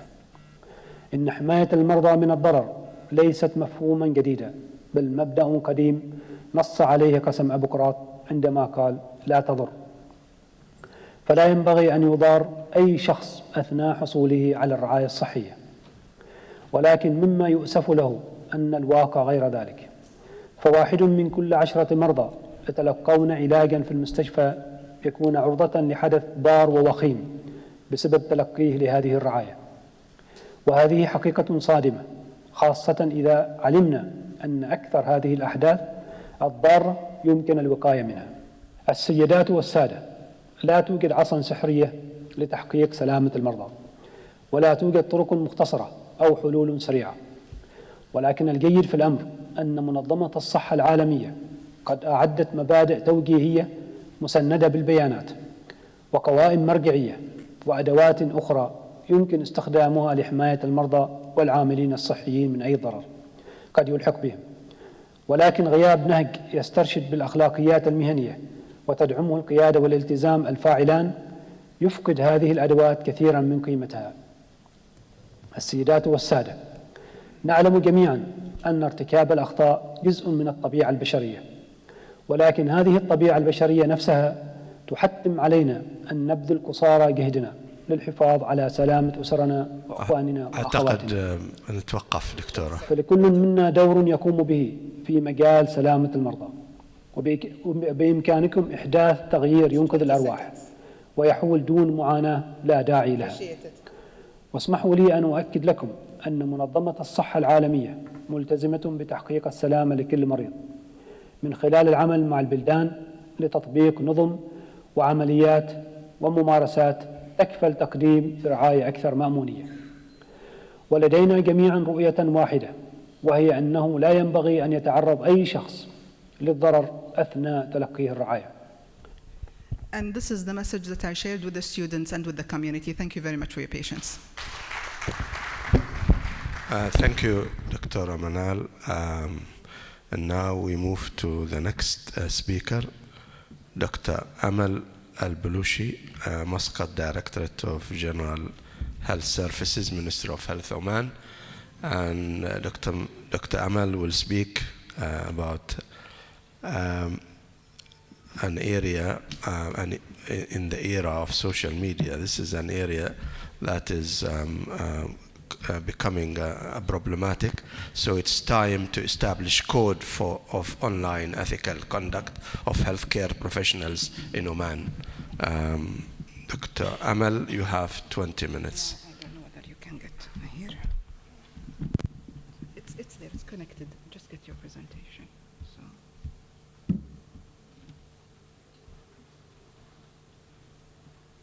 إن حماية المرضى من الضرر ليست مفهوما جديدا، بل مبدأ قديم نص عليه قسم أبوقراط عندما قال لا تضر. فلا ينبغي أن يضار أي شخص أثناء حصوله على الرعاية الصحية، ولكن مما يؤسف له أن الواقع غير ذلك، فواحد من كل 10 مرضى يتلقون علاجا في المستشفى يكون عرضة لحدث ضار ووخيم بسبب تلقيه لهذه الرعاية. وهذه حقيقة صادمة، خاصة إذا علمنا أن أكثر هذه الأحداث الضارة يمكن الوقاية منها. السيدات والسادة، لا توجد عصا سحرية لتحقيق سلامة المرضى، ولا توجد طرق مختصرة أو حلول سريعة، ولكن الجيد في الأمر أن منظمة الصحة العالمية قد أعدت مبادئ توجيهية مسندة بالبيانات وقوائم مرجعية وأدوات أخرى يمكن استخدامها لحماية المرضى والعاملين الصحيين من أي ضرر قد يلحق بهم. ولكن غياب نهج يسترشد بالأخلاقيات المهنية وتدعمه القيادة والالتزام الفاعلان يفقد هذه الأدوات كثيرا من قيمتها. السيدات والسادة، نعلم جميعا أن ارتكاب الأخطاء جزء من الطبيعة البشرية، ولكن هذه الطبيعة البشرية نفسها تحتم علينا أن نبذل قصارى جهدنا للحفاظ على سلامة أسرنا وأخواننا وأخواتنا. أعتقد نتوقف دكتورة. فلكل منا دور يقوم به في مجال سلامة المرضى، وبإمكانكم إحداث تغيير ينقذ الأرواح ويحول دون معاناة لا داعي لها. واسمحوا لي أن أؤكد لكم أن منظمة الصحة العالمية ملتزمة بتحقيق السلامة لكل مريض من خلال العمل مع البلدان لتطبيق نظم وعمليات وممارسات تكفل تقديم رعاية أكثر مأمونية. ولدينا جميعا رؤية واحدة، وهي أنه لا ينبغي أن يتعرض أي شخص للضرر أثناء تلقيه الرعاية. And this is the message that I shared with the students and with the community. Thank you very much for your patience. Thank you, Dr. Manal. And now we move to the next speaker, Dr. Amal Al-Balushi, Muscat Directorate of General Health Services, Ministry of Health, Oman. And Dr. Amal will speak about an area in the era of social media. This is an area that is becoming problematic, so it's time to establish code of online ethical conduct of healthcare professionals in Oman. Dr. Amal, you have 20 minutes. I don't know whether you can get here. It's there, it's connected. Just get your presentation. So.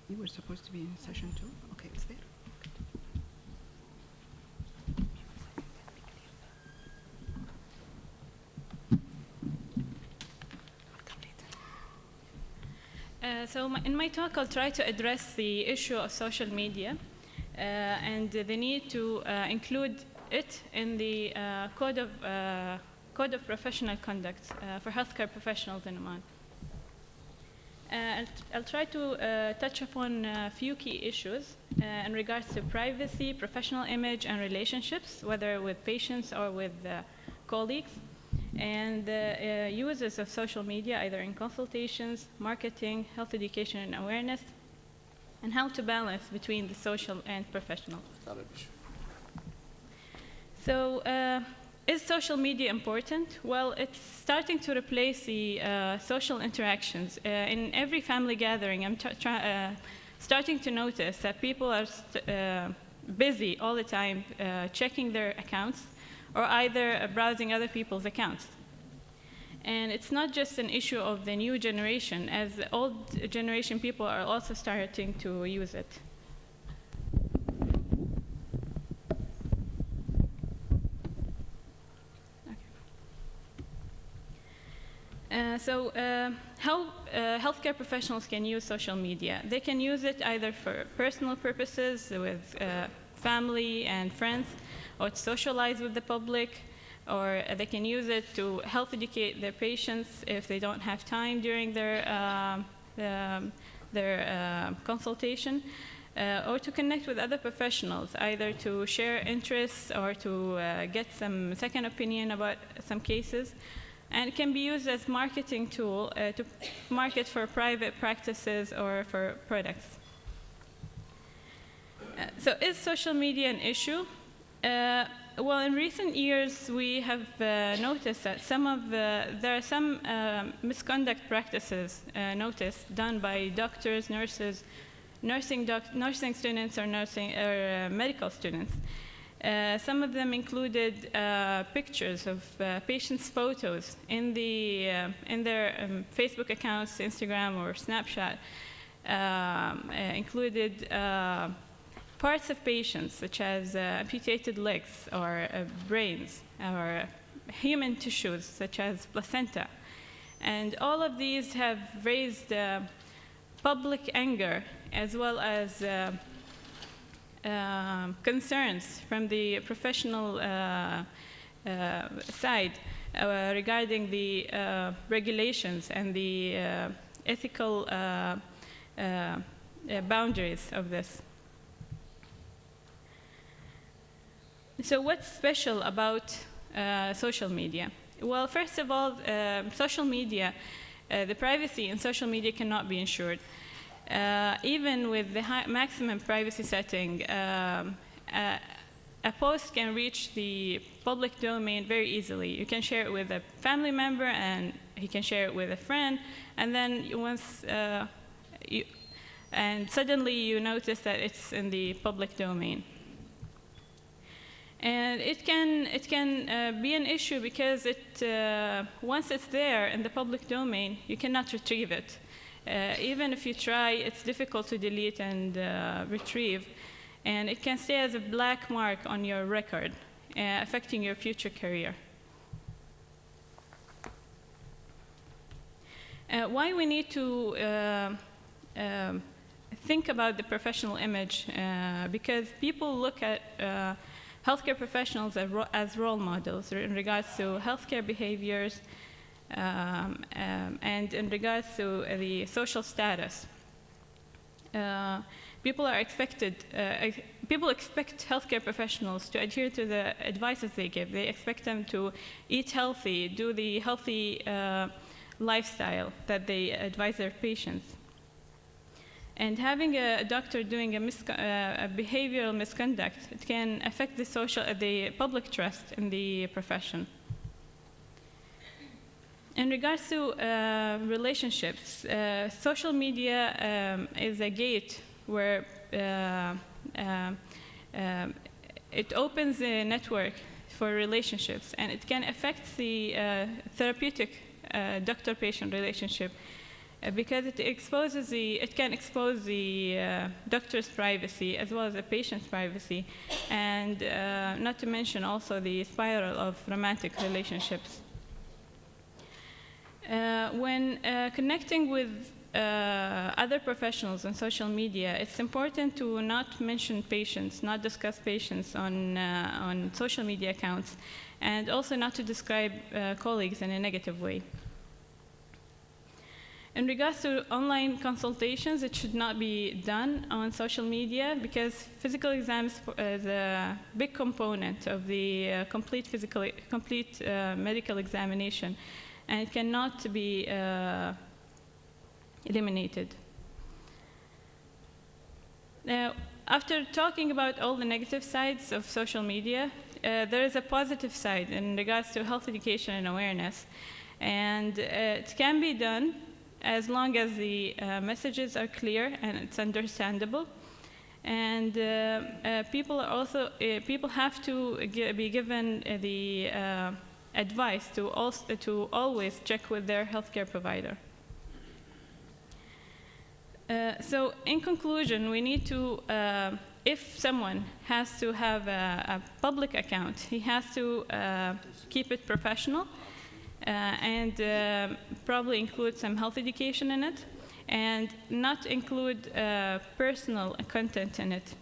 You were supposed to be in session 2? Okay, it's there. So in my talk, I'll try to address the issue of social media and the need to include it in the code of professional conduct for healthcare professionals in Oman. I'll try to touch upon a few key issues in regards to privacy, professional image, and relationships, whether with patients or with colleagues, and the uses of social media, either in consultations, marketing, health education and awareness, and how to balance between the social and professional. So Is social media important? Well, it's starting to replace the social interactions. In every family gathering, I'm starting to notice that people are busy all the time checking their accounts or either browsing other people's accounts. And it's not just an issue of the new generation, as the old generation people are also starting to use it. How healthcare professionals can use social media? They can use it either for personal purposes with family and friends, or to socialize with the public, or they can use it to help educate their patients if they don't have time during their consultation, or to connect with other professionals, either to share interests or to get some second opinion about some cases. And it can be used as marketing tool to market for private practices or for products. So is social media an issue? Well, in recent years, we have noticed that there are some misconduct practices noticed done by doctors, nurses, nursing students, or medical students. Some of them included pictures of patients' photos in their Facebook accounts, Instagram, or Snapchat. Included parts of patients, such as amputated legs or brains, or human tissues, such as placenta. And all of these have raised public anger, as well as concerns from the professional side regarding the regulations and the ethical boundaries of this. So what's special about social media? Well, first of all, social media, the privacy in social media cannot be ensured. Even with the maximum privacy setting, a post can reach the public domain very easily. You can share it with a family member, and he can share it with a friend, and then suddenly you notice that it's in the public domain. And it can be an issue because once it's there in the public domain, you cannot retrieve it. Even if you try, it's difficult to delete and retrieve. And it can stay as a black mark on your record, affecting your future career. Why we need to think about the professional image? Because people look at healthcare professionals as role models in regards to healthcare behaviors, and in regards to the social status. People expect healthcare professionals to adhere to the advices they give. They expect them to eat healthy, do the healthy lifestyle that they advise their patients. And having a doctor doing a behavioral misconduct, it can affect the public trust in the profession. In regards to relationships, social media is a gate where it opens a network for relationships, and it can affect the therapeutic doctor-patient relationship because it can expose the doctor's privacy as well as the patient's privacy, and not to mention also the spiral of romantic relationships. When connecting with other professionals on social media, it's important to not mention patients, not discuss patients on social media accounts, and also not to describe colleagues in a negative way. In regards to online consultations, it should not be done on social media because physical exams is a big component of the complete medical examination, and it cannot be eliminated. Now, after talking about all the negative sides of social media, there is a positive side in regards to health education and awareness. And it can be done as long as the messages are clear and it's understandable. And people are also, people have to be given the advice to always check with their healthcare provider. So in conclusion, we need to, if someone has to have a public account, he has to keep it professional and probably include some health education in it, and not include personal content in it.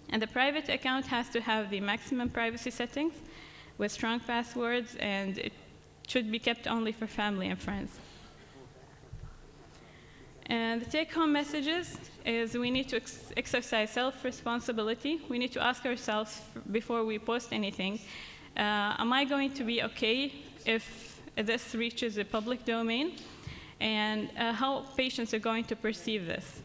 And the private account has to have the maximum privacy settings with strong passwords, and it should be kept only for family and friends. And the take-home messages is we need to exercise self-responsibility. We need to ask ourselves before we post anything, am I going to be okay if this reaches the public domain? And how patients are going to perceive this.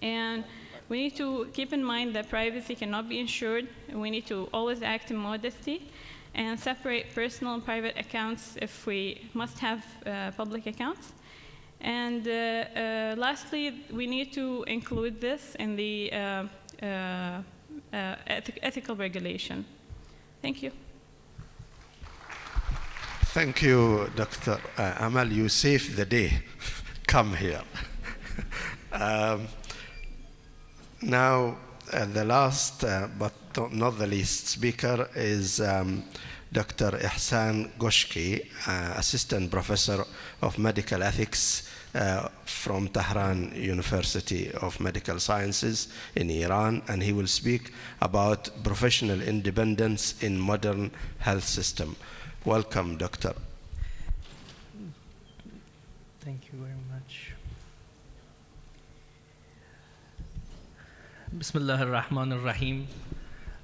And we need to keep in mind that privacy cannot be ensured, and we need to always act in modesty and separate personal and private accounts if we must have public accounts. And lastly, we need to include this in the ethical regulation. Thank you. Thank you, Dr. Amal. You saved the day. Come here. Now, the last but not the least speaker is Dr. Ihsan Goshki, Assistant Professor of Medical Ethics from Tehran University of Medical Sciences in Iran, and he will speak about professional independence in modern health system. Welcome, Doctor. Thank you very much. Bismillah ar-Rahman ar-Rahim.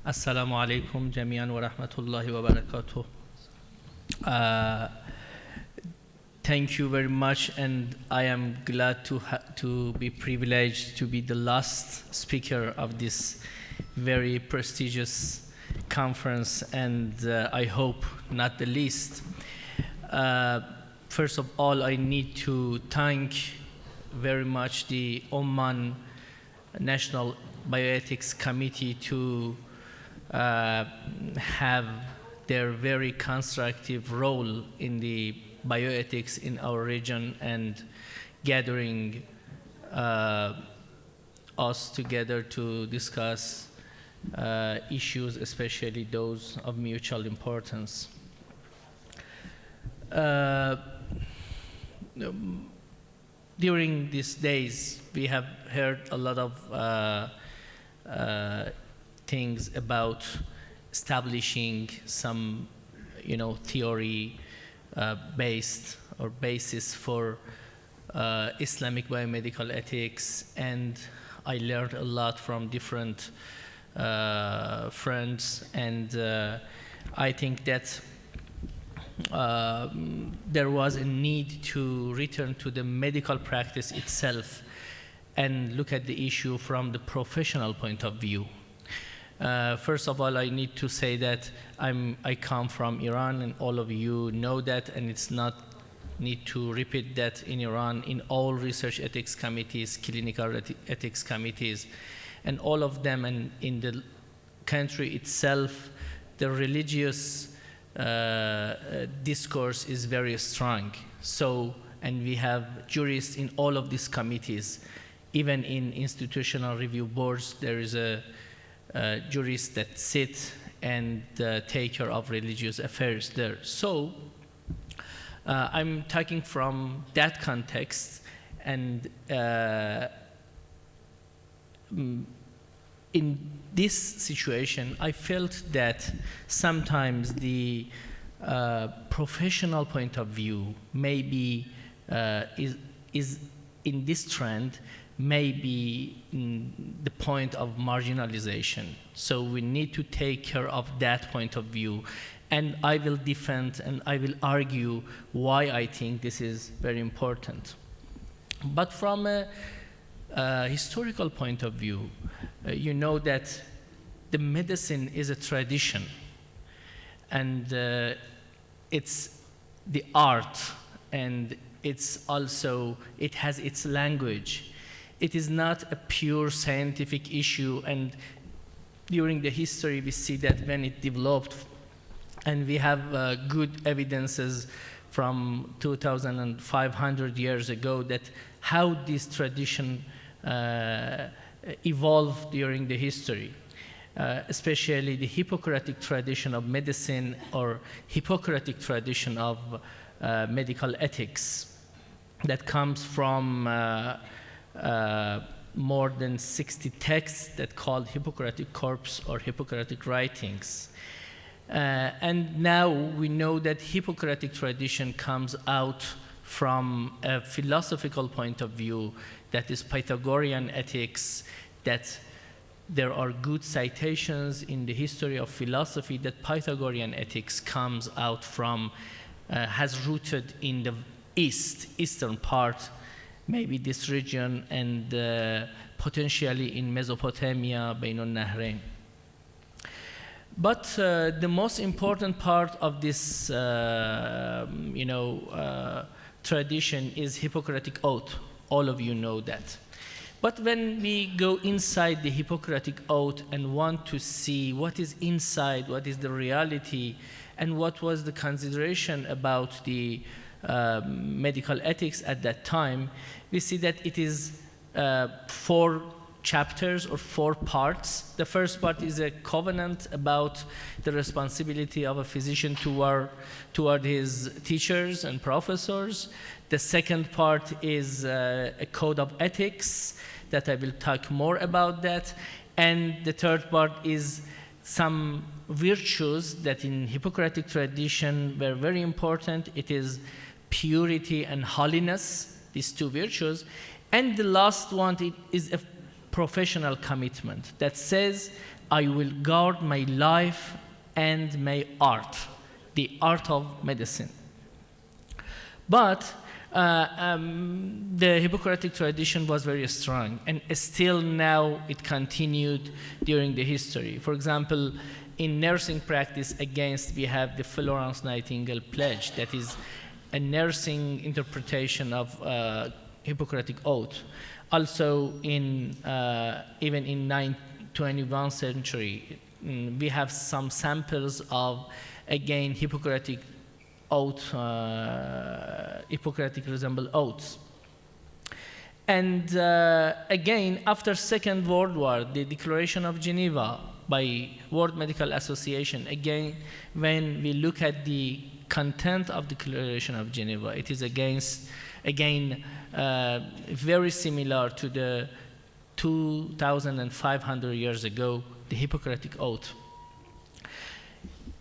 Assalamu alaikum jami'an wa rahmatullahi wa barakatuh. Thank you very much, and I am glad to be privileged to be the last speaker of this very prestigious conference, and I hope not the least. First of all, I need to thank very much the Oman National Bioethics Committee to have their very constructive role in the bioethics in our region and gathering us together to discuss issues, especially those of mutual importance. During these days, we have heard a lot of things about establishing some, theory based or basis for Islamic biomedical ethics, and I learned a lot from different friends, and I think that there was a need to return to the medical practice itself and look at the issue from the professional point of view. First of all, I need to say that I come from Iran, and all of you know that, and it's not need to repeat that in Iran, in all research ethics committees, clinical ethics committees, and all of them, and in the country itself, the religious discourse is very strong. So, and we have jurists in all of these committees. Even in institutional review boards, there is a jurists that sit and take care of religious affairs there. So I'm talking from that context, and in this situation, I felt that sometimes the professional point of view maybe is in this trend, maybe the point of marginalization. So we need to take care of that point of view. And I will defend and I will argue why I think this is very important. But from a historical point of view, you know that the medicine is a tradition, and it's the art, and it's also, it has its language. It is not a pure scientific issue, and during the history we see that when it developed, and we have good evidences from 2,500 years ago that how this tradition evolved during the history, especially the Hippocratic tradition of medicine or Hippocratic tradition of medical ethics that comes from more than 60 texts that called Hippocratic corpus or Hippocratic writings. And now we know that Hippocratic tradition comes out from a philosophical point of view, that is Pythagorean ethics, that there are good citations in the history of philosophy that Pythagorean ethics comes out from, has rooted in the eastern part, maybe this region, and potentially in Mesopotamia, Bainun Nahrain. But the most important part of this, tradition is Hippocratic oath. All of you know that. But when we go inside the Hippocratic oath and want to see what is inside, what is the reality, and what was the consideration about the medical ethics at that time, we see that it is 4 chapters or 4 parts. The first part is a covenant about the responsibility of a physician toward his teachers and professors. The second part is a code of ethics that I will talk more about that. And the third part is some virtues that in Hippocratic tradition were very important. It is purity and holiness, these 2 virtues. And the last one is a professional commitment that says, I will guard my life and my art, the art of medicine. But the Hippocratic tradition was very strong, and still now it continued during the history. For example, in nursing practice, we have the Florence Nightingale Pledge, that is a nursing interpretation of Hippocratic oath. Also, even in 21st century, we have some samples of, again, Hippocratic oath, Hippocratic resemble oaths. And again, after Second World War, the Declaration of Geneva by World Medical Association, again, when we look at the content of the Declaration of Geneva, it is again, very similar to the 2,500 years ago, the Hippocratic Oath.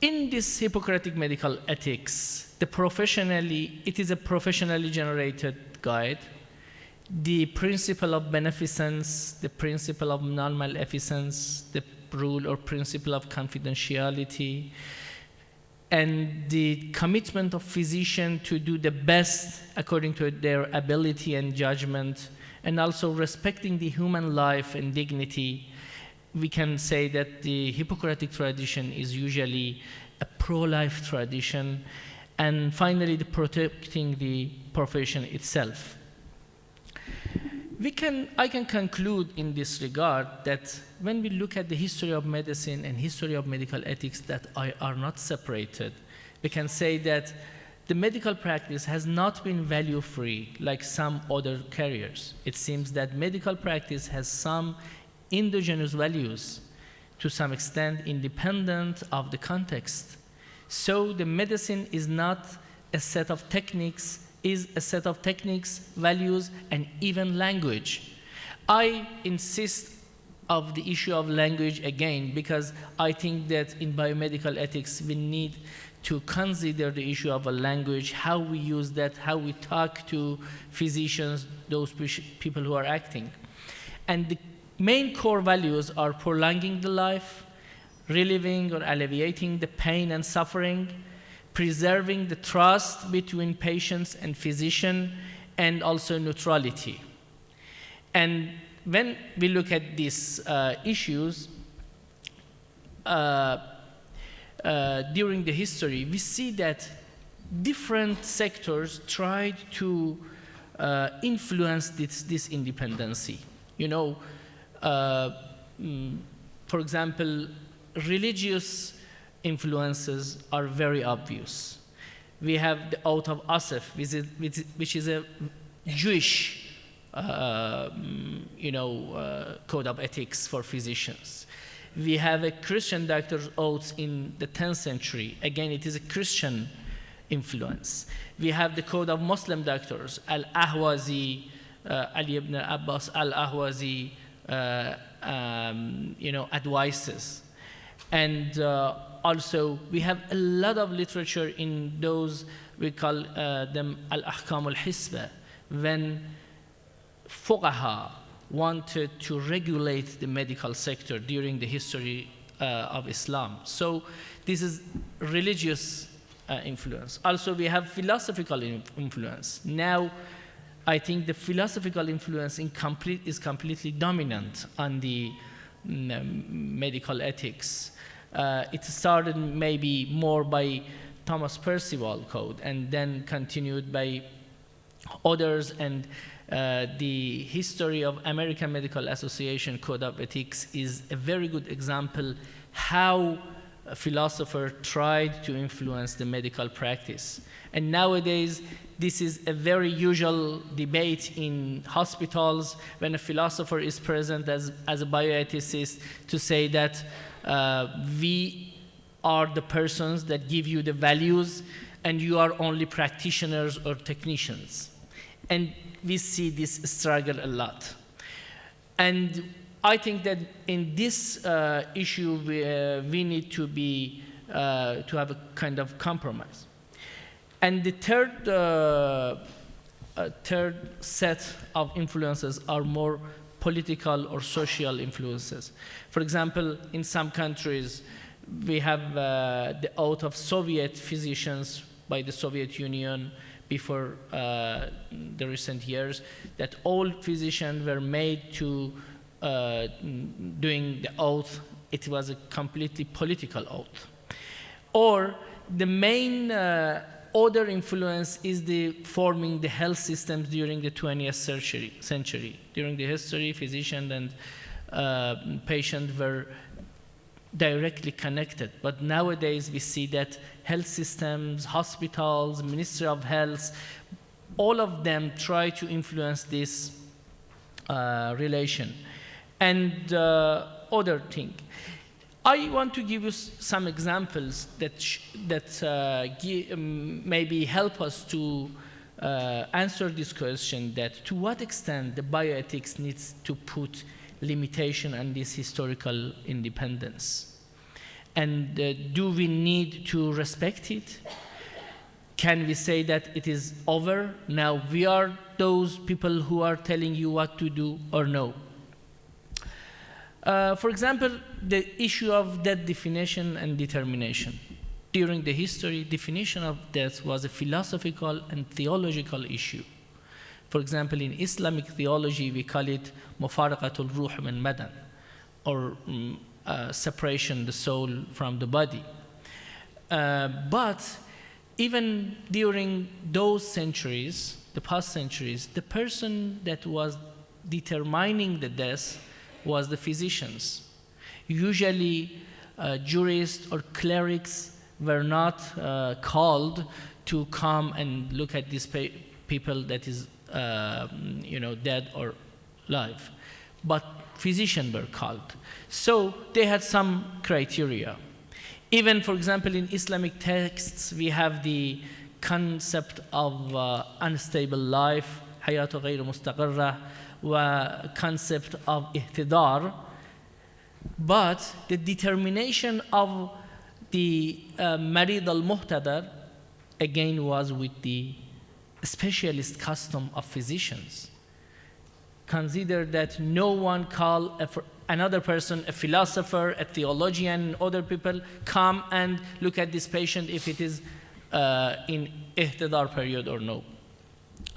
In this Hippocratic medical ethics, it is a professionally generated guide. The principle of beneficence, the principle of non-maleficence, the rule or principle of confidentiality, and the commitment of physician to do the best according to their ability and judgment, and also respecting the human life and dignity. We can say that the Hippocratic tradition is usually a pro-life tradition, and finally, protecting the profession itself. I can conclude in this regard that when we look at the history of medicine and history of medical ethics that are not separated, we can say that the medical practice has not been value-free like some other careers. It seems that medical practice has some endogenous values, to some extent independent of the context. So the medicine is not a set of techniques, is a set of techniques, values, and even language. I insist of the issue of language again, because I think that in biomedical ethics we need to consider the issue of a language, how we use that, how we talk to physicians, those people who are acting. And the main core values are prolonging the life, relieving or alleviating the pain and suffering, preserving the trust between patients and physician, and also neutrality. And when we look at these issues, during the history, we see that different sectors tried to influence this independency. You know, for example, religious influences are very obvious. We have the oath of Asif, which is a Jewish code of ethics for physicians. We have a Christian doctor's oath in the 10th century. Again, it is a Christian influence. We have the code of Muslim doctors, Al-Ahwazi, Ali ibn Abbas Al-Ahwazi, advices. And also, we have a lot of literature in those, we call them Al-Ahkam al-Hisba, when fuqaha wanted to regulate the medical sector during the history of Islam. So this is religious influence. Also, we have philosophical influence. Now, I think the philosophical influence is completely dominant on the medical ethics. It started maybe more by Thomas Percival Code and then continued by others, and the history of American Medical Association Code of Ethics is a very good example how a philosopher tried to influence the medical practice. And nowadays, this is a very usual debate in hospitals when a philosopher is present as a bioethicist to say that we are the persons that give you the values and you are only practitioners or technicians. And we see this struggle a lot. And I think that in this issue, we need to have a kind of compromise. And the third set of influences are more political or social influences. For example, in some countries, we have the oath of Soviet physicians by the Soviet Union before the recent years, that all physicians were made to doing the oath. It was a completely political oath. Or the main other influence is the forming the health systems during the 20th century. During the history, physicians and patients were directly connected. But nowadays we see that health systems, hospitals, Ministry of Health, all of them try to influence this relation. And other thing, I want to give you some examples that maybe help us to answer this question, that to what extent the bioethics needs to put limitation on this historical independence. And do we need to respect it? Can we say that it is over? Now we are those people who are telling you what to do, or no? For example, the issue of death definition and determination. During the history, definition of death was a philosophical and theological issue. For example, in Islamic theology, we call it mufaraqatul ruh min madan, or separation the soul from the body. But even during those centuries, the past centuries, the person that was determining the death was the physicians. Usually, jurists or clerics were not called to come and look at these people that is dead or alive, but physicians were called. So they had some criteria. Even, for example, in Islamic texts, we have the concept of unstable life, hayatu ghayr mustaqarrah, wa concept of ihtidar, but the determination of the marid al-muhtadar again was with the specialist custom of physicians. Consider that no one call another person, a philosopher, a theologian, other people come and look at this patient if it is in ihtidar period or no.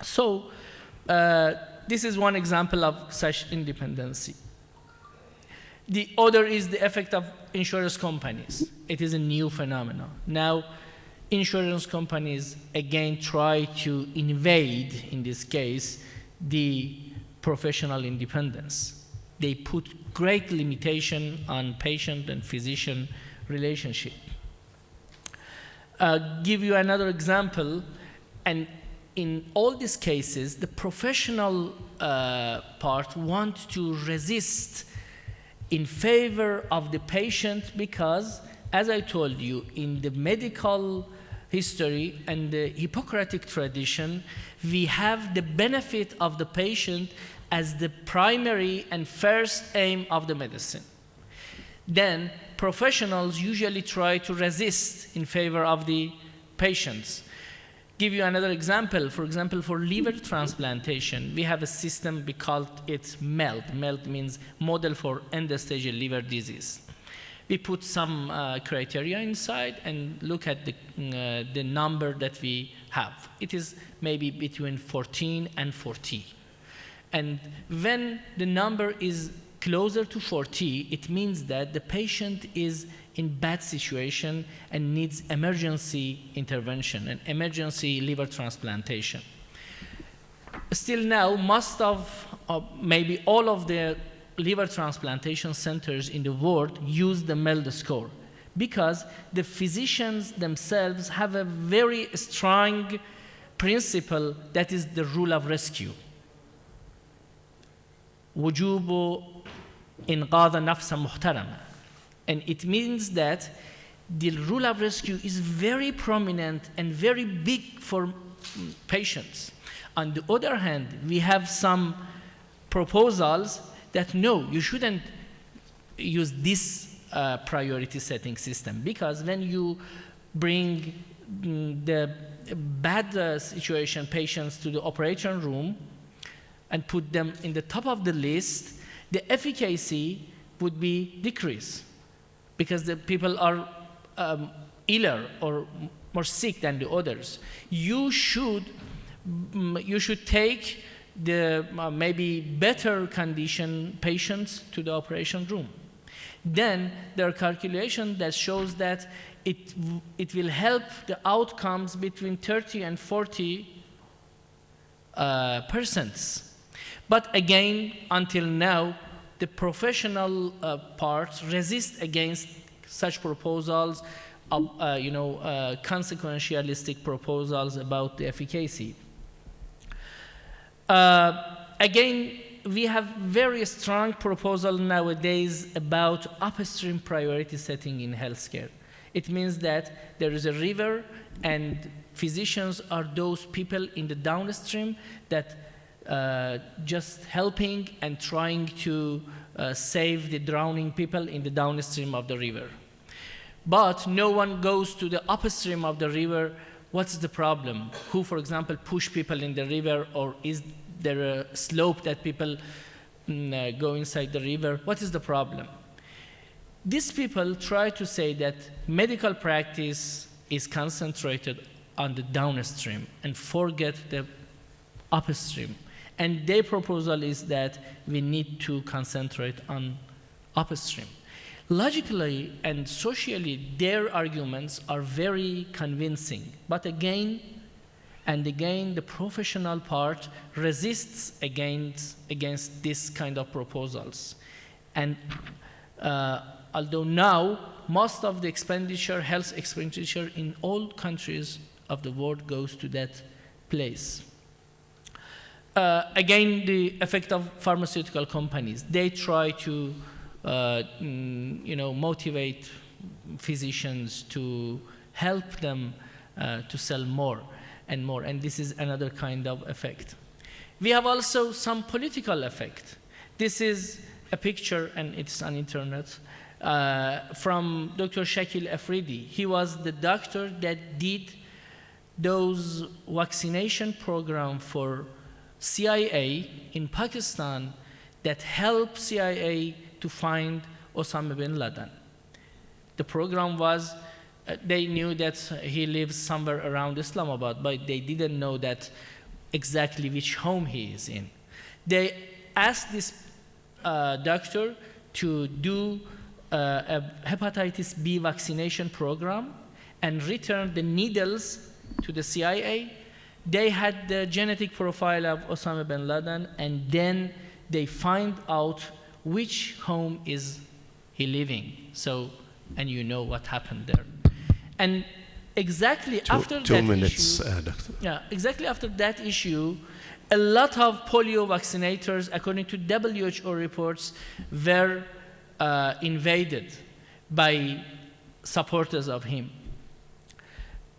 So this is one example of such independency. The other is the effect of insurance companies. It is a new phenomenon. Now, insurance companies again try to invade, in this case, the professional independence. They put great limitation on patient and physician relationship. Give you another example, and in all these cases, the professional part want to resist in favor of the patient because, as I told you, in the medical history and the Hippocratic tradition, we have the benefit of the patient as the primary and first aim of the medicine. Then professionals usually try to resist in favor of the patients. Give you another example. For example, for liver transplantation, we have a system, we call it MELD. MELD means Model for End-Stage Liver Disease. We put some criteria inside and look at the number that we have. It is maybe between 14 and 40. And when the number is closer to 40, it means that the patient is in bad situation and needs emergency intervention and emergency liver transplantation. Still now, most of, maybe all of the liver transplantation centers in the world use the MELD score because the physicians themselves have a very strong principle that is the rule of rescue. وجوب إنقاذ نفس محترمة. And it means that the rule of rescue is very prominent and very big for patients. On the other hand, we have some proposals that no, you shouldn't use this priority setting system because when you bring the bad situation patients to the operation room and put them in the top of the list, the efficacy would be decreased because the people are iller or more sick than the others. You should take the maybe better condition patients to the operation room. Then there are calculations that shows that it will help the outcomes between 30 and 40%. But again, until now, the professional part resist against such proposals of, consequentialistic proposals about the efficacy. Again, we have very strong proposal nowadays about upstream priority setting in healthcare. It means that there is a river and physicians are those people in the downstream that just helping and trying to save the drowning people in the downstream of the river. But no one goes to the upstream of the river. What's the problem? Who, for example, push people in the river, or is there a slope that people go inside the river? What is the problem? These people try to say that medical practice is concentrated on the downstream and forget the upstream. And their proposal is that we need to concentrate on upstream. Logically and socially, their arguments are very convincing. But again and again, the professional part resists against this kind of proposals. And although now, most of the expenditure, health expenditure in all countries of the world goes to that place. Again, the effect of pharmaceutical companies. They try to motivate physicians to help them to sell more and more, and this is another kind of effect. We have also some political effect. This is a picture, and it's on internet, from Dr. Shakil Afridi. He was the doctor that did those vaccination program for CIA in Pakistan that helped CIA to find Osama bin Laden. The program was, they knew that he lives somewhere around Islamabad, but they didn't know that exactly which home he is in. They asked this doctor to do a hepatitis B vaccination program and return the needles to the CIA. They had the genetic profile of Osama bin Laden, and then they find out which home is he living. So, and you know what happened there. And exactly after that issue, Doctor. yeah, exactly after that issue, a lot of polio vaccinators, according to WHO reports, were invaded by supporters of him.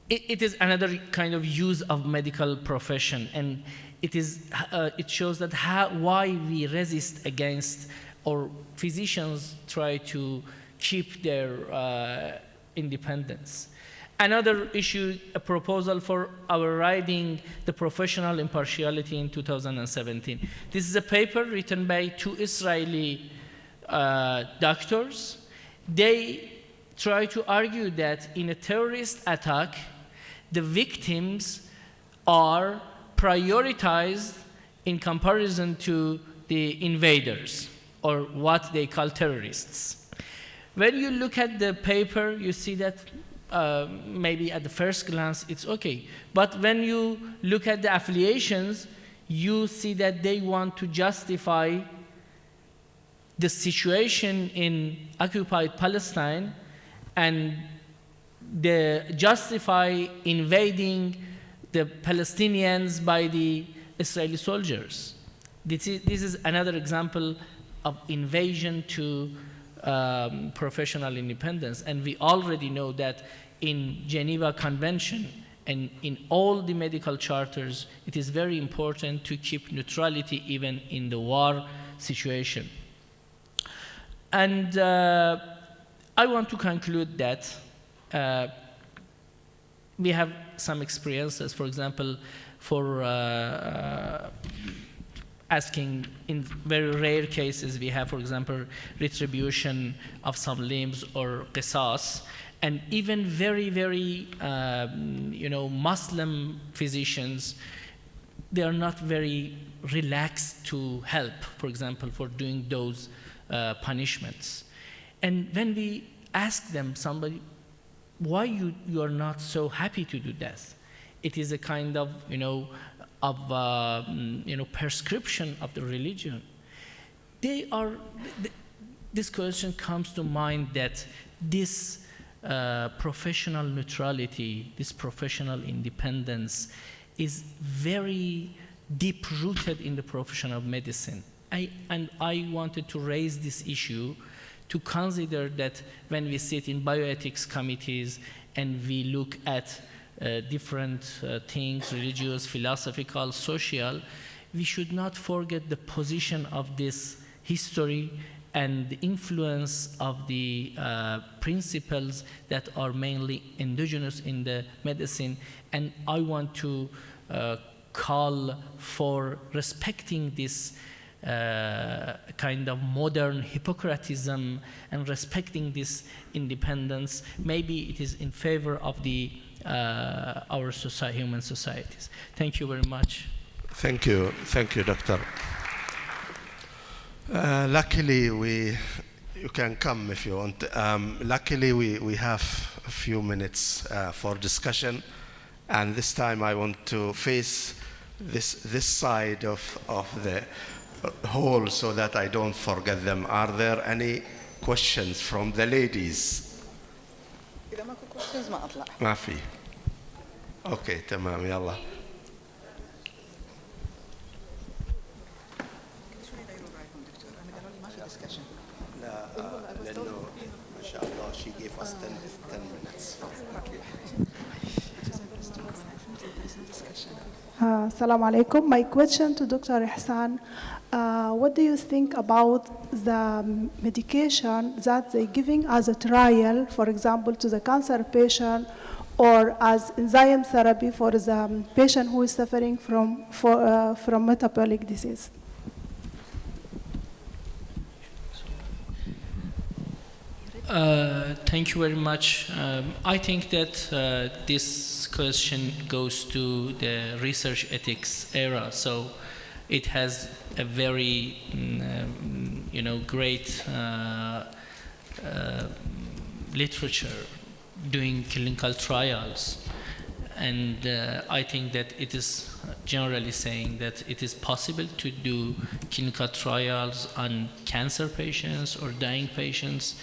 It is another kind of use of medical profession, and it shows that why we resist against, or physicians try to keep their independence. Another issue, a proposal for overriding the professional impartiality in 2017. This is a paper written by 2 Israeli doctors. They try to argue that in a terrorist attack, the victims are prioritized in comparison to the invaders, or what they call terrorists. When you look at the paper, you see that maybe at the first glance it's okay. But when you look at the affiliations, you see that they want to justify the situation in occupied Palestine and justify invading the Palestinians by the Israeli soldiers. This is another example of invasion to professional independence. And we already know that in Geneva Convention and in all the medical charters, it is very important to keep neutrality even in the war situation. And I want to conclude that we have some experiences, for example, for asking, in very rare cases, we have, for example, retribution of some limbs or qisas, and even very, very, Muslim physicians, they are not very relaxed to help, for example, for doing those punishments. And when we ask them, why you are not so happy to do this? It is a kind of, prescription of the religion. This question comes to mind that this professional neutrality, this professional independence is very deep-rooted in the profession of medicine. And I wanted to raise this issue to consider that when we sit in bioethics committees and we look at different things, religious, philosophical, social, we should not forget the position of this history and the influence of the principles that are mainly indigenous in the medicine. And I want to call for respecting this kind of modern Hippocratism and respecting this independence. Maybe it is in favor of the our human societies. Thank you very much. Thank you, Doctor. Luckily, you can come if you want. Luckily, we have a few minutes for discussion, and this time I want to face this side of the hall so that I don't forget them. Are there any questions from the ladies? إذا ماكو questions ما أطلع. ما في. أوكي تمام يلا. لا لأنه ما شاء الله she gave us 10 minutes. Assalamu alaikum. My question to Dr. Ihsan, what do you think about the medication that they're giving as a trial, for example, to the cancer patient, or as enzyme therapy for the patient who is suffering from metabolic disease? Thank you very much. I think that this question goes to the research ethics era. So it has a very, great literature doing clinical trials. And I think that it is generally saying that it is possible to do clinical trials on cancer patients or dying patients,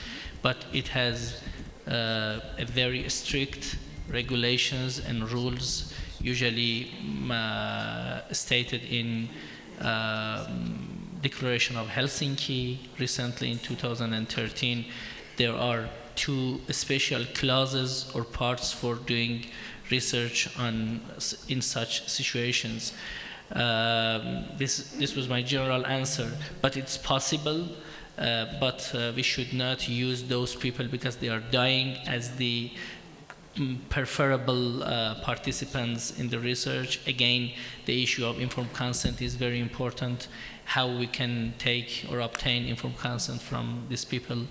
but it has a very strict regulations and rules, usually stated in Declaration of Helsinki. Recently in 2013, there are 2 special clauses or parts for doing research in such situations. This was my general answer, but it's possible, but we should not use those people because they are dying as the preferable participants in the research. Again, the issue of informed consent is very important, how we can take or obtain informed consent from these people.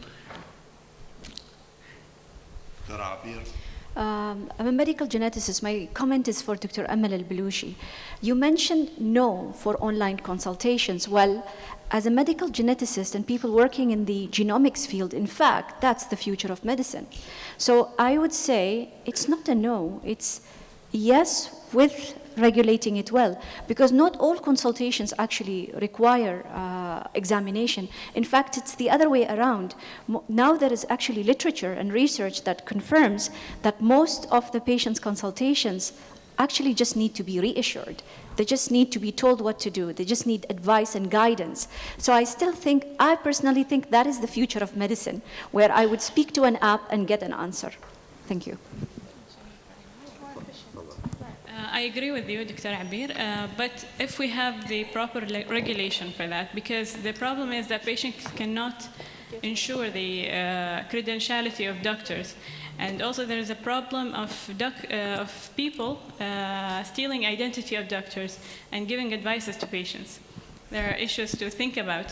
I'm a medical geneticist. My comment is for Dr. Amal al-Balushi. You mentioned no for online consultations. Well, as a medical geneticist and people working in the genomics field, in fact, that's the future of medicine. So I would say it's not a no, it's yes with regulating it well, because not all consultations actually require examination. In fact, it's the other way around. Now there is actually literature and research that confirms that most of the patients' consultations actually just need to be reassured. They just need to be told what to do. They just need advice and guidance. So I personally think that is the future of medicine, where I would speak to an app and get an answer. Thank you. I agree with you, Dr. Abir, but if we have the proper regulation for that, because the problem is that patients cannot ensure the credentiality of doctors. And also there is a problem of people stealing identity of doctors and giving advices to patients. There are issues to think about.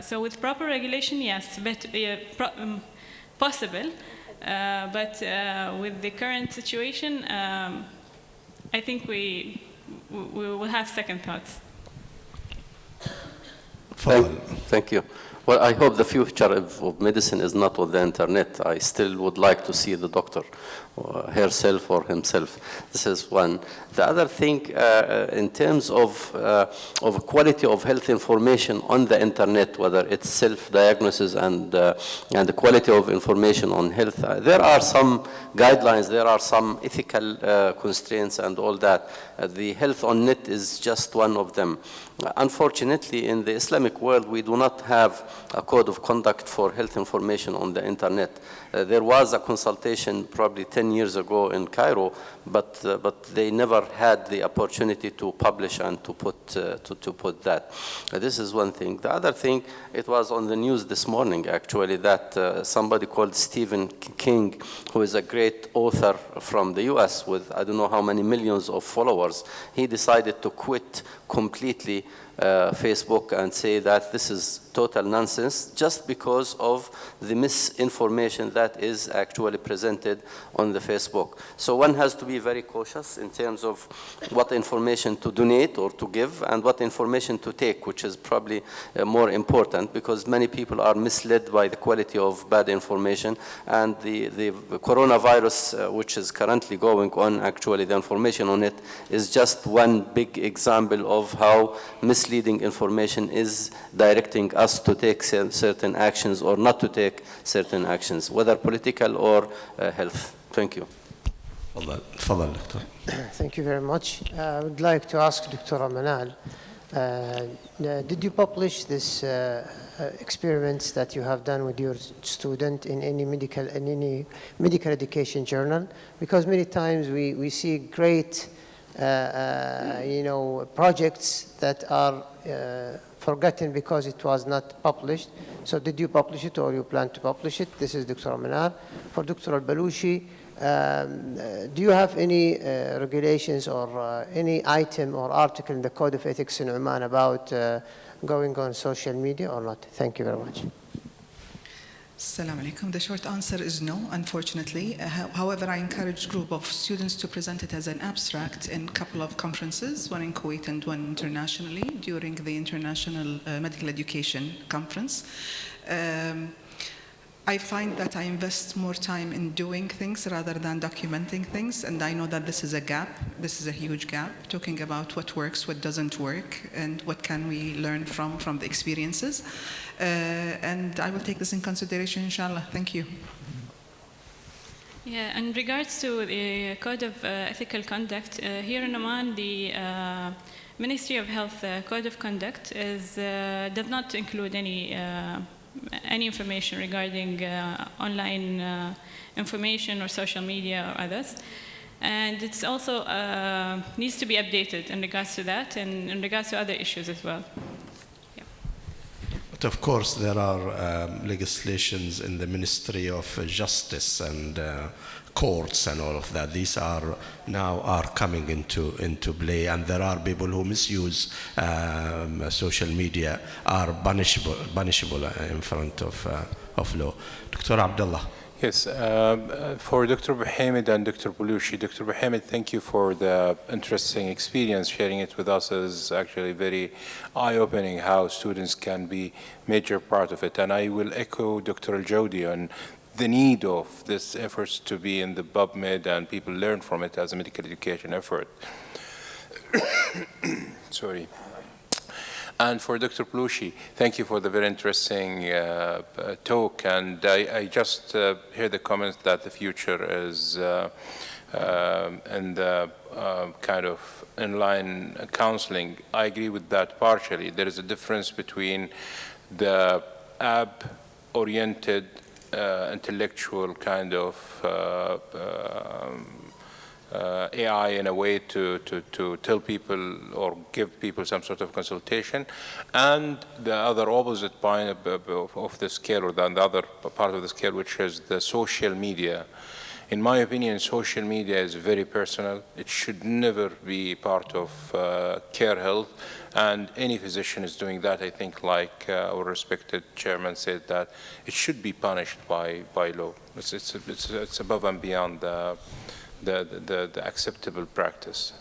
So with proper regulation, yes, but possible. But with the current situation, I think we will have second thoughts. Thank you. Well, I hope the future of medicine is not with the internet. I still would like to see the doctor herself or himself. This is one. The other thing, in terms of quality of health information on the internet, whether it's self-diagnosis and the quality of information on health, there are some guidelines, there are some ethical constraints and all that. The health on net is just one of them. Unfortunately, in the Islamic world, we do not have a code of conduct for health information on the internet. There was a consultation probably 10 years ago in Cairo, but they never had the opportunity to publish and to put that. This is one thing. The other thing, it was on the news this morning actually that somebody called Stephen King, who is a great author from the US with I don't know how many millions of followers, he decided to quit completely Facebook and say that this is total nonsense just because of the misinformation that is actually presented on the Facebook. So one has to be very cautious in terms of what information to donate or to give and what information to take, which is probably more important because many people are misled by the quality of bad information. And the coronavirus, which is currently going on, actually the information on it is just one big example of how misleading information is directing us to take certain actions or not to take certain actions, whether political or health. Thank you. Thank you very much. I would like to ask Dr. Manal, did you publish this experiments that you have done with your student in any medical education journal? Because many times we see great projects that are forgotten because it was not published. So did you publish it or you plan to publish it? This is Dr. Manar. For Dr. Al-Balushi, do you have any regulations or any item or article in the Code of Ethics in Oman about going on social media or not? Thank you very much. Assalamu alaikum. The short answer is no, unfortunately. However, I encourage a group of students to present it as an abstract in a couple of conferences, one in Kuwait and one internationally, during the International Medical Education Conference. I find that I invest more time in doing things rather than documenting things, and I know that this is a gap. This is a huge gap, talking about what works, what doesn't work, and what can we learn from the experiences. And I will take this in consideration, inshallah. Thank you. Yeah, in regards to the Code of Ethical Conduct, here in Oman, the Ministry of Health Code of Conduct does not include any information regarding online information or social media or others. And it's also needs to be updated in regards to that and in regards to other issues as well. Yeah. But of course, there are legislations in the Ministry of Justice and courts and all of that. These are now coming into play, and there are people who misuse social media are punishable in front of law. Dr. Abdullah. Yes, for Dr. Buhamid and Dr. Belushi. Dr. Buhamid, thank you for the interesting experience. Sharing it with us is actually very eye-opening how students can be major part of it. And I will echo Dr. Al-Jawdi on the need of this efforts to be in the PubMed and people learn from it as a medical education effort. Sorry. And for Dr. Belushi, thank you for the very interesting talk. And I just heard the comments that the future is in the kind of inline counseling. I agree with that partially. There is a difference between the app-oriented intellectual kind of AI in a way to tell people or give people some sort of consultation, and the other opposite point of the scale, or the other part of the scale, which is the social media. In my opinion, social media is very personal. It should never be part of care health, and any physician is doing that. I think, like our respected chairman said, that it should be punished by law. It's above and beyond the acceptable practice.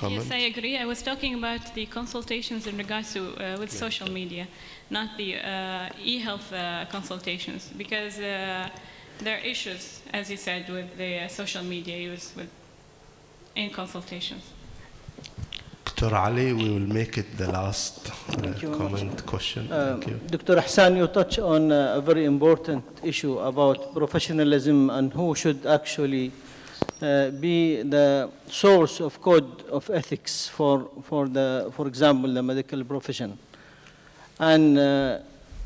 Yes, I agree. I was talking about the consultations in regards to with social media, not the e-health consultations, because there are issues, as you said, with the social media use in consultations. Dr. Ali, we will make it the last question. Thank you. Dr. Hassan, you touch on a very important issue about professionalism and who should actually be the source of code of ethics for example, the medical profession. And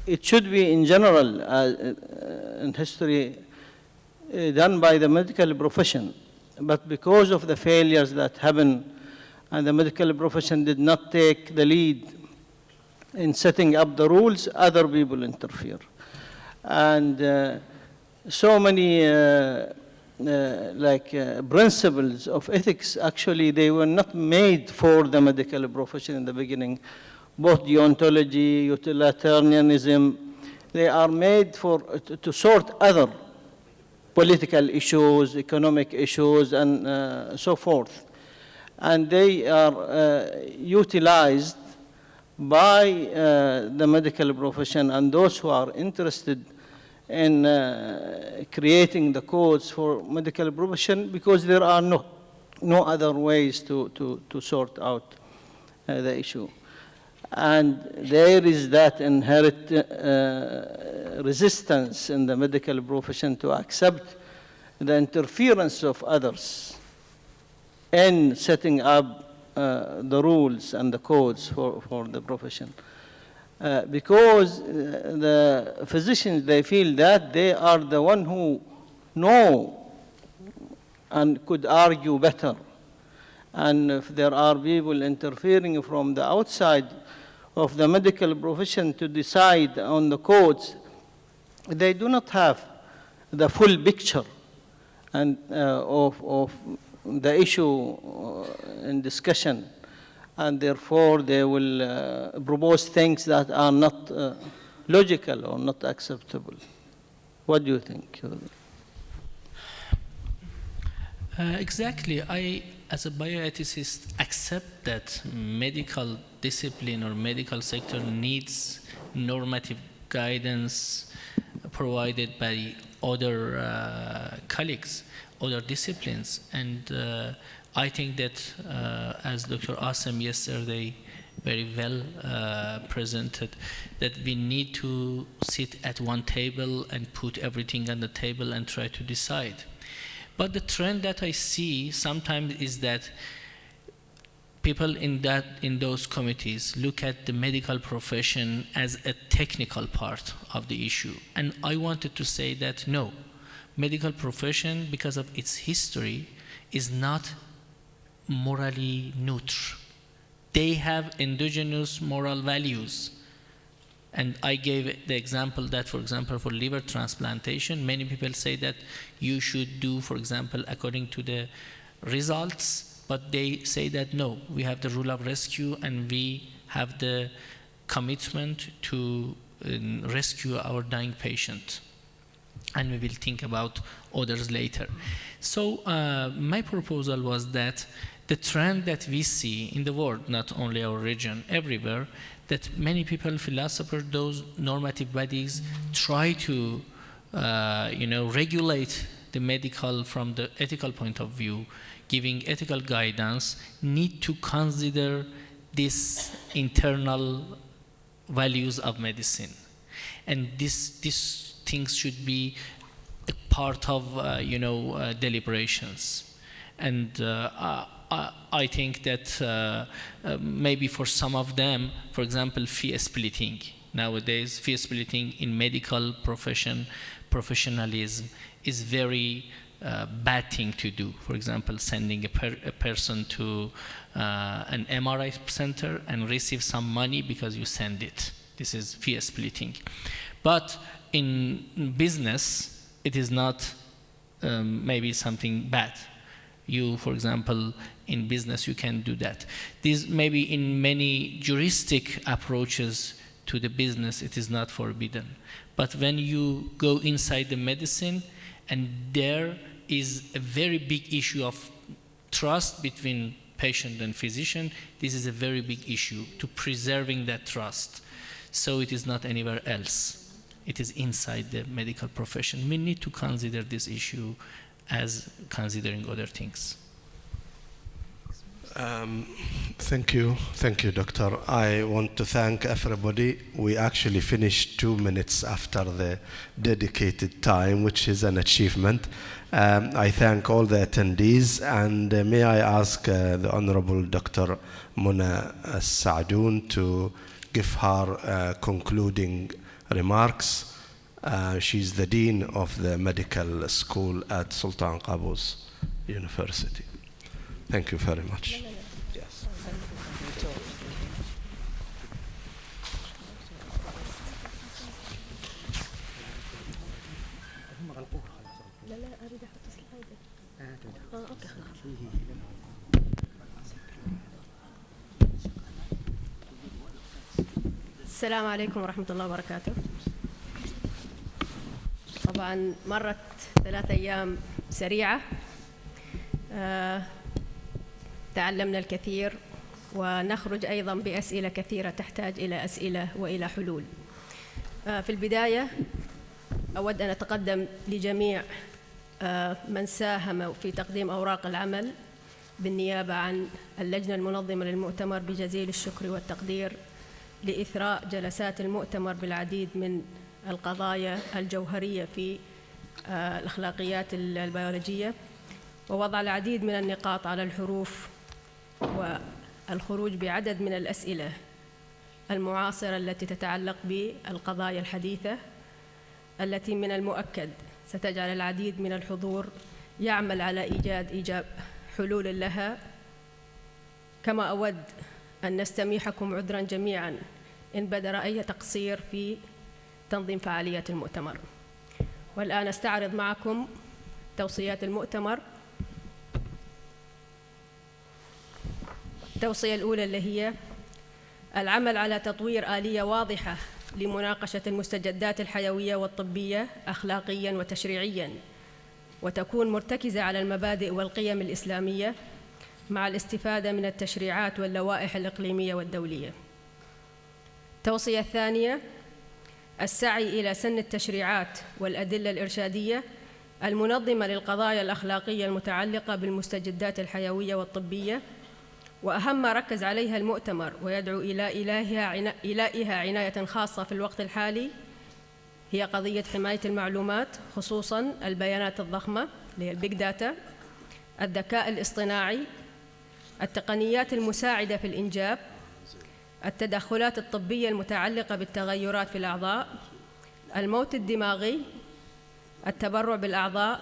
it should be in general in history done by the medical profession, but because of the failures that happen and the medical profession did not take the lead in setting up the rules, other people interfere. And so many principles of ethics, actually, they were not made for the medical profession in the beginning. Both deontology, utilitarianism, they are made to sort other political issues, economic issues, and so forth. And they are utilized by the medical profession and those who are interested in creating the codes for medical profession, because there are no other ways to sort out the issue. And there is that inherent resistance in the medical profession to accept the interference of others in setting up the rules and the codes for the profession. Because the physicians, they feel that they are the one who know and could argue better. And if there are people interfering from the outside of the medical profession to decide on the codes, they do not have the full picture and of the issue in discussion, and therefore they will propose things that are not logical or not acceptable. What do you think? Exactly. I, as a bioethicist, accept that medical discipline or medical sector needs normative guidance provided by other colleagues, other disciplines. And I think that, as Dr. Asem yesterday very well presented, that we need to sit at one table and put everything on the table and try to decide. But the trend that I see sometimes is that people in those committees look at the medical profession as a technical part of the issue. And I wanted to say that no, medical profession, because of its history, is not morally neutral. They have indigenous moral values. And I gave the example that, for example, for liver transplantation, many people say that you should do, for example, according to the results, but they say that no, we have the rule of rescue and we have the commitment to rescue our dying patient. And we will think about others later. So my proposal was that the trend that we see in the world, not only our region, everywhere, that many people, philosophers, those normative bodies try to regulate the medical from the ethical point of view, giving ethical guidance, need to consider these internal values of medicine. And these things should be a part of deliberations. And I think that maybe for some of them, for example, fee splitting. Nowadays, fee splitting in medical professionalism is very bad thing to do. For example, sending a person to an MRI center and receive some money because you send it. This is fee splitting. But in business, it is not maybe something bad. You, for example, in business, you can do that. These maybe in many juristic approaches to the business, it is not forbidden. But when you go inside the medicine, and there is a very big issue of trust between patient and physician, this is a very big issue to preserving that trust. So it is not anywhere else. It is inside the medical profession. We need to consider this issue as considering other things. Thank you, Doctor. I want to thank everybody. We actually finished 2 minutes after the dedicated time, which is an achievement. I thank all the attendees, and may I ask the Honorable Dr. Muna Saadoun to give her concluding remarks. She's the Dean of the Medical School at Sultan Qaboos University. Thank you very much. Yes. السلام عليكم ورحمة الله وبركاته. طبعا مرت 3 أيام سريعة. تعلمنا الكثير ونخرج أيضا بأسئلة كثيرة تحتاج إلى أسئلة وإلى حلول. في البداية أود أن أتقدم لجميع من ساهم في تقديم أوراق العمل بالنيابة عن اللجنة المنظمة للمؤتمر بجزيل الشكر والتقدير لإثراء جلسات المؤتمر بالعديد من القضايا الجوهرية في الأخلاقيات البيولوجية، ووضع العديد من النقاط على الحروف والخروج بعدد من الأسئلة المعاصرة التي تتعلق بالقضايا الحديثة التي من المؤكد ستجعل العديد من الحضور يعمل على إيجاد حلول لها. كما أود أن نستميحكم عذرا جميعا إن بدر أي تقصير في تنظيم فعاليات المؤتمر. والآن أستعرض معكم توصيات المؤتمر. التوصية الأولى اللي هي العمل على تطوير آلية واضحة لمناقشة المستجدات الحيوية والطبية أخلاقياً وتشريعياً، وتكون مرتكزة على المبادئ والقيم الإسلامية مع الاستفادة من التشريعات واللوائح الإقليمية والدولية. التوصية الثانية: السعي إلى سن التشريعات والأدلة الإرشادية المنظمة للقضايا الأخلاقية المتعلقة بالمستجدات الحيوية والطبية، وأهم ما ركز عليها المؤتمر ويدعو إلى إيلائها عناية خاصة في الوقت الحالي هي قضية حماية المعلومات، خصوصاً البيانات الضخمة اللي هي البيج داتا، الذكاء الاصطناعي، التقنيات المساعدة في الإنجاب، التدخلات الطبية المتعلقة بالتغيرات في الأعضاء، الموت الدماغي، التبرع بالأعضاء،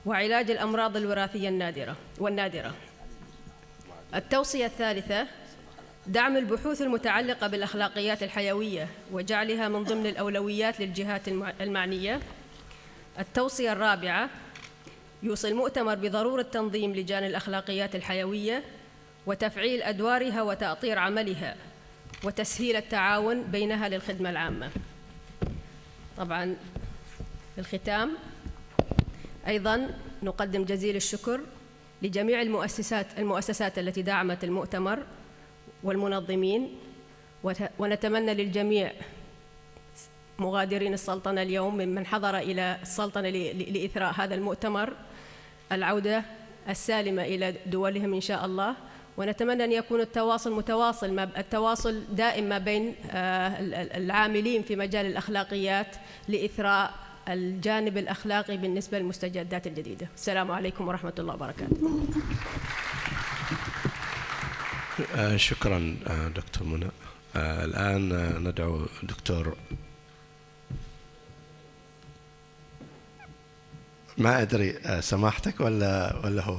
وعلاج الأمراض الوراثية والنادرة. التوصية الثالثة: دعم البحوث المتعلقة بالأخلاقيات الحيوية وجعلها من ضمن الأولويات للجهات المعنية. التوصية الرابعة: يوصي المؤتمر بضرورة تنظيم لجان الأخلاقيات الحيوية وتفعيل أدوارها وتأطير عملها وتسهيل التعاون بينها للخدمة العامة. طبعاً في الختام أيضاً نقدم جزيل الشكر لجميع المؤسسات التي دعمت المؤتمر والمنظمين، ونتمنى للجميع مغادرين السلطنة اليوم ممن حضر إلى السلطنة لإثراء هذا المؤتمر العودة السالمة إلى دولهم إن شاء الله، ونتمنى أن يكون التواصل دائم ما بين العاملين في مجال الأخلاقيات لإثراء الجانب الأخلاقي بالنسبة للمستجدات الجديدة. السلام عليكم ورحمة الله وبركاته. شكرا دكتور منى. الآن ندعو دكتور، ما أدري سماحتك ولا هو،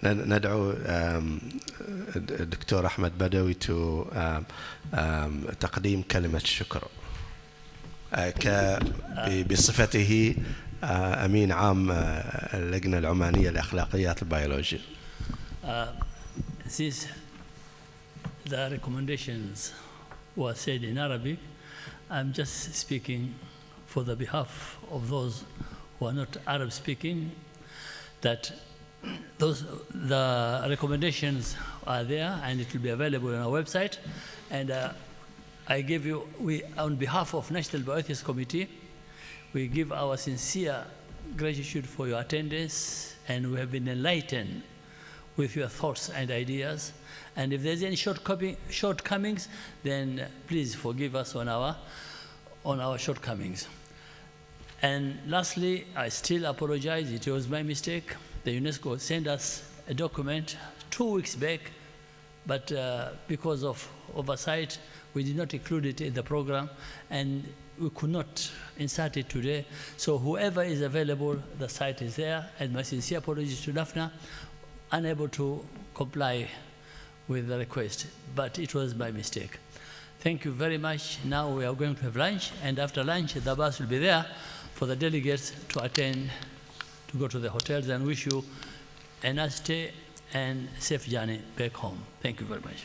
ندعو الدكتور أحمد بدوي تقديم كلمة شكر بصفته أمين عام اللجنة العمانية لأخلاقيات البيولوجيا. Since the recommendations were said in Arabic, I'm just speaking for the behalf of those who are not Arab speaking, that the recommendations are there and it will be available on our website. And I give you, on behalf of National Bioethics Committee, we give our sincere gratitude for your attendance, and we have been enlightened with your thoughts and ideas. And if there's any shortcomings, then please forgive us on our shortcomings. And lastly, I still apologize. It was my mistake. The UNESCO sent us a document 2 weeks back, but because of oversight, we did not include it in the program, and we could not insert it today. So whoever is available, the site is there. And my sincere apologies to Daphna, unable to comply with the request, but it was my mistake. Thank you very much. Now we are going to have lunch, and after lunch, the bus will be there for the delegates to attend, to go to the hotels, and wish you a nice stay and safe journey back home. Thank you very much.